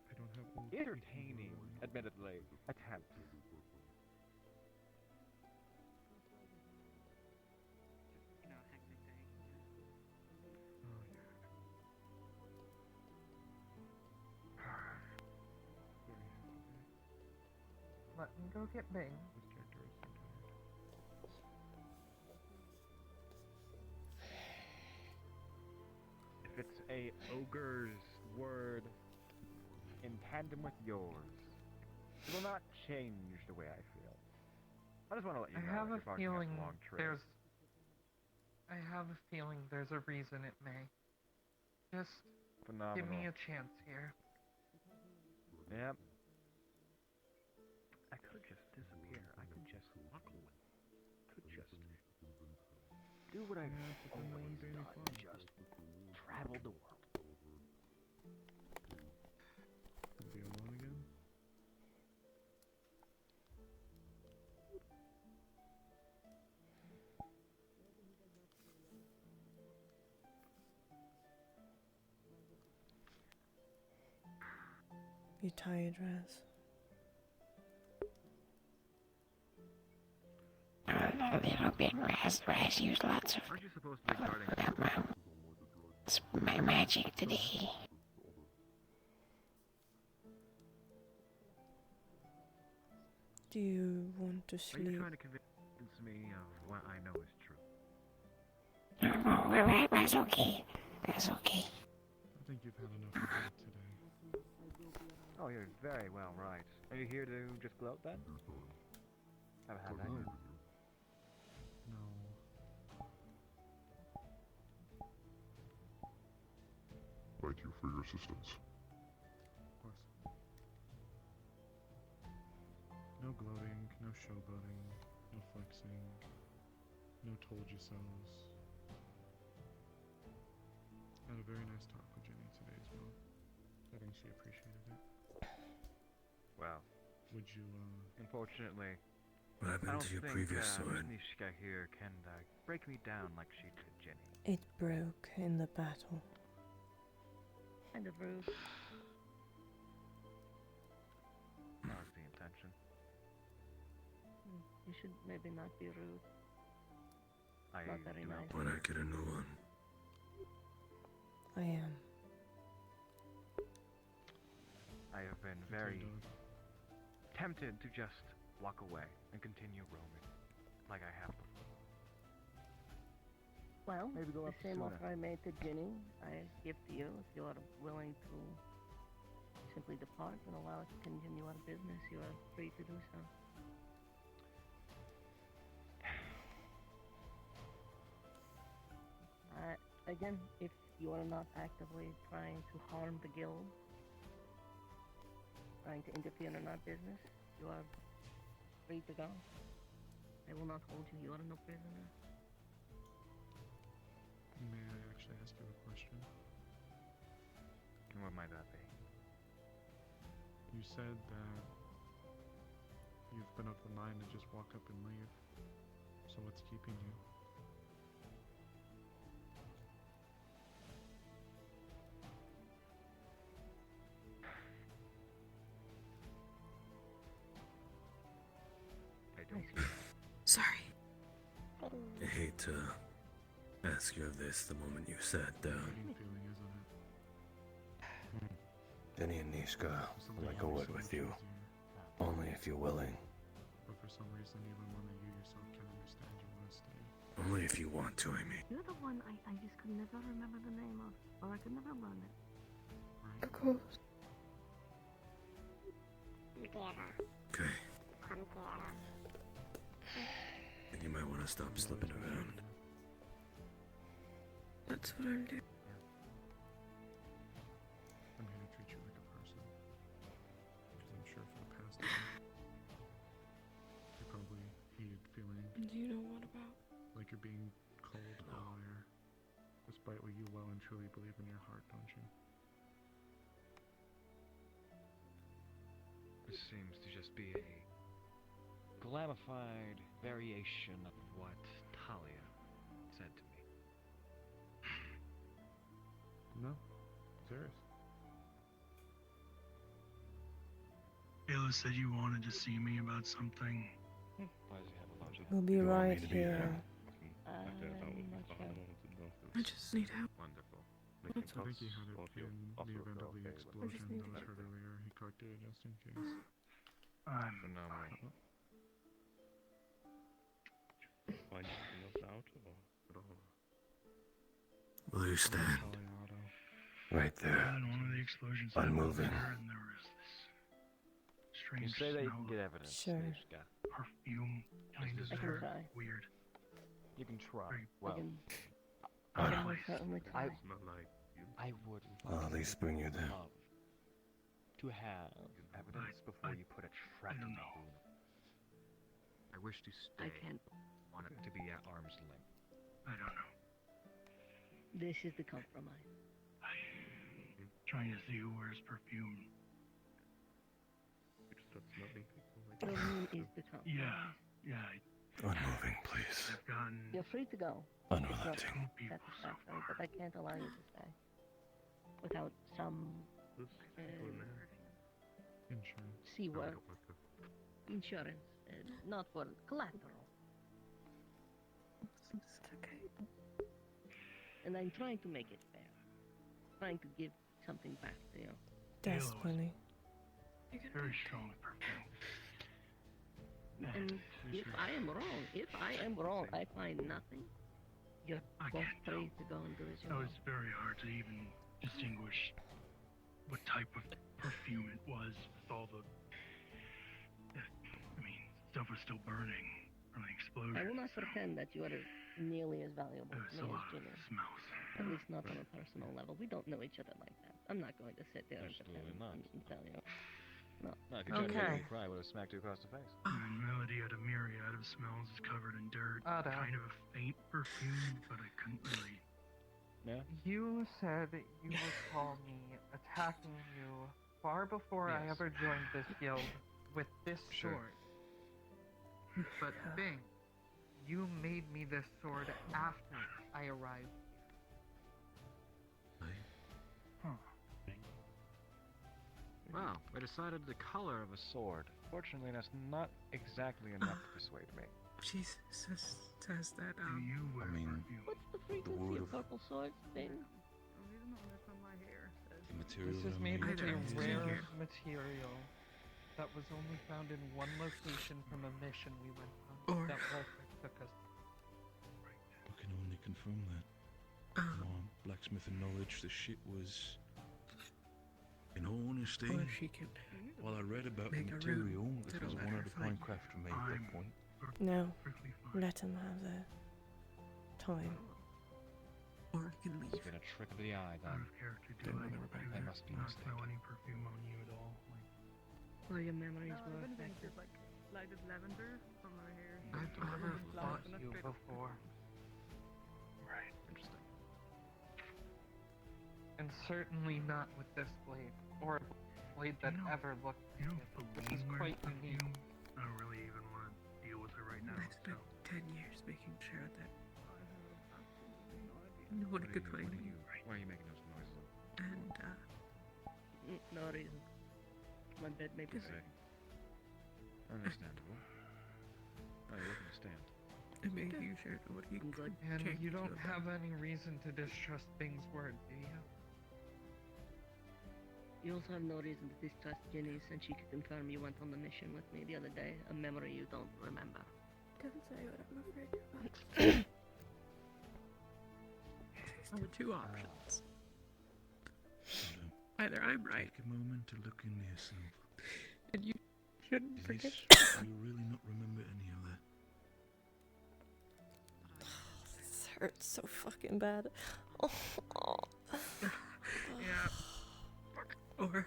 I don't have old entertaining, admittedly, attempts. You know, hectic day. Oh, yeah. Very happy day. Let me go get Bing. This character is so tired. If it's a ogre's word in tandem with yours, it will not change the way I feel. I just want to let you I know have that a you're barking up feeling the wrong tree. there's. I have a feeling there's a reason it may. Just Phenomenal. give me a chance here. Yep. I could just disappear. I could just walk away. Could just do what I've always done. Just travel the world. Gonna be alone again? You tie your dress. A little bit Raz used lots of Aren't you supposed to be guarding? it's my magic today. Do you want to Are you sleep? trying to convince me of what I know is true? Oh, we're right, that's okay. That's okay. I think you've had enough of that today. Oh, you're very well right. Are you here to just gloat then? Haven't had that yet. No. Thank you for your assistance. Of course. No gloating, no showboating, no flexing, no told you so's. Had a very nice talk with Jenny today as well. I think she appreciated it. Well, would you, unfortunately, What happened to your previous sword? Nishka here can break me down like she did Jenny. It broke in the battle. Kind of rude. That was the intention. You should maybe not be rude. I Not very do nice. When I get a new one. I am. I have been very tempted to just walk away and continue roaming like I have before. Well, Maybe go the up same sooner. offer I made to Ginny, I give to you. If you are willing to simply depart and allow us to continue our business, you are free to do so. Again, if you are not actively trying to harm the guild, trying to interfere in our business, you are free to go. I will not hold you. You are no prisoner. may I actually ask you a question? And what might that be? You said that you've been of the mind to just walk up and leave. So what's keeping you? I don't. Sorry. I hate to ask you of this the moment you sat down. Feeling, isn't it? Jenny and Nishka would like a word with you. Only if you're willing. But for some reason, even one that you yourself can understand, you want to stay. Only if you want to, I mean. You're the one I just could never remember the name of, or I could never learn it. Of course. Okay. And you might want to stop slipping around. That's what I'm doing. I'm here to treat you like a person. Because I'm sure for the past year, you're probably hated feeling Do you know what about? like you're being called a liar. Despite what you well and truly believe in your heart, don't you? This seems to just be a glamified variation of what Talia said to me. No? Serious? Ayla said you wanted to see me about something. Why does he have a logic? We'll be right here. I just need help. Wonderful. I think he had it in the event of the explosion that was heard earlier. He corrected it just in case. Phenomenal. Find anything else out or? Will you stand? Right there. In one of the explosions, I Unmoving. looked there and there was this strange You say that you smell can get of evidence, Sure. Nishka. perfume behind his I can hair. try. Weird. You can try. Very Well, I can most certainly try. I would I'll at least bring you there. love to have evidence before you put a trap in the room. I wish to stay. I can't. Want it to be at arm's length. I don't know. This is the compromise. I'm trying to see who wears perfume. Perfume is the compromise. Yeah. Unmoving, please. I've gotten. You're free to go. Unrelenting. Satisfactory, but I can't allow you to stay without some Insurance. seaworth insurance, not for collateral. And I'm trying to make it fair. Trying to give something back to you. Desperately. Very strong perfume. And if I am wrong, I find nothing. You're both free to go and do as you So want. it's very hard to even distinguish what type of perfume it was with all the... I mean, stuff was still burning from the explosion. I will not pretend that you are nearly as valuable to There's a me lot as of Jimmy. smells. At least not on a personal level. We don't know each other like that. I'm not going to sit there and pretend and tell you. No. No, if you tried to make me cry, I would have smacked you across the face. Melody had a myriad of smells, is covered in dirt. Ada. Kind of a faint perfume, but I couldn't really... Yeah? You said you would call me attacking you far before I Yes. ever joined this guild with this Sure. sword. But Bing, you made me this sword after I arrived. Wow, I decided the color of a sword. Fortunately, that's not exactly enough to persuade me. She says that, Do you wear perfume? What's the frequency wood of of- purple swords thing? The material This is I'm made with using a is rare material that was only found in one location from a mission we went on that Walter took us. I can only confirm that. My blacksmithing knowledge, the shit was. In all honesty, Or she can while I read about the make a material, rune this that'll was let one her of the find fine craft for me at that point. No. Let him have the time. Or I can leave. It's been a trick of the eye, then. They must be not mistaken. smell any perfume on you at all. Or your memories No, were if anything, affected. just like lighted lavender from her hair. I've never fought you before. Right. Interesting. And certainly not with this blade, or a blade that ever looked like it. This is quite unique. I don't really even want to deal with her right now. I spent 10 years making sure that no one could find me. Why are you making those noises? And, No reason. My bed may be sick. Understandable. Oh, you're looking to stand. I'm making sure nobody can And change you don't your have any reason to distrust Bing's word, do you? You also have no reason to distrust Ginny since she could confirm you went on the mission with me the other day, a memory you don't remember. Don't say what I'm afraid about. There are two options. Either I'm right, Take a moment to look into yourself. and you shouldn't forget. Do you really not remember any of that? This hurts so fucking bad. Oh. Yeah. Or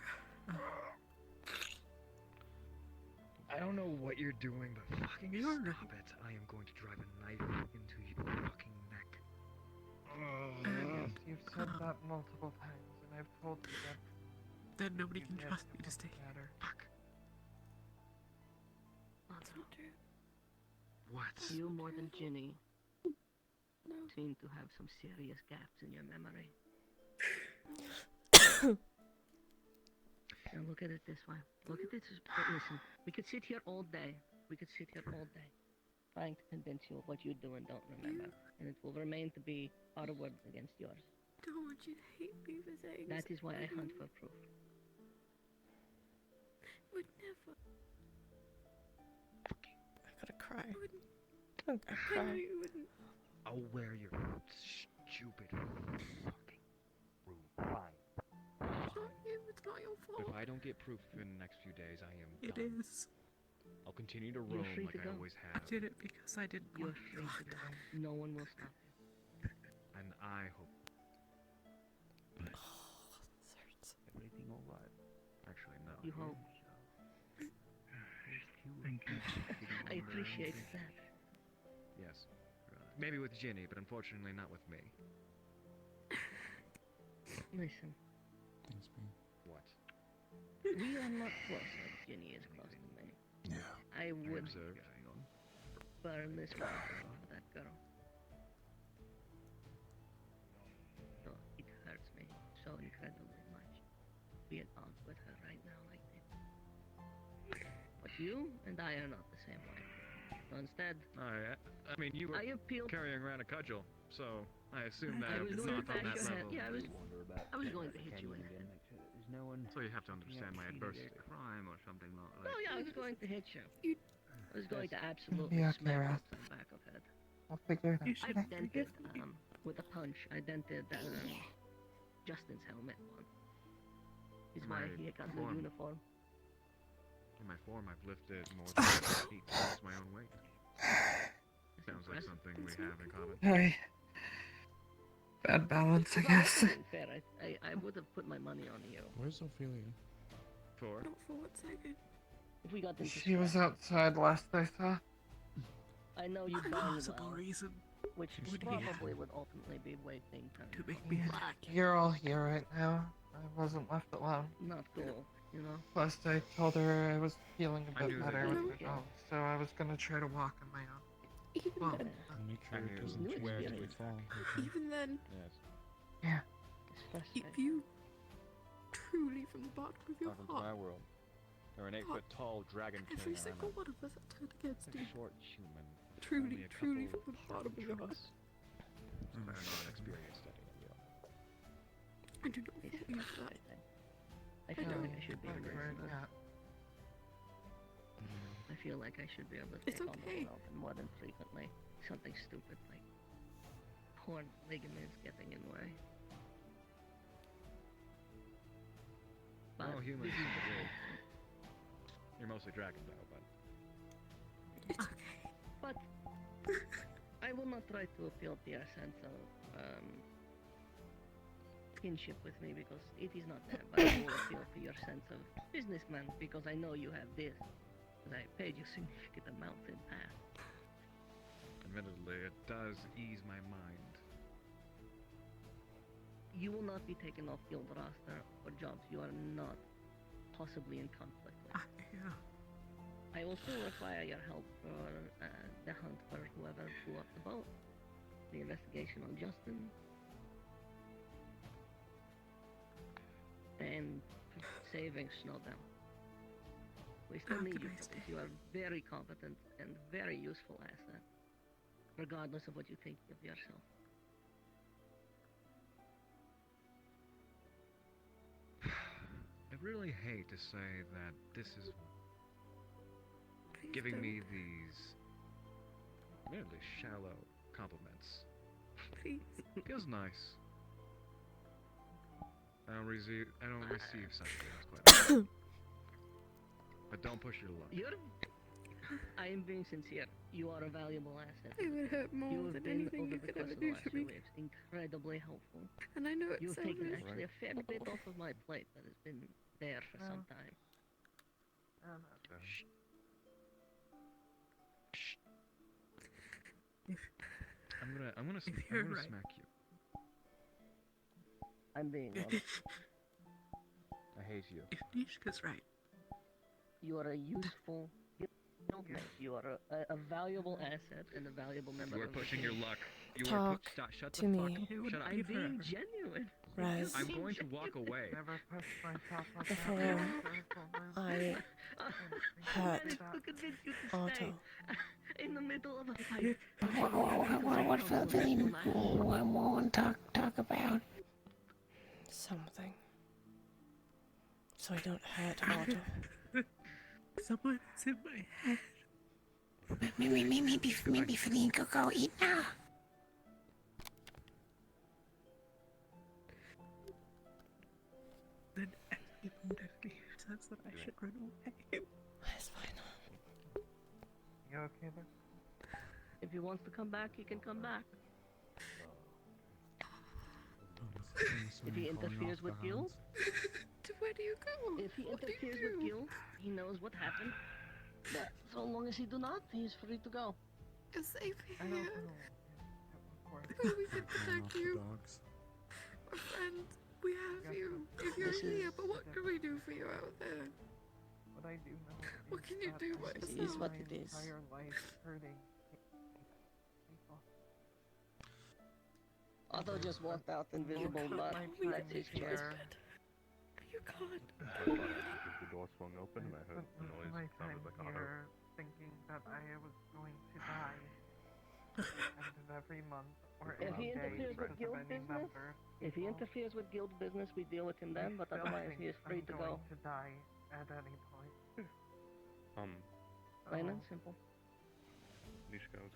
I don't know what you're doing, but fucking You're stop it. I am going to drive a knife into your fucking neck. and you've said that multiple times, and I've told you that nobody can trust me to stay. Matter. Fuck. That's not true. What? You more than Ginny seem to have some serious gaps in your memory. Now look at it this way. Look at this. Listen, we could sit here all day. We could sit here all day trying to convince you of what you do and don't remember. And it will remain to be our word against yours. I don't want you to hate me for saying That is why I hunt for proof. Would never. I gotta cry. I'm gonna I cry. know you wouldn't. I'll wear your stupid fucking room. Fine. It's not your But if fault. I don't get proof in the next few days, I am It done. is. I'll continue to You're roam free like to I go. always I have. did it because I didn't You're want free to go. No one will stop you. And I hope This hurts. everything alright. Actually, no. You hope. Thank you. I appreciate that. Yes. Maybe with Ginny, but unfortunately not with me. Listen, What? we are not close as Ginny is close to me. Yeah. I would observed. burn this water for that girl. No, it hurts me so incredibly much. Be at odds with her right now like this. you and I are not the same way. So instead, I mean, you were I appeal. carrying around a cudgel, so I assume that I was it's going not to on bash that your head. level. Yeah, I was going to hit you in the head. So you have to understand my adversity. Crime or something like. Oh yeah, I was going to hit you. I was going to absolutely Yeah, smack Kara. you to the back of head. I'll figure it out. I dented, with a punch, I dented Justin's helmet on. Is why My he got the form. uniform. In my form, I've lifted more than 5 feet times my own weight. Sounds like something we have in common. Very bad balance, I guess. Fair, I would have put my money on you. Where's Ophelia? For? Not for 1 second. If we got into She was scrap. outside last I saw. I know you A bang possible well, reason. which would probably would ultimately be wasting time. To make me black. You're all here right now. I wasn't left alone. Not cool, you know? Plus, I told her I was feeling a I bit knew better that. with it all, so I was gonna try to walk on my own. Well, Make sure I it knew. doesn't New change as we experience. fall. Okay? Even then, Yes. yeah. if you truly from the bottom of your Welcome to my heart, world. You're an 8-foot tall dragon king. every and I'm single a one of us that turned against you, short human. truly, Only a truly from couple the bottom of your heart, I'm not experienced any of you. I do not fault you for that. I feel like I should be Fuck, able where to. it at? I feel like I should be able to It's take on okay. the world more than frequently. Something stupid like torn ligaments getting in way. We're all But humans. this is the You're, truth. you're mostly dragon though, but It's okay. But I will not try to appeal to your sense of kinship with me because it is not there. But I will appeal to your sense of businessman because I know you have this. And I paid you significant amounts in past. admittedly, it does ease my mind. You will not be taken off guild roster for jobs you are not possibly in conflict with. Yeah. I will still require your help for the hunt for whoever blew up the boat, the investigation on Justin, and saving Snowdown. We still need you for this. You are very competent and very useful asset, regardless of what you think of yourself. I really hate to say that this is Please giving don't. me these admittedly shallow compliments. Please. Feels nice. I don't receive such things quite often. But don't push your luck. I am being sincere. You are a valuable asset. It would hurt more You have than been, anything over you the could course ever of the do last for few me. weeks, incredibly helpful. And I know it's You've taken selfish. actually a fair bit off of my plate that has been there for some time. I'm gonna you're right. smack you. I'm being honest. I hate you. If Nishka's right. You are a useful guildmate. You are a valuable asset and a valuable member You are of the pushing your team. luck. You Talk shut to the me. fuck. Shut up. I'm being genuine. Raz. I'm going to walk away. Never pushed myself like Before I hurt Otto. In the middle of a fight. What Philippine want to talk about? Something. So I don't hurt Otto. Someone's in my head. Maybe Feline could go eat now. Then it motivates me. Says that I should run away. It's fine. You okay there? If he wants to come back, he can come back. If he interferes with guild, Where do you go? if he What do you interferes do? with guild, he knows what happened. But so long as he do not, he is free to go. You're safe I don't here. Well, we can protect you. My friend, we have you. If you're This here, is- but what can we do for you out there? What I do know What can you do by It is yourself? what it is. entire life hurting people. Otto just walked out invisible, but that's his choice. You can't. The door swung open and I heard the noise I'm sounded like Otto. here thinking that I was going to die at the end of every month or If he any day interferes with because of guild any business, number of if he people, interferes with guild business, we deal with him then. But still otherwise, think he is free I'm to going go. to die at any point. Plain and Oh. simple. Nishka, I was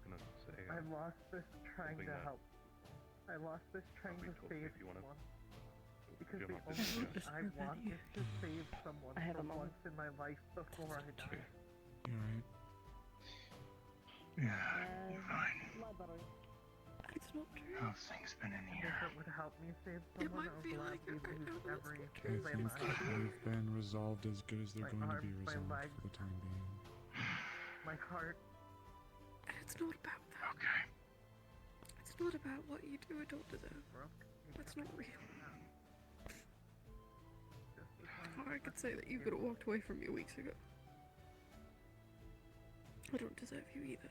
gonna say. I lost this trying something to that help. I lost this trying to totally, save if you wanna- someone. Because you the don't have only to thing discuss. I want is to save someone I have for a moment. once in my life before I die. You alright? Yeah, fine. Library. It's not true. How's things been in If here? it would help me save It someone, might I'll feel like gladly it right lose now, but it's every not I true. flame think they've been resolved as good as they're My going to be arms, my resolved legs. for the time being. My heart. And it's not about that. Okay. It's not about what you do or don't deserve. That's not real. Or I could say that you could have walked away from me weeks ago. I don't deserve you either.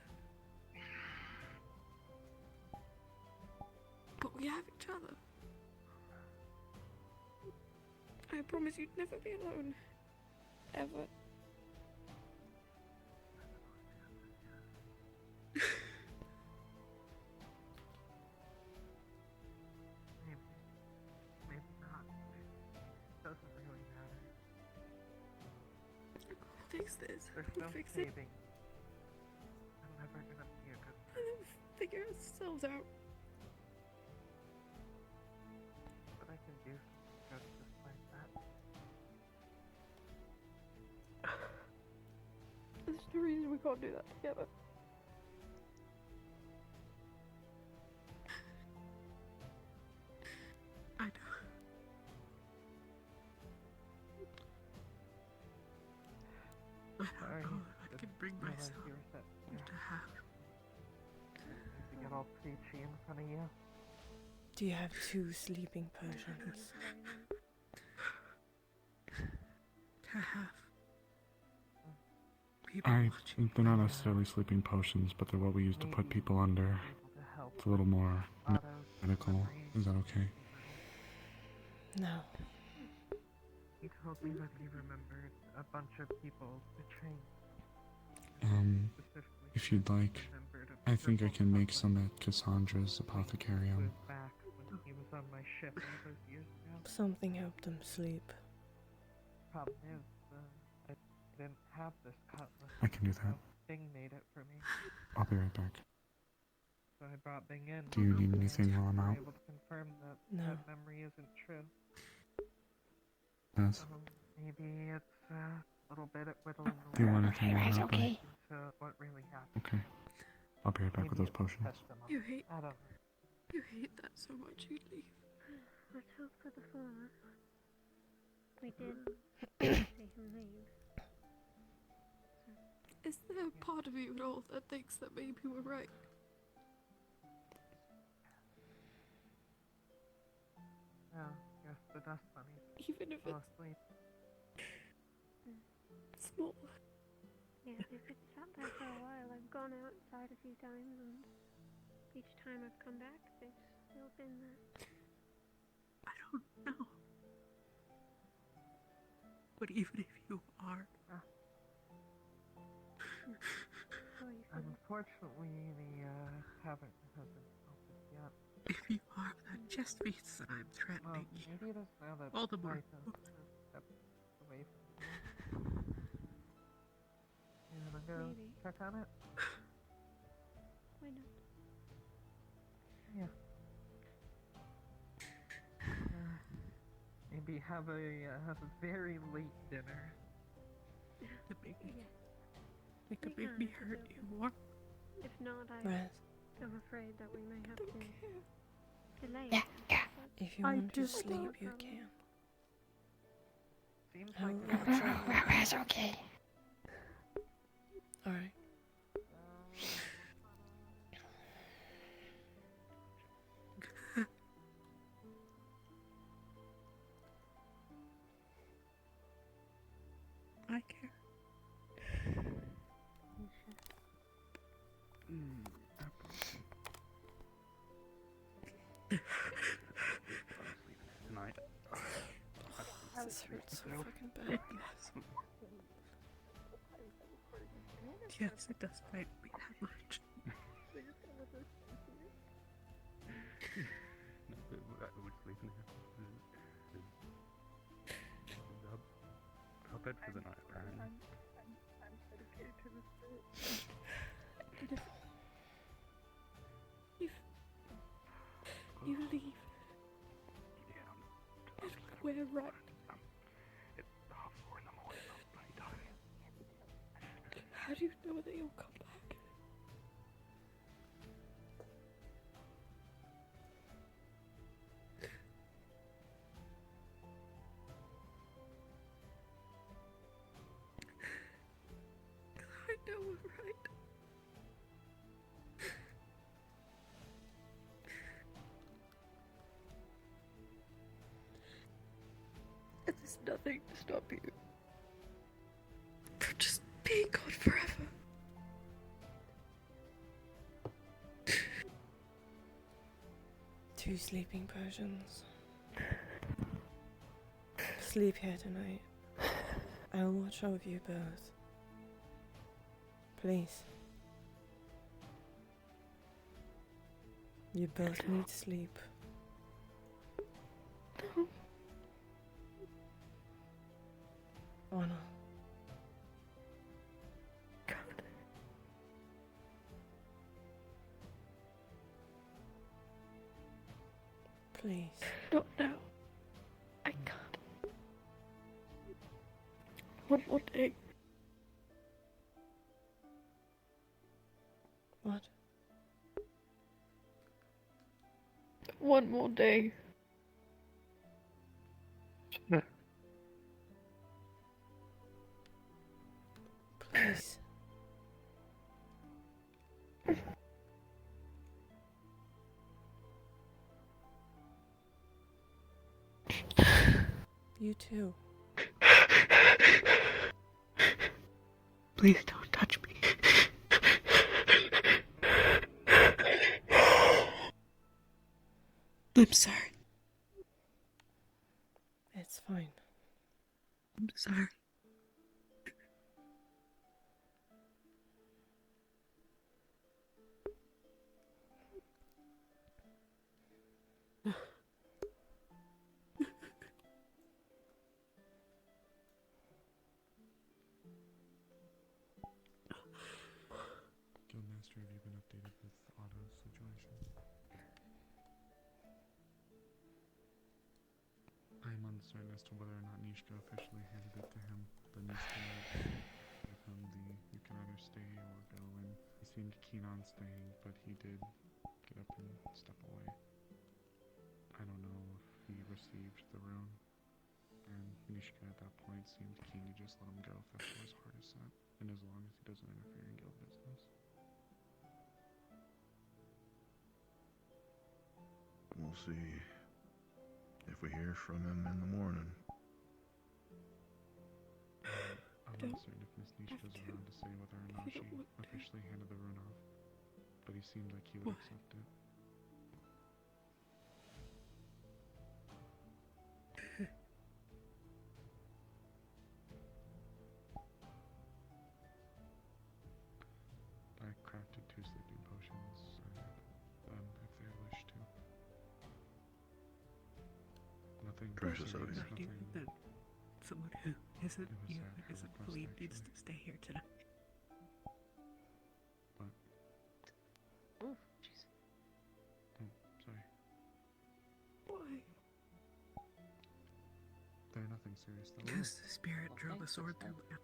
But we have each other. I promise you'd never be alone. Ever. Maybe not. It doesn't really matter. Fix this. There's We'll no fix it. saving. I'm never gonna be a good And then figure ourselves out. but I can do something good just like that. There's no reason we can't do that together. I know. I don't know if I can bring myself to have. To get all preachy in front of you. Do you have 2 sleeping potions? To have. They're not necessarily sleeping potions, but they're what we use to put people under. It's a little more medical. Is that okay? No. He told me that he remembered a bunch of people betraying. If you'd like, I think I can make some at Cassandra's apothecarium. Back when he was on my ship all those years ago. Something helped him sleep. Problem is, I didn't have this cutlass. I can do that. Bing made it for me. I'll be right back. So I brought Bing in. Do you need anything while I'm We were out? able to confirm that No. that memory isn't true. Yes. Maybe it's a little bit at whittling away. Do you want anything while I'm out? into what really happened. Okay. I'll be right back with those potions. You hate. I don't know. You hate that so much you'd leave. Let's hope for the former. We did see him leave. Is there a part of you at all that thinks that maybe we're right? Yeah, yes, the dust bunnies. Even if Fall it's asleep. small. Yeah, if it's sat there for a while, I've gone outside a few times, and each time I've come back, they've still been there. I don't know. But even if you are, Unfortunately, the cavern hasn't opened yet. if you are, that just means that I'm threatening you. Maybe it is now that All the more. Python has stepped away from you. You wanna go Maybe. check on it? Why not? Yeah. Maybe have a very late dinner. To make me, Yes. it could We make me can, hurt it's you okay. more. If not, Rest. I'm afraid that we may have to delay Yeah, it. yeah. If you I want to do sleep, not you promise. can. Seems I like will it's watch over you. That's okay. Alright. I care. Tonight. This hurts so fucking bad. Yes, it does frighten me that much. We're sleeping here. I'll bed for the night, right? I'm dedicated to this bit. If you leave, we're right. It's 4 in the morning. I'm bloody tired. How do you know that you'll come back? I know we're right. And there's nothing to stop you from just being gone forever. 2 sleeping potions. Sleep here tonight. I will watch over you both. Please. You both need sleep. Honor. Please. Not now. I can't. One more day. What? One more day. Please. You too. Please don't touch me. I'm sorry. It's fine. I'm sorry. Guildmaster, have you been updated with Otto's situation? I'm uncertain as to whether or not Nishka officially handed it to him. The Nishka with him, you can either stay or go, and he seemed keen on staying, but he did get up and step away. I don't know if he received the rune, and Nishka at that point seemed keen to just let him go if that's where his heart is set, and as long as he doesn't interfere in guild business. We'll see if we hear from him in the morning. I'm not certain if Miss Nishka's around to say whether or not she officially handed the rune off, but he seemed like he would accept it. I crafted 2 sleeping potions, if they wish to. Nothing. Precious of you. That someone who isn't you, isn't believed, needs to stay here tonight. What? Oh, jeez. Oh, sorry. Why? They're nothing serious though. Because the spirit drove a sword through my hand.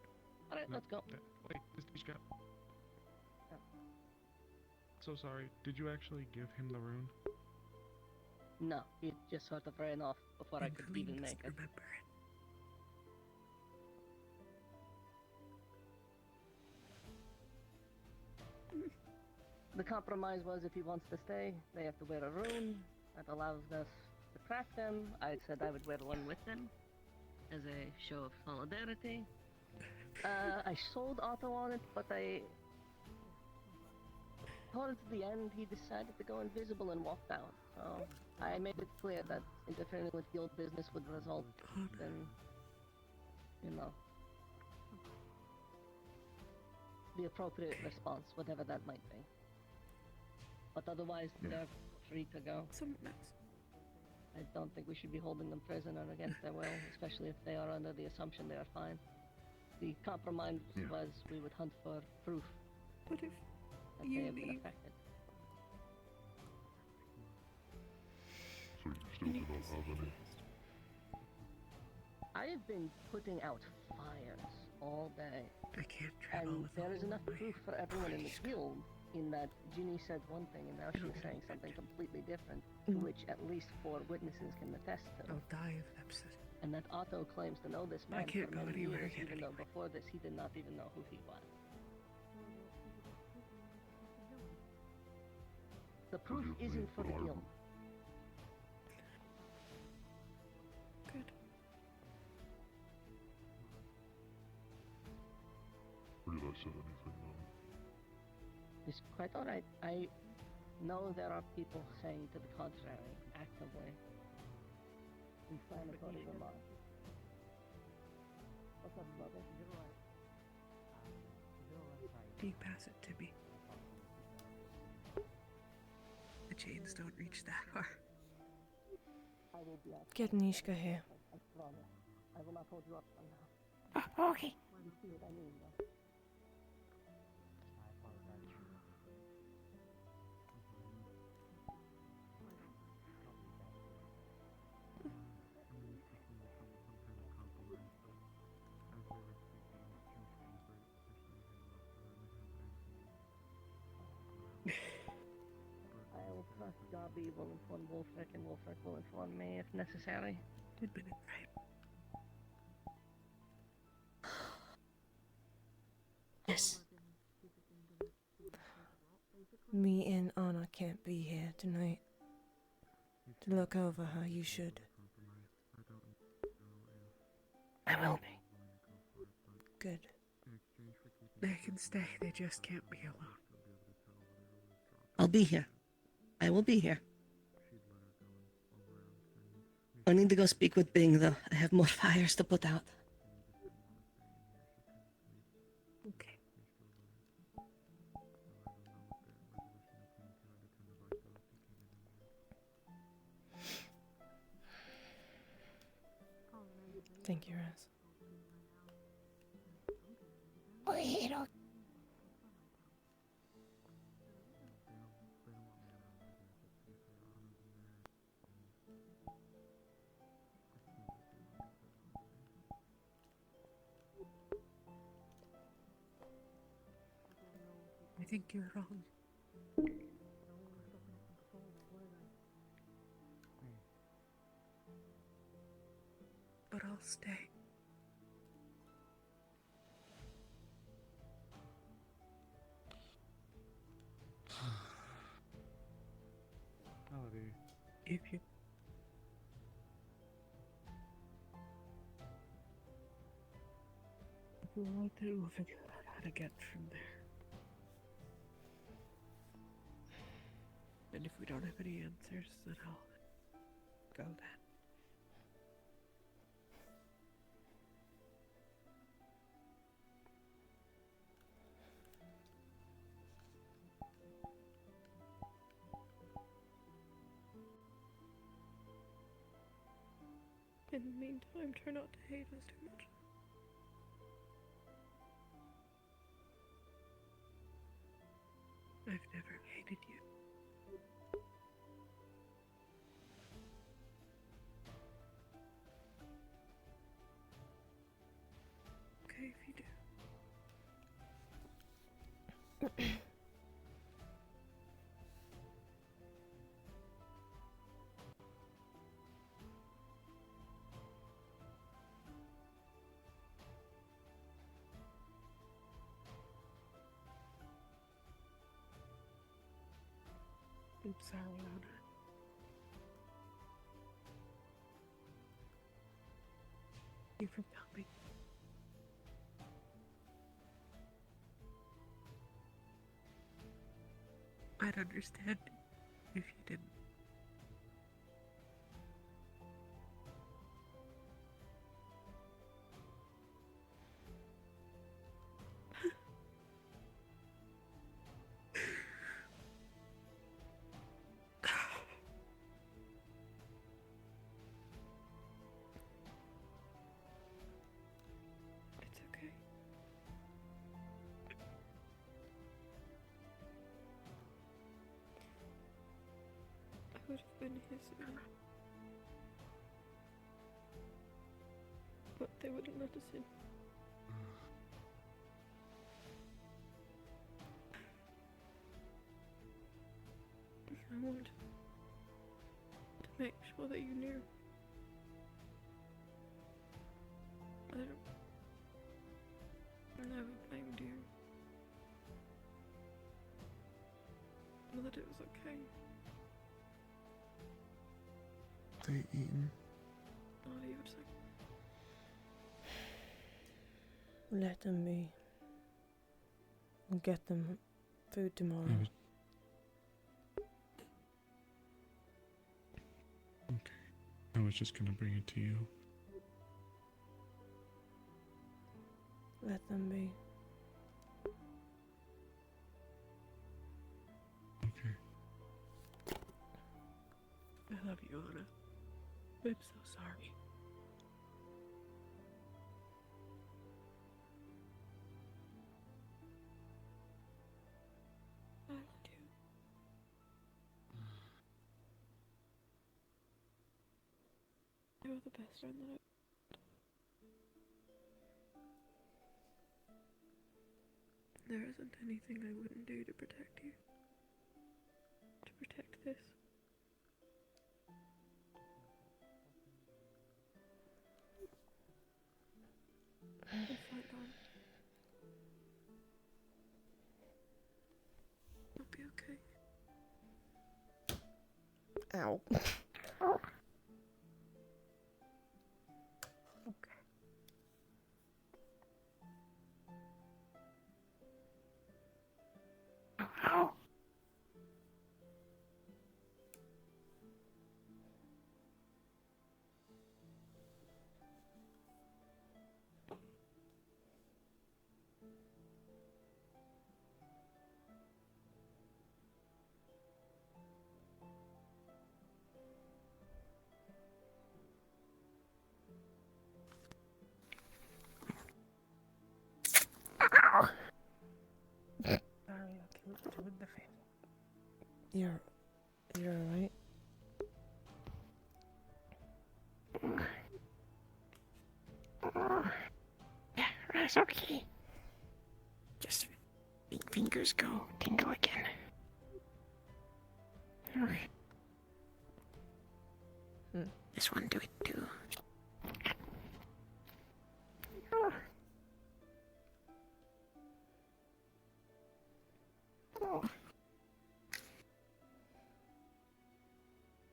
Alright, let's go. Wait, Miss Nishka. So sorry. Did you actually give him the rune? No, he just sort of ran off before I could even make it. Remember it. The compromise was if he wants to stay, they have to wear a rune that allows us to crack them. I said I would wear one with them as a show of solidarity. I sold Otto on it, but towards the end he decided to go invisible and walked out. So I made it clear that interfering with guild business would result in, the appropriate response, whatever that might be. But otherwise, they're free to go. I don't think we should be holding them prisoner against their will, especially if they are under the assumption they are fine. The compromise was we would hunt for proof But if that you they have been leave, affected. So you still do not have any? I have been putting out fires all day. I can't travel And with there is all enough my proof for everyone in the guild in that Ginny said one thing and now she's saying something completely different, to which at least 4 witnesses can attest to. I'll die of sepsis. And that Otto claims to know this man I can't for go many anywhere years, again even though before this he did not even know who he was. The proof isn't for the guild. Good. Or did I say anything wrong? It's quite alright. I know there are people saying to the contrary, actively. Inflammatory remarks. What's up, brother? Do you pass it to me? The chains don't reach that far. I will be out. Get Nishka here. I promise. I will not hold you up for now. Oh, okay. You see what I mean, though? I will trust Darby will inform Wolfric and Wolfric will inform me if necessary. Good minute, right? Yes. Me and Anna can't be here tonight. To look over her, you should. I will be. Good. They can stay, they just can't be alone. I'll be here. I will be here. I need to go speak with Bing, though. I have more fires to put out. Okay. Thank you, Raz. Wait, okay. I think you're wrong. But I'll stay. Melody. If you... If you want to, we'll figure out how to get from there. And if we don't have any answers, then I'll go then. in the meantime, try not to hate us too much. I've never hated you. Okay, if you do. I'm sorry, Lana. You for helping. I'd understand if you didn't. could have been here sooner. But they wouldn't let us in. I wanted to make sure that you knew. I never blamed you. Or that it was okay. They eaten. Not even a second. Let them be. We'll get them food tomorrow. I was just gonna bring it to you. Let them be. Okay. I love you, Anna. I'm so sorry. I loved you. You were the best friend that There isn't anything I wouldn't do to protect you. To protect this. It's fight on. You'll be okay. Ow. Ow. Ow. You're alright. Yeah, it's okay. Just big fingers go tingle again. Alright. This one do it too.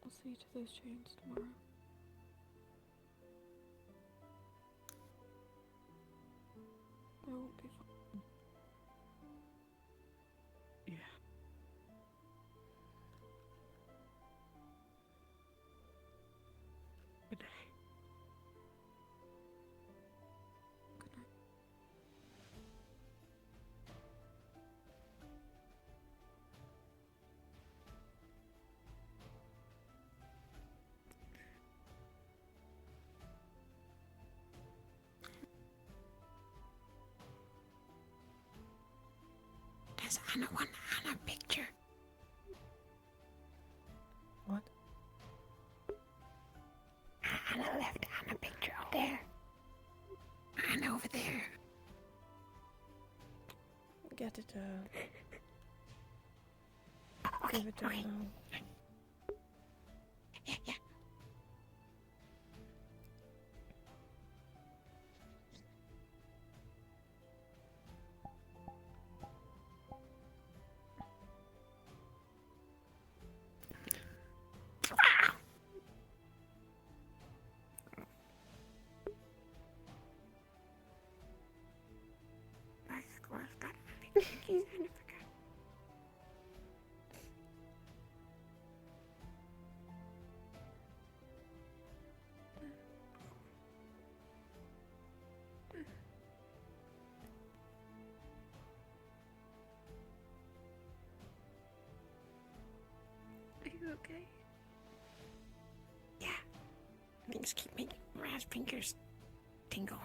I'll see you to those chains tomorrow. I won't be fine. Yeah. Good day. Good night. Does Anna want Anna picture? What? Anna left Anna picture out there. Anna over there. Get it Okay, Give it to her okay. now. Yeah. My score's got cookies and I forgot. Are you okay? Yeah. Things keep making Raz's fingers tingle.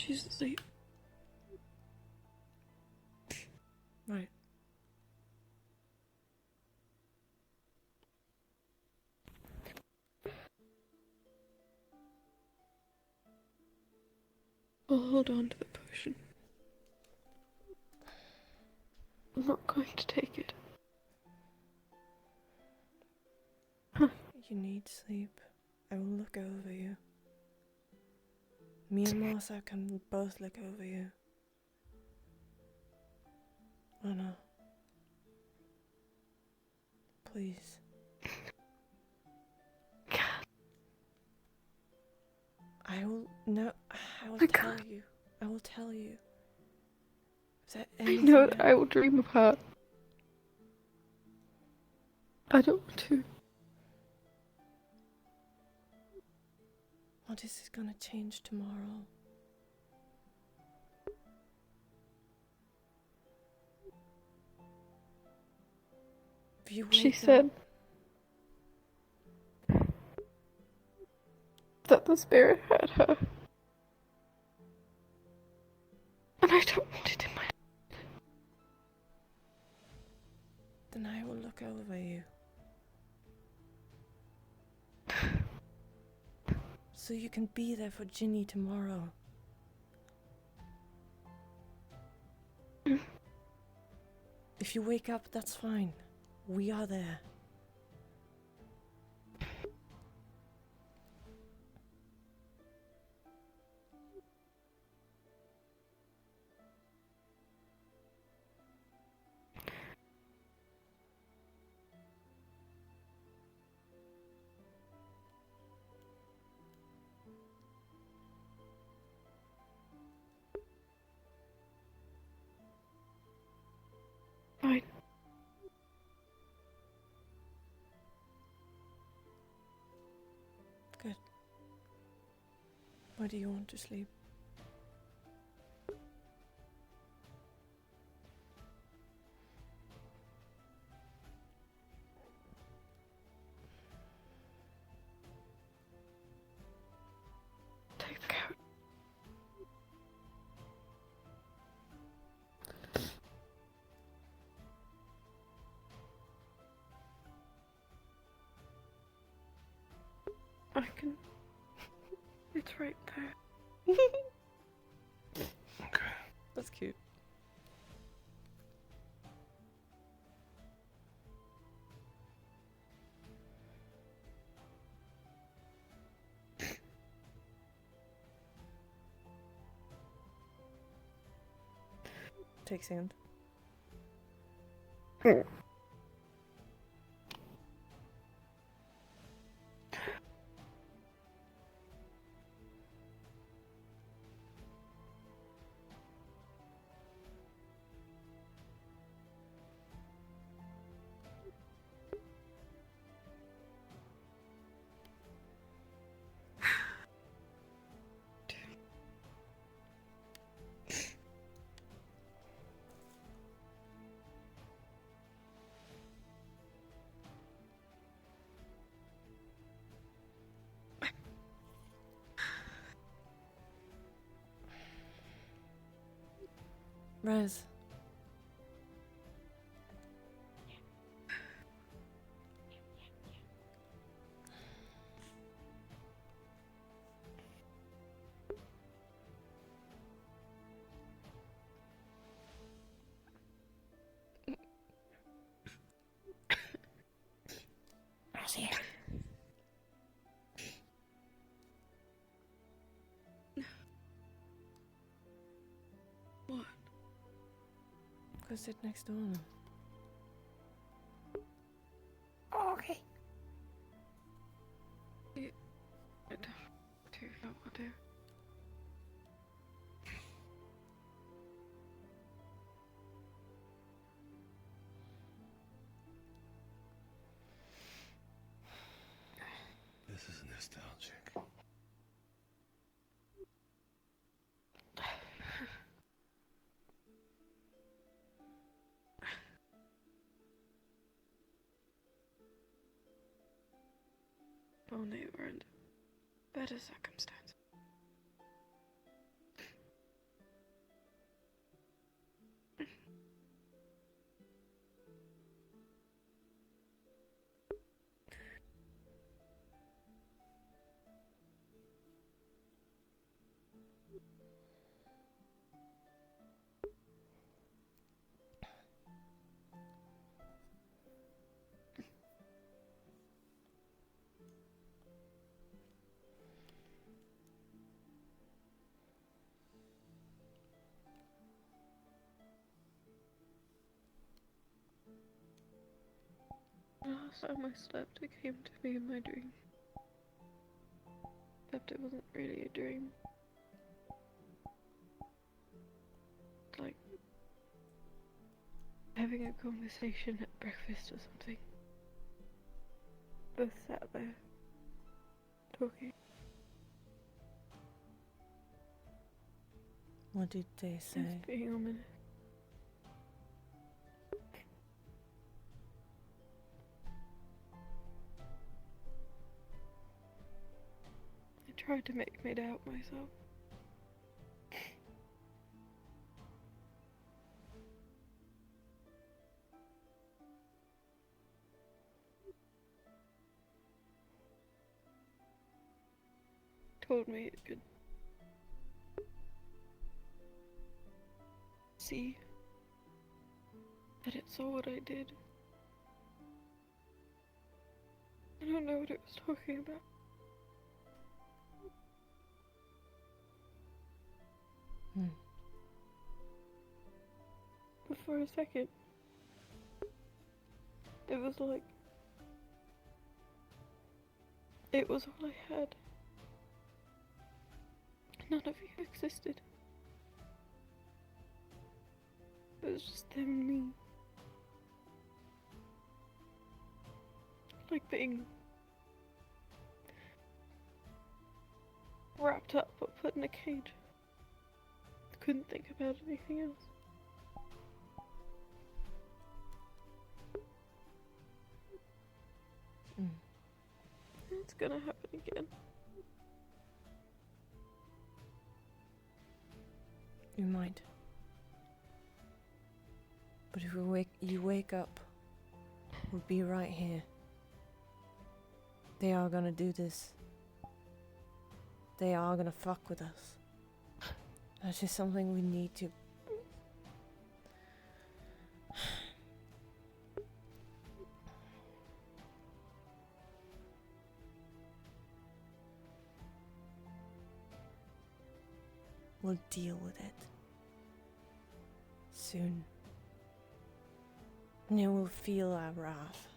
She's asleep. Right. I'll hold on to the potion. I'm not going to take it. You need sleep. I will look over you. Me and Martha can both look over you. Anna. Please. I will tell you. I will tell you. Is there I anything know that I will dream of her. I don't want to. What is this gonna change tomorrow? If you She wake said that the spirit had her. And I don't want it in my... Then I will look over you. So you can be there for Ginny tomorrow. If you wake up, that's fine. We are there. Fine. Good. Where do you want to sleep? Take the couch. I can... It's right there. Okay. That's cute. Takes hand. Rez. Rosie. What? Go sit next to Anna. Oh, okay. I don't know what to do. This is nostalgic. Only we're in better circumstances. last time I slept, it came to me in my dream. Except it wasn't really a dream. Like having a conversation at breakfast or something. Both sat there, talking. What did they say? Just being ominous. I tried to make me doubt myself. Told me it could see that it saw what I did. I don't know what it was talking about. But for a second, it was like it was all I had. None of you existed. It was just them and me. Like being wrapped up or put in a cage. I couldn't think about anything else. It's gonna happen again. You might. But if you wake up, we'll be right here. They are gonna do this. They are gonna fuck with us. That's just something we need to... We'll deal with it. Soon. And you will feel our wrath.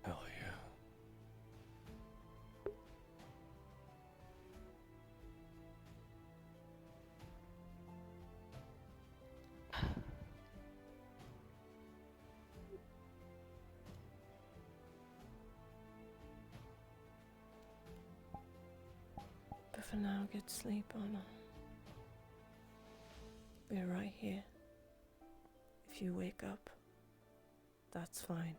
Hell yeah. But for now, get sleep, Anna. We're right here. If you wake up, that's fine.